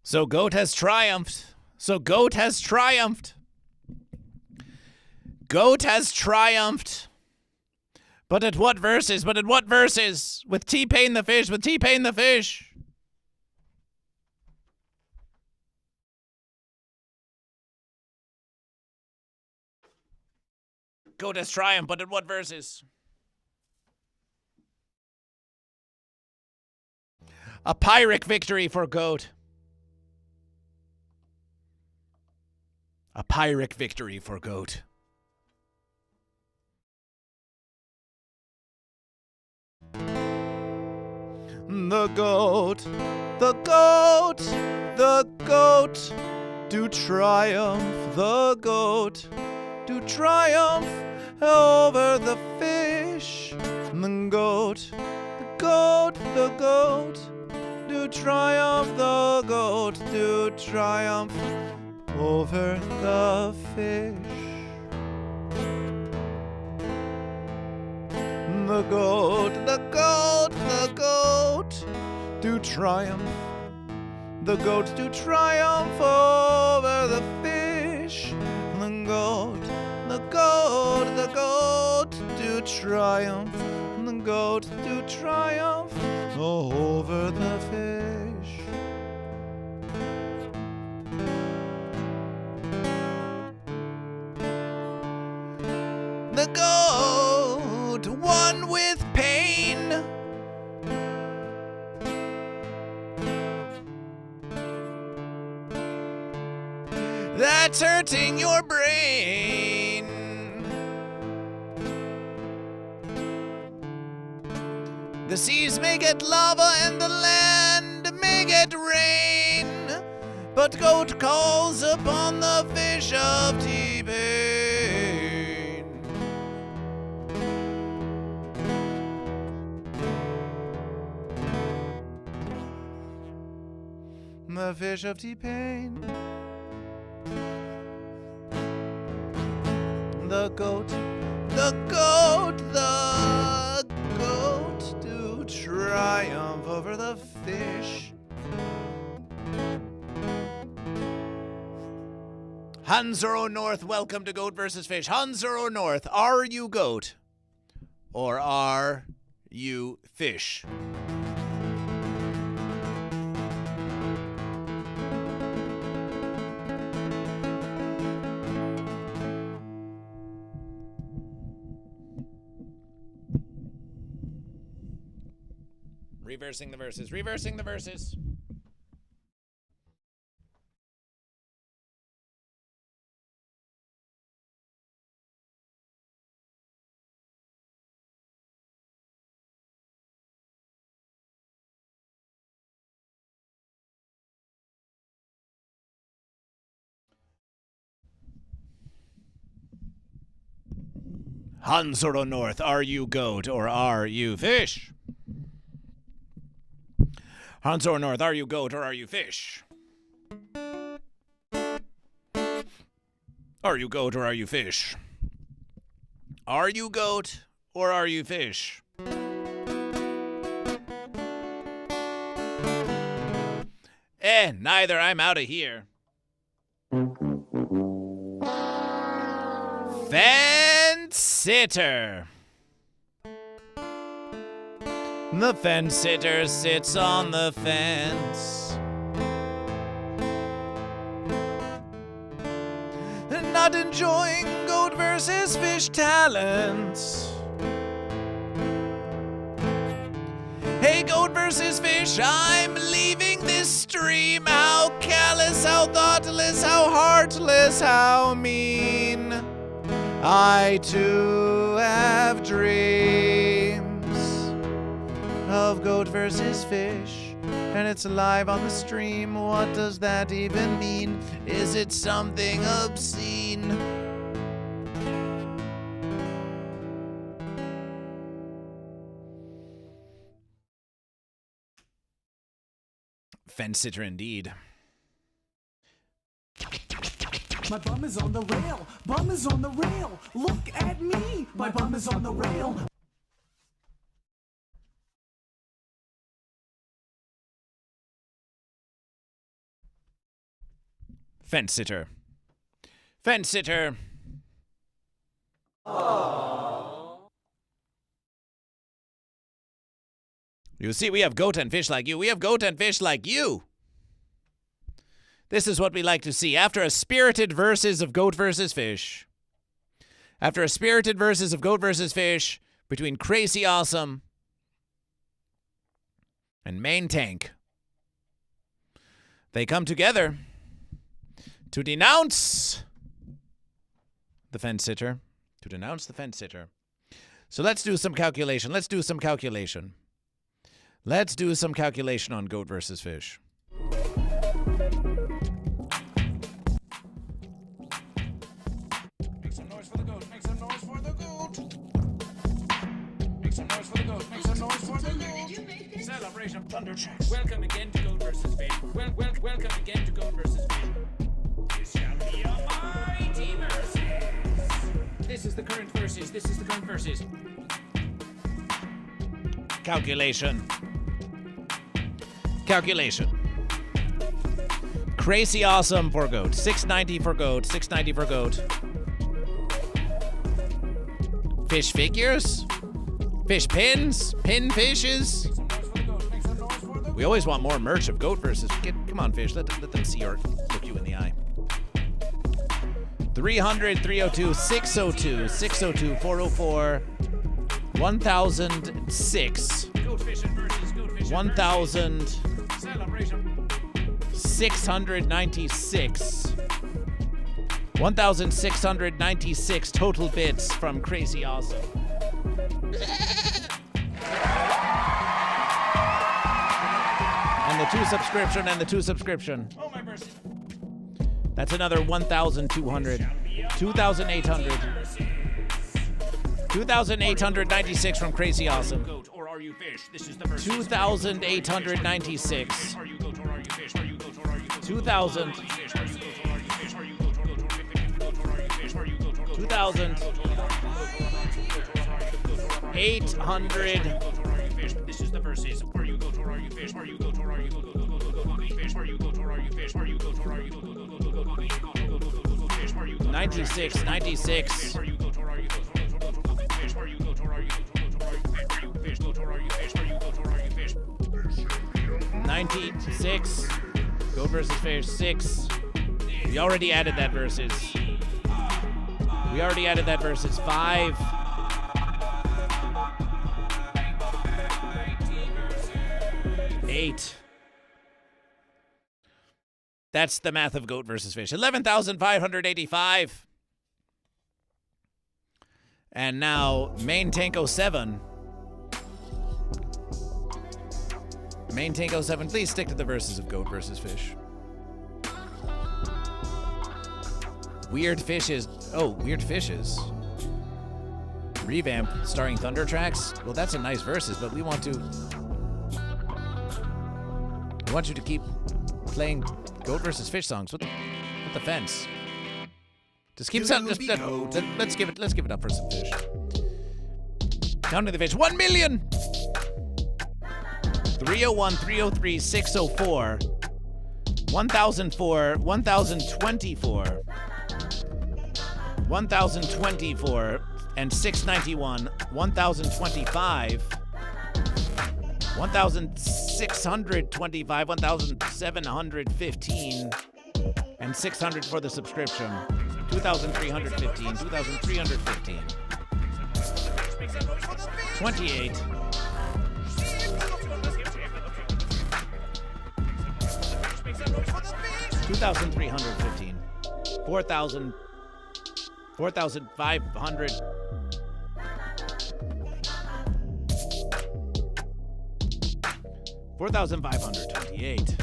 So Goat has triumphed. Goat has triumphed. But at what verses? With T-Pain the Fish. Goat has triumphed, but at what verses? A Pyrrhic victory for Goat. A Pyrrhic victory for Goat. The goat do triumph. The goat do triumph over the fish. The goat do triumph. The goat do triumph over the fish. The goat do triumph. The goat do triumph over the fish. The goat do triumph. The goat do triumph over the fish. The goat won with pain. That's hurting your brain. The seas may get lava and the land may get rain, but Goat calls upon the fish of T-Pain. The fish of T-Pain. The goat do triumph over the fish. Hanzero North, welcome to Goat vs. Fish. Hanzero North, are you goat? Or are you fish? Reversing the verses. Reversing the verses. Hansoro North, are you goat or are you fish? Hansoro North, are you goat or are you fish? Are you goat or are you fish? Are you goat or are you fish? Neither. I'm out of here. Fence sitter. The fence sitter sits on the fence, not enjoying goat versus fish talents. Hey, goat versus fish, I'm leaving this stream. How callous, how thoughtless, how heartless, how mean. I too have dreams of goat versus fish, and it's live on the stream. What does that even mean? Is it something obscene? Fence sitter indeed. My bum is on the rail. Bum is on the rail. Look at me. My bum is on the rail. Fence sitter. Fence sitter. Aww. You see, we have goat and fish like you. We have goat and fish like you. This is what we like to see. After a spirited verses of goat versus fish. After a spirited verses of goat versus fish between Crazy Awesome and Main Tank. They come together to denounce the fence sitter. To denounce the fence sitter. So let's do some calculation. Let's do some calculation. Let's do some calculation on goat versus fish. Make some noise for the goat. Make some noise for the goat. Make some noise for the goat. Make some noise for the goat. Celebration Thunder Tracks. Welcome again to Goat versus Fish. Welcome again to Goat versus Fish. This shall be a mighty versus. This is the current versus. This is the current versus. Calculation. Calculation. Crazy Awesome for goat. 690 for goat. 690 for goat. Fish figures? Fish pins? Pin fishes? We always want more merch of goat versus. Come on, fish. Let them see or look you in the eye. 300, 302, 602, 602, 404, 1006, 1,696, 1,696 total bits from Crazy Awesome. And the 2 subscription and the 2 subscription. Oh, my mercy. That's another 1,200. 2,800. 2,896 from Crazy Awesome. 2,896. 2,000. 2,800. This is the verses. Are you goat or are you fish? Are you goat or are you fish? Are you goat or are you fish? Are you goat or are you 96, 96. 96. Goat versus fish, 6. We already added that versus. 5. 8. That's the math of goat versus fish. 11,585. And now, Main Tank 07. Main Tank 07, please stick to the verses of goat versus fish. Weird Fishes. Oh, Weird Fishes. Revamp starring Thunder Tracks. Well, that's a nice verses, but we want you to keep playing goat versus fish songs with the fence. Just keep let's give it up for some fish. Down to the fish. 1 million. 301, 303, 604, 1004, 1024, 1024, and 691, 1025, 1625, 1715, and 600 for the subscription. 2315, 2315, 28. 2,315, 4,000, 4,500, 4,528.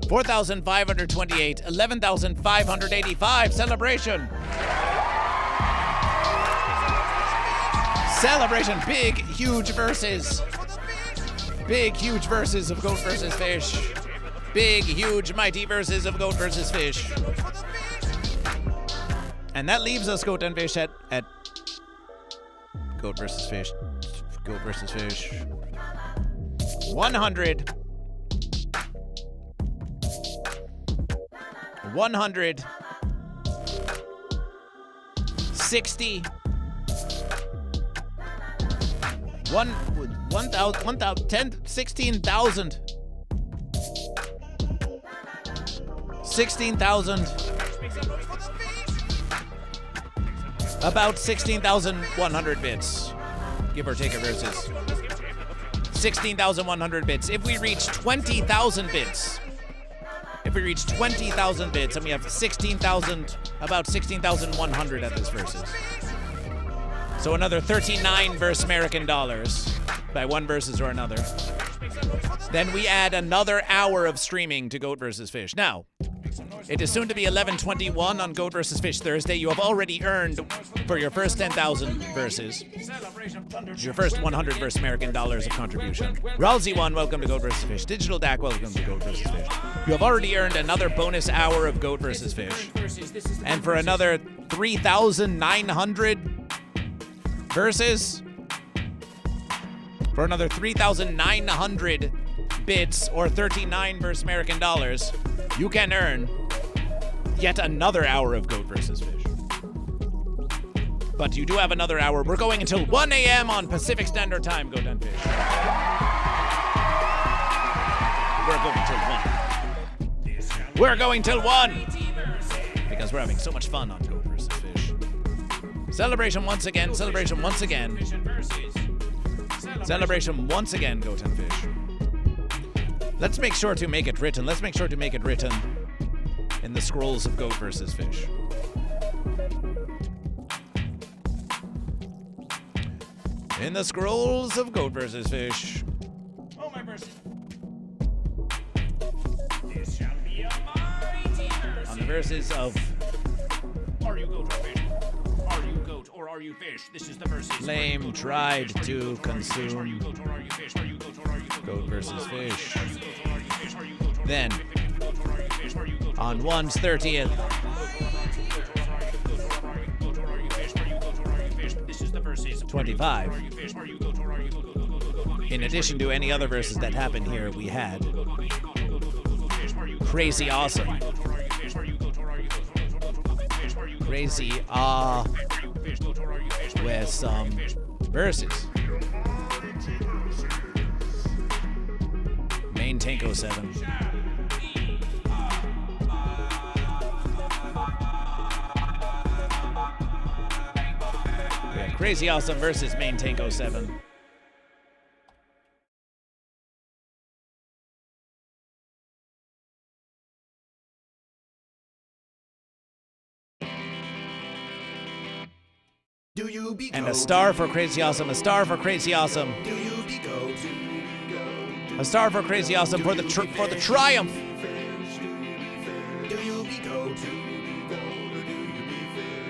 4,528, 11,585. Celebration. Celebration. Big, huge verses. Big, huge verses of goat versus fish. Big, huge, mighty verses of goat versus fish. And that leaves us, goat and fish, at goat versus fish. Goat versus fish. 100. 60. 16,000. 16,000. About 16,100 bits. Give or take a versus. 16,100 bits. If we reach 20,000 bits. If we reach 20,000 bits and we have 16,000, about 16,100 at this versus. So another 39 verse American dollars by one versus or another. Then we add another hour of streaming to Goat vs. Fish. Now, it is soon to be 11:21 on Goat vs. Fish Thursday. You have already earned for your first 10,000 verses, your first 100 verse American dollars of contribution. Ralsy1, welcome to Goat vs. Fish. Digital DAC, welcome to Goat vs. Fish. You have already earned another bonus hour of Goat vs. Fish. And for another 3,900 verses, for another 3,900 bits or 39 verse American dollars, you can earn yet another hour of Goat vs. Fish. But you do have another hour. We're going until 1 a.m. on Pacific Standard Time, Goat and Fish. We're going till 1. We're going till 1! Because we're having so much fun on Goat vs. Fish. Celebration once again, celebration once again. Celebration once again, Goat and Fish. Let's make sure to make it written. Let's make sure to make it written in the scrolls of Goat vs. Fish. In the scrolls of Goat vs. Fish. Oh, my verses. This shall be a mighty verse. On the verses of Are you goat or fish? Are you goat or are you fish? This is the verses. Flame tried to consume Are you goat or are you fish? Are you goat or are you Goat vs. Fish. Then on 1's 30th, this is the verses 25. In addition to any other verses that happened here, we had Crazy Awesome. crazy with some verses. Main Tank 07. Yeah, Crazy Awesome versus Main Tank 07. Do you be And a star for Crazy Awesome, a star for Crazy Awesome. Do you be go? A star for Crazy Awesome for the triumph. Do you be go?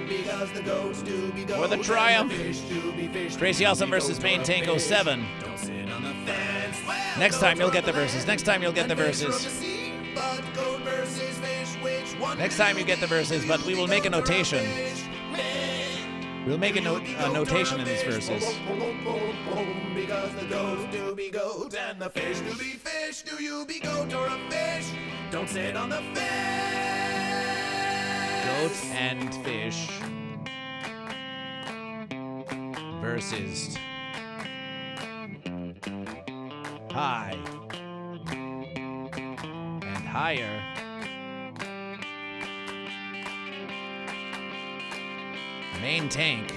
Because the goats do be go. For the triumph. Crazy Awesome versus Main Tank 07. Don't sit on the fence. Well, Next time you'll get the verses. Next time you'll get the verses. Next time you get the verses, but we will make a notation. We'll make a notation in these verses. Because the goats do be goat and the fish do be fish. Do you be goat or a fish? Don't sit on the fence. Goat and fish versus high and higher. Main Tank.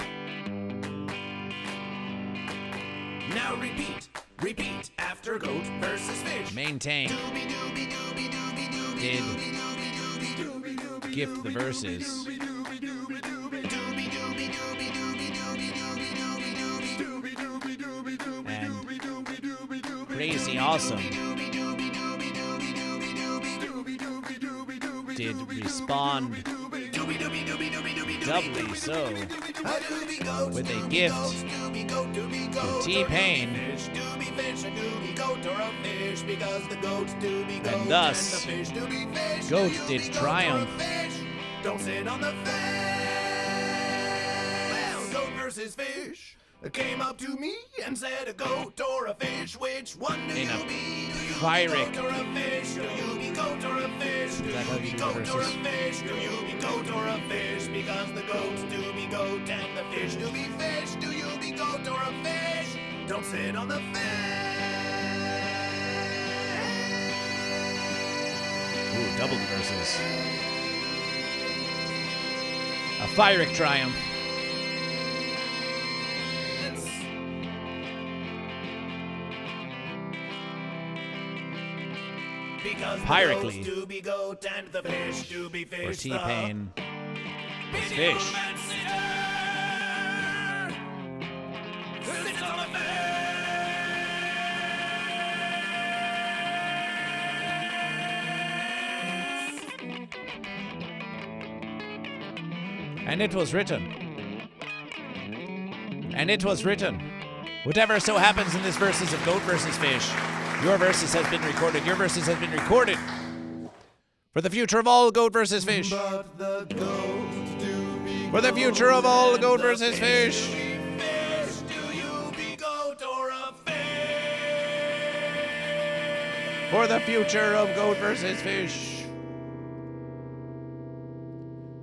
Now repeat after goat versus fish. Main Tank did gift the verses. And Crazy Awesome did respond doubly so with a gift to T-Pain, and thus Goat did triumph. Don't sit on the fence. Well, goat versus fish came up to me and said, a goat or a fish, which one do you be? Do you Pyric. be goat or a fish? Do you be goat or a fish? Do you be goat or a fish? Do you be goat or a fish? Because the goats do be goat and the fish do be fish. Do you be goat or a fish? Don't sit on the fence. Ooh, double the verses. A Pyric triumph. Because Pyrically. the goats do be goat and the fish do be fish. Or T-Pain is Busy fish. woman sitter, who sits on the fence. And it was written. And it was written. Whatever so happens in this verses of Goat versus Fish, your verses has been recorded. Your verses has been recorded. For the future of all Goat versus Fish. But the goats do be For the future of all Goat versus Fish. fish. Do you be goat or a fish? For the future of Goat versus Fish.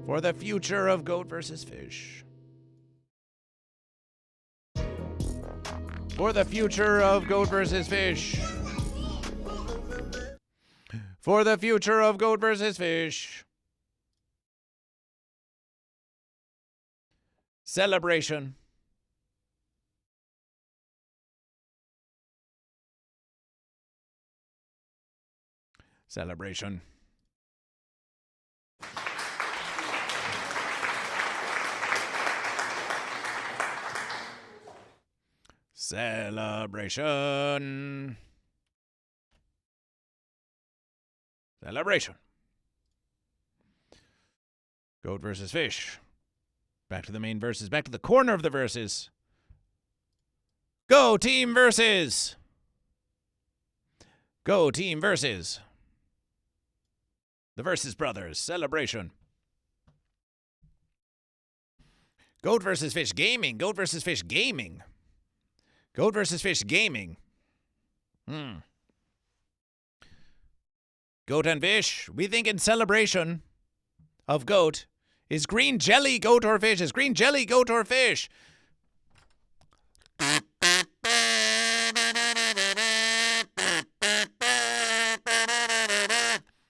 For the future of Goat versus Fish. For the future of Goat versus Fish. For the future of Goat versus Fish. Celebration. Celebration. Celebration. Celebration. Goat versus Fish. Back to the main verses. Back to the corner of the verses. Go team versus. Go team versus. The Versus Brothers. Celebration. Goat versus Fish Gaming. Goat versus Fish Gaming. Goat versus Fish Gaming. Goat and Fish, we think in celebration of Goat Is green jelly goat or fish? Is green jelly goat or fish?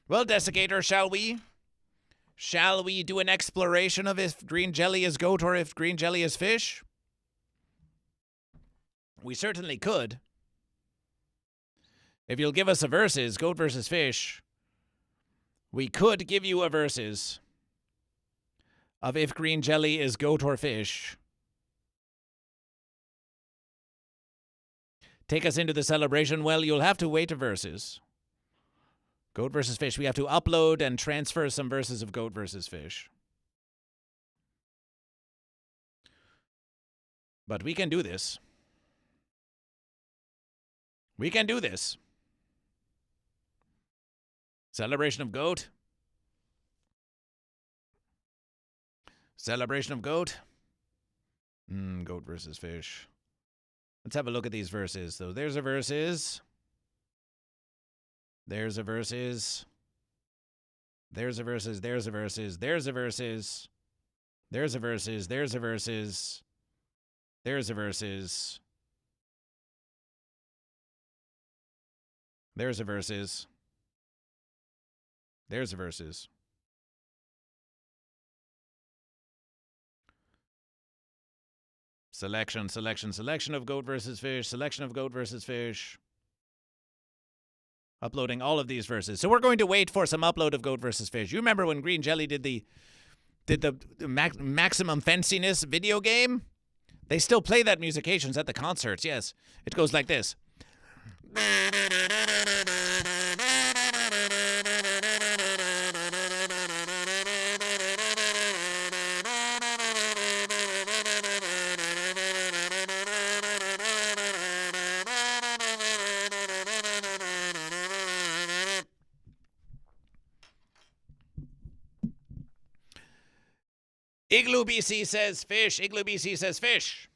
Well, Desiccator, shall we? Shall we do an exploration of if green jelly is goat or if green jelly is fish? We certainly could. If you'll give us a versus, goat versus fish, we could give you a versus of if green jelly is goat or fish. Take us into the celebration. Well, you'll have to wait a versus. Goat versus fish. We have to upload and transfer some verses of goat versus fish. But we can do this. We can do this. Celebration of goat. Celebration of goat. Goat versus fish. Let's have a look at these verses. So there's a verses. There's a verses. There's a verses. There's a verses. There's a verses. There's a verses. There's a verses. There's a verses. There's a verses. There's a verses. Selection, selection, selection of goat versus fish. Selection of goat versus fish. Uploading all of these verses. So we're going to wait for some upload of goat versus fish. You remember when Green Jelly did the Maximum Fenciness video game? They still play that musications at the concerts, yes. It goes like this. Igloo BC says fish. Igloo BC says fish.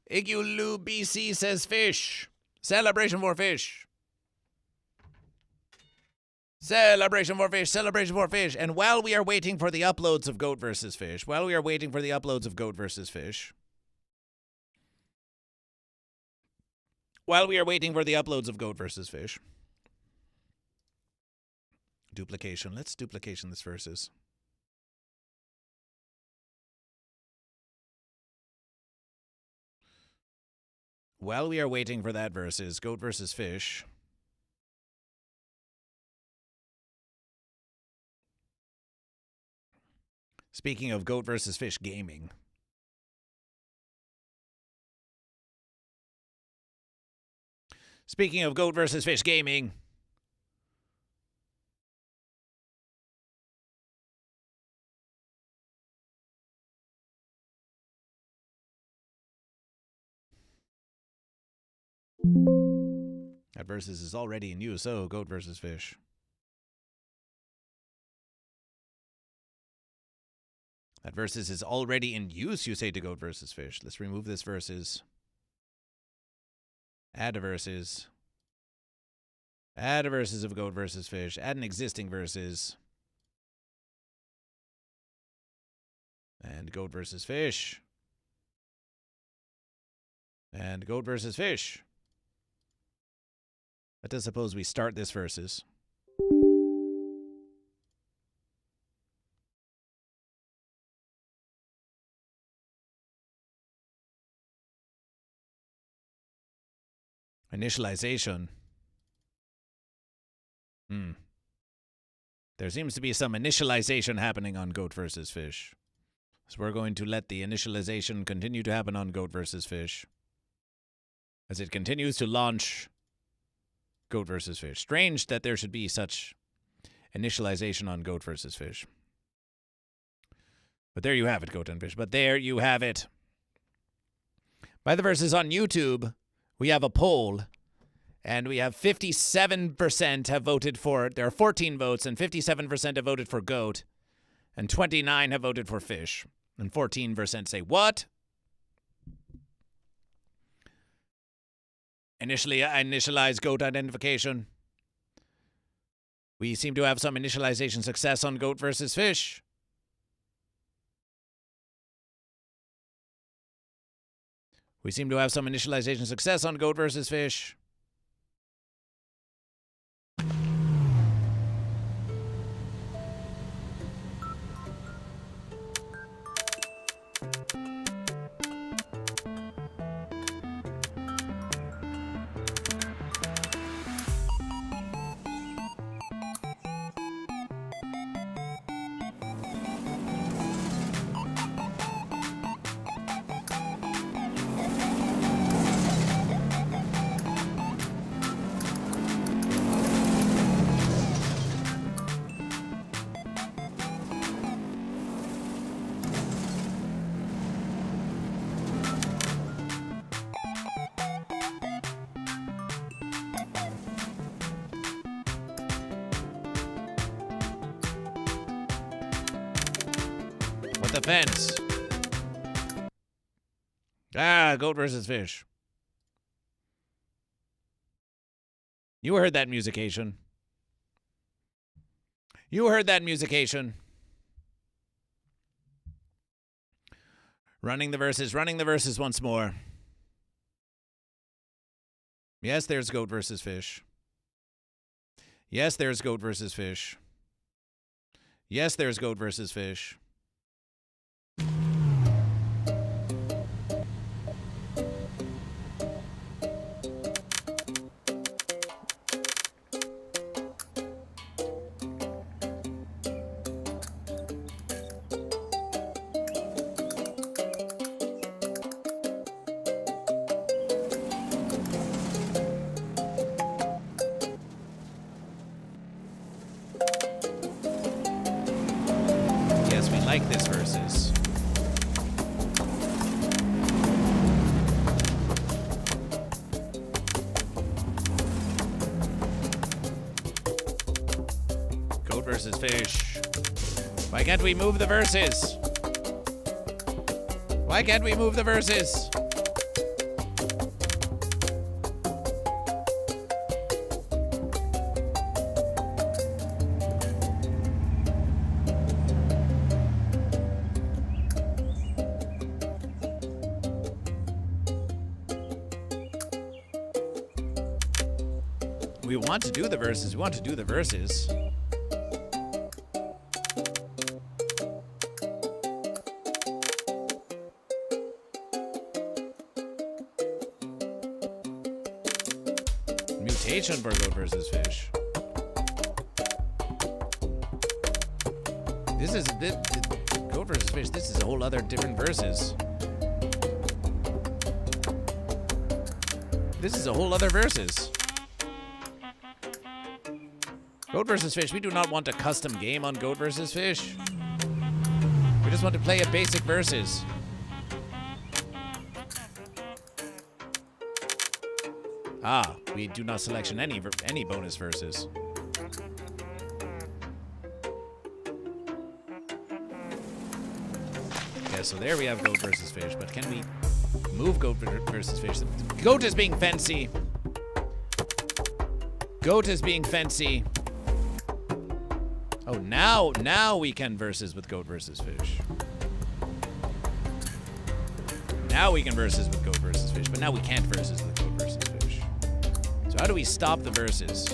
Igloo BC says fish. Celebration for fish. Celebration for fish. Celebration for fish. And while we are waiting for the uploads of goat versus fish, while we are waiting for the uploads of goat versus fish, while we are waiting for the uploads of goat versus fish, duplication. Let's duplication this versus. While we are waiting for that versus goat versus fish, speaking of goat versus fish gaming, speaking of goat versus fish gaming, that versus is already in use. So, goat versus fish. That versus is already in use, you say, to goat versus fish. Let's remove this versus. Add a versus. Add a versus of goat versus fish. Add an existing versus. And goat versus fish. And goat versus fish. Let us suppose we start this versus. Initialization. There seems to be some initialization happening on goat versus fish. So we're going to let the initialization continue to happen on goat versus fish as it continues to launch goat versus fish. Strange that there should be such initialization on goat versus fish. But there you have it, goat and fish. But there you have it. By the verses on YouTube, we have a poll, and we have 57% have voted for it. There are 14 votes, and 57% have voted for goat, and 29 have voted for fish, and 14% say what? Initialize goat identification. We seem to have some initialization success on goat versus fish. We seem to have some initialization success on Goat versus Fish. The fence. Goat versus Fish. You heard that musication. You heard that musication. Running the verses once more. Yes, there's Goat versus Fish. Yes, there's Goat versus Fish. Yes, there's Goat versus Fish. Yes, we like this versus. Goat versus Fish. Why can't we move the verses? Why can't we move the verses? We want to do the verses. We want to do the verses. Mutation for Goat versus Fish. This is Goat versus Fish. This is a whole other different verses. This is a whole other verses. Goat versus Fish. We do not want a custom game on Goat versus Fish. We just want to play a basic versus. We do not selection any bonus verses. Okay, so there we have Goat versus Fish, but can we move Goat versus Fish? Goat is being fancy. Goat is being fancy. Oh, now we can versus with Goat versus Fish. Now we can versus with Goat versus Fish, but now we can't versus with Goat versus Fish. So how do we stop the versus?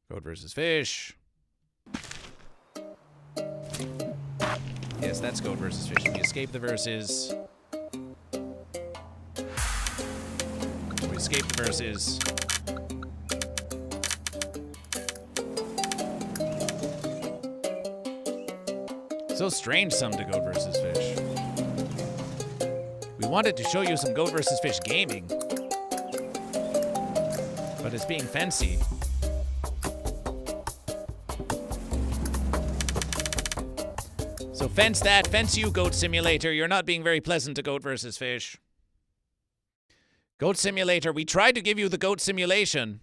Goat versus Fish. Yes, that's Goat versus Fish. We escape the versus. We escape the versus. So strange some to Goat versus Fish. We wanted to show you some Goat versus Fish gaming, but it's being fancy. So fence that, fence you, Goat Simulator. You're not being very pleasant to Goat versus Fish. Goat Simulator, we tried to give you the Goat Simulation.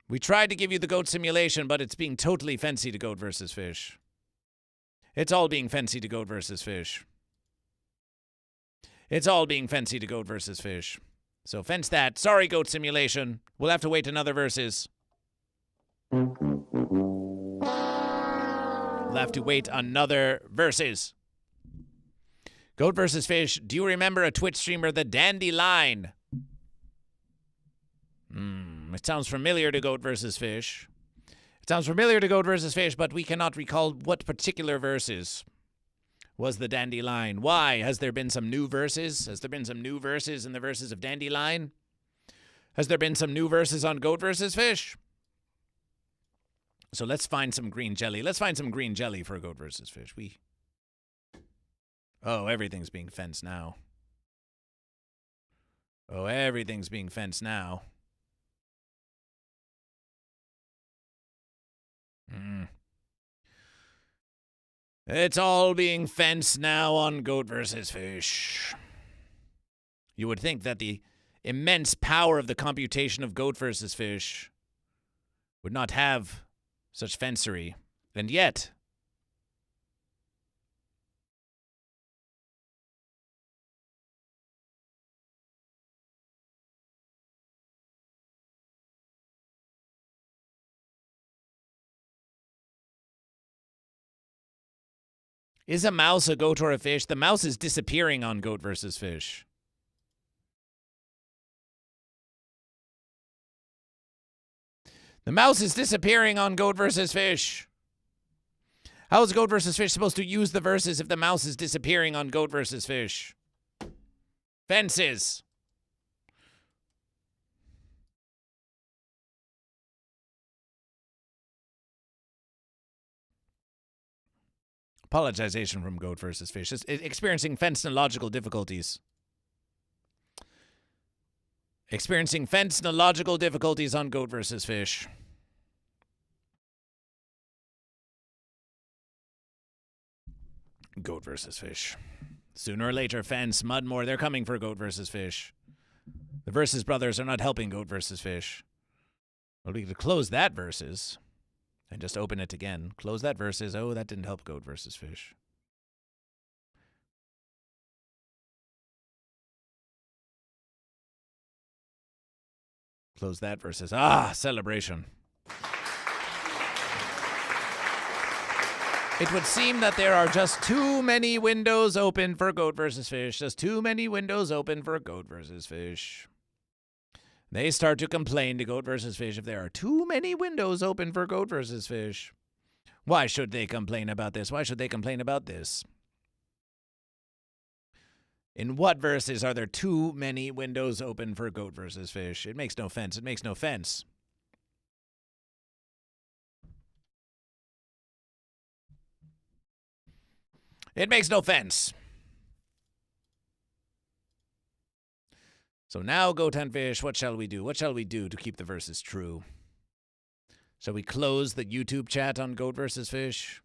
We tried to give you the Goat Simulation, but it's being totally fancy to Goat versus Fish. It's all being fancy to Goat versus Fish. It's all being fancy to Goat versus Fish. So fence that. Sorry, Goat Simulation. We'll have to wait another versus. We'll have to wait another versus. Goat versus Fish. Do you remember a Twitch streamer, the Dandelion? It sounds familiar to Goat versus Fish. It sounds familiar to Goat versus Fish, but we cannot recall what particular verses was the Dandelion. Why? Has there been some new verses? Has there been some new verses in the verses of Dandelion? Has there been some new verses on Goat versus Fish? So let's find some green jelly. Let's find some green jelly for Goat versus Fish. Oh, everything's being fenced now. Oh, everything's being fenced now. It's all being fenced now on Goat versus Fish. You would think that the immense power of the computation of Goat versus Fish would not have such fencery, and yet is a mouse a goat or a fish? The mouse is disappearing on Goat versus Fish. The mouse is disappearing on Goat versus Fish. How is Goat versus Fish supposed to use the verses if the mouse is disappearing on Goat versus Fish? Fences. Apologization from Goat versus Fish. Just experiencing fence-logical difficulties. Experiencing fence-logical difficulties on Goat versus Fish. Goat versus Fish. Sooner or later, Fence, Mudmore, they're coming for Goat versus Fish. The Versus brothers are not helping Goat versus Fish. Well, we could close that versus and just open it again. Close that versus. Oh, that didn't help Goat versus Fish. Close that versus. Ah, celebration. It would seem that there are just too many windows open for Goat versus Fish. Just too many windows open for Goat versus Fish. They start to complain to Goat versus Fish if there are too many windows open for Goat versus Fish. Why should they complain about this? Why should they complain about this? In what verses are there too many windows open for Goat versus Fish? It makes no sense. It makes no sense. It makes no sense. So now, Goat and Fish, what shall we do? What shall we do to keep the verses true? Shall we close the YouTube chat on Goat versus Fish?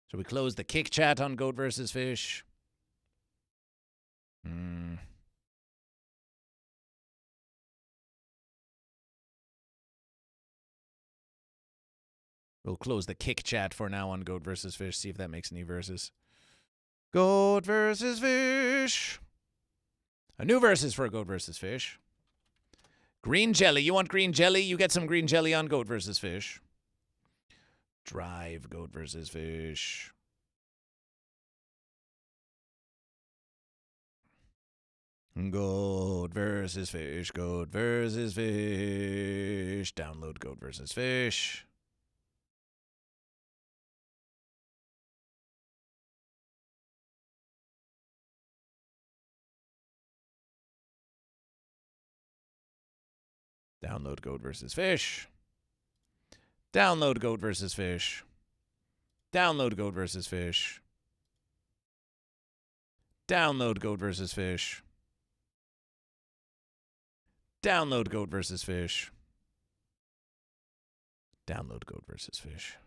Shall we close the Kick chat on Goat versus Fish? We'll close the Kick chat for now on Goat versus Fish, see if that makes any verses. Goat versus Fish. A new versus for Goat versus Fish. Green jelly. You want green jelly? You get some green jelly on Goat versus Fish. Drive Goat versus Fish. Goat versus Fish. Goat versus Fish. Download Goat versus Fish. Download Goat versus Fish. Download Goat versus Fish. Download Goat versus Fish. Download Goat versus Fish. Download Goat versus Fish. Download Goat versus Fish.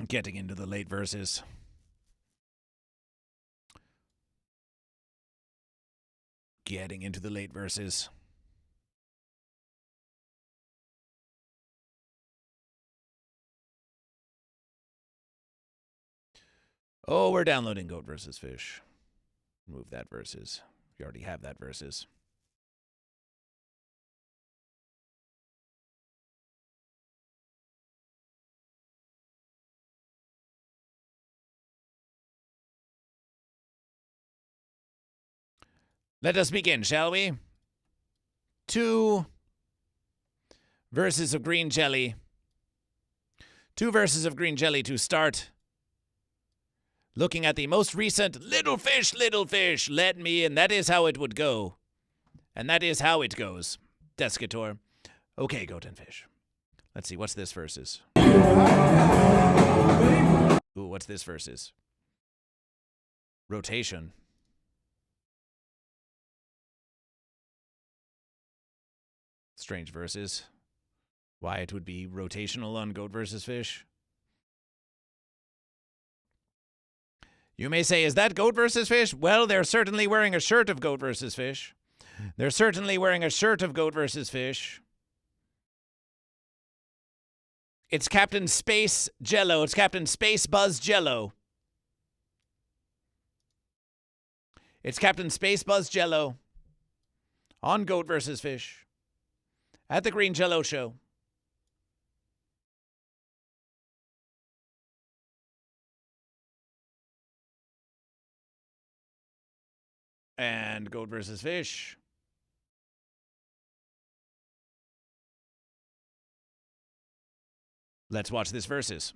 Getting into the late verses. Getting into the late verses. Oh, we're downloading Goat vs. Fish. Move that verses. You already have that verses. Let us begin, shall we? 2 verses of green jelly. 2 verses of green jelly to start. Looking at the most recent little fish, let me in. That is how it would go. And that is how it goes. Descator. Okay, Goat and Fish. Let's see, what's this verses? Ooh, what's this verses? Rotation. Strange verses. Why it would be rotational on Goat vs. Fish. You may say, is that Goat vs. Fish? Well, they're certainly wearing a shirt of Goat vs. Fish. They're certainly wearing a shirt of Goat vs. Fish. It's Captain Space Jello. It's Captain Space Buzz Jello. It's Captain Space Buzz Jello on Goat vs. Fish at the Green Jello Show. And Goat vs. Fish. Let's watch this versus.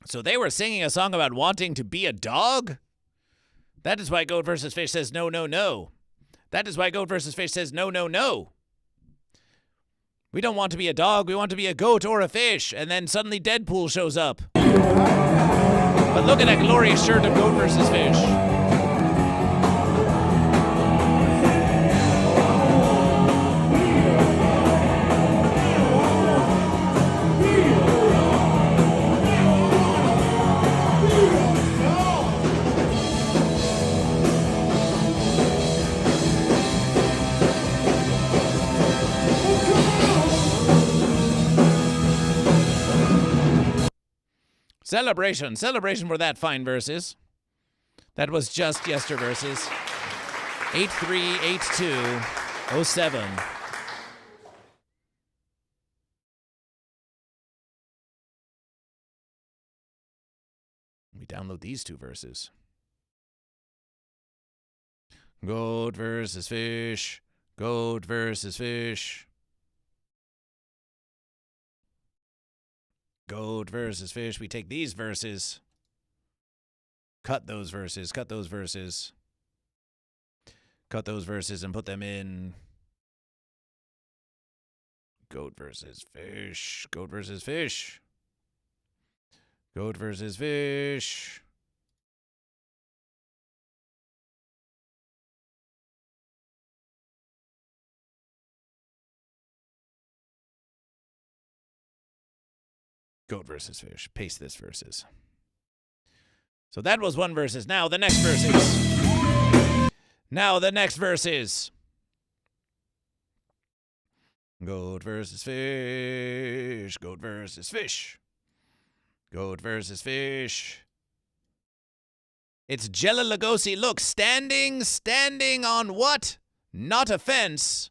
So they were singing a song about wanting to be a dog? That is why Goat vs. Fish says no, no, no. That is why Goat vs. Fish says no, no, no. We don't want to be a dog, we want to be a goat or a fish. And then suddenly Deadpool shows up. But look at that glorious shirt of Goat vs. Fish. Celebration for that fine verses. That was just yester verses. 838207. We download these 2 verses. Goat versus fish. Goat versus fish. Goat versus fish. We take these verses. Cut those verses. Cut those verses. Cut those verses and put them in. Goat versus fish. Goat versus fish. Goat versus fish. Goat versus fish. Paste this verses. So that was one verses. Now the next verses. Now the next verses. Goat versus fish. Goat versus fish. Goat versus fish. It's Jella Lugosi. Look, standing on what? Not a fence,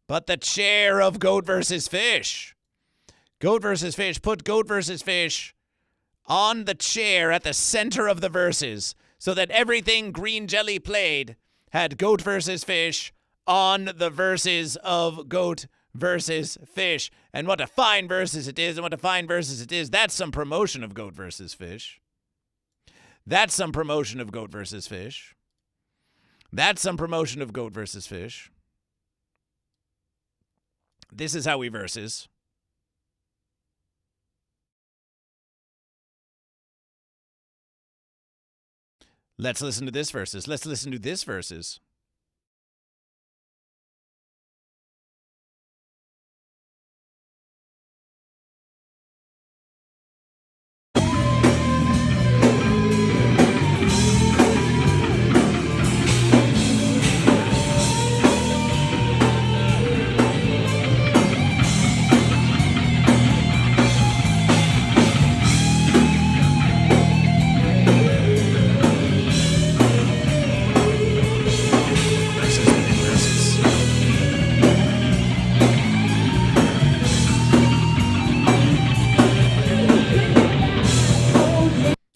but the chair of Goat versus Fish. Goat versus Fish. Put Goat versus Fish on the chair at the center of the verses so that everything Green Jelly played had Goat versus Fish on the verses of Goat versus Fish. And what a fine verses it is, and what a fine verses it is. That's some promotion of Goat versus Fish. That's some promotion of Goat versus Fish. That's some promotion of Goat versus Fish. This is how we versus. Let's listen to this versus. Let's listen to this versus.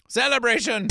Celebration!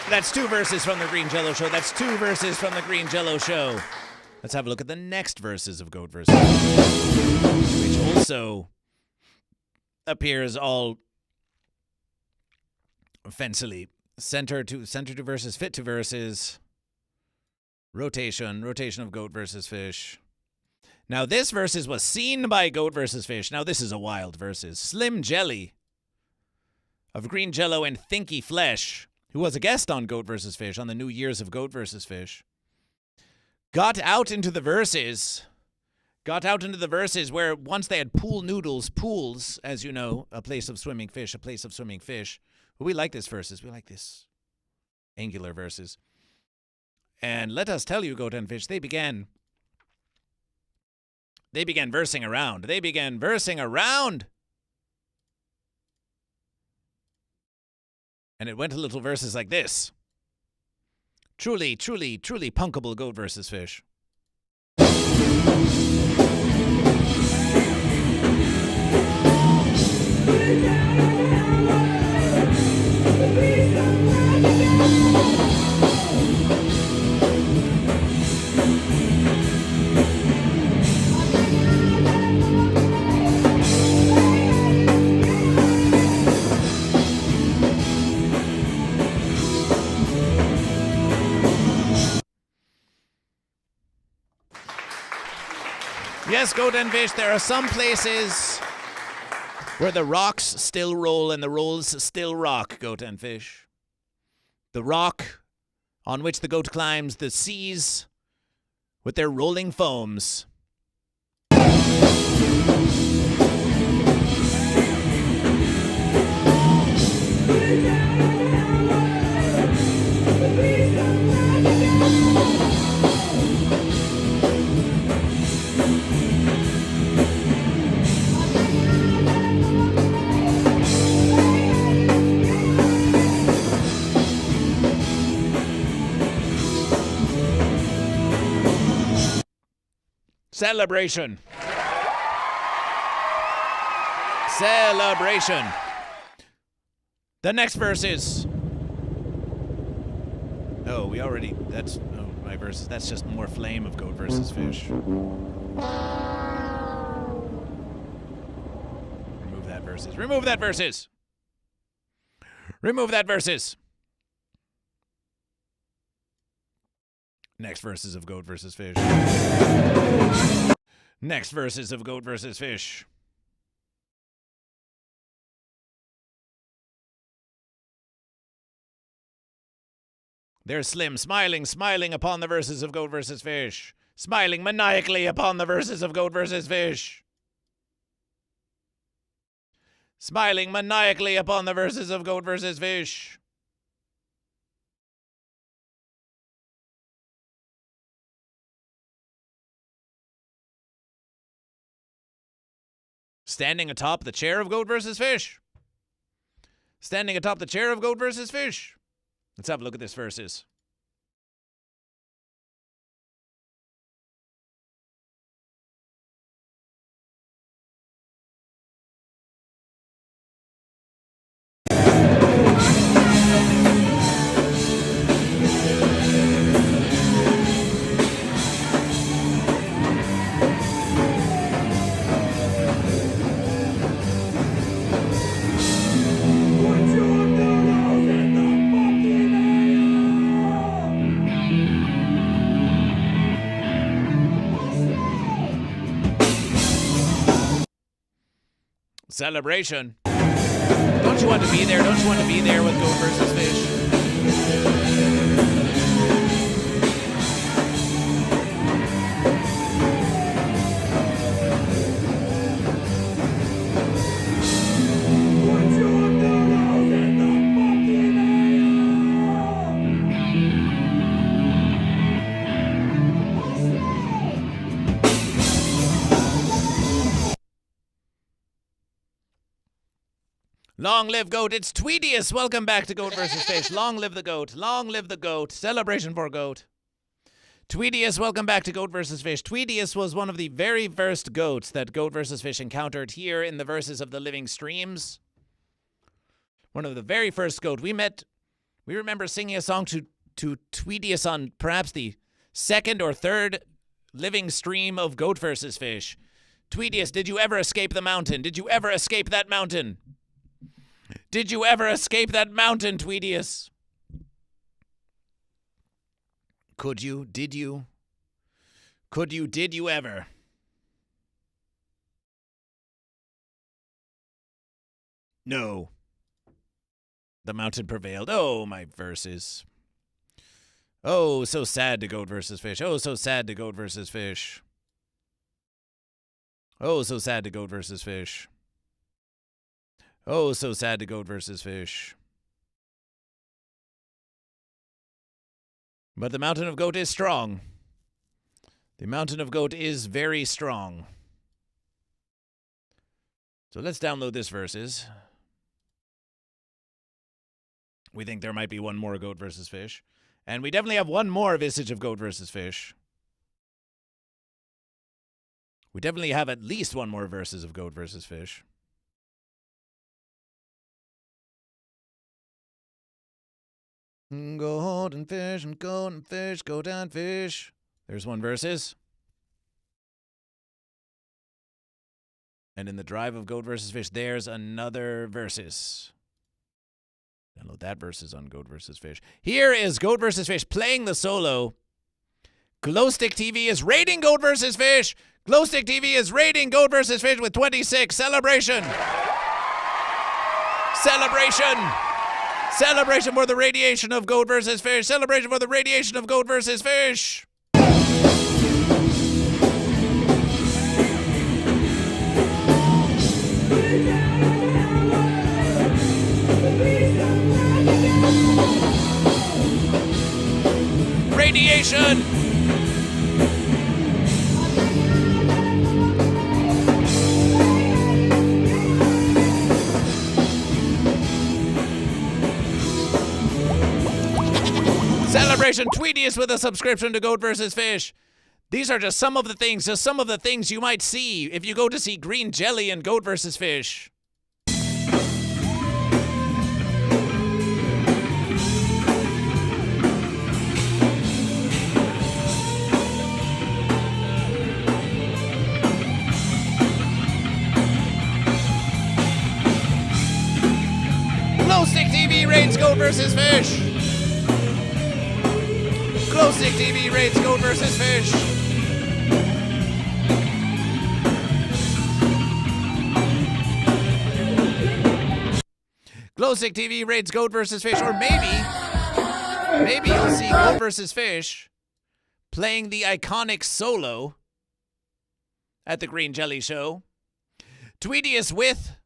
That's 2 verses from the Green Jello Show. That's 2 verses from the Green Jello Show. Let's have a look at the next verses of Goat versus Fish, which also appears all offensively. Center to versus, fit to versus, rotation of Goat versus Fish. Now this versus was seen by Goat versus Fish. Now this is a wild versus. Slim Jelly of Green Jello and Thinky Flesh, who was a guest on Goat vs. Fish on the New Year's of Goat vs. Fish, got out into the verses where once they had pools, as you know, a place of swimming fish. We like this verses. We like this angular verses. And let us tell you, Goat and Fish, they began versing around. And it went a little verses like this. Truly punkable Goat versus Fish. Yes, Goat and Fish, there are some places where the rocks still roll and the rolls still rock, Goat and Fish. The rock on which the goat climbs the seas with their rolling foams. Celebration. The next verse is... Oh, that's my verses. That's just more flame of Goat versus Fish. Remove that verses. Next verses of Goat versus Fish. There's Slim smiling upon the verses of Goat versus Fish. Smiling maniacally upon the verses of Goat versus Fish. Standing atop the chair of Goat versus Fish. standing atop the chair of Goat vs. Fish. Let's have a look at this versus. Celebration. Don't you want to be there? Don't you want to be there with Goat vs. Fish? Long live Goat. It's Tweedius. Welcome back to Goat vs. Fish. Long live the Goat. Long live the Goat. Celebration for Goat. Tweedius, welcome back to Goat vs. Fish. Tweedius was one of the very first goats that Goat vs. Fish encountered here in the Verses of the Living Streams. One of the very first goat. We remember singing a song to Tweedius on perhaps the second or third living stream of Goat vs. Fish. Tweedius, did you ever escape the mountain? Did you ever escape that mountain? Did you ever escape that mountain, Tweedius? Could you? Did you? Could you? Did you ever? No. The mountain prevailed. Oh, my verses. Oh, so sad to Goat vs. Fish. Oh, so sad to Goat vs. Fish. Oh, so sad to Goat vs. Fish. Oh, so sad to Goat vs. Fish. But the Mountain of Goat is strong. The Mountain of Goat is very strong. So let's download this versus. We think there might be one more Goat vs. Fish. And we definitely have one more Visage of Goat vs. Fish. We definitely have at least one more verses of Goat vs. Fish. Goat and fish and goat and fish, goat and fish. There's one versus. And in the drive of Goat vs. Fish, there's another versus. Download that versus on Goat vs. Fish. Here is Goat vs. Fish playing the solo. Glowstick TV is rating Goat vs. Fish. Glowstick TV is rating Goat vs. Fish with 26. Celebration. Celebration. Celebration for the radiation of Goat vs. Fish. Celebration for the radiation of Goat vs. Fish. Radiation. Celebration. Tweedius with a subscription to Goat vs. Fish. These are just some of the things you might see if you go to see Green Jelly and Goat vs. Fish. Glowstick TV rates Goat vs. Fish. Glowstick TV rates Goat vs. Fish. Glowstick TV rates Goat vs. Fish, or maybe you'll see Goat vs. Fish playing the iconic solo at the Green Jelly Show. Tweedius with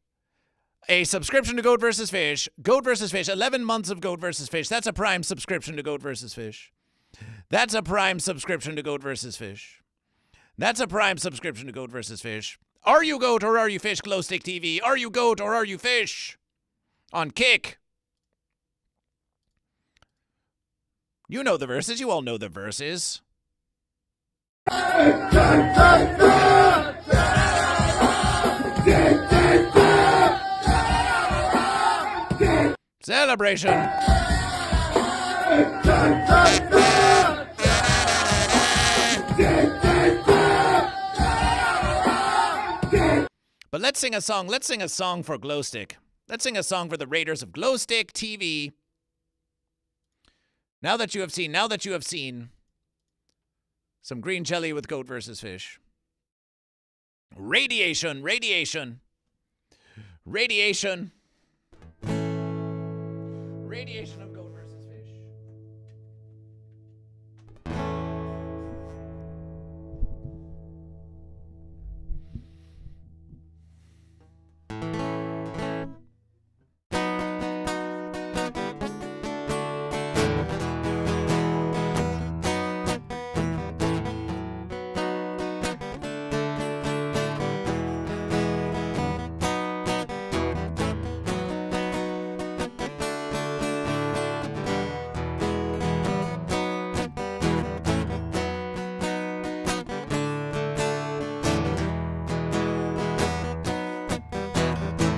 a subscription to Goat vs. Fish. Goat vs. Fish, 11 months of Goat vs. Fish. That's a prime subscription to Goat vs. Fish. That's a prime subscription to Goat vs. Fish. That's a prime subscription to Goat vs. Fish. Are you goat or are you fish, Glowstick TV? Are you goat or are you fish? On Kick. You know the verses. You all know the verses. Celebration. But let's sing a song. Let's sing a song for Glowstick. Let's sing a song for the Raiders of Glowstick TV. Now that you have seen some green jelly with goat versus fish. Radiation. Radiation of goat versus fish.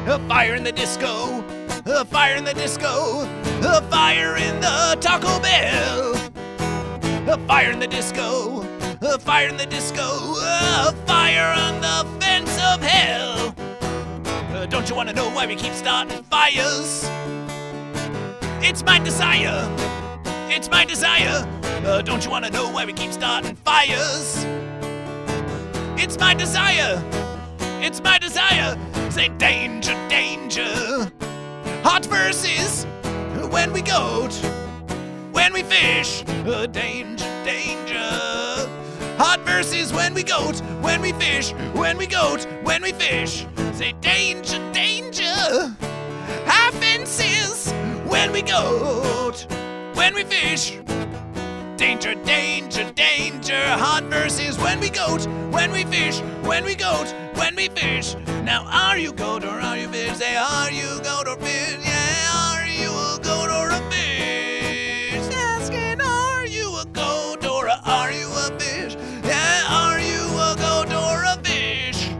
A fire in the disco, a fire in the disco, a fire in the Taco Bell. A fire in the disco, a fire in the disco, a fire on the fence of hell. Don't you want to know why we keep starting fires? It's my desire, it's my desire. Don't you want to know why we keep starting fires? It's my desire, it's my desire. Say danger, danger. Hot verses when we goat, when we fish. Danger, danger. Hot verses when we goat, when we fish, when we goat, when we fish. Say danger, danger. High fences when we goat, when we fish. Danger, danger, danger. Hot verses when we goat, when we fish, when we goat, when we fish. Now are you goat or are you fish? Say are you goat or fish? Yeah, are you a goat or a fish? Asking are you a goat or are you a fish? Yeah, are you a goat or a fish?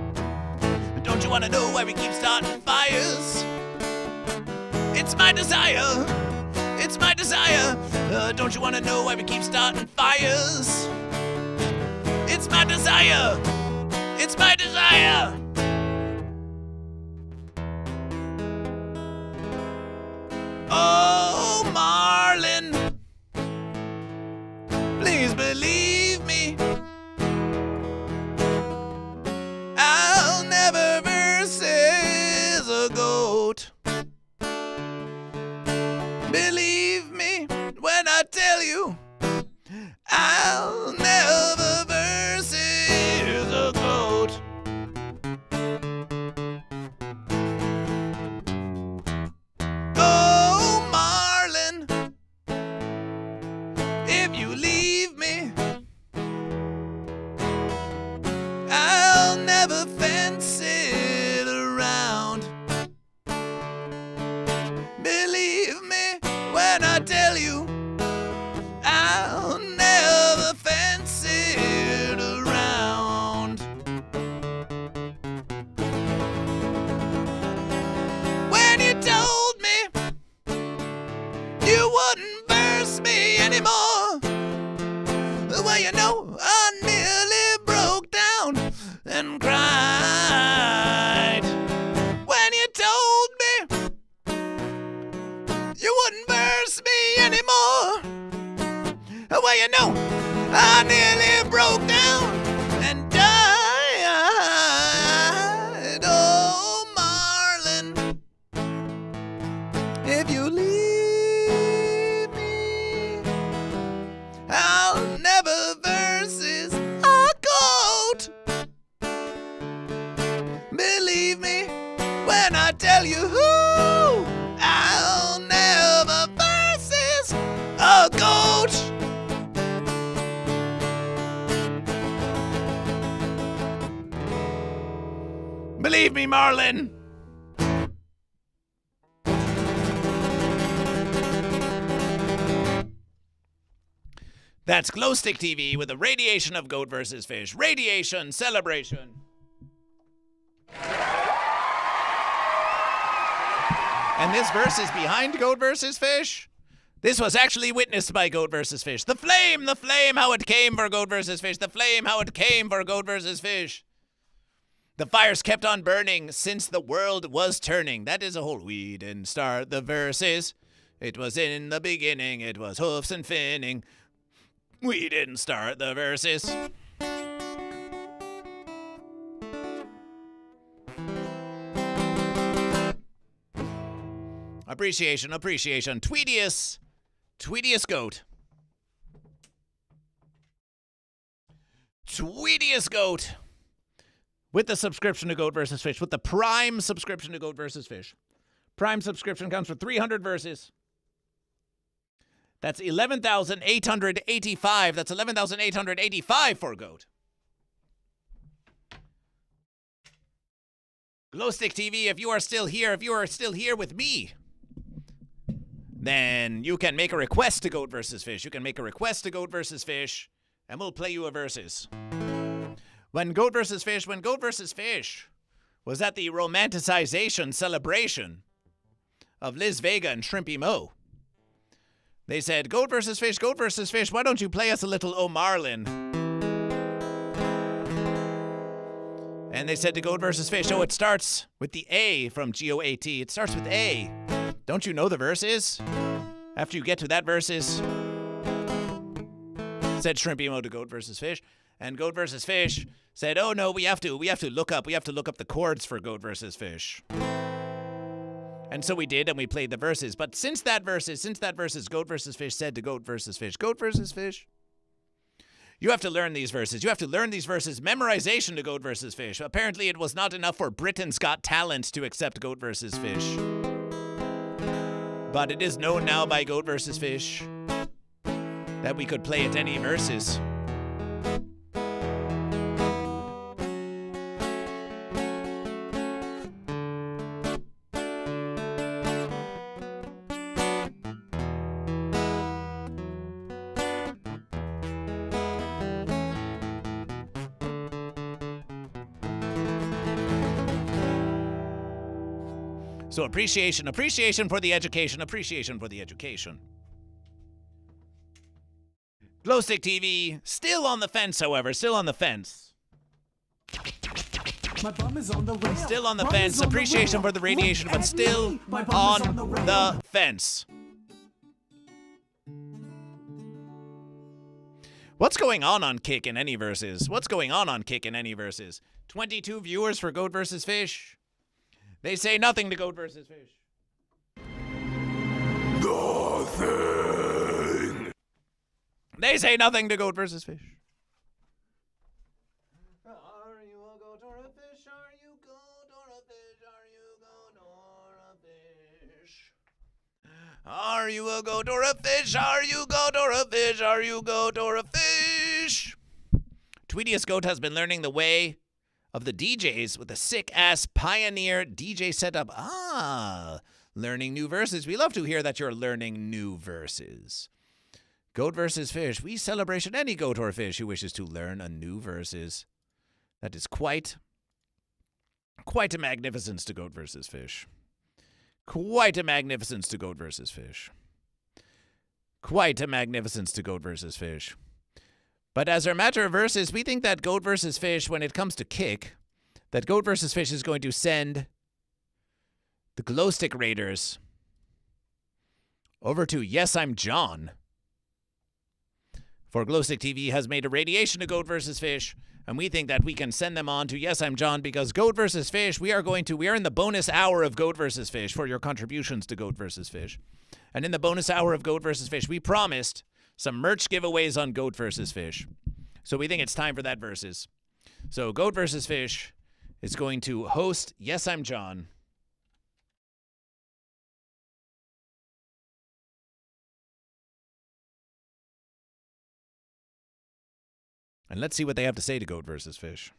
Don't you want to know why we keep starting fires? It's my desire, it's my desire. Don't you want to know why we keep starting fires? It's my desire, it's my desire. Oh, Marlin, please believe me. I'll never versus a goat. Believe me when I tell you, I'll never versus a goat. Oh, Marlin, if you leave me, I'll never fence it around. Believe me when I tell you, I'll never fence it around. When you told me you wouldn't verse me anymore, well, you know, I nearly broke down and cried. When you told me you wouldn't verse me anymore, well, you know, I nearly broke down and died. Oh, Marlin, if you leave me, I'll never versus a goat. Believe me when I tell you who, I'll never versus a goat. Believe me, Marlin. That's Glowstick TV with a radiation of Goat versus Fish. Radiation celebration. And this verse is behind Goat versus Fish. This was actually witnessed by Goat versus Fish. The flame, how it came for Goat versus Fish. The flame, how it came for Goat versus Fish. The fires kept on burning since the world was turning. That is a whole. We didn't start the verses. It was in the beginning. It was hoofs and finning. We didn't start the verses. Appreciation. Tweetius Goat. Tweetius Goat. With the subscription to Goat vs. Fish. With the Prime subscription to Goat vs. Fish. Prime subscription comes for 300 verses. That's 11,885. That's 11,885 for Goat. Glowstick TV, if you are still here with me, then you can make a request to Goat vs. Fish. You can make a request to Goat vs. Fish, and we'll play you a verses. When Goat vs. Fish was at the romanticization celebration of Liz Vega and Shrimpy Mo, they said, Goat vs. Fish, why don't you play us a little O'Marlin? And they said to Goat vs. Fish, it starts with the A from G-O-A-T. It starts with A. Don't you know the verses? After you get to that verses, said Shrimpy Mo to Goat vs. Fish. And Goat vs. Fish said, oh no, we have to look up the chords for Goat vs. Fish. And so we did, and we played the verses. But since that verses, Goat vs. Fish said to Goat vs. Fish, you have to learn these verses. Memorization to Goat vs. Fish. Apparently it was not enough for Britain's Got Talent to accept Goat vs. Fish. But it is known now by Goat vs. Fish that we could play it any verses. So appreciation for the education. Glowstick TV, still on the fence, however, My bum is on the rail. Still on the fence. Appreciation for the radiation, but still on the fence. What's going on Kick in any verses? 22 viewers for Goat vs. Fish. They say nothing to Goat vs. Fish. Nothing. They say nothing to Goat vs. Fish. Are you a goat or a fish? Are you goat or a fish? Are you goat or a fish? Are you a goat or a fish? Are you goat or a fish? Are you goat or a fish? Tweetius Goat has been learning the way of the DJs with a sick-ass Pioneer DJ setup. Learning new verses. We love to hear that you're learning new verses. Goat versus Fish. We celebration any goat or fish who wishes to learn a new verses. That is quite a magnificence to Goat versus Fish. Quite a magnificence to Goat versus Fish. But as a matter of verses, we think that Goat vs. Fish, when it comes to Kick, that Goat vs. Fish is going to send the Glowstick Raiders over to Yes, I'm John. For Glowstick TV has made a radiation to Goat vs. Fish, and we think that we can send them on to Yes, I'm John, because Goat vs. Fish, we are in the bonus hour of Goat vs. Fish for your contributions to Goat vs. Fish. And in the bonus hour of Goat vs. Fish, we promised some merch giveaways on Goat vs. Fish. So we think it's time for that versus. So Goat vs. Fish is going to host Yes, I'm John. And let's see what they have to say to Goat vs. Fish.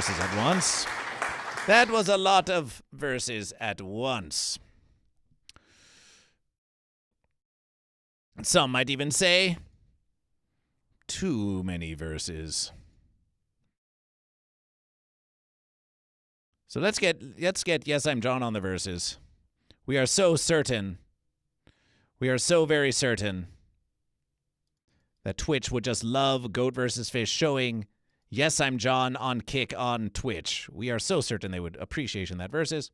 verses at once. That was a lot of verses at once. Some might even say too many verses. So let's get Yes, I'm John on the verses. We are so certain. We are so very certain that Twitch would just love Goat vs. Fish showing Yes, I'm John on Kick on Twitch. We are so certain they would appreciate that verses.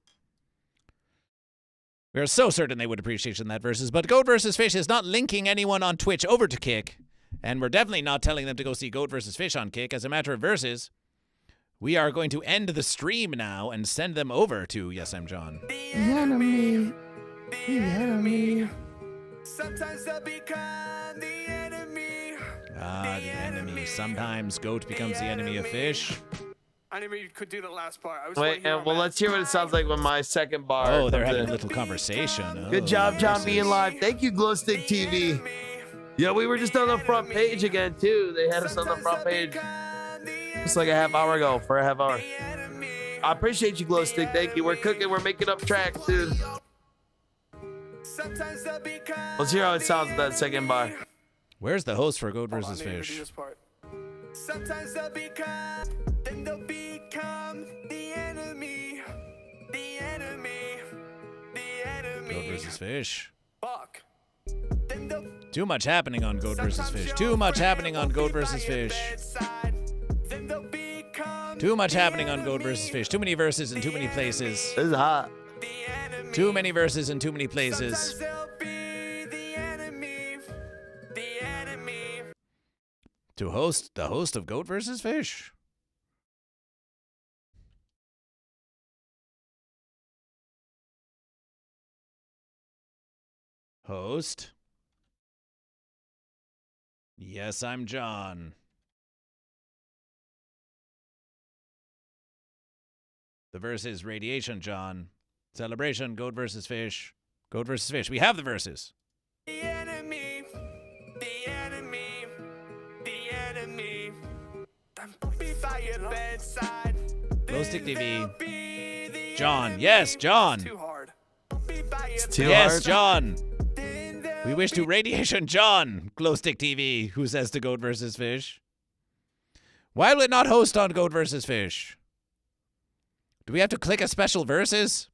We are so certain they would appreciate that verses. But Goat vs. Fish is not linking anyone on Twitch over to Kick. And we're definitely not telling them to go see Goat vs. Fish on Kick. As a matter of verses, we are going to end the stream now and send them over to Yes, I'm John. The enemy. The enemy. Sometimes they'll become the enemy. Ah, the enemy. Sometimes Goat becomes the enemy of Fish. I never could do the last part. I was Wait, and well, let's hear what it sounds like when my second bar. Oh, they're having in. a little conversation. Good job, John, being live. Thank you, Glowstick TV. Yeah, we were just on the front page again, too. They had us on the front page just like a half hour ago for a half hour. I appreciate you, Glowstick. Thank you. We're cooking. We're making up tracks, dude. Let's hear how it sounds with that second bar. Where's the host for Goat vs. Fish? Sometimes they'll become, then they'll become the enemy. The enemy. The enemy. Goat vs. Fish. Fuck. Too much happening on Goat vs. Fish. Too much happening on Goat vs. Fish. Too much happening on Goat vs. Fish. Too many verses in too many places. This is hot. Too many verses in too many places. To host the host of Goat vs. Fish. Host. Yes, I'm John. The verse is Radiation John. Celebration, Goat vs. Fish. Goat vs. Fish. We have the verses. The enemy. The enemy. The enemy. Be by your bedside. Glowstick TV. John. Yes, John. Too hard. It's too yes, hard. John. We wish to Radiation John, Glowstick TV, who says to Goat vs. Fish. Why will it not host on Goat vs. Fish? Do we have to click a special verses?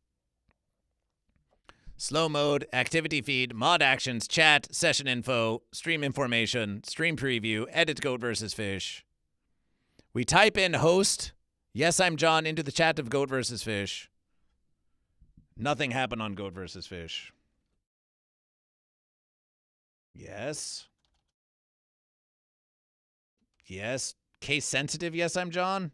Slow mode, activity feed, mod actions, chat, session info, stream information, stream preview, edit Goat vs. Fish. We type in host, Yes, I'm John, into the chat of Goat vs. Fish. Nothing happened on Goat vs. Fish. Yes. Yes. Case sensitive, Yes, I'm John.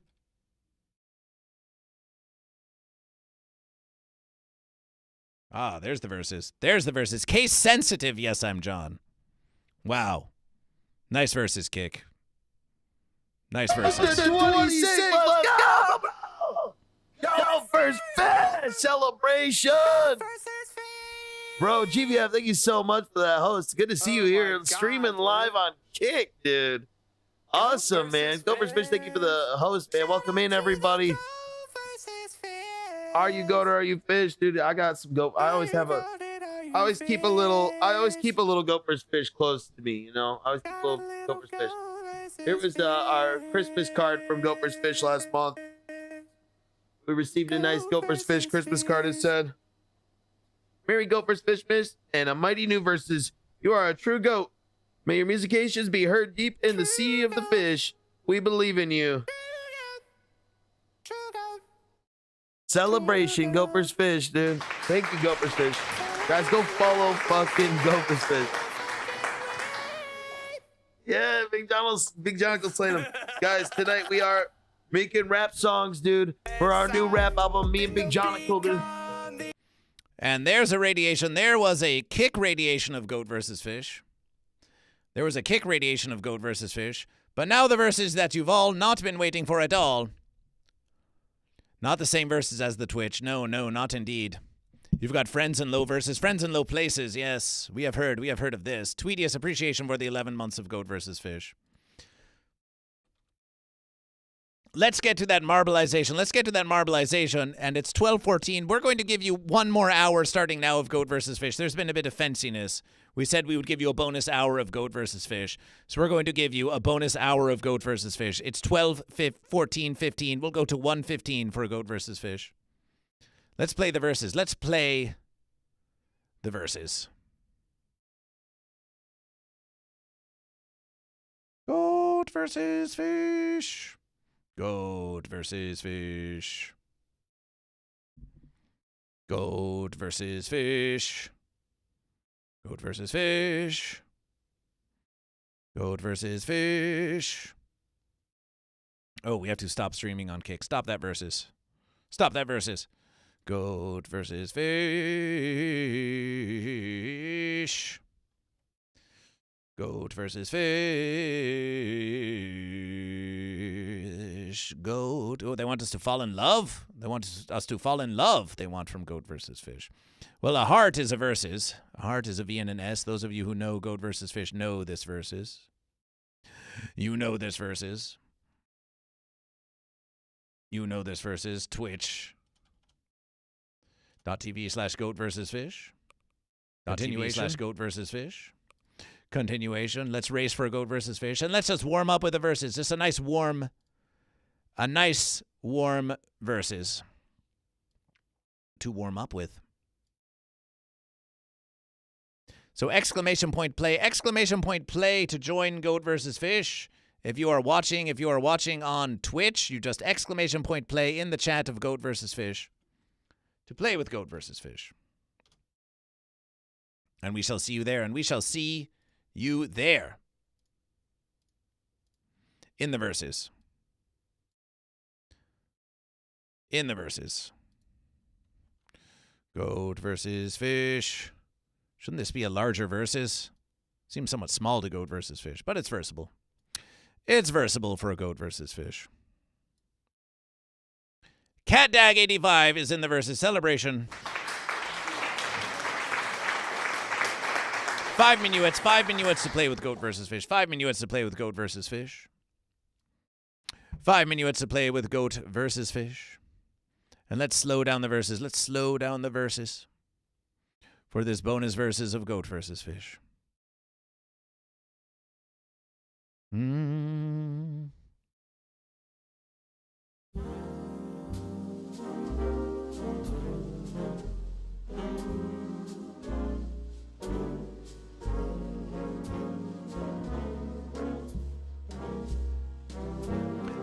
Ah, there's the verses. There's the verses. Case sensitive, Yes, I'm John. Wow. Nice verses, Kick. Nice verses. 26, let's go, bro! Go first fest celebration! Bro, GVF, thank you so much for that host. Good to see you here streaming live on Kick, dude. Awesome, man. Go first fish, thank you for the host, man. Welcome in, everybody. Are you goat or are you fish, dude? I got some goat. I always keep a little goat versus fish close to me, you know. I always keep a little goat versus fish. Here was our Christmas card from Goat vs. Fish last month. We received a nice Goat vs. Fish Christmas card. It said, "Merry Goat vs. Fish and a mighty new verses. You are a true goat. May your musications be heard deep in the sea of the fish. We believe in you." Celebration, Goat vs. Fish, dude. Thank you, Goat vs. Fish. Guys, go follow fucking Goat vs. Fish. Yeah, Big John will play them. Guys, tonight we are making rap songs, dude, for our new rap album. Me and Big John will do. And there's a radiation. There was a Kick radiation of Goat vs. Fish. There was a Kick radiation of Goat vs. Fish. But now the verses that you've all not been waiting for at all. Not the same verses as the Twitch. No, not indeed. You've got Friends in Low versus Friends in Low Places. Yes, we have heard of this. Tweetiest appreciation for the 11 months of Goat vs. Fish. Let's get to that marbleization. And it's 12:14. We're going to give you one more hour starting now of Goat versus Fish. There's been a bit of fenciness. We said we would give you a bonus hour of Goat versus Fish. So we're going to give you a bonus hour of Goat versus Fish. It's 14:15. We'll go to 1:15 for Goat versus Fish. Let's play the verses. Goat versus Fish. Goat versus Fish. Goat versus Fish. Goat versus Fish. Goat versus Fish. Oh, we have to stop streaming on Kick. Stop that versus. Goat versus Fish. Goat versus Fish. Goat. Oh, they want us to fall in love? They want us to fall in love, they want from Goat versus Fish. Well, a heart is a versus. A heart is a V and an S. Those of you who know Goat versus Fish know this versus. You know this versus. Twitch.tv/Goat versus Fish. Continuation/Goat versus Fish. Continuation. Let's race for a Goat versus Fish. And let's just warm up with the verses. Just a nice warm verses to warm up with. So exclamation point play to join Goat versus Fish. If you are watching on Twitch, you just exclamation point play in the chat of Goat versus Fish to play with Goat versus Fish. And we shall see you there, and we shall see you there in the verses. Goat versus Fish. Shouldn't this be a larger versus? Seems somewhat small to Goat versus Fish, but it's versatile. It's versatile for a Goat versus Fish. CatDag85 is in the versus celebration. 5 minuets to play with Goat versus Fish. 5 minuets to play with Goat versus Fish. 5 minuets to play with Goat versus Fish. And let's slow down the verses. For this bonus verses of Goat versus Fish.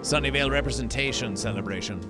Sunnyvale representation celebration.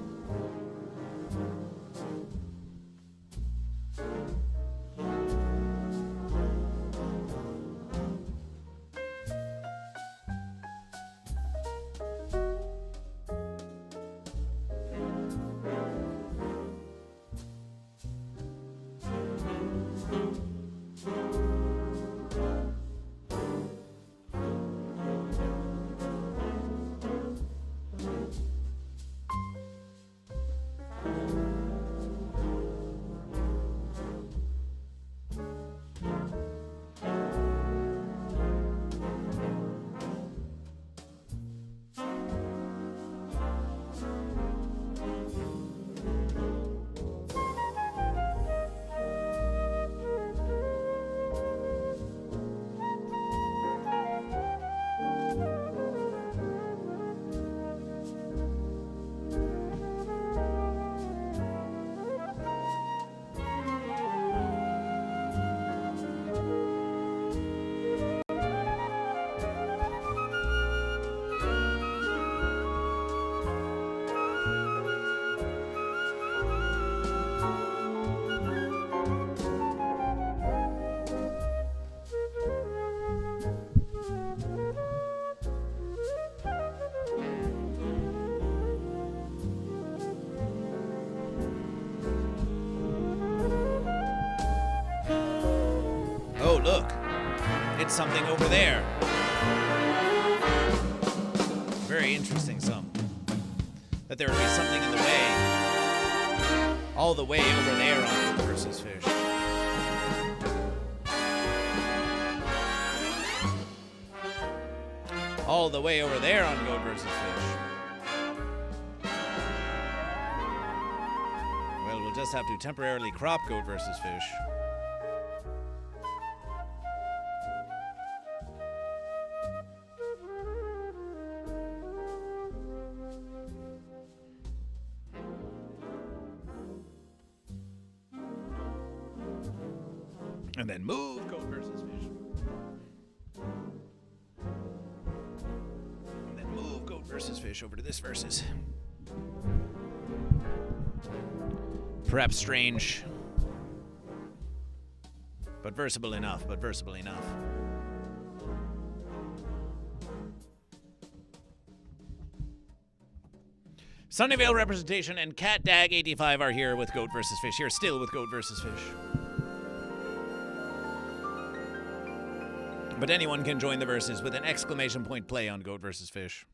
Look, it's something over there. Very interesting that there would be something in the way. All the way over there on Goat versus Fish. All the way over there on Goat versus Fish. we'll just have to temporarily crop goat versus fish. And then move goat versus fish. And then move goat versus fish over to this versus. Perhaps strange. But versatile enough, Sunnyvale representation and Cat Dag 85 are here with goat versus fish. Here still with goat versus fish. But anyone can join the verses with an exclamation point play on goat versus fish.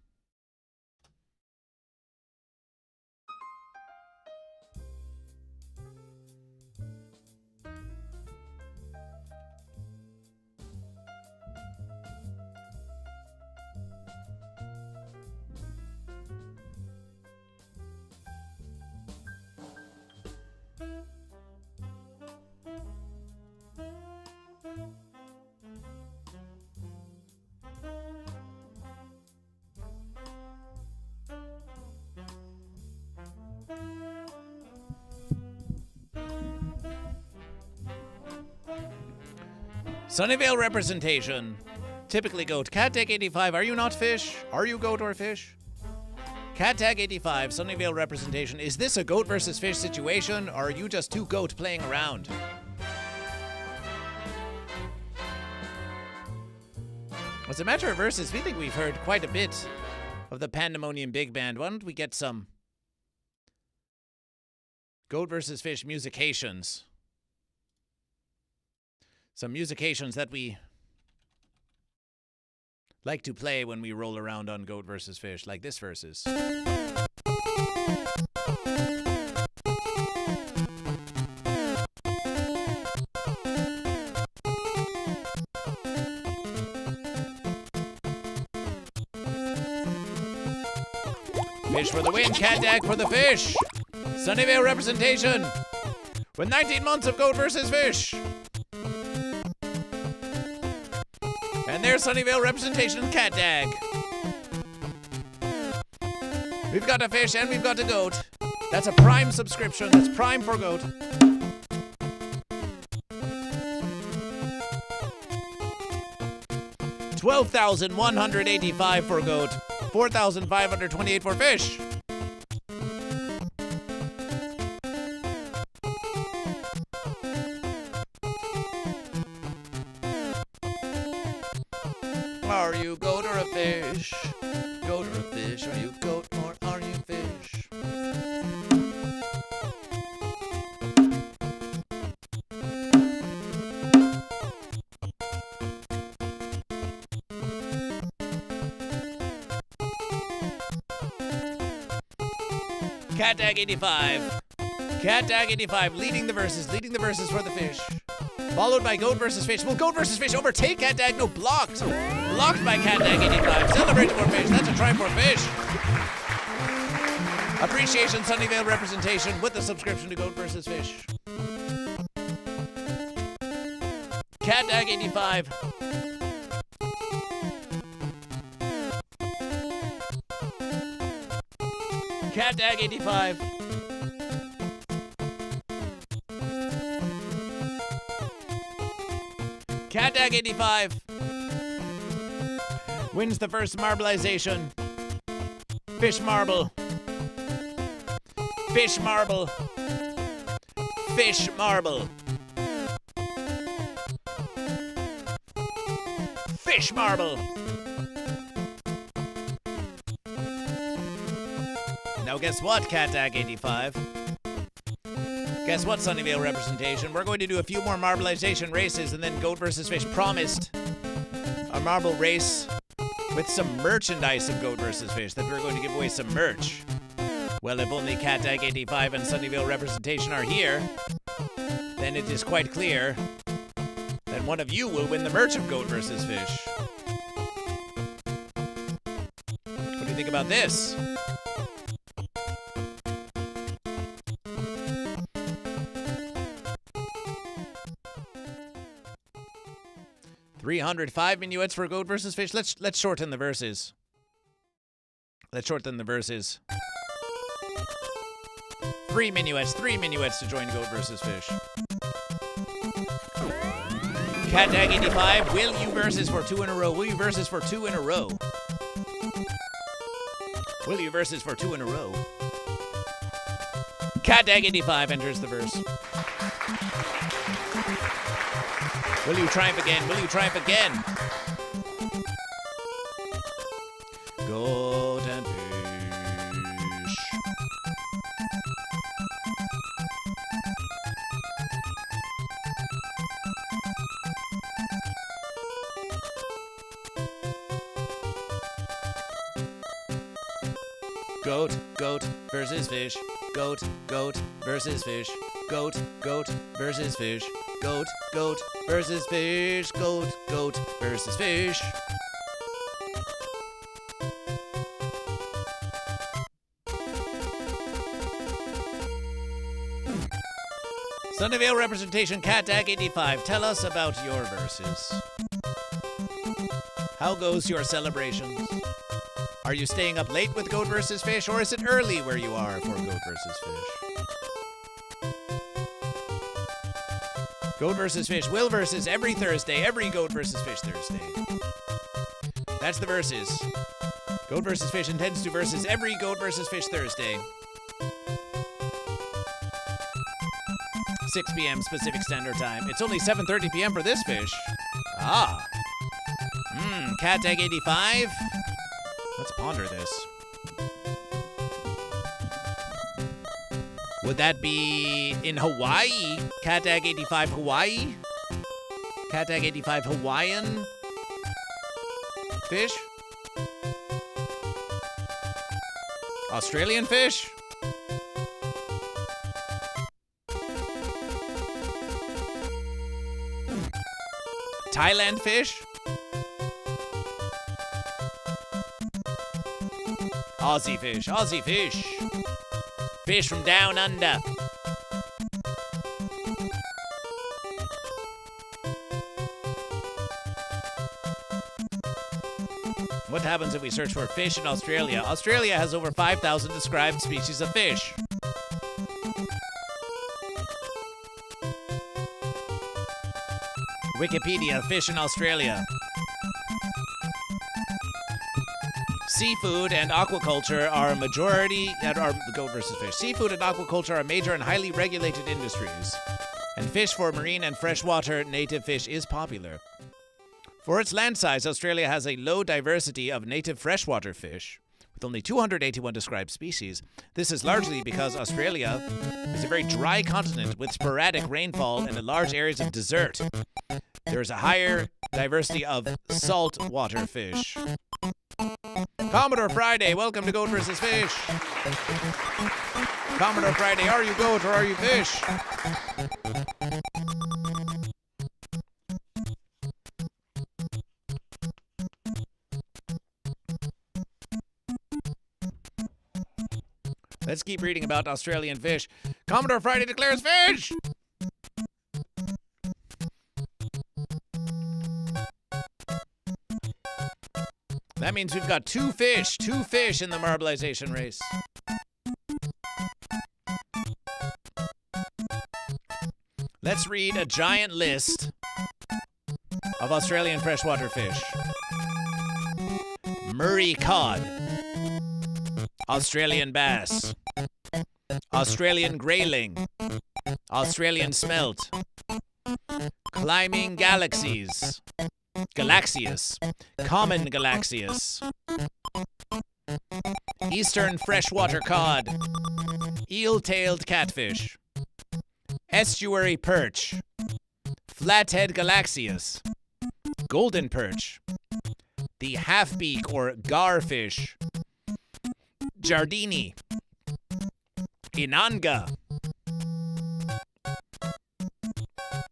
Sunnyvale representation. Typically goat. Cat Tag 85, are you not fish? Are you goat or fish? Cat Tag 85, Sunnyvale representation. Is this a goat versus fish situation, or are you just two goat playing around? As a matter of verses, we think we've heard quite a bit of the Pandemonium Big Band. Why don't we get some goat versus fish musications? Some musications that we like to play when we roll around on goat versus fish, like this versus. Fish for the win, Cat Dag for the fish. Sunnyvale representation with 19 months of goat versus fish. And there's Sunnyvale representation, Cat Dag. We've got a fish and we've got a goat. That's a prime subscription. That's prime for goat. $12,185 for goat. $4,528 for fish. Are you goat or a fish? Goat or a fish? Are you goat or are you fish? Cat Dag 85. Cat Dag 85 leading the verses for the fish. Followed by goat versus fish. Will goat versus fish overtake Cat Dag? No, blocked. Blocked by Cat Dag 85. Celebrate for fish. That's a try for fish. Appreciation Sunnyvale representation with the subscription to goat versus fish. Cat Dag 85. Cat Dag 85. Cat Dag 85 wins the first marbleization. Fish marble. Fish marble. Fish marble. Fish marble. Now guess what, Cat Dag 85? Guess what, Sunnyvale representation? We're going to do a few more marbleization races and then goat versus fish promised a marble race with some merchandise of goat versus fish, that we're going to give away some merch. Well, if only Cat Dag 85 and Sunnyvale representation are here, then it is quite clear that one of you will win the merch of goat versus fish. What do you think about this? 305 minuets for Goat versus Fish. Let's shorten the verses. Let's shorten the verses. 3 minuets to join Goat versus Fish. Cat Dag 85, will you versus for 2 in a row? Will you versus for 2 in a row? Will you versus for 2 in a row? Cat Dag 85 enters the verse. Will you triumph again? Will you triumph again? Goat and Fish. Goat versus fish. Goat versus fish. Goat versus fish. Goat versus fish. Goat versus fish. Sunnyvale representation, Cat Dag 85. Tell us about your verses. How goes your celebrations? Are you staying up late with Goat versus Fish, or is it early where you are for Goat versus Fish? Goat versus Fish will versus every Thursday, every Goat versus Fish Thursday. That's the verses. Goat versus Fish intends to versus every Goat versus Fish Thursday. 6 p.m. Pacific Standard Time. It's only 7:30 p.m. for this fish. Ah. Cat Dag 85. Let's ponder this. Would that be in Hawaii? Cat Dag 85 Hawaii? Cat Dag 85 Hawaiian fish? Australian fish? Thailand fish? Aussie fish, Aussie fish. Fish from down under. What happens if we search for fish in Australia? Australia has over 5,000 described species of fish. Wikipedia, fish in Australia. Seafood and aquaculture are a majority that are Goat versus Fish. Seafood and aquaculture are major and highly regulated industries, and fish for marine and freshwater native fish is popular. For its land size, Australia has a low diversity of native freshwater fish, with only 281 described species. This is largely because Australia is a very dry continent with sporadic rainfall and large areas of desert. There is a higher diversity of saltwater fish. Commodore Friday, welcome to Goat versus Fish. Commodore Friday, are you goat or are you fish? Let's keep reading about Australian fish. Commodore Friday declares fish! That means we've got two fish in the marbleization race. Let's read a giant list of Australian freshwater fish. Murray cod, Australian bass, Australian grayling, Australian smelt, climbing galaxies, Galaxius, common Galaxius, eastern freshwater cod, eel-tailed catfish, estuary perch, flathead Galaxius, golden perch, the half-beak or garfish, Giardini, Inanga,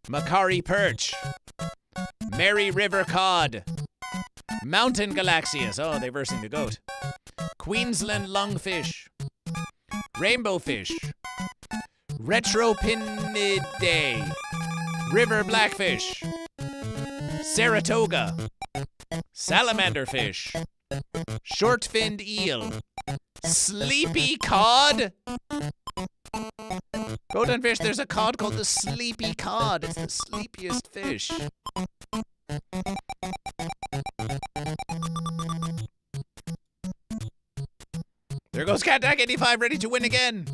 Macquarie perch, Mary River cod, mountain Galaxius, oh, they're versing the goat, Queensland lungfish, rainbow fish, Retropinidae, river blackfish, Saratoga, salamander fish, short-finned eel, sleepy cod. Goat and fish, there's a cod called the sleepy cod. It's the sleepiest fish. There goes Cat Dag 85, ready to win again.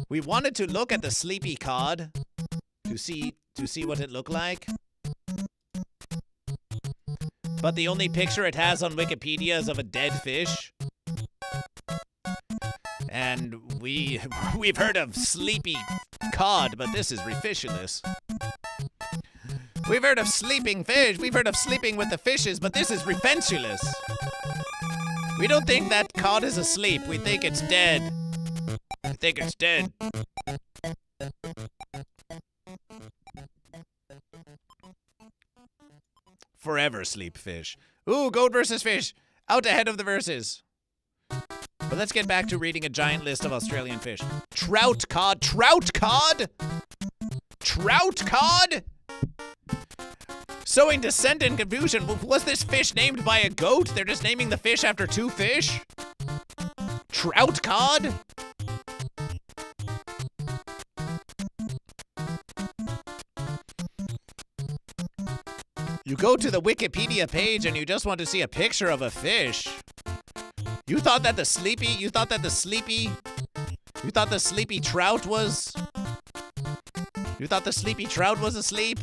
We wanted to look at the sleepy cod to see what it looked like. But the only picture it has on Wikipedia is of a dead fish. And we've heard of sleepy cod, but this is refishulous. We've heard of sleeping fish. We've heard of sleeping with the fishes, but this is refensulous. We don't think that cod is asleep. We think it's dead. I think it's dead. Forever sleep fish. Ooh, goat versus fish. Out ahead of the verses. But let's get back to reading a giant list of Australian fish. Trout cod. Trout cod? Trout cod? Sowing dissent and confusion. Was this fish named by a goat? They're just naming the fish after two fish? Trout cod? You go to the Wikipedia page and you just want to see a picture of a fish. You thought the sleepy trout was... You thought the sleepy trout was asleep?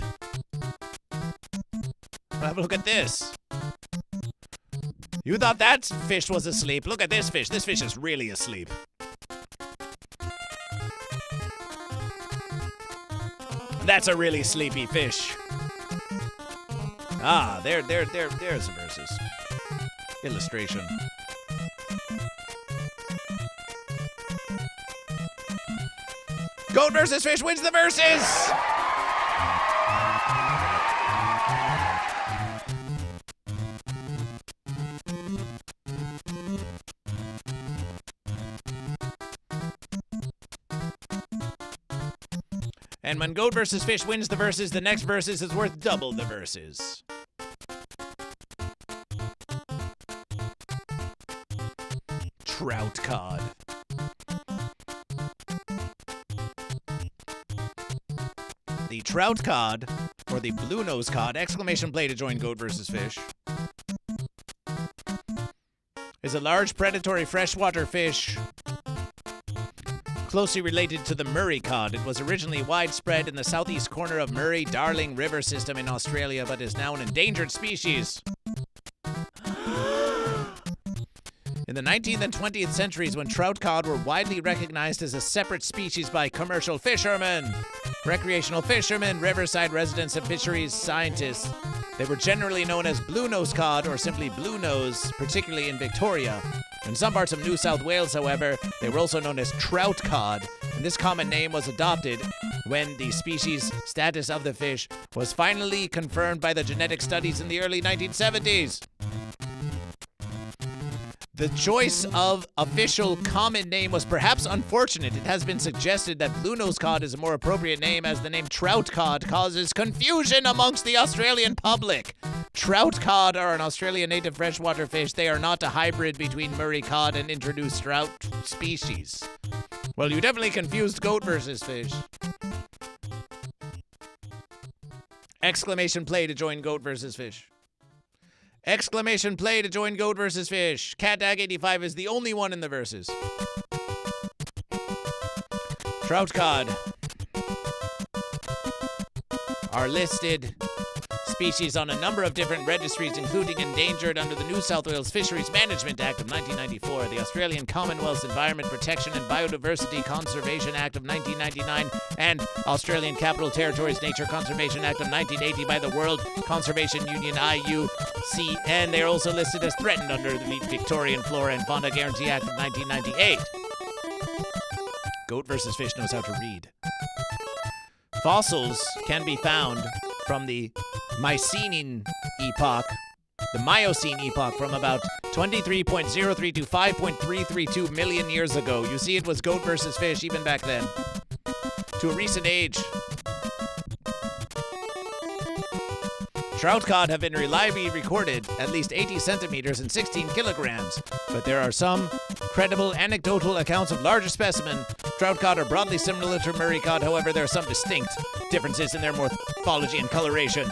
Have a look at this. You thought that fish was asleep. Look at this fish. This fish is really asleep. That's a really sleepy fish. Ah, there's the verses. Illustration. Goat versus fish wins the verses! And when goat versus fish wins the verses, the next verses is worth double the verses. Trout cod. The trout cod, or the blue nose cod, exclamation play to join goat versus fish, is a large predatory freshwater fish closely related to the Murray cod. It was originally widespread in the southeast corner of Murray-Darling River system in Australia, but is now an endangered species. In the 19th and 20th centuries, when trout cod were widely recognized as a separate species by commercial fishermen, recreational fishermen, riverside residents, and fisheries scientists, they were generally known as blue nose cod or simply blue nose, particularly in Victoria. In some parts of New South Wales, however, they were also known as trout cod, and this common name was adopted when the species status of the fish was finally confirmed by the genetic studies in the early 1970s. The choice of official common name was perhaps unfortunate. It has been suggested that blue nose cod is a more appropriate name, as the name trout cod causes confusion amongst the Australian public. Trout cod are an Australian native freshwater fish. They are not a hybrid between Murray cod and introduced trout species. Well, you definitely confused goat versus fish. Exclamation play to join goat versus fish. Exclamation play to join goat versus fish. Cat Dag 85 is the only one in the verses. Trout cod are listed species on a number of different registries, including endangered under the New South Wales Fisheries Management Act of 1994, the Australian Commonwealth's Environment Protection and Biodiversity Conservation Act of 1999, and Australian Capital Territories Nature Conservation Act of 1980 by the World Conservation Union, IUCN. They are also listed as threatened under the Victorian Flora and Fauna Guarantee Act of 1998. Goat versus fish knows how to read. Fossils can be found from the Miocene epoch, from about 23.03 to 5.332 million years ago. You see, it was goat versus fish even back then. To a recent age Trout cod have been reliably recorded at least 80 centimeters and 16 kilograms, but there are some credible anecdotal accounts of larger specimen. Trout cod are broadly similar to Murray cod, however, there are some distinct differences in their morphology and coloration.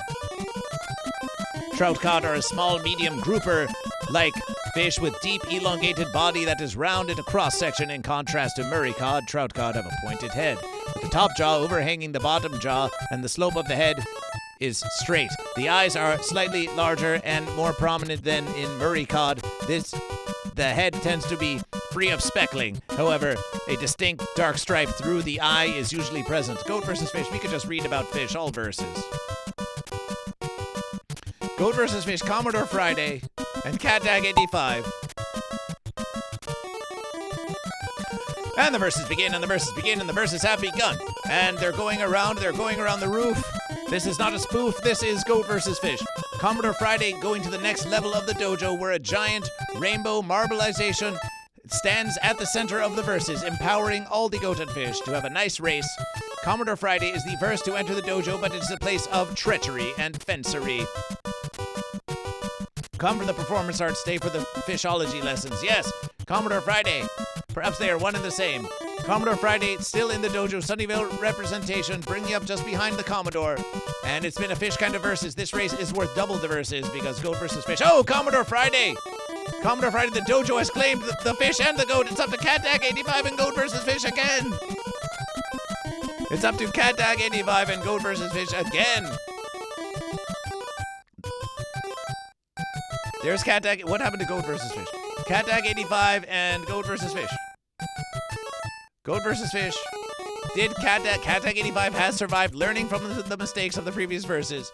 Trout cod are a small, medium grouper-like fish with deep, elongated body that is round at a cross-section. In contrast to Murray cod, trout cod have a pointed head, with the top jaw overhanging the bottom jaw, and the slope of the head is straight. The eyes are slightly larger and more prominent than in Murray cod. The head tends to be free of speckling. However, a distinct dark stripe through the eye is usually present. Goat versus fish. We could just read about fish, all verses. Goat versus fish, Commodore Friday, and Cat-Dag 85. And the verses begin, and the verses begin, and the verses have begun. And they're going around the roof. This is not a spoof, this is Goat versus Fish. Commodore Friday going to the next level of the dojo, where a giant rainbow marbleization stands at the center of the verses, empowering all the goat and fish to have a nice race. Commodore Friday is the first to enter the dojo, but it's a place of treachery and fencery. Come for the performance art, stay for the fishology lessons. Yes, Commodore Friday. Perhaps they are one and the same. Commodore Friday, still in the dojo, Sunnyvale representation, bringing up just behind the Commodore. And it's been a fish kind of versus. This race is worth double the verses because Goat versus Fish. Oh, Commodore Friday! Commodore Friday, the dojo has claimed the fish and the goat. It's up to Cat-Dag 85 and Goat versus Fish again. It's up to Cat-Dag 85 and Goat versus Fish again. There's Cat-Dag. What happened to Goat versus Fish? Cat-Dag 85 and Goat versus Fish. Goat versus Fish. Did Cat-Dag 85 has survived, learning from the mistakes of the previous verses.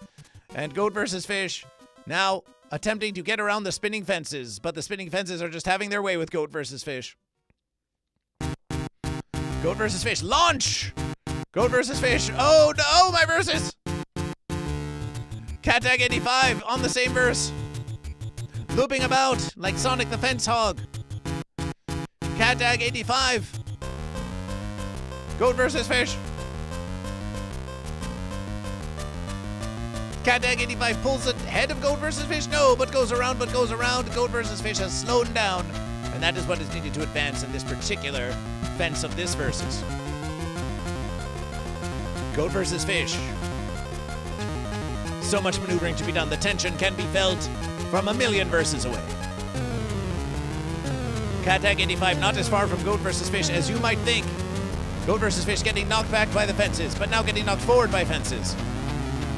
And Goat versus Fish now attempting to get around the spinning fences, but the spinning fences are just having their way with Goat versus Fish. Goat versus Fish, launch! Goat versus Fish, oh no, my verses! Cat-Dag 85 on the same verse. Looping about like Sonic the Fence Hog. Cat-Dag 85. Goat versus Fish. Cat-Dag 85 pulls the head of Goat versus Fish. No, but goes around. Goat versus Fish has slowed down. And that is what is needed to advance in this particular fence of this versus. Goat versus Fish. So much maneuvering to be done. The tension can be felt from a million verses away. Cat-Dag 85 not as far from Goat versus Fish as you might think. Goat versus Fish getting knocked back by the fences, but now getting knocked forward by fences.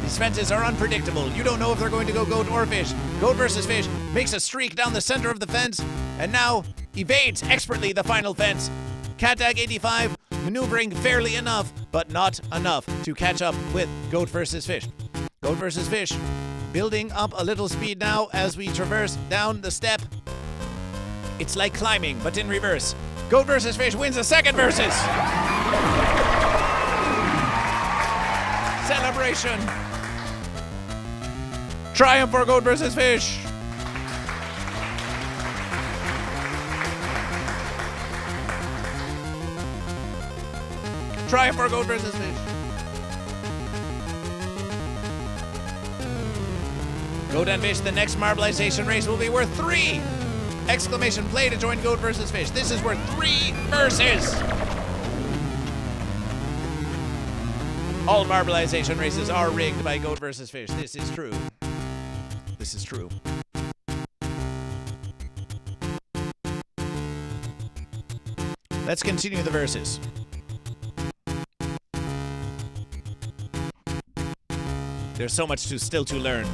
These fences are unpredictable. You don't know if they're going to go goat or fish. Goat versus Fish makes a streak down the center of the fence and now evades expertly the final fence. Cat-Dag 85 maneuvering fairly enough, but not enough to catch up with Goat versus Fish. Goat versus Fish building up a little speed now as we traverse down the step. It's like climbing, but in reverse. Goat versus Fish wins the second versus. Celebration. Triumph for Goat versus Fish. Triumph for Goat versus Fish. Goat and Fish, the next marbleization race will be worth 3! Exclamation play to join Goat versus Fish. This is worth 3 verses! All marbleization races are rigged by Goat versus Fish. This is true. This is true. Let's continue the verses. There's so much still to learn.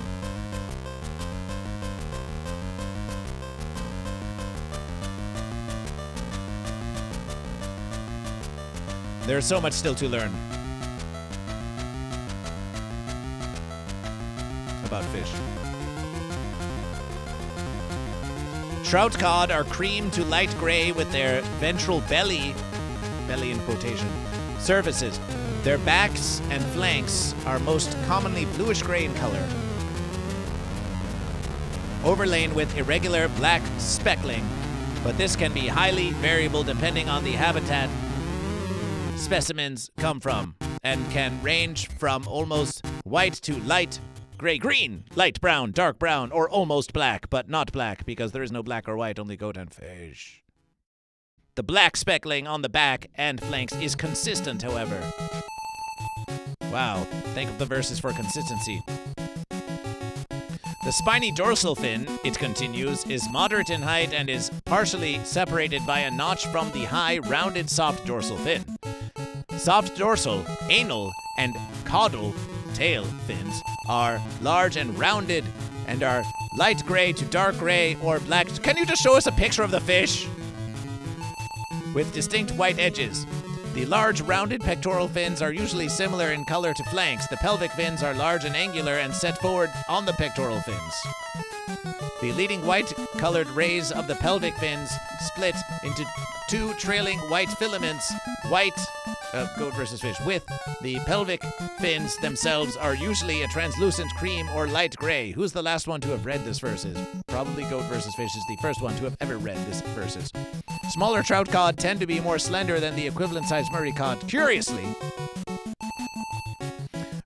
There's so much still to learn about fish. Trout cod are cream to light gray with their ventral belly in quotation, surfaces. Their backs and flanks are most commonly bluish gray in color, overlain with irregular black speckling, but this can be highly variable depending on the habitat specimens come from, and can range from almost white to light gray, green, light brown, dark brown, or almost black, but not black, because there is no black or white, only goat and fish. The black speckling on the back and flanks is consistent, however. Wow, think of the verses for consistency. The spiny dorsal fin, it continues, is moderate in height and is partially separated by a notch from the high, rounded, soft dorsal fin. Soft dorsal, anal, and caudal tail fins are large and rounded and are light gray to dark gray or black. Can you just show us a picture of the fish? With distinct white edges. The large rounded pectoral fins are usually similar in color to flanks. The pelvic fins are large and angular and set forward on the pectoral fins. The leading white-colored rays of the pelvic fins split into two trailing white filaments, goat versus fish, with the pelvic fins themselves are usually a translucent cream or light gray. Who's the last one to have read this verses? Probably goat versus fish is the first one to have ever read this verses. Smaller trout cod tend to be more slender than the equivalent-sized Murray cod. Curiously,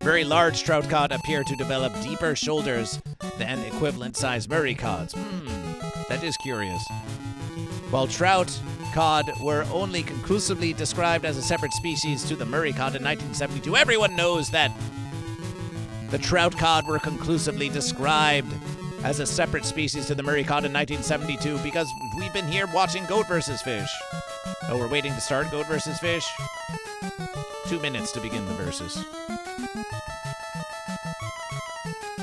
very large trout cod appear to develop deeper shoulders than equivalent-sized Murray cods. That is curious. While trout cod were only conclusively described as a separate species to the Murray cod in 1972, everyone knows that the trout cod were conclusively described as a separate species to the Murray cod in 1972 because we've been here watching Goat versus Fish. Oh, we're waiting to start Goat versus Fish? 2 minutes to begin the verses.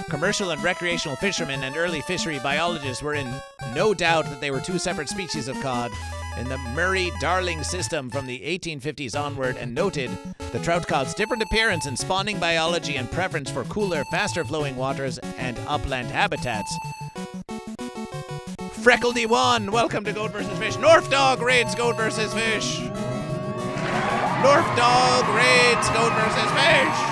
Commercial and recreational fishermen and early fishery biologists were in no doubt that they were two separate species of cod in the Murray-Darling system from the 1850s onward and noted the trout cod's different appearance and spawning biology and preference for cooler, faster-flowing waters and upland habitats. Freckledy 1, welcome to Goat vs. Fish. North Dog raids Goat vs. Fish. North Dog raids Goat vs. Fish.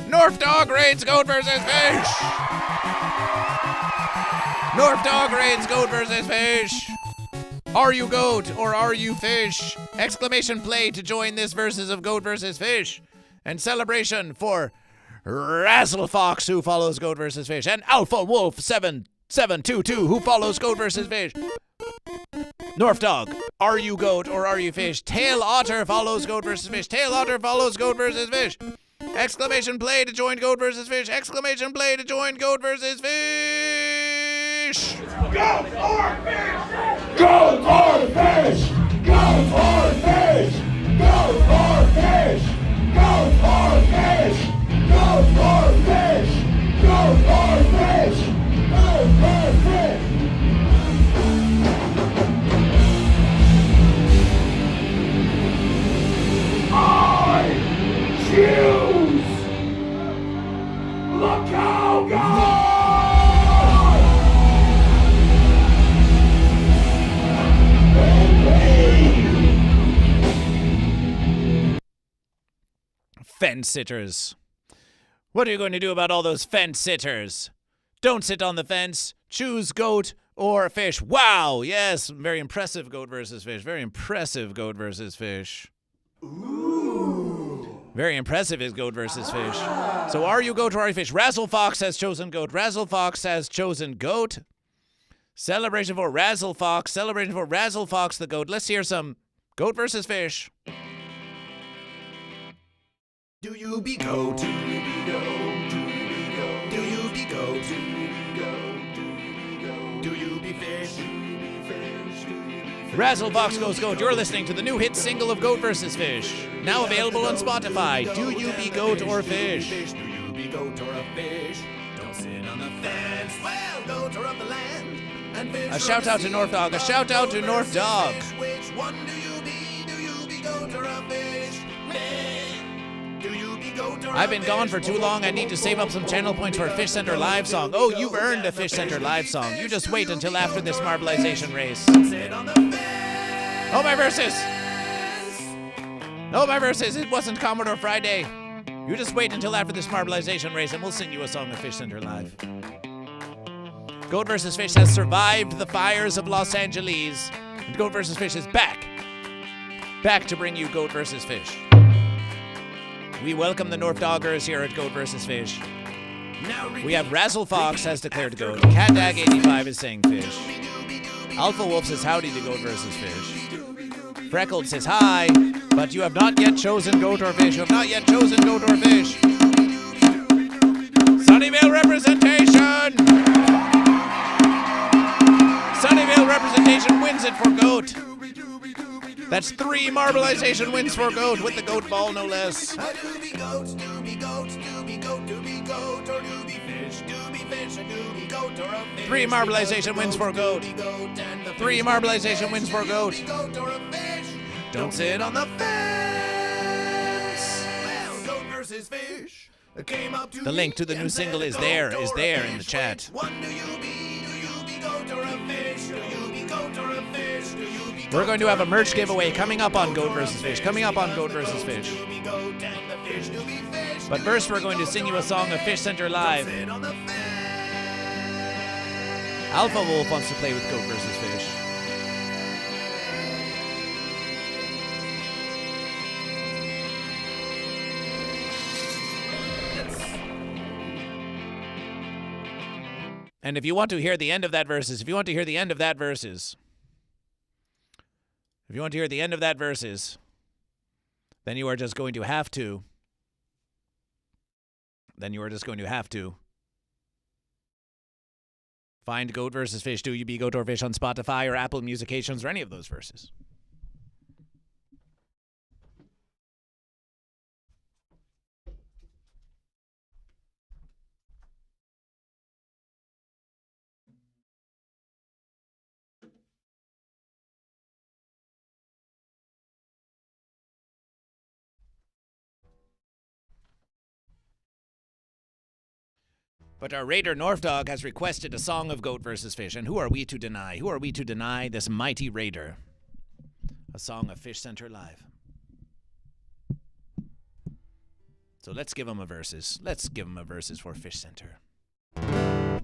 North Dog raids Goat versus Fish! North Dog raids Goat versus Fish! Are you goat or are you fish? Exclamation play to join this versus of Goat versus Fish. And celebration for Razzle Fox who follows Goat versus Fish. And Alpha Wolf 7722 who follows Goat versus Fish. North Dog, are you goat or are you fish? Tail Otter follows Goat versus Fish. Tail Otter follows Goat versus Fish. Exclamation play to join Goat versus Fish. Exclamation play to join Goat versus Fish. Goat or fish! Goat or fish! Goat or fish! Goat or fish! Goat or fish! Goat or fish! Goat or fish! Goat or fish! I choose the cowgirl! Fence sitters. What are you going to do about all those fence sitters? Don't sit on the fence. Choose goat or fish. Wow, yes, very impressive Goat versus Fish. Very impressive Goat versus Fish. Ooh. Very impressive is Goat versus Fish. So are you goat or are you fish? Razzle Fox has chosen goat. Razzle Fox has chosen goat. Celebration for Razzle Fox. Celebration for Razzle Fox the goat. Let's hear some Goat versus Fish. Do you be goat? Do you be goat? Do you be goat? Do you be goat? Do you be goat? Do you be goat? Do you be fish? Do you be fish? Do you be fish? Razzle Fox goes goat. You're listening to the new hit single of Goat versus Fish. Now available on Spotify. Do you be goat or fish? Do you be goat or a fish? Don't sit on the fence. Well, goat or of the land. And fish A shout out to North Dog. A shout out to North Dog. Which one do you be? goat or a fish? Do you be goat or I've been gone for too long. I need to save up some channel points for a Fish Center Live song. Oh, you've earned a Fish Center Live song. You just wait until after this marbleization race. Oh, my verses! Oh, my verses! It wasn't Commodore Friday. You just wait until after this marbleization race and we'll sing you a song of Fish Center Live. Goat vs. Fish has survived the fires of Los Angeles. And Goat vs. Fish is back. Back to bring you Goat vs. Fish. We welcome the North Doggers here at Goat vs. Fish. We have Razzle Fox has declared goat. Catdag85 is saying fish. Alpha Wolf says howdy to Goat vs. Fish. Freckled says hi, but you have not yet chosen goat or fish. You have not yet chosen goat or fish. Sunnyvale representation! Sunnyvale representation wins it for goat. That's 3 marbleization wins for goat with the goat ball, no less. Do be goat, do be goat, do be goat, do be goat, or do be fish, do be fish, or do be goat, or a fish. 3 marbleization wins for goat. 3 marbleization wins for goat. Don't sit on the fence. Well, goat versus fish. Came up to The link to the new single is there in the chat. One do you be goat or a fish? Do you be goat or a fish? Do you be We're going to have a merch giveaway coming up on Goat vs. Fish. Coming up on Goat vs. Fish. But first, we're going to sing you a song of Fish Center Live. Alpha Wolf wants to play with Goat vs. Fish. And if you want to hear the end of that verses, then you are just going to have to. Find Goat vs. Fish. Do you be Goat or Fish on Spotify or Apple Musications or any of those verses? But our raider Northdog has requested a song of Goat vs. Fish, and who are we to deny? Who are we to deny this mighty raider a song of Fish Center Live? So let's give him a verses. Let's give him a verses for Fish Center. The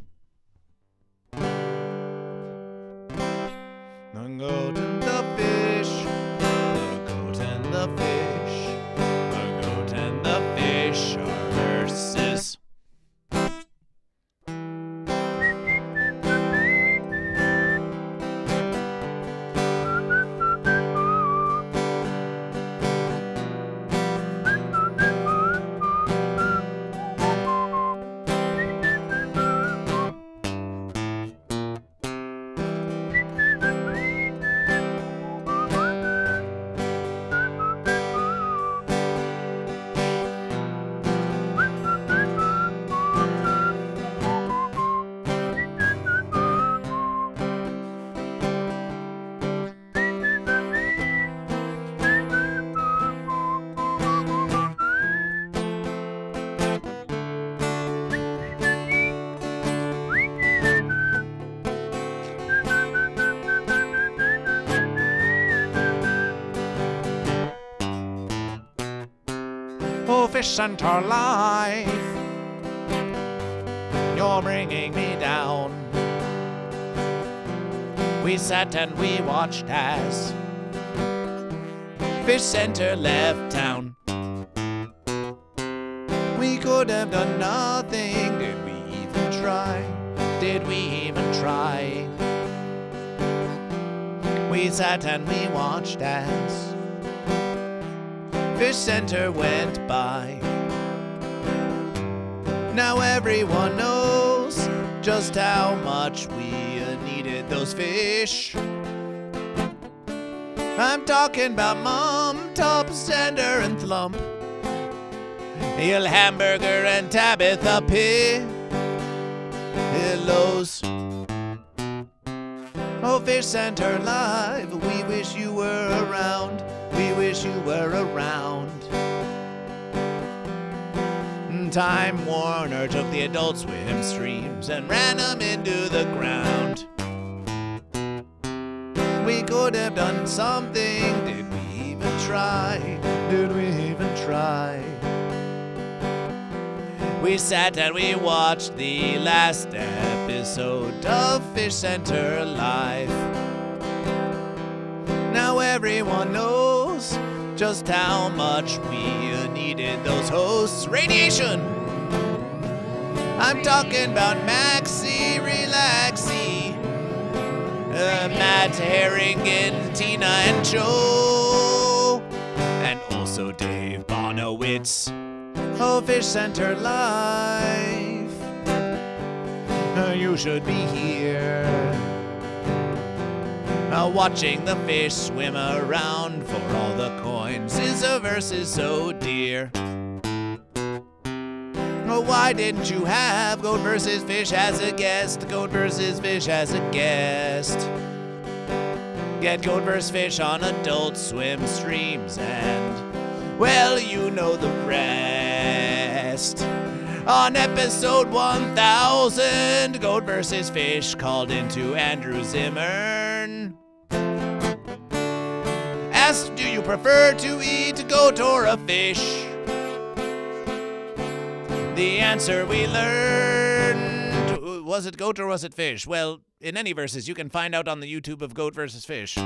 goat and the fish, the goat and the fish, the goat and the fish are verses. Fish Center Live, you're bringing me down. We sat and we watched as Fish Center left town. We could have done nothing. Did we even try? We sat and we watched as Fish Center went by. Now everyone knows just how much we needed those fish. I'm talking about Mom, Top, Sander, and Thump, Il Hamburger, and Tabitha Pillows. Oh, Fish Center Live, we wish you were around. We wish you were around. Time Warner took the Adult Swim streams and ran them into the ground. We could have done something. Did we even try? Did we even try? We sat and we watched the last episode of Fish Center Live. Now everyone knows just how much we needed those hosts. Radiation! I'm talking about Maxie Relaxie, Matt Harrigan, Tina and Joe, and also Dave Bonowitz. Oh, Fish Center Live, you should be here. Watching the fish swim around for all the coins is a versus so dear. Why didn't you have Goat vs. Fish as a guest? Goat vs. Fish as a guest. Get Goat vs. Fish on Adult Swim streams and, well, you know the rest. On episode 1000, Goat vs. Fish called into Andrew Zimmern. Asked, do you prefer to eat a goat or a fish? The answer we learned, was it goat or was it fish? Well, in any verses, you can find out on the YouTube of Goat vs. Fish.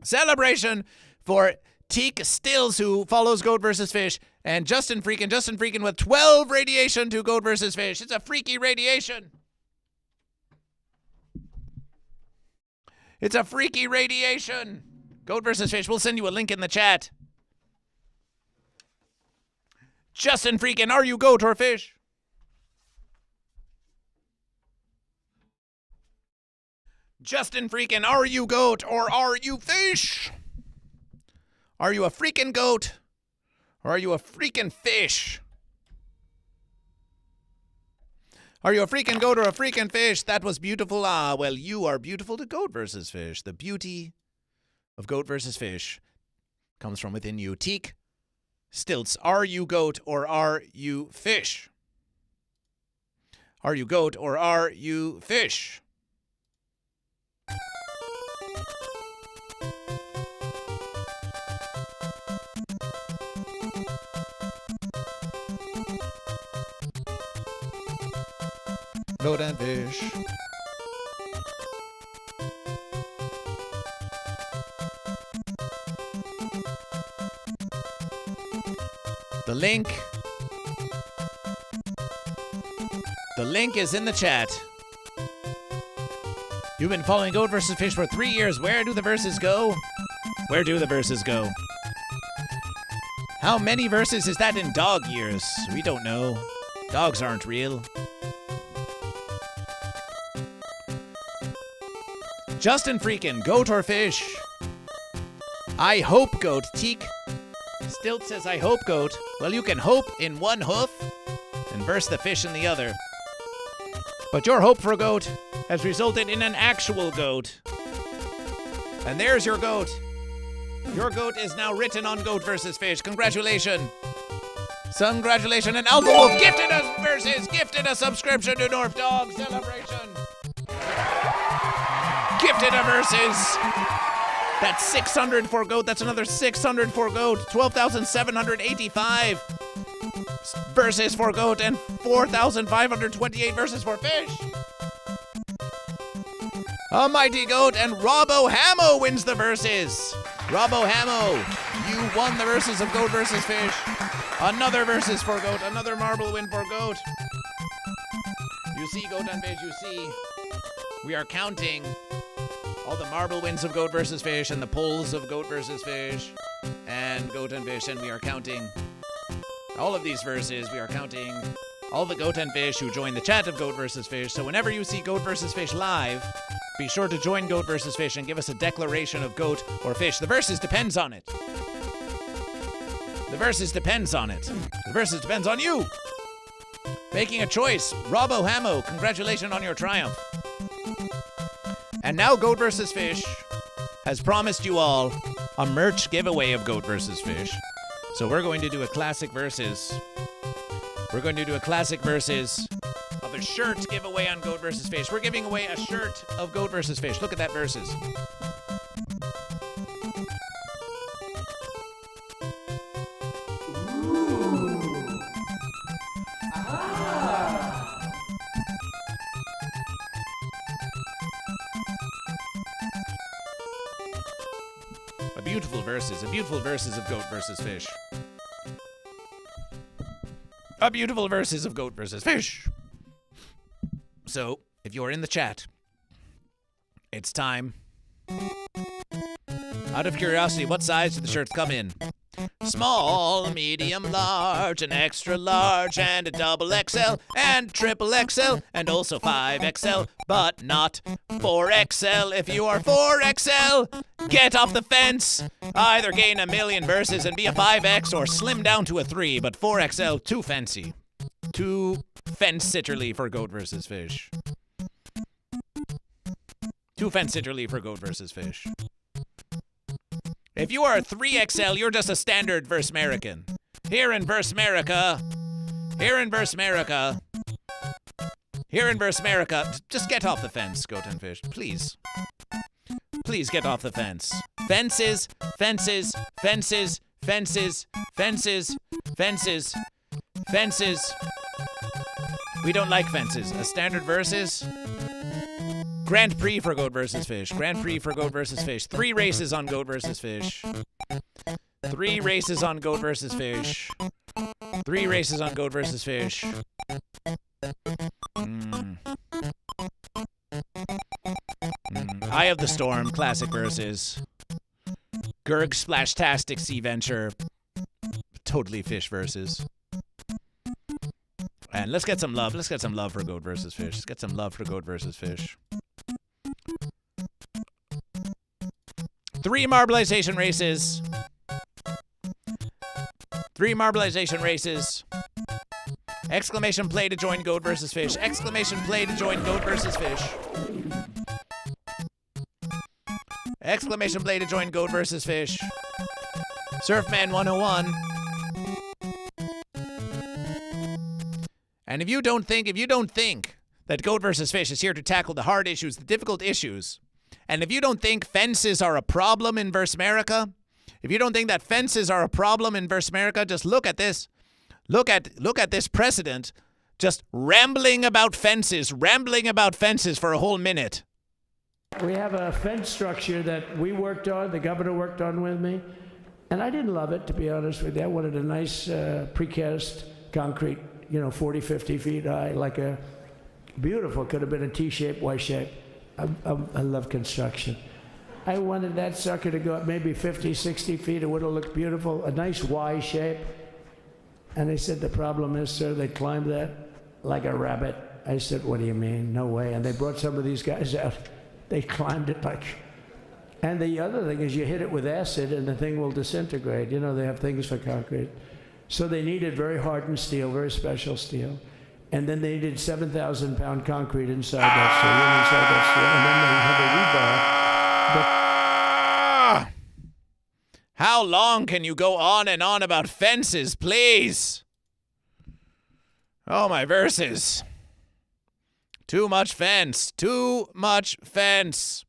Celebration for Teak Stills, who follows Goat vs. Fish, and Justin Freakin with 12 radiation to Goat vs. Fish. It's a freaky radiation. It's a freaky radiation. Goat vs. Fish. We'll send you a link in the chat. Justin Freakin, are you goat or fish? Justin Freakin, are you goat or are you fish? Are you a freaking goat or are you a freaking fish? Are you a freaking goat or a freaking fish? That was beautiful. Ah, well, you are beautiful to Goat vs. Fish. The beauty of Goat vs. Fish comes from within you. Teak Stilts, are you goat or are you fish? Are you goat or are you fish? Goat and fish. The link is in the chat. You've been following Goat vs. Fish for 3 years. Where do the verses go? Where do the verses go? How many verses is that in dog years? We don't know. Dogs aren't real. Justin Freakin, goat or fish? I hope goat. Teak Stilt says I hope goat. Well, you can hope in one hoof and verse the fish in the other. But your hope for goat has resulted in an actual goat. And there's your goat. Your goat is now written on Goat vs. Fish. Congratulations. Congratulations. And Alpha Wolf gifted us versus, gifted a subscription to North Dog. Celebration. Gifted a versus. That's 600 for goat. That's another 600 for goat. 12,785 verses for goat and 4,528 verses for fish. A mighty goat and Robbo Hamo wins the verses. Robbo Hamo, you won the verses of Goat vs. Fish. Another verses for goat. Another marble win for goat. You see, Goat and Fish, you see. We are counting all the marble wins of Goat vs. Fish and the polls of Goat vs. Fish and Goat and Fish, and we are counting all of these verses. We are counting all the Goat and Fish who join the chat of Goat vs. Fish. So whenever you see Goat vs. Fish live, be sure to join Goat vs. Fish and give us a declaration of goat or fish. The verses depends on it. The verses depends on it. The verses depends on you. Making a choice. Robbo Hamo, congratulations on your triumph. And now Goat vs. Fish has promised you all a merch giveaway of Goat vs. Fish. So we're going to do a classic versus. We're going to do a classic versus of a shirt giveaway on Goat vs. Fish. We're giving away a shirt of Goat vs. Fish. Look at that versus. A beautiful verses of Goat vs. Fish. A beautiful verses of Goat vs. Fish. So, if you're in the chat, it's time. Out of curiosity, what size do the shirts come in? Small, medium, large, an extra large, and a double XL, and triple XL, and also 5XL, but not 4XL. If you are 4XL, get off the fence. Either gain a million verses and be a 5X, or slim down to a 3, but 4XL, too fancy. Too fence-sitterly for Goat vs. Fish. Too fence-sitterly for Goat vs. Fish. If you are a 3XL, you're just a standard verse American. Here in verse America, just get off the fence, Goat and Fish, please. Please get off the fence. Fences, fences, fences, fences, fences, fences, fences. We don't like fences. A standard versus. Grand Prix for Goat vs. Fish. Grand Prix for Goat vs. Fish. 3 races on Goat vs. Fish. 3 races on Goat vs. Fish. 3 races on Goat vs. Fish. Eye of the Storm, classic versus. Gurg Splashtastic Sea Venture. Totally Fish versus. And let's get some love. Let's get some love for Goat vs. Fish. Let's get some love for Goat vs. Fish. 3 marbleization races. 3 marbleization races. Exclamation play to join Goat vs. Fish. Exclamation play to join Goat vs. Fish. Exclamation play to join Goat vs. Fish. Surfman 101. And if you don't think that Goat vs. Fish is here to tackle the hard issues, the difficult issues, and if you don't think fences are a problem in Verse America, if you don't think that fences are a problem in Verse America, just look at this. Look at this president just rambling about fences for a whole minute. We have a fence structure that we worked on, the governor worked on with me, and I didn't love it, to be honest with you. I wanted a nice precast concrete, 40, 50 feet high, like a beautiful, could have been a T-shape, Y-shape. I love construction. I wanted that sucker to go up maybe 50, 60 feet. It would have looked beautiful, a nice Y shape. And they said, the problem is, sir, they climbed that like a rabbit. I said, what do you mean? No way. And they brought some of these guys out. They climbed it like... And the other thing is you hit it with acid and the thing will disintegrate. They have things for concrete. So they needed very hardened steel, very special steel. And then they needed 7,000-pound concrete inside that steel, and then they had a rebar. How long can you go on and on about fences, please? Oh, my verses. Too much fence. Too much fence.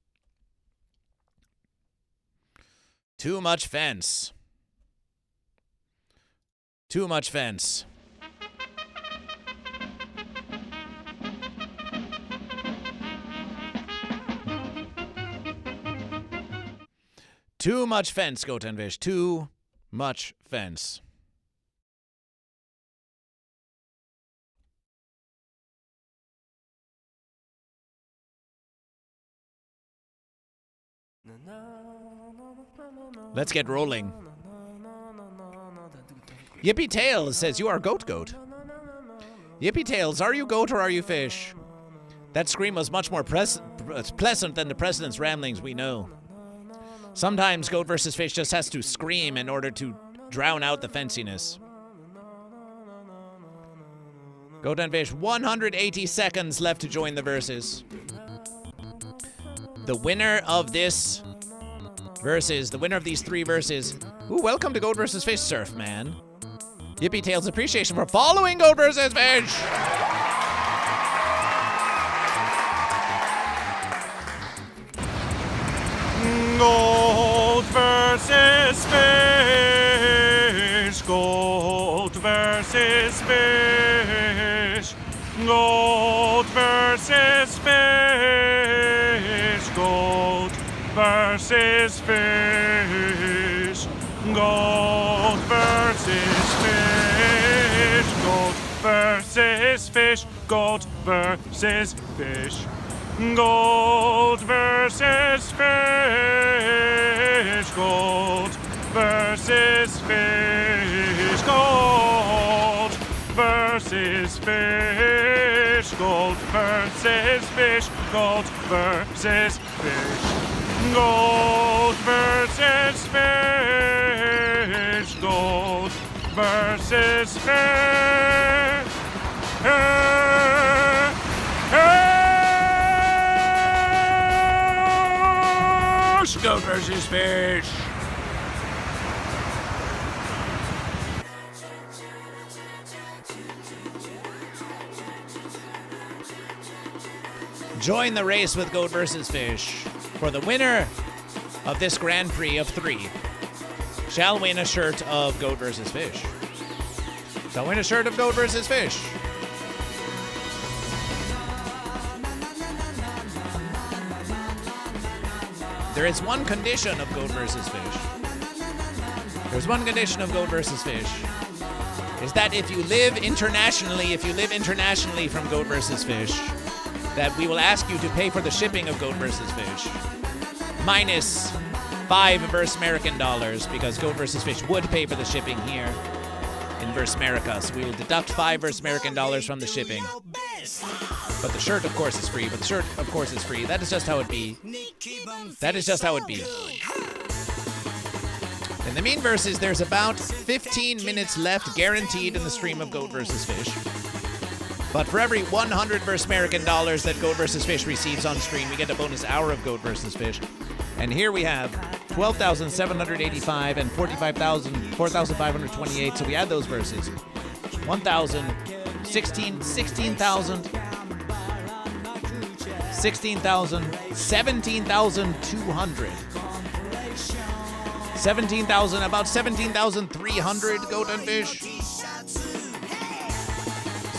Too much fence. Too much fence. Too much fence, Goat and Fish. Too much fence. Let's get rolling. Yippee Tails says you are Goat. Yippee Tails, are you goat or are you fish? That scream was much more pleasant than the president's ramblings, we know. Sometimes Goat vs. Fish just has to scream in order to drown out the fenciness. Goat and Fish, 180 seconds left to join the verses. The winner of this versus, the winner of these 3 verses. Ooh, welcome to Goat vs. Fish, Surf Man. Yippee Tails appreciation for following Goat vs. Fish. Goat versus fish. Goat versus fish. Goat versus fish. Goat versus fish. Goat versus fish. Goat versus fish. Goat versus fish. Goat versus fish. Goat versus fish. Goat versus fish. Goat versus fish. Goat versus fish. Goat versus fish. Goat versus fish. Goat versus fish. Join the race with Goat vs. Fish for the winner of this Grand Prix of 3 shall win a shirt of Goat vs. Fish. Shall win a shirt of Goat vs. Fish. There is one condition of Goat vs. Fish. There's one condition of Goat vs. Fish. Is that if you live internationally from Goat vs. Fish, that we will ask you to pay for the shipping of Goat vs. Fish. Minus 5 verse American dollars, because Goat vs. Fish would pay for the shipping here in verse America. So we will deduct 5 verse American dollars from the shipping. But the shirt, of course, is free. That is just how it be. That is just how it be. In the main verses, there's about 15 minutes left guaranteed in the stream of Goat vs. Fish. But for every 100 verse American dollars that Goat vs. Fish receives on stream, we get a bonus hour of Goat vs. Fish. And here we have 12,785 and 4,528. So we add those verses. 1,000, 16,000, 16,000, 17,200. 17,000, about 17,300 Goat and Fish.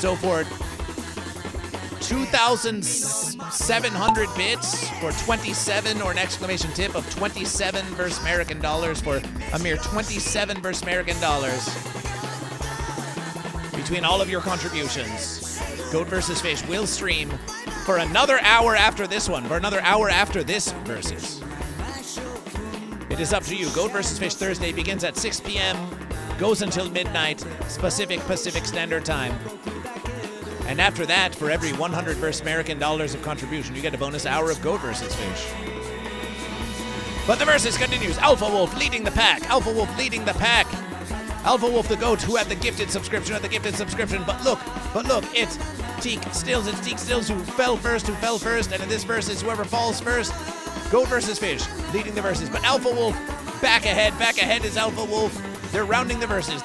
So for 2,700 bits for 27, or an exclamation tip of 27 verse American dollars, for a mere 27 verse American dollars. Between all of your contributions, Goat vs. Fish will stream for another hour after this one, for another hour after this versus. It is up to you. Goat vs. Fish Thursday begins at 6 p.m., goes until midnight, Pacific Standard Time. And after that, for every 100 verse American dollars of contribution, you get a bonus hour of Goat vs. Fish. But the versus continues. Alpha Wolf leading the pack. Alpha Wolf leading the pack. Alpha Wolf the goat, who had the gifted subscription, But look, it's Teak Stills who fell first, and in this versus, whoever falls first, Goat vs. Fish leading the verses. But Alpha Wolf back ahead is Alpha Wolf. They're rounding the verses,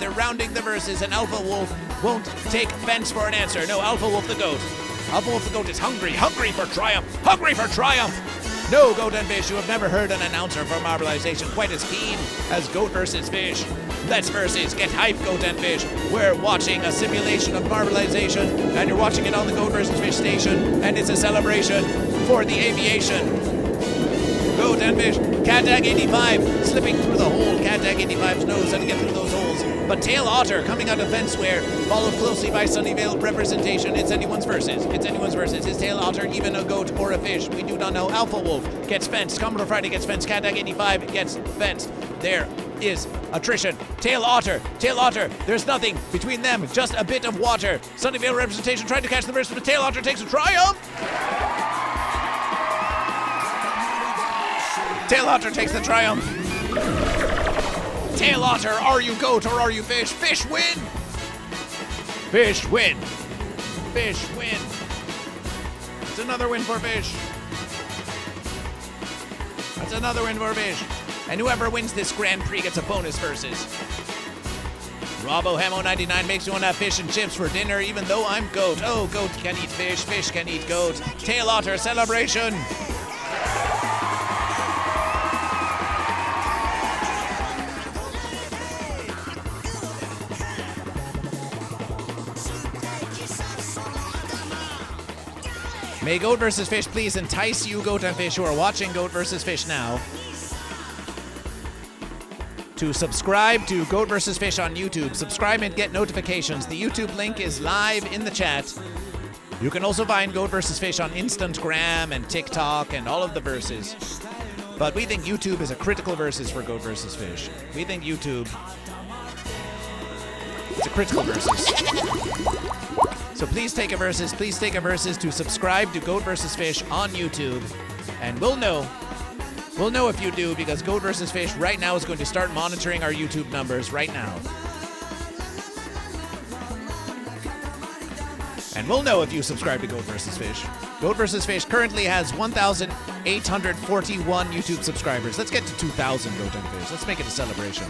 and Alpha Wolf won't take offense for an answer. No, Alpha Wolf the goat. Alpha Wolf the goat is hungry for triumph. No, Goat and Fish, you have never heard an announcer for Marbleization quite as keen as Goat vs. Fish. Let's versus, get hype, Goat and Fish. We're watching a simulation of Marbleization, and you're watching it on the Goat vs. Fish station, and it's a celebration for the aviation. Goat and Fish, Catag 85 slipping through the hole. Catag 85's nose trying to get through those holes. But Tail Otter coming out of Fenceware, followed closely by Sunnyvale representation. It's anyone's versus. Is Tail Otter even a goat or a fish? We do not know. Alpha Wolf gets fenced. Commodore Friday gets fenced. Catag 85 gets fenced. There is attrition. Tail Otter, there's nothing between them, just a bit of water. Sunnyvale representation trying to catch the verse, but Tail Otter takes a triumph. Tail Otter takes the triumph. Tail Otter, are you goat or are you fish? Fish win! Fish, win. It's another win for Fish. That's another win for Fish. And whoever wins this Grand Prix gets a bonus versus. RoboHemo99 makes me want to have fish and chips for dinner, even though I'm goat. Oh, goat can eat fish, fish can eat goat. Tail otter celebration. May Goat vs. Fish please entice you, Goat and Fish, who are watching Goat vs. Fish now, to subscribe to Goat vs. Fish on YouTube. Subscribe and get notifications. The YouTube link is live in the chat. You can also find Goat vs. Fish on Instagram and TikTok and all of the verses. But we think YouTube is a critical versus for Goat vs. Fish. We think YouTube is a critical versus. So please take a versus to subscribe to Goat vs. Fish on YouTube. And we'll know if you do, because Goat vs. Fish right now is going to start monitoring our YouTube numbers right now. And we'll know if you subscribe to Goat vs. Fish. Goat vs. Fish currently has 1,841 YouTube subscribers. Let's get to 2,000, Goat and Fish. Let's make it a celebration.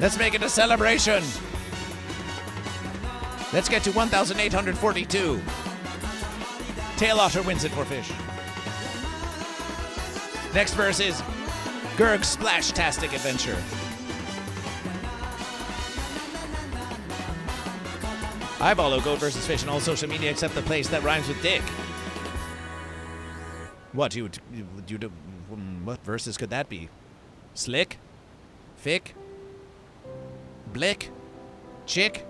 Let's make it a celebration. Let's get to 1,842. Tail Otter wins it for Fish. Next verse is Gerg's Splash-tastic Adventure. I follow Goat vs. Fish on all social media except the place that rhymes with dick. What what verses could that be? Slick? Fick? Blick? Chick?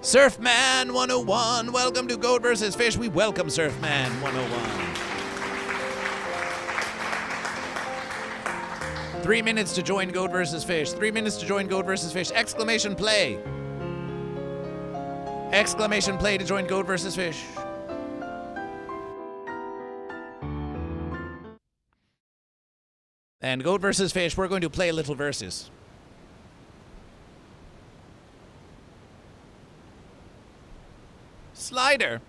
Surfman 101, welcome to Goat vs. Fish. We welcome Surfman 101. 3 minutes to join Goat vs. Fish. 3 minutes to join Goat vs. Fish. Exclamation play. Exclamation play to join Goat vs. Fish. And Goat vs. Fish, we're going to play little verses. Slider.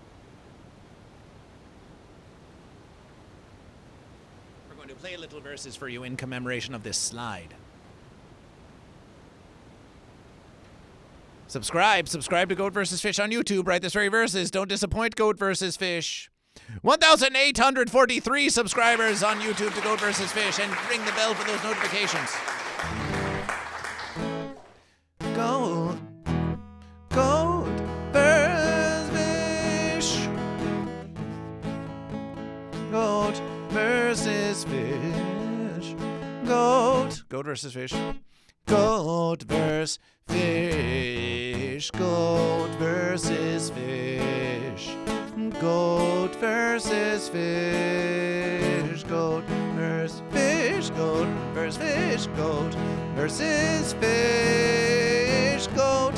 We're going to play little verses for you in commemoration of this slide. Subscribe to Goat vs. Fish on YouTube. Write this very verses. Don't disappoint Goat vs. Fish. 1,843 subscribers on YouTube to Goat vs. Fish, and ring the bell for those notifications. Goat vs. Fish. Goat vs. Fish. Goat vs. Fish. Goat vs. Fish. Goat vs. Fish. Goat versus fish. Goat versus fish. Goat versus fish. Goat versus fish. Goat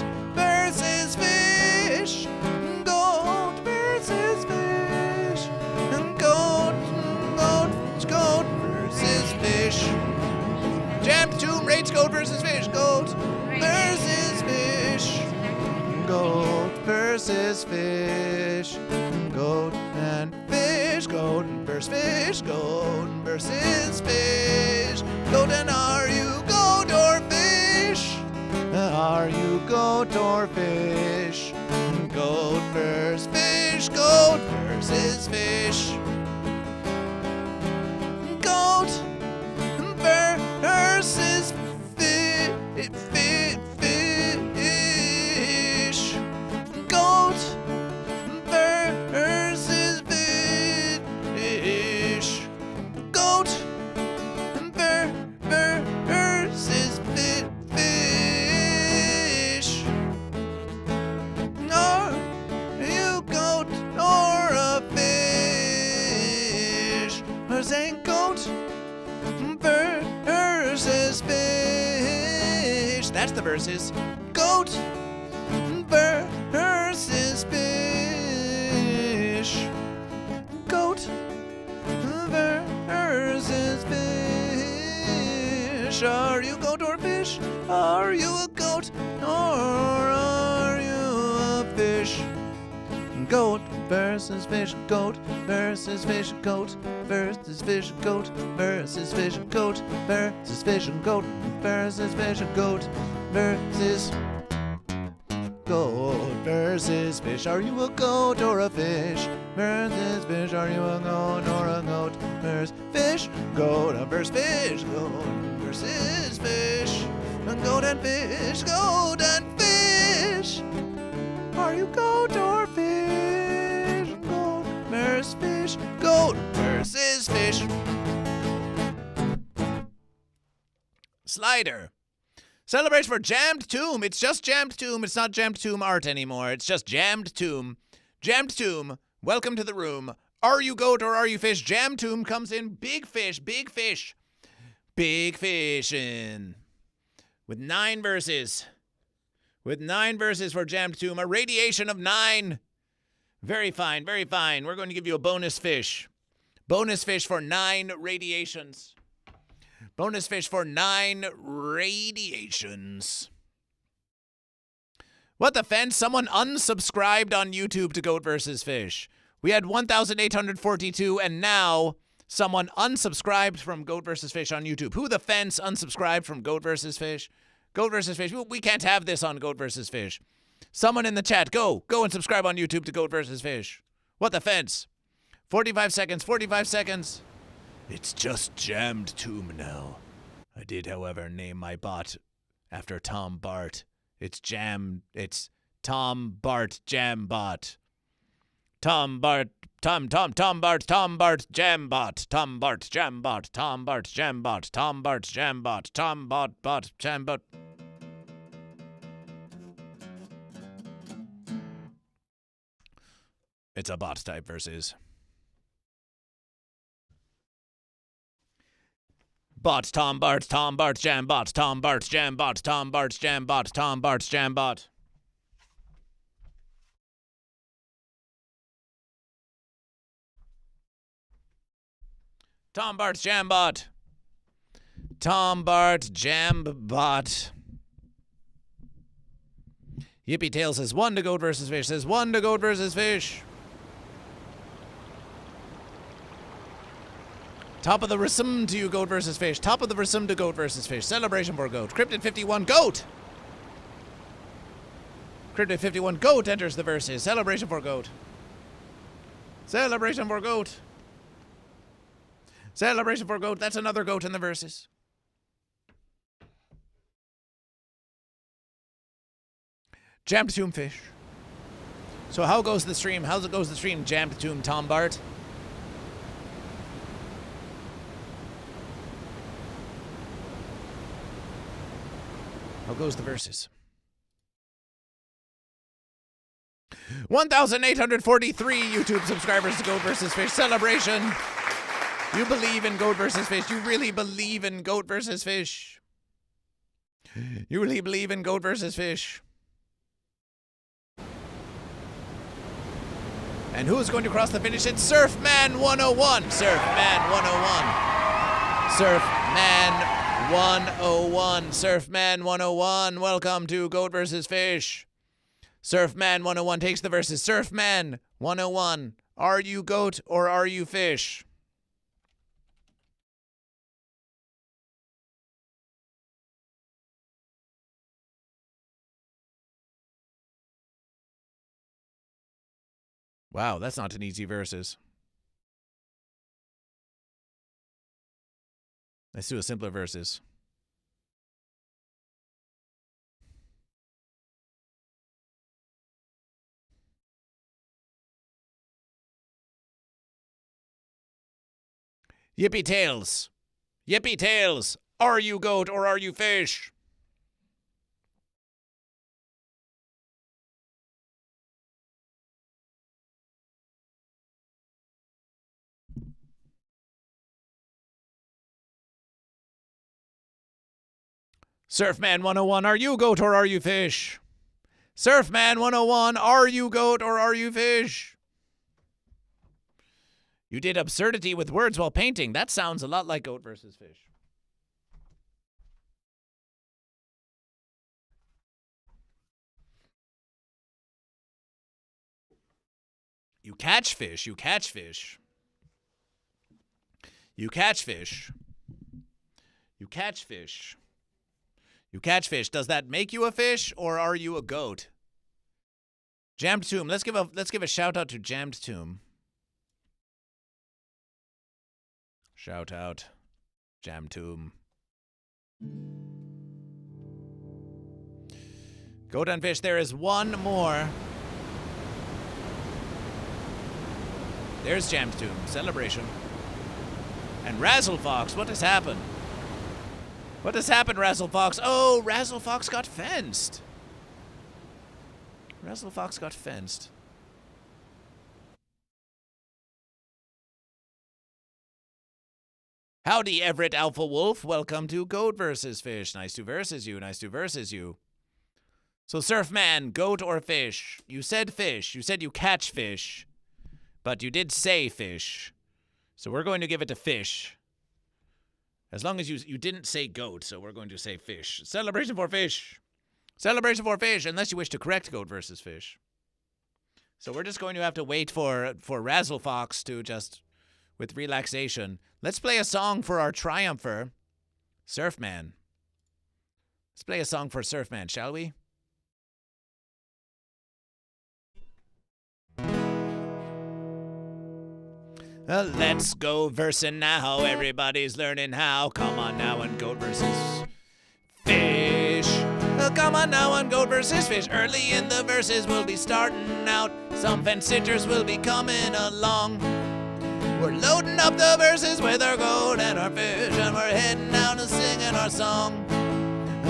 versus fish. Goat versus fish. Goat versus fish. Jam Tomb rates Goat versus fish. Goat versus fish. Goat versus fish. Goat and fish. Goat versus fish. Goat versus fish. Goat, and are you goat or fish? Are you goat or fish? Goat versus fish. Goat versus fish. Goat versus fish. Goat versus fish. Goat versus fish. Are you goat or a fish? We're saying goat versus fish. That's the verses. Goat versus fish. Goat versus fish. Are you goat or fish? Are you a goat or are you a goat versus fish, goat versus fish, goat versus fish, goat versus fish, goat versus fish, goat versus fish, goat versus goat versus fish. Are you a goat or a fish? Versus fish. Are you a goat or a goat? Versus fish. Goat versus fish. Goat versus fish. Goat and fish. Goat and fish. Are you goat or fish? Goat versus fish. Goat versus fish. Slider. Celebration for Jammed Tomb. It's just Jammed Tomb. It's not Jammed Tomb art anymore. It's just Jammed Tomb. Jammed Tomb. Welcome to the room. Are you goat or are you fish? Jammed Tomb comes in big fish, big fish. Big fish in. With 9 verses. With 9 verses for Jammed Tomb. A radiation of 9. Very fine, very fine. We're going to give you a bonus fish. Bonus fish for 9 radiations. Bonus fish for 9 radiations. What the fence? Someone unsubscribed on YouTube to Goat vs. Fish. We had 1,842, and now someone unsubscribed from Goat vs. Fish on YouTube. Who the fence unsubscribed from Goat vs. Fish? Goat vs. Fish. We can't have this on Goat vs. Fish. Someone in the chat, go and subscribe on YouTube to Goat vs. Fish. What the fence? 45 seconds, 45 seconds. It's just Jammed Tomb now. I did, however, name my bot after Tom Bart. It's Tom Bart Jam Bot. Tom Bart Jam Bot. Tom Bart Jam Bot. Tom Bart Jam Bot. Tom Bart Jam Bot. Tom Bot Jam Bot. It's a bot type versus Bot, Tom Bart Jam Bot, Tom Bart Jam Bot, Tom Bart Jam Bot, Tom Bart Jam Bot. Tom Bart Jam Bot. Tom Bart Jam Bot. Yippee Tail says 1 to Goat versus Fish, says 1 to Goat versus Fish. Top of the Risum to you, Goat versus Fish. Top of the Risum to Goat versus Fish. Celebration for Goat. Cryptid 51, Goat! Cryptid 51, Goat enters the verses. Celebration for Goat. Celebration for Goat. Celebration for Goat. That's another goat in the verses. Jammed Tomb Fish. So how goes the stream? How's it goes the stream? Jammed Tomb Tom Bart. How goes the verses? 1,843 YouTube subscribers to Goat vs. Fish. Celebration. You believe in Goat vs. Fish. You really believe in Goat vs. Fish. You really believe in Goat vs. Fish. And who's going to cross the finish? It's Surfman 101. Surfman 101. Surfman 101. Surfman 101. Welcome to Goat vs. Fish. Surfman 101 takes the verses. Surfman 101. Are you goat or are you fish? Wow, that's not an easy verses. Let's do a simpler verses. Yippee Tails. Yippee Tails. Are you goat or are you fish? Surfman 101, are you goat or are you fish? Surfman 101, are you goat or are you fish? You did absurdity with words while painting. That sounds a lot like Goat versus Fish. You catch fish. You catch fish. You catch fish. You catch fish. You catch fish. Does that make you a fish, or are you a goat? Jammed Tomb. Let's give a shout out to Jammed Tomb. Shout out, Jammed Tomb. Goat and fish. There is one more. There's Jammed Tomb. Celebration. And Razzle Fox. What has happened? What has happened, Razzle Fox? Oh, Razzle Fox got fenced. Razzle Fox got fenced. Howdy, Everett Alpha Wolf. Welcome to Goat vs. Fish. Nice to versus you. Nice to versus you. So, Surfman, goat or fish? You said fish. You said you catch fish. But you did say fish. So we're going to give it to fish. As long as you didn't say goat, so we're going to say fish. Celebration for fish. Celebration for fish, unless you wish to correct goat versus fish. So we're just going to have to wait for Razzle Fox to just, with relaxation. Let's play a song for our triumpher, Surfman. Let's play a song for Surfman, shall we? Let's go versing now. Everybody's learning how. Come on now and goat versus fish. Come on now and goat versus fish. Early in the verses we'll be starting out. Some fence sitters will be coming along. We're loading up the verses with our goat and our fish, and we're heading out and singing our song.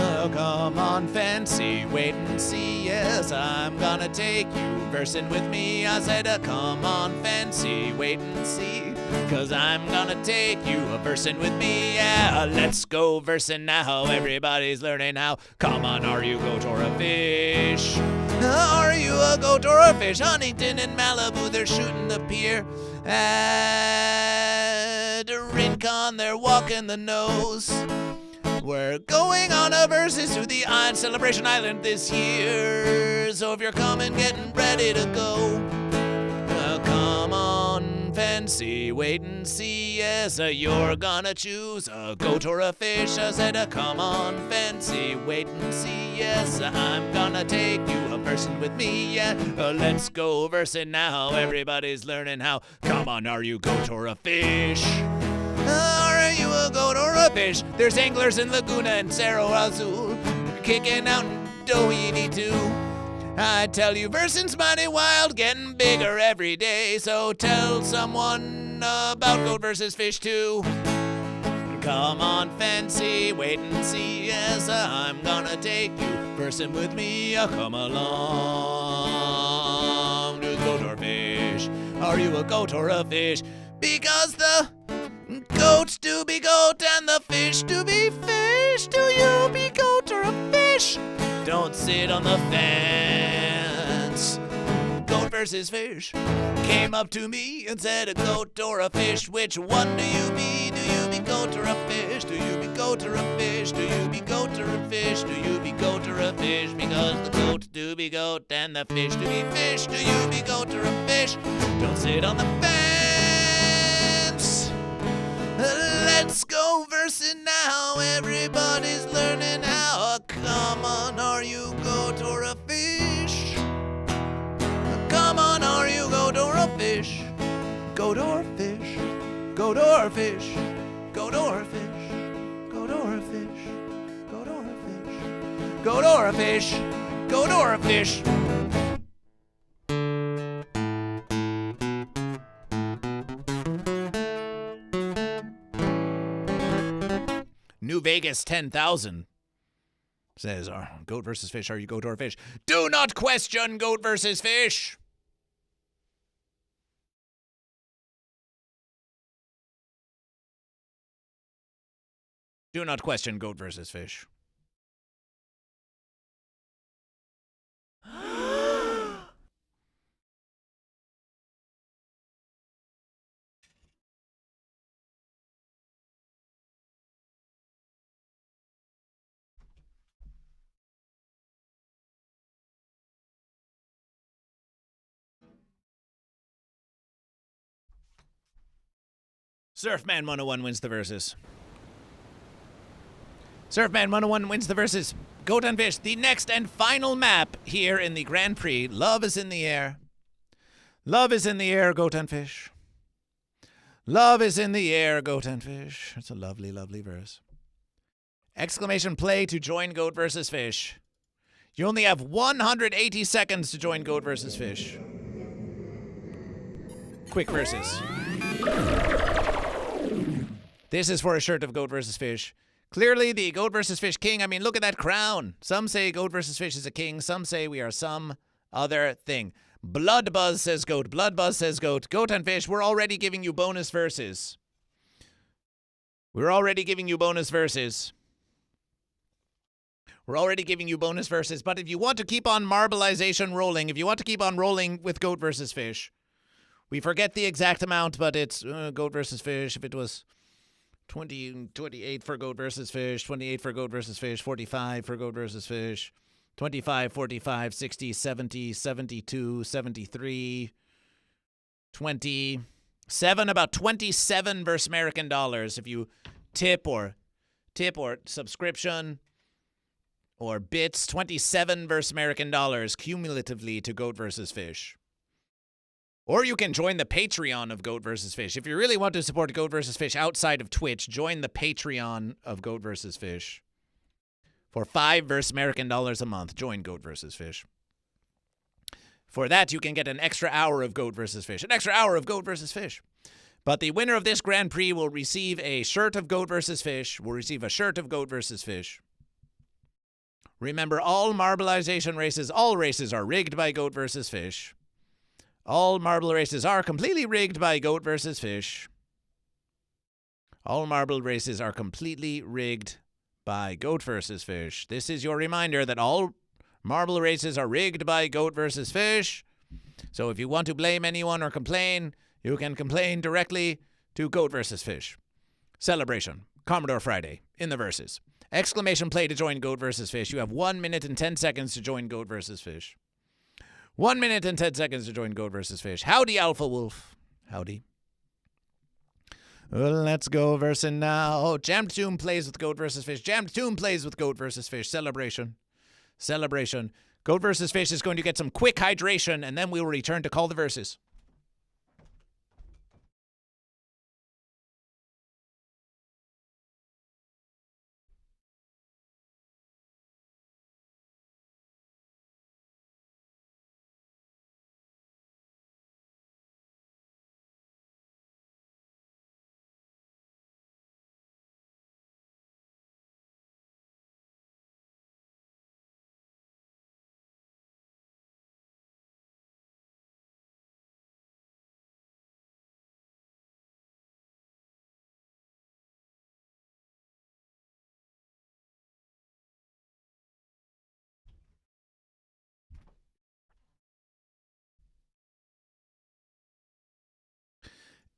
Oh, come on, fancy, wait and see. Yes, I'm gonna take you versing with me. I said, come on, fancy, wait and see. 'Cause I'm gonna take you versing with me. Yeah, let's go versing now. Everybody's learning how. Come on, are you a goat or a fish? Are you a goat or a fish? Huntington and Malibu, they're shooting the pier. At Rincon, they're walking the nose. We're going on a versus to the Celebration Island this year. So if you're coming, getting ready to go, come on, fancy, wait and see. Yes, you're gonna choose a goat or a fish. I said, come on, fancy, wait and see. Yes, I'm gonna take you a versing with me. Yeah, let's go versing now. Everybody's learning how. Come on, are you goat or a fish? Are you a goat or a fish? There's anglers in Laguna and Cerro Azul, kicking out in Doheny too. I tell you, versing's mighty wild, getting bigger every day. So tell someone about goat versus fish too. Come on, fancy, wait and see. Yes, I'm gonna take you versing with me. Come along to goat or fish. Are you a goat or a fish? Because the goats do be goat and the fish do be fish. Do you be goat or a fish? Don't sit on the fence. Goat versus fish came up to me and said, a goat or a fish, which one do you be? Do you be goat or a fish? Do you be goat or a fish? Do you be goat or a fish? Do you be goat or a fish? Because the goat do be goat and the fish do be fish. Do you be goat or a fish? Don't sit on the fence. Let's go versing now. Everybody's learning how. Come on, are you goat or a fish? Come on, are you goat or a fish? Goat or fish? Goat or fish? Goat or fish? Goat or a fish? Goat or a fish? Goat or a fish? Goat or a fish? New Vegas 10,000 says, goat versus fish, are you goat or fish? Do not question goat versus fish. Do not question goat versus fish. Surfman 101 wins the verses. Surfman 101 wins the verses. Goat and Fish, the next and final map here in the Grand Prix. Love is in the air. Love is in the air, Goat and Fish. Love is in the air, Goat and Fish. It's a lovely, lovely verse. Exclamation play to join Goat versus Fish. You only have 180 seconds to join Goat versus Fish. Quick verses. This is for a shirt of Goat versus Fish. Clearly the Goat versus Fish king. I mean, look at that crown. Some say Goat versus Fish is a king. Some say we are some other thing. Blood Buzz says Goat. Blood Buzz says Goat. Goat and Fish, we're already giving you bonus verses. We're already giving you bonus verses. We're already giving you bonus verses. But if you want to keep on marbleization rolling, if you want to keep on rolling with Goat versus Fish, we forget the exact amount, but it's Goat versus Fish. If it was 28 for Goat versus Fish, 28 for Goat versus Fish, 45 for Goat versus Fish, 25, 45, 60, 70, 72, 73, 27, about 27 versus American dollars if you tip or subscription or bits, 27 versus American dollars cumulatively to Goat versus Fish. Or you can join the Patreon of Goat vs. Fish. If you really want to support Goat vs. Fish outside of Twitch, join the Patreon of Goat vs. Fish. For $5 versus American dollars a month, join Goat vs. Fish. For that, you can get an extra hour of Goat vs. Fish. An extra hour of Goat vs. Fish. But the winner of this Grand Prix will receive a shirt of Goat vs. Fish. Will receive a shirt of Goat vs. Fish. Remember, all marbleization races, all races are rigged by Goat vs. Fish. All marble races are completely rigged by Goat versus Fish. All marble races are completely rigged by Goat versus Fish. This is your reminder that all marble races are rigged by Goat versus Fish. So if you want to blame anyone or complain, you can complain directly to Goat versus Fish. Celebration. Commodore Friday in the verses. Exclamation play to join Goat versus Fish. You have 1 minute and 10 seconds to join Goat versus Fish. 1 minute and 10 seconds to join Goat vs. Fish. Howdy, Alpha Wolf. Howdy. Well, let's go versing now. Jammed Tomb plays with Goat vs. Fish. Jammed Tomb plays with Goat vs. Fish. Celebration. Celebration. Goat vs. Fish is going to get some quick hydration, and then we will return to call the verses.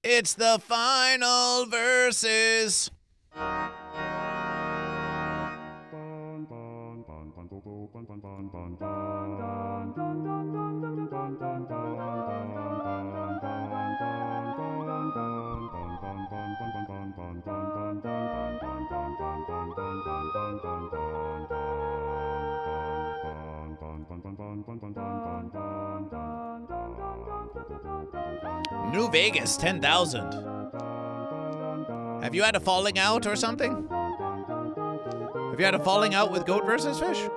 It's the final verses. New Vegas, 10,000. Have you had a falling out or something? Have you had a falling out with Goat versus Fish?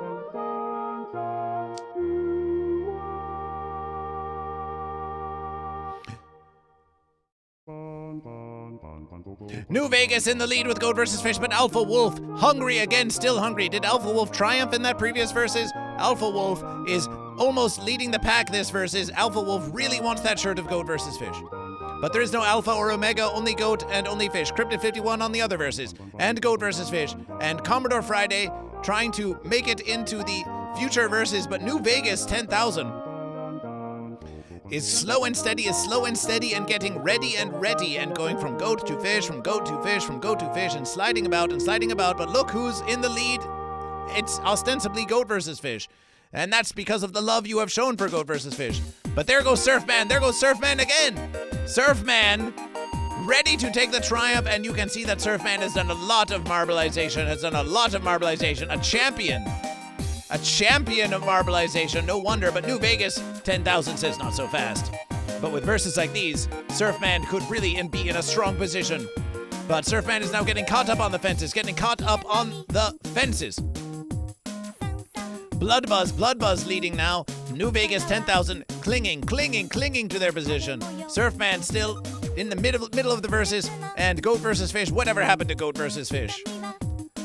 New Vegas in the lead with Goat versus Fish, but Alpha Wolf, hungry again, still hungry. Did Alpha Wolf triumph in that previous verses? Alpha Wolf is almost leading the pack this versus. Alpha Wolf really wants that shirt of Goat versus Fish. But there is no Alpha or Omega, only Goat and only Fish. Cryptid 51 on the other verses, and Goat versus Fish, and Commodore Friday trying to make it into the future verses, but New Vegas 10,000 is slow and steady, and getting ready and going from Goat to Fish, from Goat to Fish, from Goat to Fish, and sliding about, but look who's in the lead. It's ostensibly Goat versus Fish. And that's because of the love you have shown for Goat versus Fish. But there goes Surfman again. Surfman ready to take the triumph, and you can see that Surfman has done a lot of marbleization, a champion of marbleization, no wonder, but New Vegas 10,000 says not so fast. But with verses like these, Surfman could really be in a strong position. But Surfman is now getting caught up on the fences, Blood Buzz leading now. New Vegas 10,000 clinging to their position. Surfman still in the middle of the verses, and Goat vs. Fish, whatever happened to Goat vs. Fish?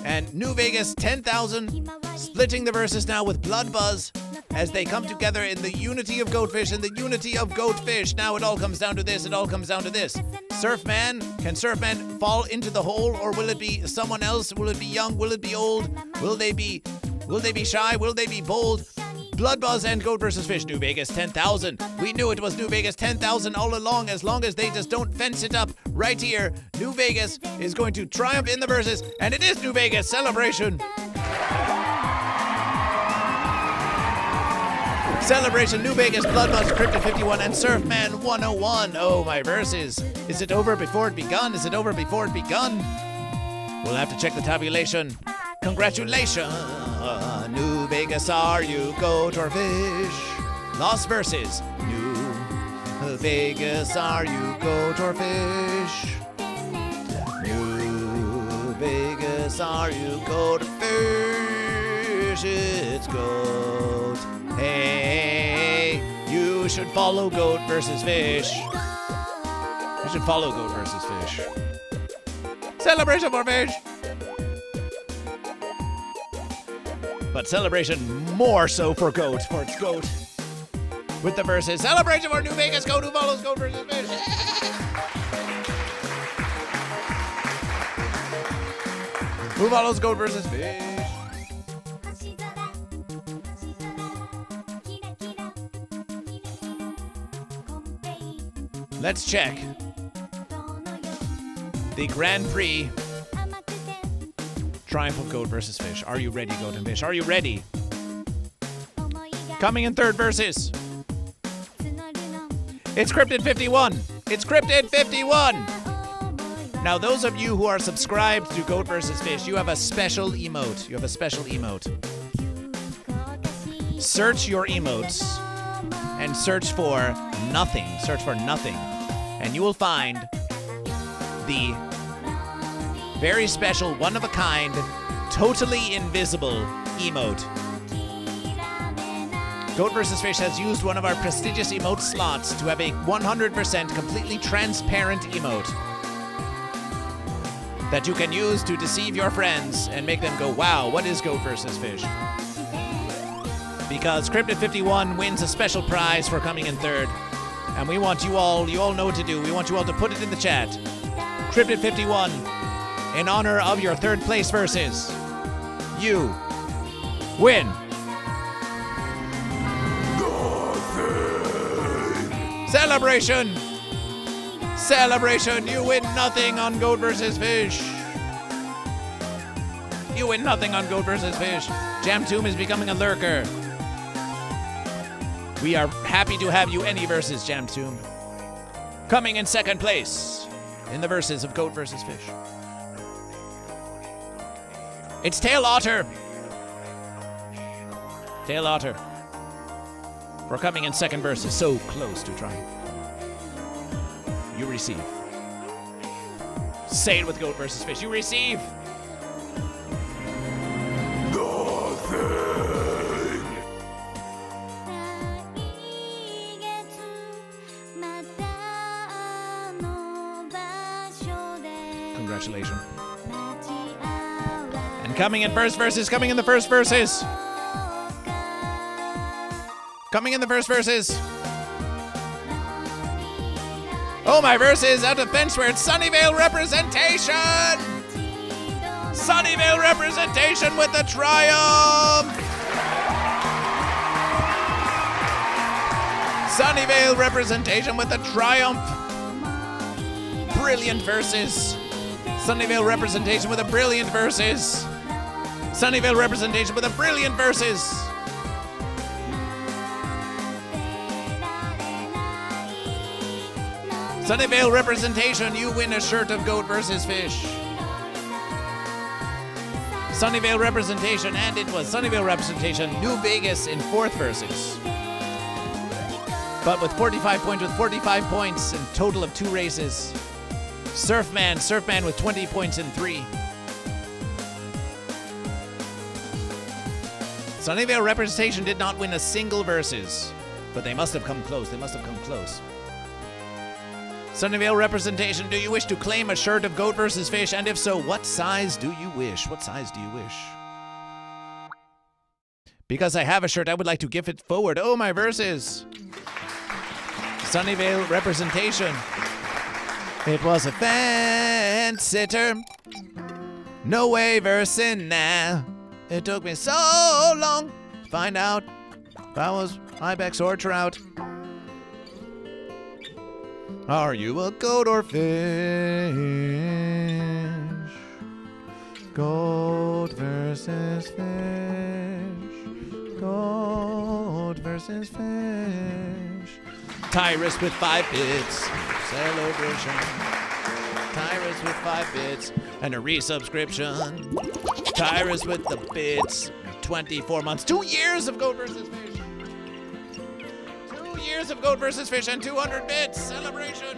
And New Vegas 10,000 splitting the verses now with Blood Buzz as they come together in the unity of Goatfish and the unity of Goatfish. Now it all comes down to this. Surfman, can Surfman fall into the hole, or will it be someone else? Will it be young? Will it be old? Will they be shy? Will they be bold? Blood Buzz and Goat vs. Fish. New Vegas 10,000. We knew it was New Vegas 10,000 all along, as long as they just don't fence it up right here. New Vegas is going to triumph in the verses, and it is New Vegas celebration. Celebration, New Vegas, Blood Buzz, Cryptid 51, and Surfman 101. Oh, my verses. Is it over before it begun? We'll have to check the tabulation. Congratulations. New Vegas, are you goat or fish? Lost verses. New Vegas, are you goat or fish? New Vegas, are you goat or fish? It's goat. Hey, you should follow Goat vs. Fish. You should follow Goat vs. Fish. Celebration for fish. But celebration more so for Goat, for it's Goat. With the verses. Celebration for New Vegas, Goat who follows Goat vs. Fish. Who follows Goat vs. Fish? Let's check the Grand Prix triumph of Goat vs. Fish. Are you ready, Goat and Fish? Are you ready? Coming in third verses. It's Cryptid 51. Now, those of you who are subscribed to Goat vs. Fish, you have a special emote. Search your emotes and search for nothing. And you will find the very special, one-of-a-kind, totally invisible emote. Goat vs. Fish has used one of our prestigious emote slots to have a 100% completely transparent emote that you can use to deceive your friends and make them go, wow, what is Goat vs. Fish? Because Cryptid 51 wins a special prize for coming in third. And we want you all know what to do. We want you all to put it in the chat. Cryptid 51, in honor of your third place verses, you win. Celebration! You win nothing on Goat vs. Fish. Jam Tomb is becoming a lurker. We are happy to have you any verses, Jam Tomb. Coming in second place in the verses of Goat vs. Fish. It's Tail Otter. For coming in second verses, so close to trying. You receive. Say it with Goat vs. Fish. You receive. Congratulations. And coming in the first verses. Oh, my verses out of bench where it's Sunnyvale representation. With the triumph. Sunnyvale representation with the triumph. Brilliant verses. Sunnyvale representation with a brilliant verses. Sunnyvale representation, you win a shirt of Goat vs. Fish. Sunnyvale representation, and it was Sunnyvale representation, New Vegas in 4th versus. But with 45 points in total of 2 races. Surfman with 20 points in 3. Sunnyvale representation did not win a single versus, but they must have come close. Sunnyvale representation, do you wish to claim a shirt of Goat vs. Fish? And if so, what size do you wish? Because I have a shirt, I would like to give it forward. Oh, my verses. Sunnyvale representation. It was a fence sitter. No way versing now. It took me so long to find out if I was ibex or trout. Are you a goat or fish? Goat versus fish. Goat versus fish. Tyrus with 5 bits. Celebration. Tyrus with 5 bits and a resubscription. Tyrus with the bits. 24 months. 2 years of Goat vs. Fish. 2 years of Goat vs. Fish and 200 bits. Celebration.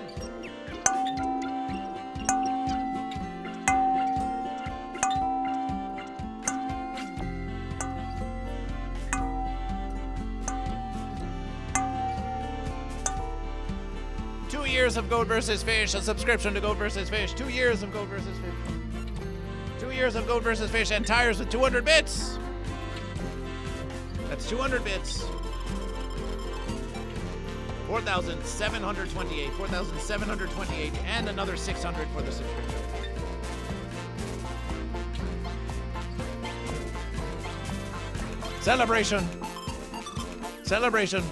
Years of Goat vs. Fish, a subscription to Goat vs. Fish. 2 years of Goat vs. Fish. 2 years of Goat vs. Fish and tires with 200 bits. That's 200 bits. 4,728. 4,728 and another 600 for the subscription. Celebration. Celebration.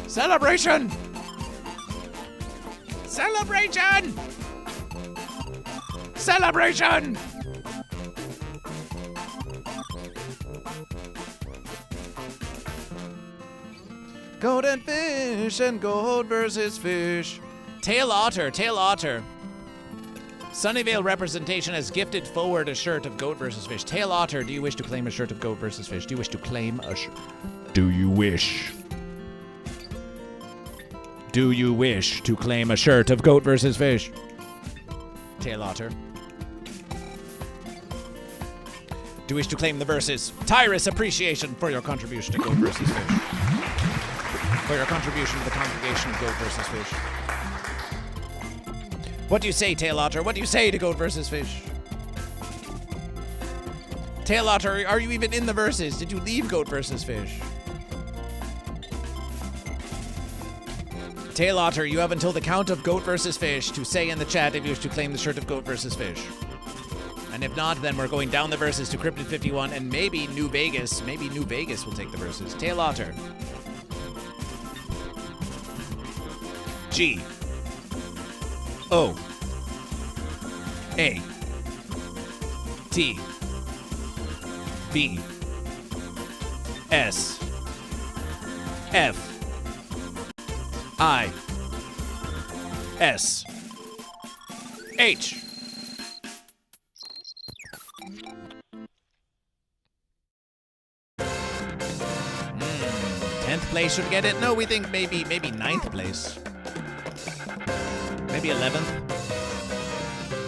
Celebration. Celebration! Celebration! Goat and fish and goat versus fish. Tail otter. Sunnyvale representation has gifted forward a shirt of Goat vs. Fish. Tail otter, do you wish to claim a shirt of Goat vs. Fish? Do you wish to claim a shirt? Do you wish to claim a shirt of Goat vs. Fish? Tail otter. Do you wish to claim the verses? Tyrus appreciation for your contribution to Goat vs. Fish. For your contribution to the congregation of Goat vs. Fish. What do you say, Tail Otter? What do you say to Goat vs. Fish? Tail Otter, are you even in the verses? Did you leave Goat vs. Fish? Tail Otter, you have until the count of Goat vs. Fish to say in the chat if you wish to claim the shirt of Goat vs. Fish. And if not, then we're going down the verses to Cryptid 51 and maybe New Vegas. Maybe New Vegas will take the verses. Tail Otter. G. O. A. T. B. S. F. I. S. H. 10th place should get it. No, we think maybe 9th place. Maybe 11th.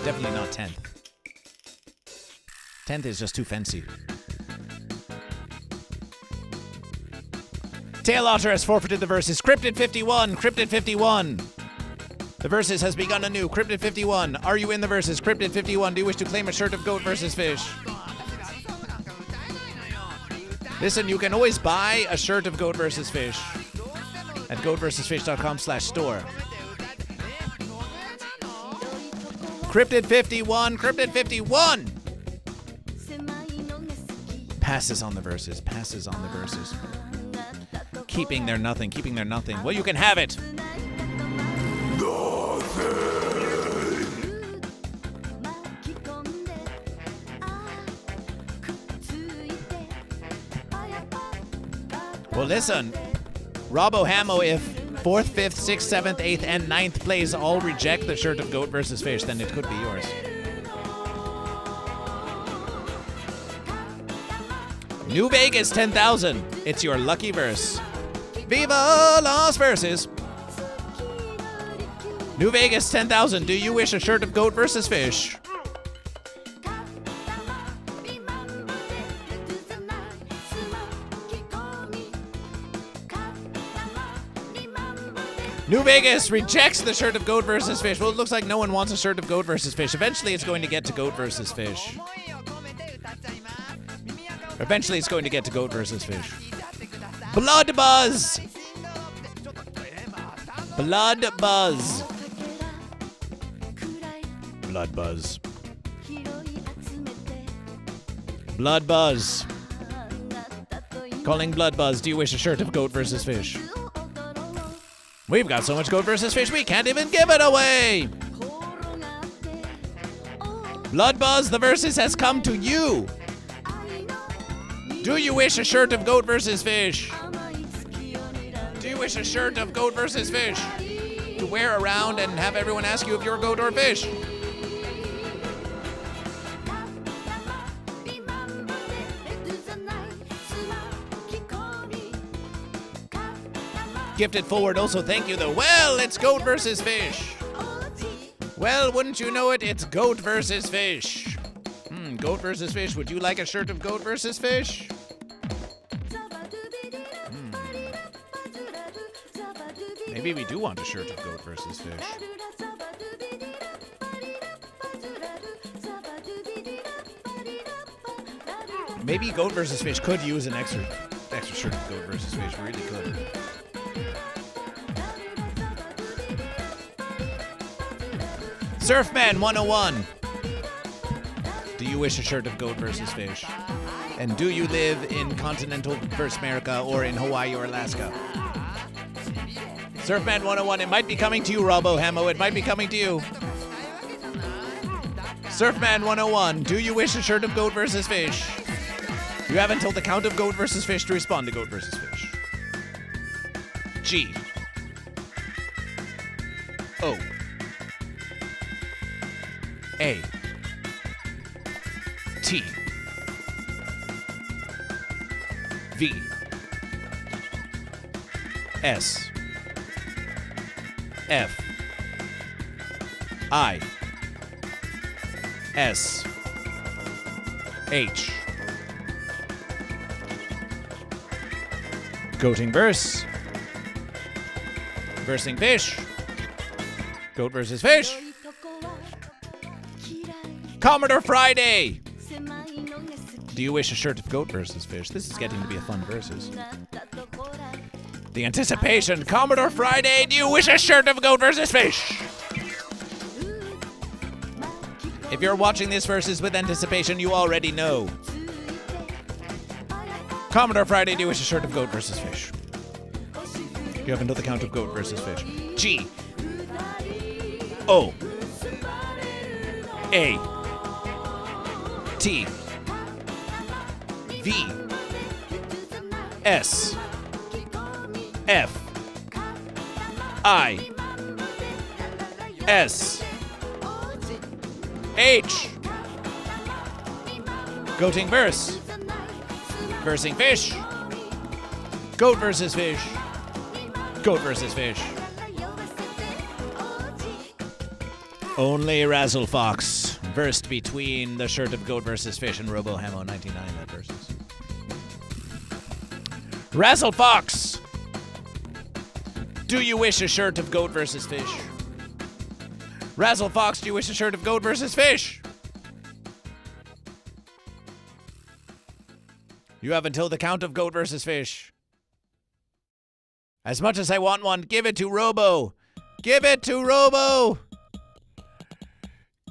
Definitely not 10th. 10th is just too fancy. Tail Otter has forfeited the verses. Cryptid 51. Cryptid 51. The verses has begun anew. Cryptid 51. Are you in the verses? Cryptid 51. Do you wish to claim a shirt of Goat vs. Fish? Listen, you can always buy a shirt of Goat vs. Fish at goatvsfish.com/store. Cryptid 51. Cryptid 51. Passes on the verses. Passes on the verses. Keeping their nothing. Keeping their nothing. Well, you can have it. Well, listen, Robo Hamo, if 4th, 5th, 6th, 7th, 8th, and 9th place all reject the shirt of Goat versus Fish, then it could be yours. New Vegas 10,000. It's your lucky verse. Viva Las Verses. New Vegas 10,000. Do you wish a shirt of Goat versus Fish? New Vegas rejects the shirt of Goat versus Fish. Well, it looks like no one wants a shirt of Goat versus Fish. Eventually, it's going to get to Goat versus Fish. Eventually, it's going to get to Goat versus Fish. Blood Buzz. Blood Buzz. Blood Buzz. Blood Buzz. Calling Blood Buzz. Do you wish a shirt of Goat versus Fish? We've got so much Goat versus Fish, we can't even give it away! Blood Buzz, the versus has come to you! Do you wish a shirt of Goat versus Fish? Do you wish a shirt of Goat versus Fish? To wear around and have everyone ask you if you're a goat or a fish? Gifted forward also, thank you though. Well, it's Goat versus Fish. Well, wouldn't you know it, it's Goat versus Fish. Goat versus Fish. Would you like a shirt of Goat versus Fish? Maybe we do want a shirt of Goat versus Fish. Maybe Goat versus Fish could use an extra shirt of Goat versus Fish. We really could. Surfman 101. Do you wish a shirt of Goat versus Fish? And do you live in continental versus America or in Hawaii or Alaska? Surfman 101, it might be coming to you, Robo Hamo. It might be coming to you. Surfman 101, do you wish a shirt of Goat versus Fish? You have until the count of Goat versus Fish to respond to Goat versus Fish. G. O. A. T. V. S. F. I. S. H. Goating verse. Versing Fish. Goat versus Fish. Commodore Friday. Do you wish a shirt of Goat versus Fish? This is getting to be a fun versus. The anticipation. Commodore Friday. Do you wish a shirt of Goat versus Fish? If you're watching this versus with anticipation, you already know. Commodore Friday. Do you wish a shirt of Goat versus Fish? You have until the count of Goat versus Fish. G. O. A. T. V. S. F. I. S. H. Goating verse. Versing Fish. Goat versus Fish. Goat versus Fish. Only Razzle Fox versed between the shirt of Goat versus Fish and Robo Hamo 99 that versus. Razzle Fox! Do you wish a shirt of Goat versus Fish? Razzle Fox, do you wish a shirt of Goat versus Fish? You have until the count of Goat versus Fish. As much as I want one, give it to Robo. Give it to Robo.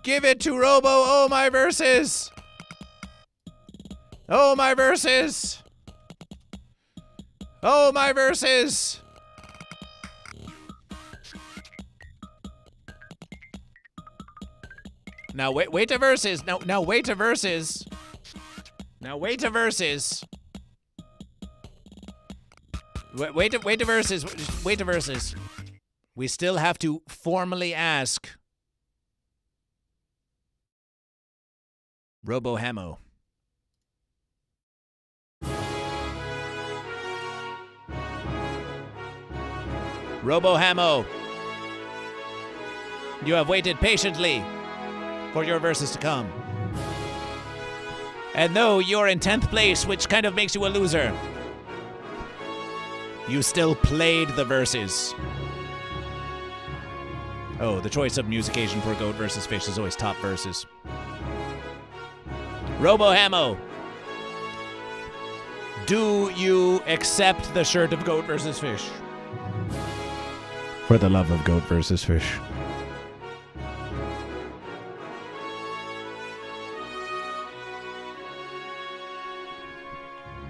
Give it to Robo. Oh, my verses. Oh, my verses. Oh, my verses. Now wait to verses. Now wait to verses. Now wait to verses. Wait to verses. Wait to verses. We still have to formally ask Robo Hamo. Robo Hamo, you have waited patiently for your verses to come. And though you're in 10th place, which kind of makes you a loser, you still played the verses. Oh, the choice of musication for Goat versus Fish is always top verses. Robo Hamo, do you accept the shirt of Goat versus Fish? For the love of Goat versus Fish.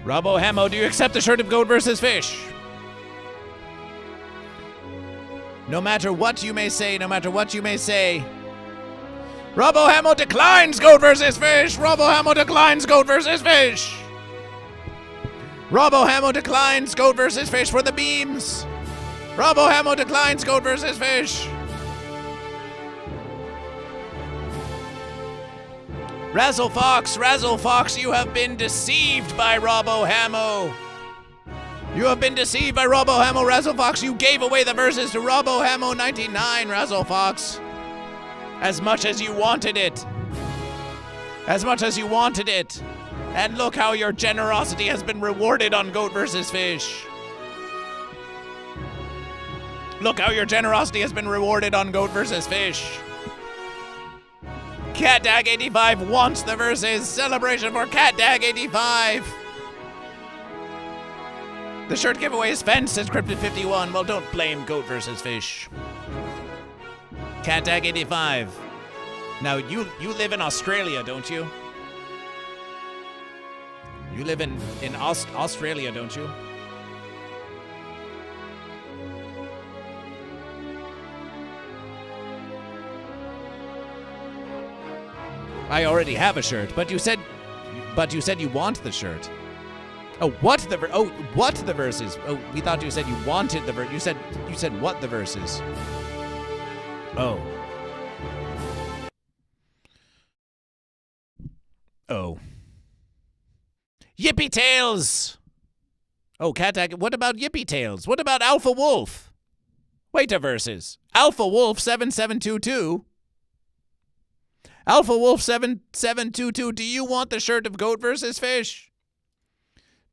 Robo Hamo, do you accept the shirt of Goat versus Fish? No matter what you may say, no matter what you may say, Robo Hamo declines Goat versus Fish! Robo Hamo declines Goat versus Fish! Robo Hamo declines Goat versus Fish for the beams! Robo Hamo declines Goat versus Fish! Razzle Fox, you have been deceived by Robo Hamo! You have been deceived by Robo Hamo, Razzle Fox. You gave away the verses to Robo Hamo 99, Razzle Fox. As much as you wanted it. As much as you wanted it. And look how your generosity has been rewarded on Goat versus Fish. Look how your generosity has been rewarded on Goat versus Fish. CatDag85 wants the verses. Celebration for CatDag85. The shirt giveaway is fenced, says Cryptid51. Well, don't blame Goat versus Fish. CatDag85. Now, you live in Australia, don't you? You live in Australia, don't you? I already have a shirt, but you said you want the shirt. Oh, what the verses? Oh, we thought you said you wanted the verse. You said what the verses? Oh. Oh. Yippee Tails! Oh, CatDag, what about Yippee Tails? What about Alpha Wolf? Wait a verses. Alpha Wolf 7722. Alpha Wolf 7722, do you want the shirt of Goat versus Fish?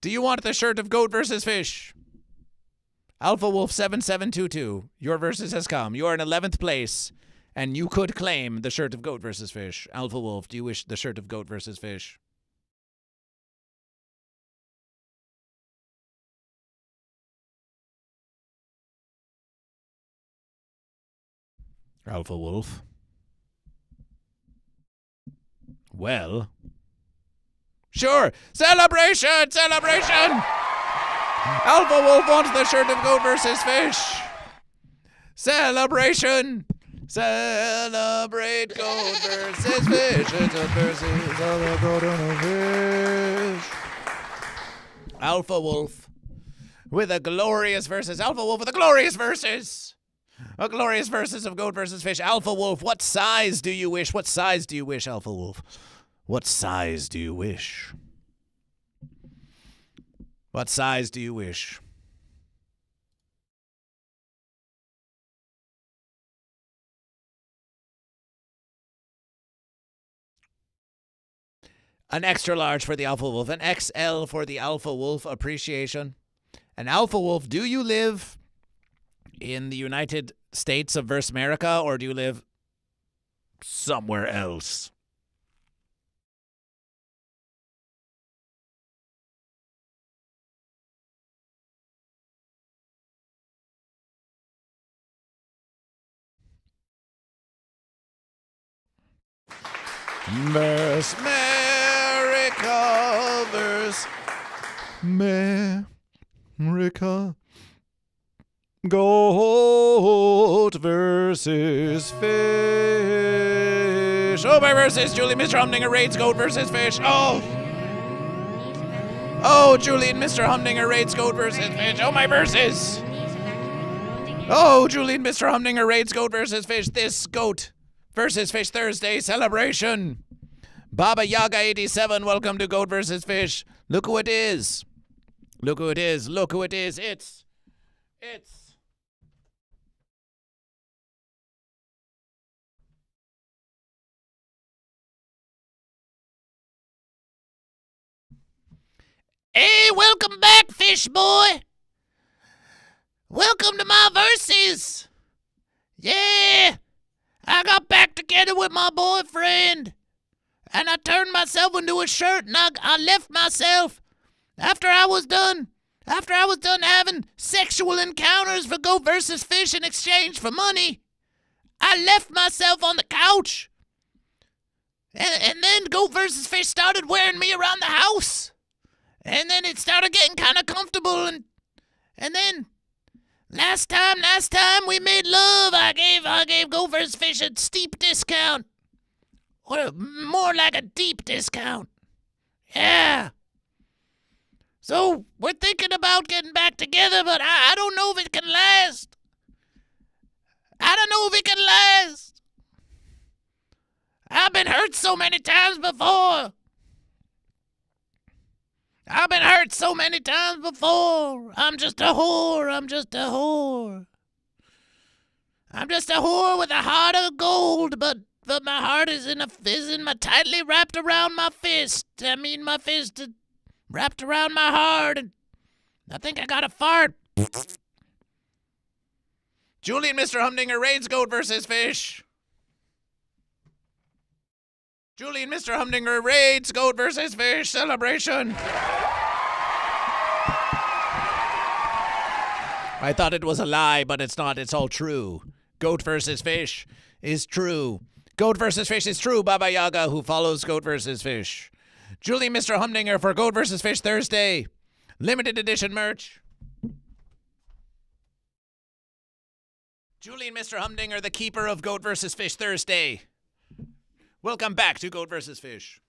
Do you want the shirt of Goat versus Fish? Alpha Wolf 7722, your versus has come. You are in 11th place, and you could claim the shirt of Goat versus Fish. Alpha Wolf, do you wish the shirt of Goat versus Fish? Alpha Wolf. Well. Sure! Celebration! Celebration! Alpha Wolf wants the shirt of Goat versus Fish! Celebration! Celebrate Goat versus Fish! It's a versus of a goat and a fish! Alpha Wolf with a glorious versus. Alpha Wolf with a glorious versus! A glorious versus of Goat versus Fish. Alpha Wolf, what size do you wish? What size do you wish, Alpha Wolf? What size do you wish? What size do you wish? An extra large for the Alpha Wolf. An XL for the Alpha Wolf appreciation. An Alpha Wolf, do you live in the United States of Verse America, or do you live somewhere else? Verse America, verse America. Goat versus Fish. Oh, my versus Julie Mr. Humdinger raids Goat versus Fish. Oh. Oh, Julian Mr. Humdinger raids Goat versus Fish. Oh, my verses. Oh, Julian Mr. Humdinger raids Goat versus Fish. This Goat versus Fish Thursday celebration. Baba Yaga 87, welcome to Goat versus Fish. Look who it is. Look who it is. Look who it is. It's. Hey, welcome back, Fish Boy. Welcome to my verses. Yeah, I got back together with my boyfriend, and I turned myself into a shirt, and I left myself after I was done having sexual encounters for Goat versus Fish in exchange for money. I left myself on the couch, and then Goat versus Fish started wearing me around the house. And then it started getting kind of comfortable, and then last time we made love, I gave Goat vs. Fish a steep discount, or more like a deep discount. Yeah. So we're thinking about getting back together, but I don't know if it can last. I've been hurt so many times before. I'm just a whore. I'm just a whore with a heart of gold, but my heart is tightly wrapped around my fist. I mean, my fist is wrapped around my heart, and I think I got a fart. Julian Mr. Humdinger raids Goat versus Fish. Julian Mr. Humdinger raids Goat versus Fish celebration. I thought it was a lie, but it's not. It's all true. Goat versus Fish is true. Goat versus Fish is true, Baba Yaga, who follows Goat versus Fish. Julian Mr. Humdinger for Goat versus Fish Thursday. Limited edition merch. Julian Mr. Humdinger, the keeper of Goat versus Fish Thursday. Welcome back to Goat vs. Fish.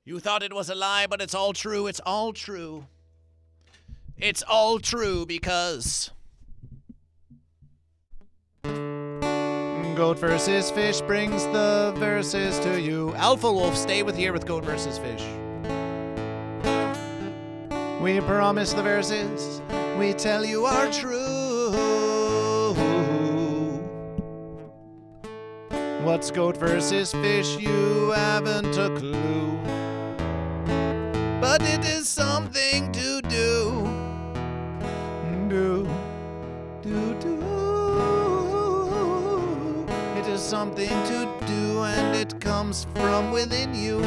You thought it was a lie, but it's all true. It's all true. It's all true because Goat vs. Fish brings the verses to you. Alpha Wolf, stay with here with Goat vs. Fish. We promise the verses we tell you are true. What's Goat versus Fish? You haven't a clue. But it is something to do. It is something to do, and it comes from within you.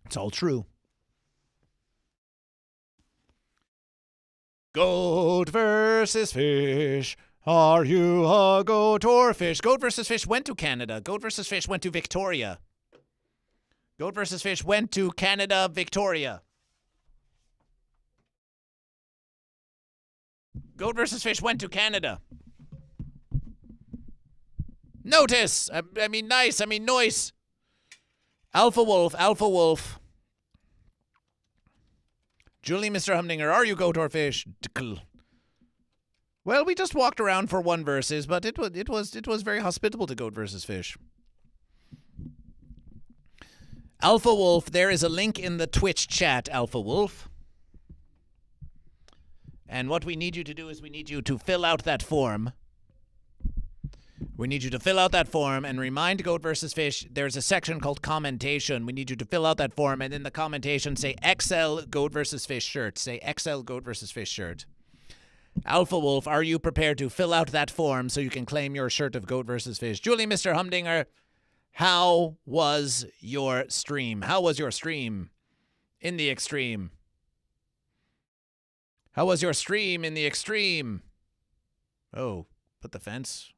It's all true. Goat versus Fish. Are you a goat or fish? Goat versus Fish went to Canada. Goat versus Fish went to Victoria. Goat versus Fish went to Canada, Victoria. Goat versus Fish went to Canada. Notice. I mean nice. I mean noise. Alpha Wolf. Alpha Wolf. Julie, Mr. Humdinger, are you goat or fish? Well, we just walked around for one versus, but it was very hospitable to Goat versus Fish. Alpha Wolf, there is a link in the Twitch chat, Alpha Wolf. And what we need you to do is we need you to fill out that form. We need you to fill out that form and remind Goat versus Fish there's a section called commentation. We need you to fill out that form, and in the commentation say XL Goat versus Fish shirt. Say XL Goat versus Fish shirt. Alpha Wolf, are you prepared to fill out that form so you can claim your shirt of Goat versus Fish? Julie, Mr. Humdinger, how was your stream? How was your stream in the extreme? How was your stream in the extreme? Oh, put the fence.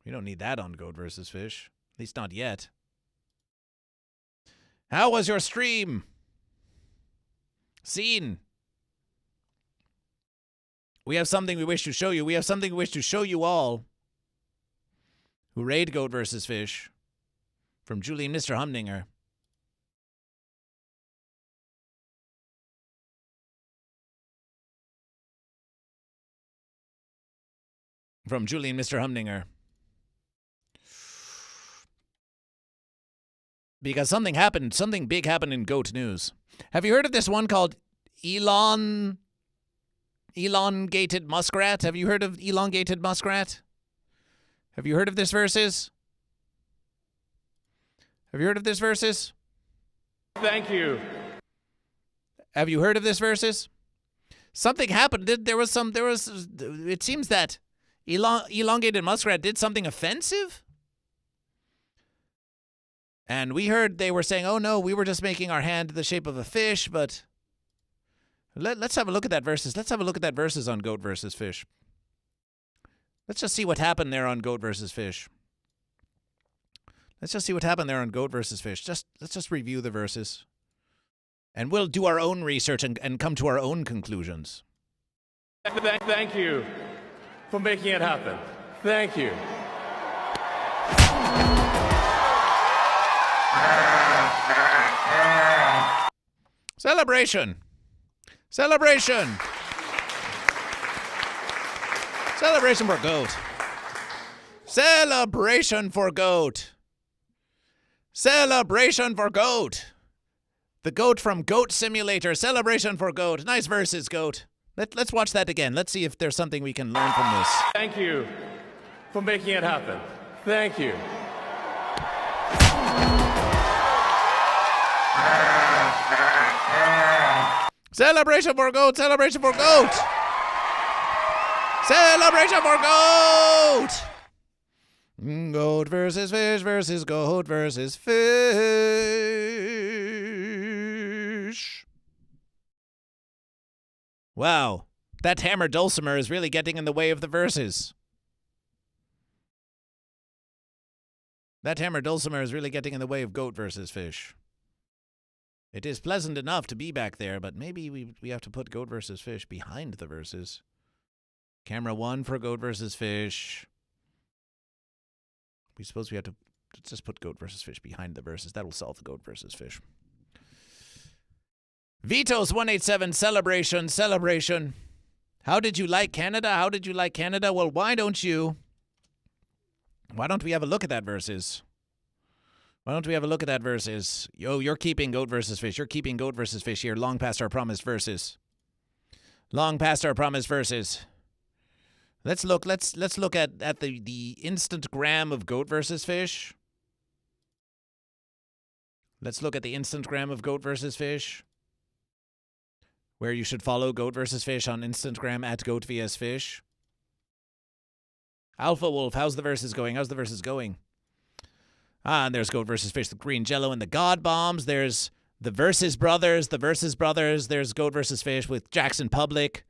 We don't need that on Goat versus Fish. At least not yet. How was your stream? Scene. We have something we wish to show you. We have something we wish to show you all. Who raid Goat vs. Fish? From Julie and Mr. Humdinger. From Julie and Mr. Humdinger. Because something happened, something big happened in Goat News. Have you heard of this one called elongated muskrat? Have you heard of elongated muskrat? Have you heard of this versus? Have you heard of this versus? Thank you. Have you heard of this versus? Something happened. It seems that elongated muskrat did something offensive. And we heard they were saying, oh no, we were just making our hand the shape of a fish, but let's have a look at that versus. Let's have a look at that versus on Goat vs. Fish. Let's just see what happened there on Goat vs. Fish. Let's just see what happened there on Goat vs. Fish. Let's just review the verses. And we'll do our own research and come to our own conclusions. Thank you for making it happen. Thank you. Celebration! Celebration! Celebration for Goat. Celebration for Goat. Celebration for Goat. The Goat from Goat Simulator. Celebration for Goat. Nice verses, Goat. Let's watch that again. Let's see if there's something we can learn from this. Thank you for making it happen. Thank you. Celebration for Goat! Celebration for Goat! Celebration for Goat! Goat versus Fish versus Goat versus Fish. Wow, that hammer dulcimer is really getting in the way of the verses. That hammer dulcimer is really getting in the way of Goat versus Fish. It is pleasant enough to be back there, but maybe we have to put Goat vs. Fish behind the verses. Camera 1 for Goat vs. Fish. We suppose we have to let's just put Goat vs. Fish behind the verses. That'll solve the Goat vs. Fish. Vito's 187 celebration. How did you like Canada? How did you like Canada? Well, why don't we have a look at that verses? Why don't we have a look at that verses? Yo, you're keeping Goat vs. Fish. You're keeping Goat vs. Fish here. Long past our promised verses. Long past our promised verses. Let's look at the Instantgram of Goat vs. Fish. Let's look at the Instantgram of Goat vs. Fish. Where you should follow Goat vs. Fish on Instantgram at GoatVsFish. Alpha Wolf, how's the verses going? How's the verses going? And there's Goat vs. Fish, the Green Jello, and the God Bombs. There's the Versus Brothers. There's Goat vs. Fish with Jackson Public.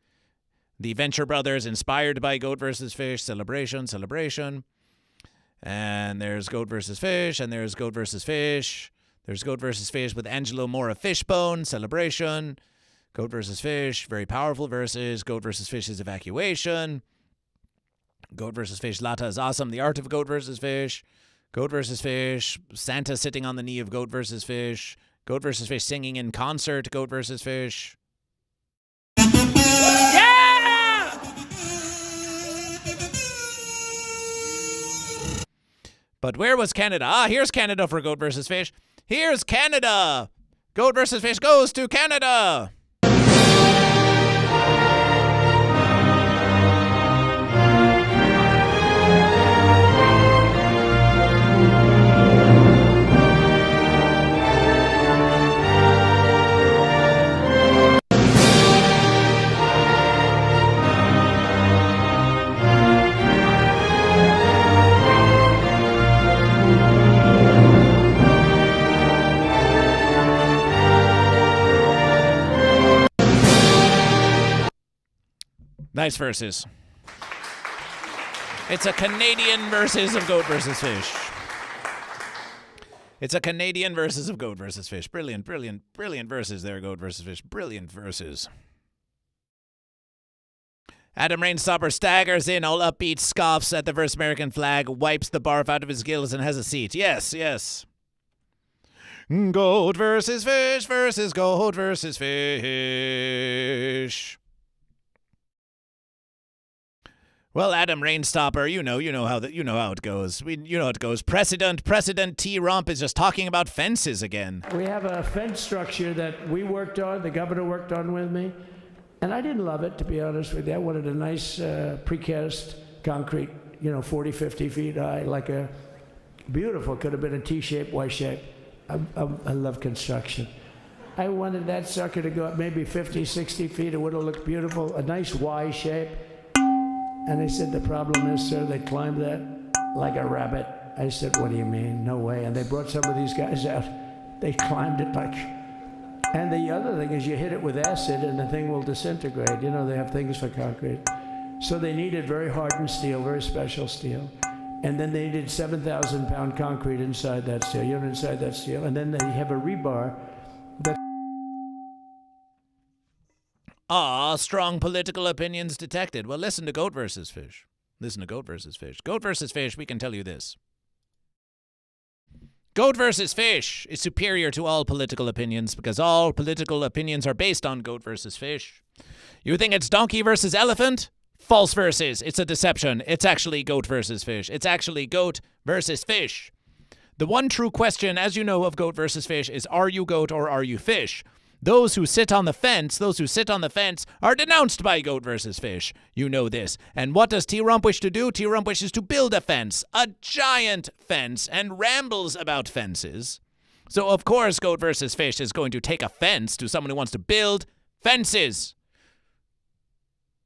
The Venture Brothers, inspired by Goat vs. Fish. Celebration. And there's Goat vs. Fish, and there's Goat vs. Fish. There's Goat vs. Fish with Angelo Mora Fishbone. Celebration. Goat vs. Fish, very powerful verses. Goat vs. Fish's evacuation. Goat vs. Fish, Lata is awesome. The art of Goat vs. Fish. Goat vs. Fish, Santa sitting on the knee of Goat vs. Fish. Goat vs. Fish singing in concert, Goat vs. Fish. Yeah! But where was Canada? Ah, here's Canada for Goat vs. Fish. Here's Canada! Goat vs. Fish goes to Canada! Nice verses. It's a Canadian versus of Goat vs. Fish. It's a Canadian versus of Goat versus Fish. Brilliant, brilliant, brilliant verses there, Goat versus Fish. Brilliant verses. Adam Rainstopper staggers in, all upbeat, scoffs at the verse American flag, wipes the barf out of his gills, and has a seat. Yes, yes. Goat versus Fish versus Goat versus Fish. Well, Adam Rainstopper, you know how it goes. You know how it goes. President T. Rump is just talking about fences again. We have a fence structure that we worked on, the governor worked on with me, and I didn't love it, to be honest with you. I wanted a nice precast concrete, 40, 50 feet high, like a beautiful, could have been a T-shape, Y-shape. I love construction. I wanted that sucker to go up maybe 50, 60 feet. It would have looked beautiful, a nice Y shape. And they said, the problem is, sir, they climbed that like a rabbit. I said, what do you mean? No way. And they brought some of these guys out. They climbed it like... And the other thing is you hit it with acid and the thing will disintegrate. They have things for concrete. So they needed very hardened steel, very special steel. And then they needed 7,000-pound concrete inside that steel, inside that steel. And then they have a rebar that... Strong political opinions detected. Well, listen to Goat versus Fish. Listen to Goat versus Fish. Goat versus Fish, we can tell you this. Goat versus Fish is superior to all political opinions because all political opinions are based on Goat versus Fish. You think it's donkey versus elephant? False versus. It's a deception. It's actually Goat versus Fish. It's actually Goat versus Fish. The one true question, as you know, of Goat versus Fish is, are you goat or are you fish? Those who sit on the fence are denounced by Goat versus Fish. You know this. And what does T. Rump wish to do? T. Rump wishes to build a fence, a giant fence, and rambles about fences. So, of course, Goat versus Fish is going to take offense to someone who wants to build fences.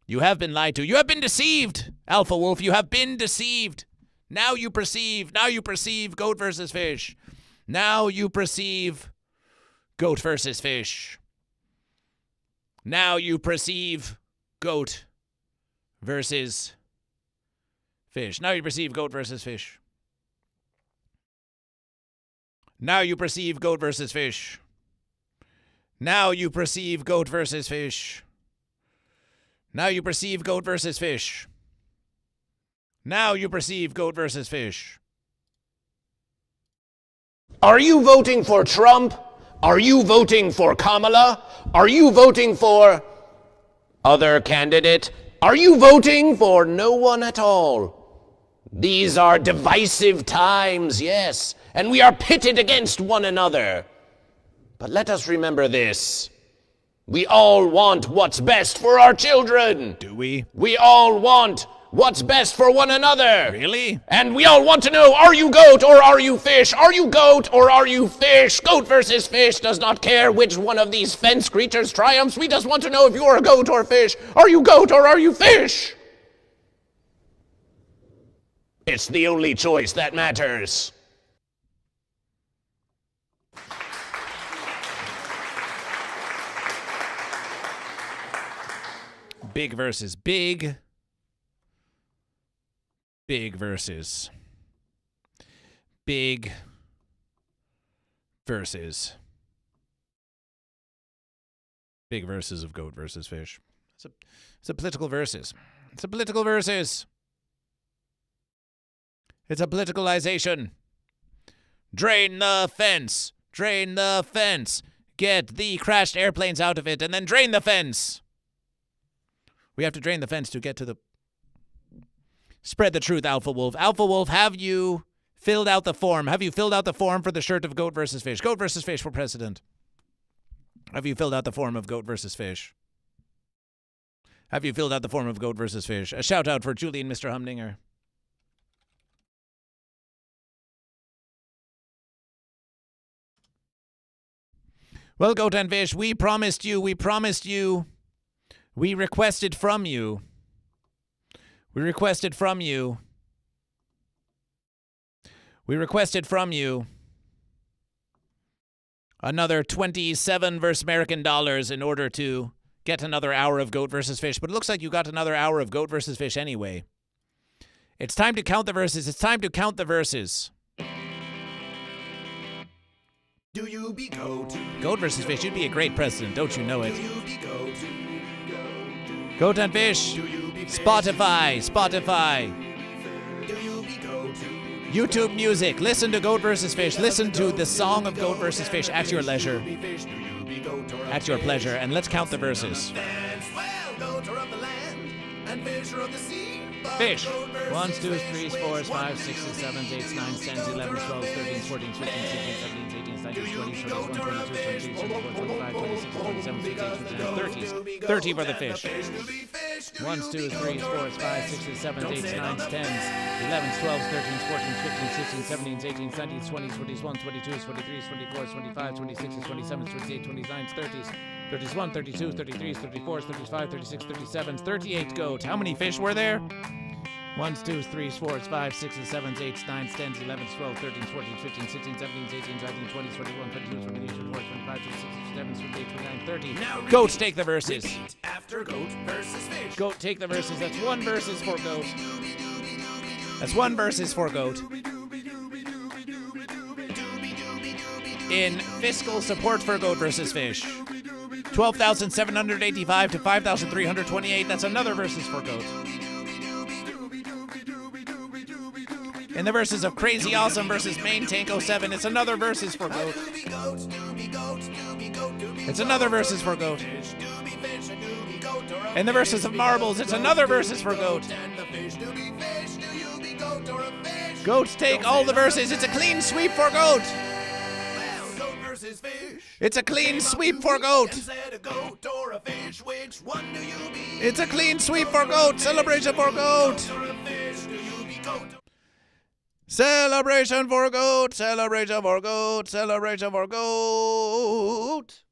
You have been lied to. You have been deceived, Alpha Wolf. You have been deceived. Now you perceive Goat versus Fish. Now you perceive Goat versus Fish. Now you perceive Goat versus Fish. Now you perceive Goat versus Fish. Now you perceive Goat versus Fish. Now you perceive Goat versus Fish. Now you perceive Goat versus Fish. Now you perceive Goat versus Fish. Are you voting for Trump? Are you voting for Kamala? Are you voting for other candidate? Are you voting for no one at all? These are divisive times, yes, and we are pitted against one another. But let us remember this. We all want what's best for our children. Do we? We all want what's best for one another. Really? And we all want to know, are you goat or are you fish? Are you goat or are you fish? Goat versus Fish does not care which one of these fence creatures triumphs. We just want to know if you are a goat or fish. Are you goat or are you fish? It's the only choice that matters. Big versus big. Big versus big versus big versus of Goat versus Fish. It's a political versus. It's a political versus. It's a politicalization. Drain the fence. Drain the fence. Get the crashed airplanes out of it and then drain the fence. We have to drain the fence to get to the... Spread the truth, Alpha Wolf. Alpha Wolf, have you filled out the form? Have you filled out the form for the shirt of Goat versus Fish? Goat versus Fish for president. Have you filled out the form of Goat versus Fish? Have you filled out the form of Goat versus Fish? A shout out for Julie and Mr. Humdinger. Well, Goat and Fish, we promised you, we requested from you. We requested from you another 27 verse American dollars in order to get another hour of Goat versus Fish. But it looks like you got another hour of Goat versus Fish anyway. It's time to count the verses. It's time to count the verses. Do you be goat? Goat versus fish, you'd be a great president, don't you know it? Do you be goat? Goat and fish. Spotify. Do you be goat? YouTube music. Listen to Goat vs. Fish. Listen to the song of Goat vs. Fish at your leisure. At your pleasure. And let's count the verses. Fish. 1, 2, 3, 4, 5, 6, 7, 8, 9, 10, 11, 12, 13, 14, 15, 16, 17, 18, 19, 20, 21, 22, 23, 24, 25, 26, 27, 28, 29, 30 for the fish. 1, 2, 3, 4, 5, 6, 7, 8, 9, 10, 11, 12, 13, 14, 15, 16, 17, 18, 19, 20, 21, 22, 23, 24, 25, 26, 27, 28, 29, 30s. 31, 32, 33, 34, 35, 36, 37, 38 goat. How many fish were there? 1, 2, 3, 4, 5, 6, 7, 8, 9, 10, 11, 12, 13, 14, 15, 16, 17, 18, 19, 20, 21, 22, 23, 24, 25, 26, 27, 28, 29, 30. Now goats take the verses. After goat versus fish. Goat take the verses. That's 1 versus for goat. That's 1 versus for goat. In fiscal support for goat versus fish. 12,785 to 5,328. That's another versus for goat. In the verses of Crazy Awesome versus Main Tank 07, it's another versus for goat. It's another versus for goat. In the verses of Marbles, it's another versus for goat. Goats take all the verses. It's a clean sweep for goat. It's a clean sweep for goat. It's a clean sweep for goat. Celebration for goat. Celebration for goat. Celebration for goat. Celebration for goat.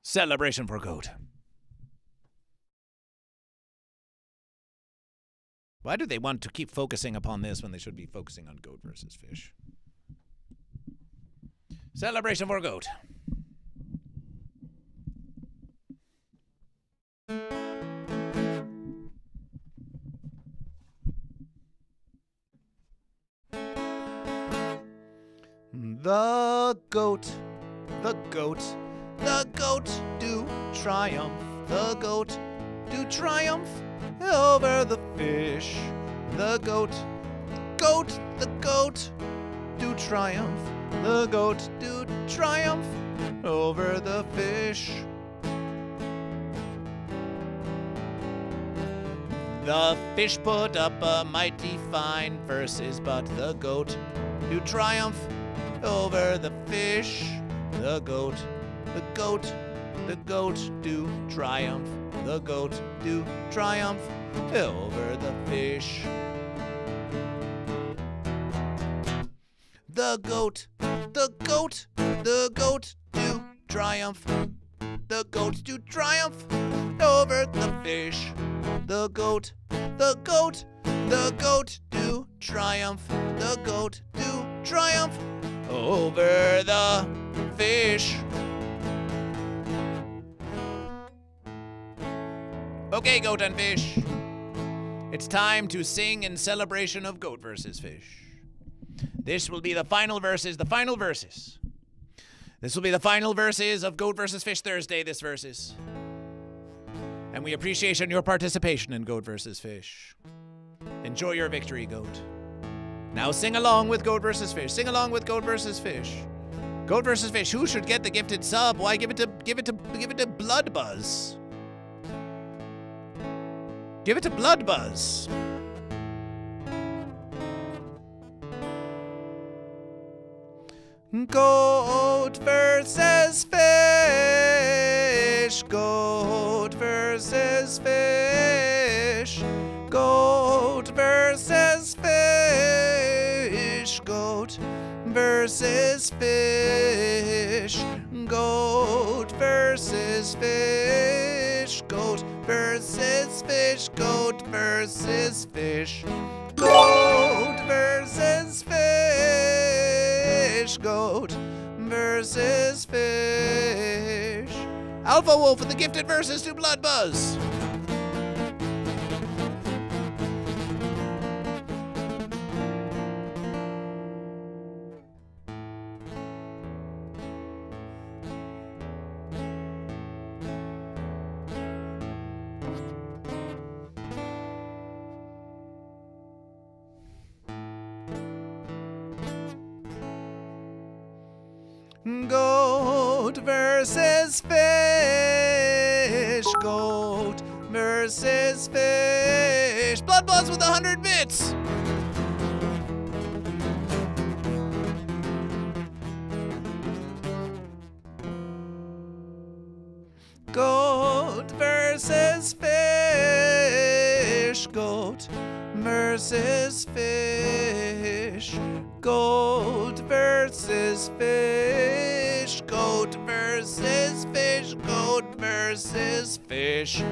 Celebration for goat. Why do they want to keep focusing upon this when they should be focusing on goat versus fish? Celebration for goat. The goat, the goat, the goat do triumph. The goat do triumph over the fish. The goat, the goat do triumph. The goat do triumph over the fish. The fish put up a mighty fine verses, but the goat do triumph over the fish. The goat, the goat, the goat do triumph. The goat do triumph over the fish. The goat, the goat, the goat do triumph. The goat do triumph over the fish. The goat, the goat, the goat do triumph. The goat do triumph over the fish. Okay, goat and fish. It's time to sing in celebration of goat versus fish. This will be the final verses, the final verses. This will be the final verses of Goat versus Fish Thursday, this verses. And we appreciate your participation in Goat versus Fish. Enjoy your victory, goat. Now sing along with Goat versus Fish. Sing along with Goat versus Fish. Goat versus Fish. Who should get the gifted sub? Why give it to Blood Buzz? Give it to Blood Buzz. Goat versus fish. Goat versus fish. Goat versus fish. Goat versus fish. Goat versus fish. Goat versus fish. Goat versus fish. Goat versus fish. Goat versus fish. Alpha Wolf with the gifted verses to Blood Buzz. Goat versus fish. Goat versus fish. Blood Buzz with 100 bits. Goat versus fish. Goat versus fish. Goat versus fish. Goat versus fish. Goat versus fish.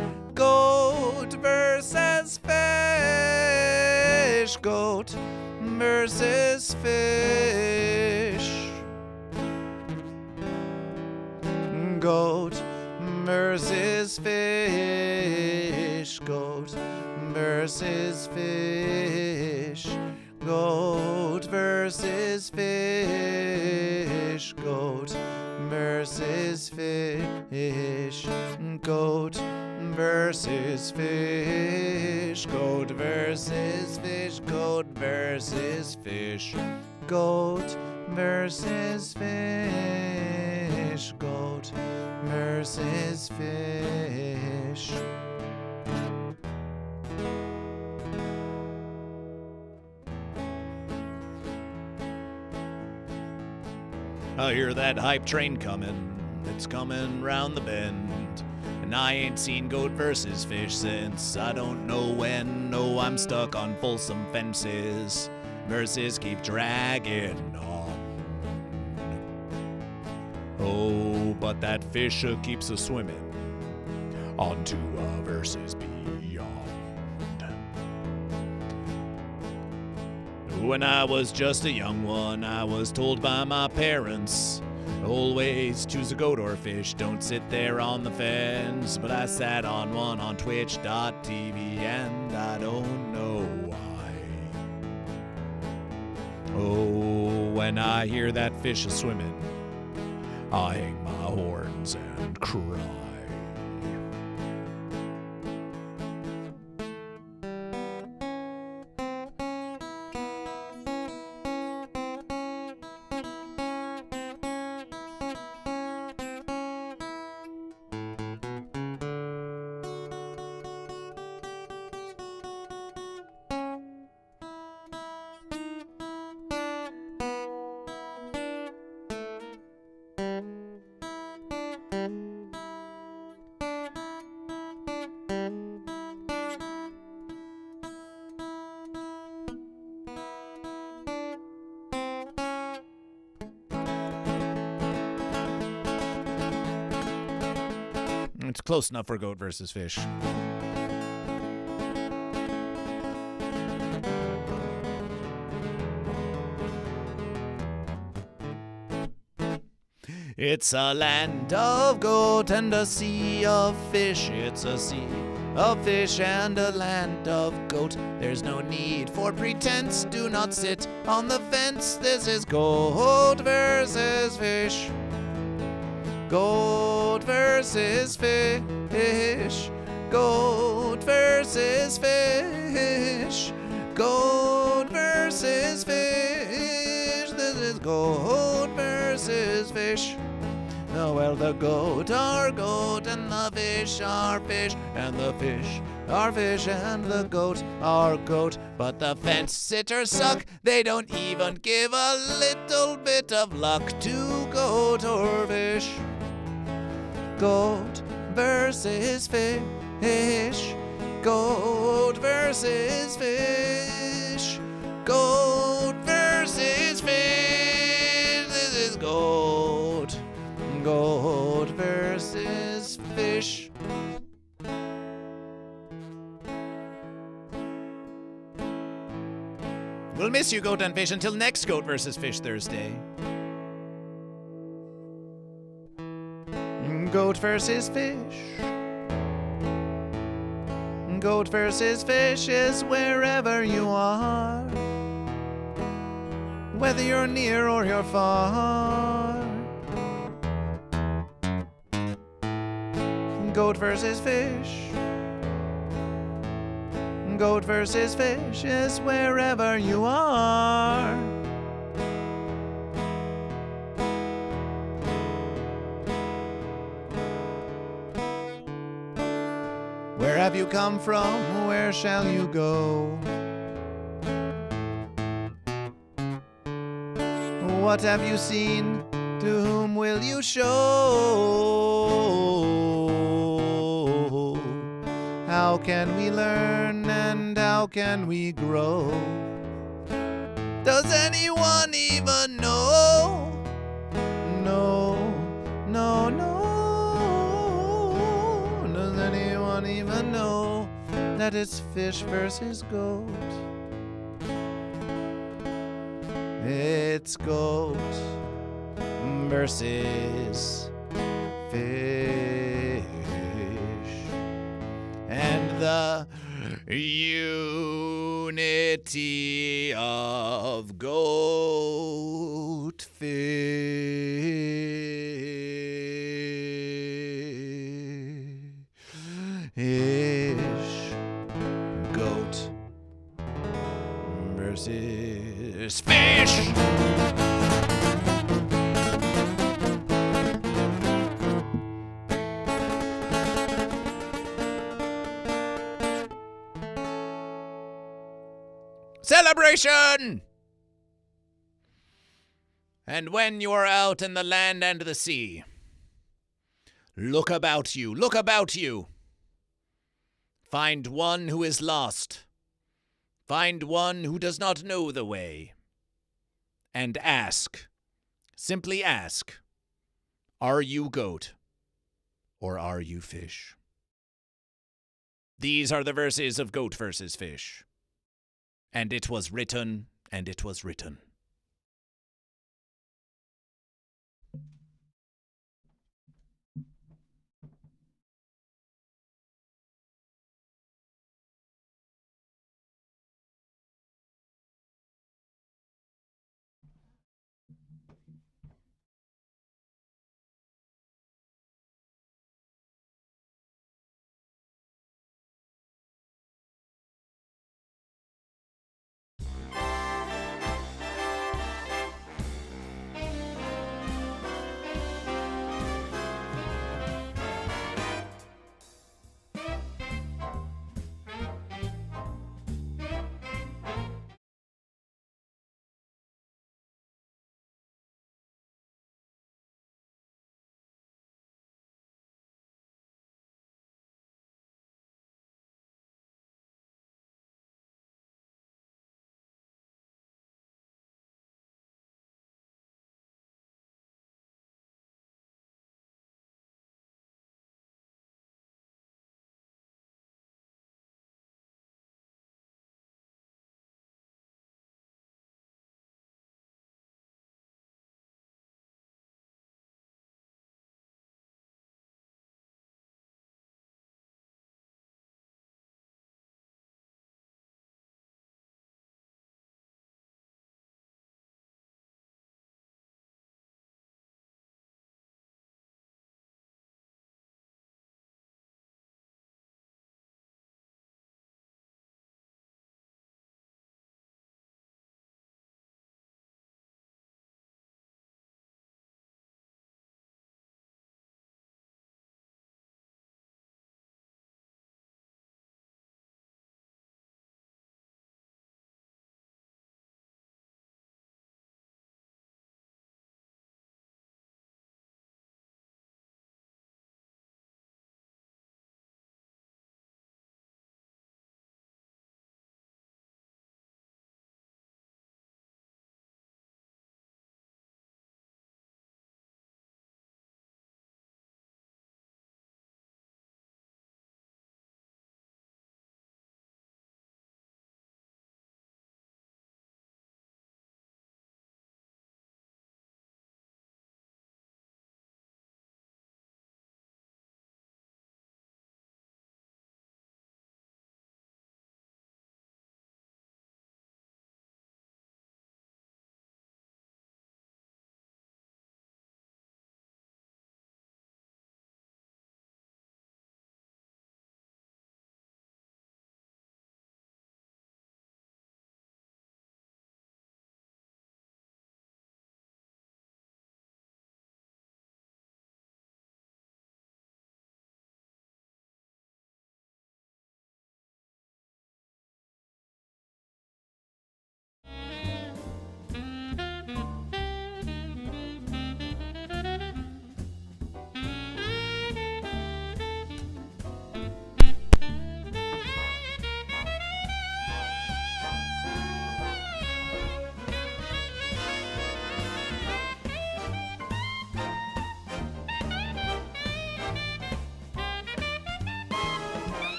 Goat versus fish. Goat versus fish. Goat versus fish. Goat versus fish. Goat versus fish. Goat versus fish. Goat versus fish. Goat versus fish. Goat versus fish. Goat versus fish. Goat versus fish. I hear that hype train coming. It's coming round the bend. And I ain't seen goat versus fish since I don't know when. No, I'm stuck on Folsom fences. Verses keep dragging on. Oh, but that fish keeps a swimming onto a versus beyond. When I was just a young one, I was told by my parents, always choose a goat or fish, don't sit there on the fence. But I sat on one on twitch.tv and I don't know why. Oh, when I hear that fish a swimming, I hang my horns and cry. It's close enough for goat versus fish. It's a land of goat and a sea of fish. It's a sea of fish and a land of goat. There's no need for pretense. Do not sit on the fence. This is goat versus fish. Goat versus fish. Goat versus fish. Goat versus fish. This is goat versus fish. Oh, well, the goat are goat and the fish are fish, and the fish are fish and the goat are goat. But the fence sitters suck. They don't even give a little bit of luck to goat or fish. Goat versus fish. Goat versus fish. Goat versus fish. This is goat. Goat versus fish. We'll miss you, goat and fish, until next Goat versus Fish Thursday. Goat versus fish. Goat versus fish is wherever you are, whether you're near or you're far. Goat versus fish. Goat versus fish is wherever you are. Where have you come from? Where shall you go? What have you seen? To whom will you show? How can we learn and how can we grow? Does anyone even know? No, no, no. Does anyone even know that it's fish versus goat? It's goat versus fish. And the unity of goat fish. Goat versus fish. Celebration! And when you are out in the land and the sea, look about you, look about you. Find one who is lost. Find one who does not know the way. And ask, simply ask, are you goat or are you fish? These are the verses of Goat versus Fish. And it was written, and it was written.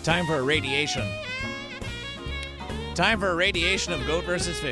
Time for a radiation. Time for a radiation of goat versus fish.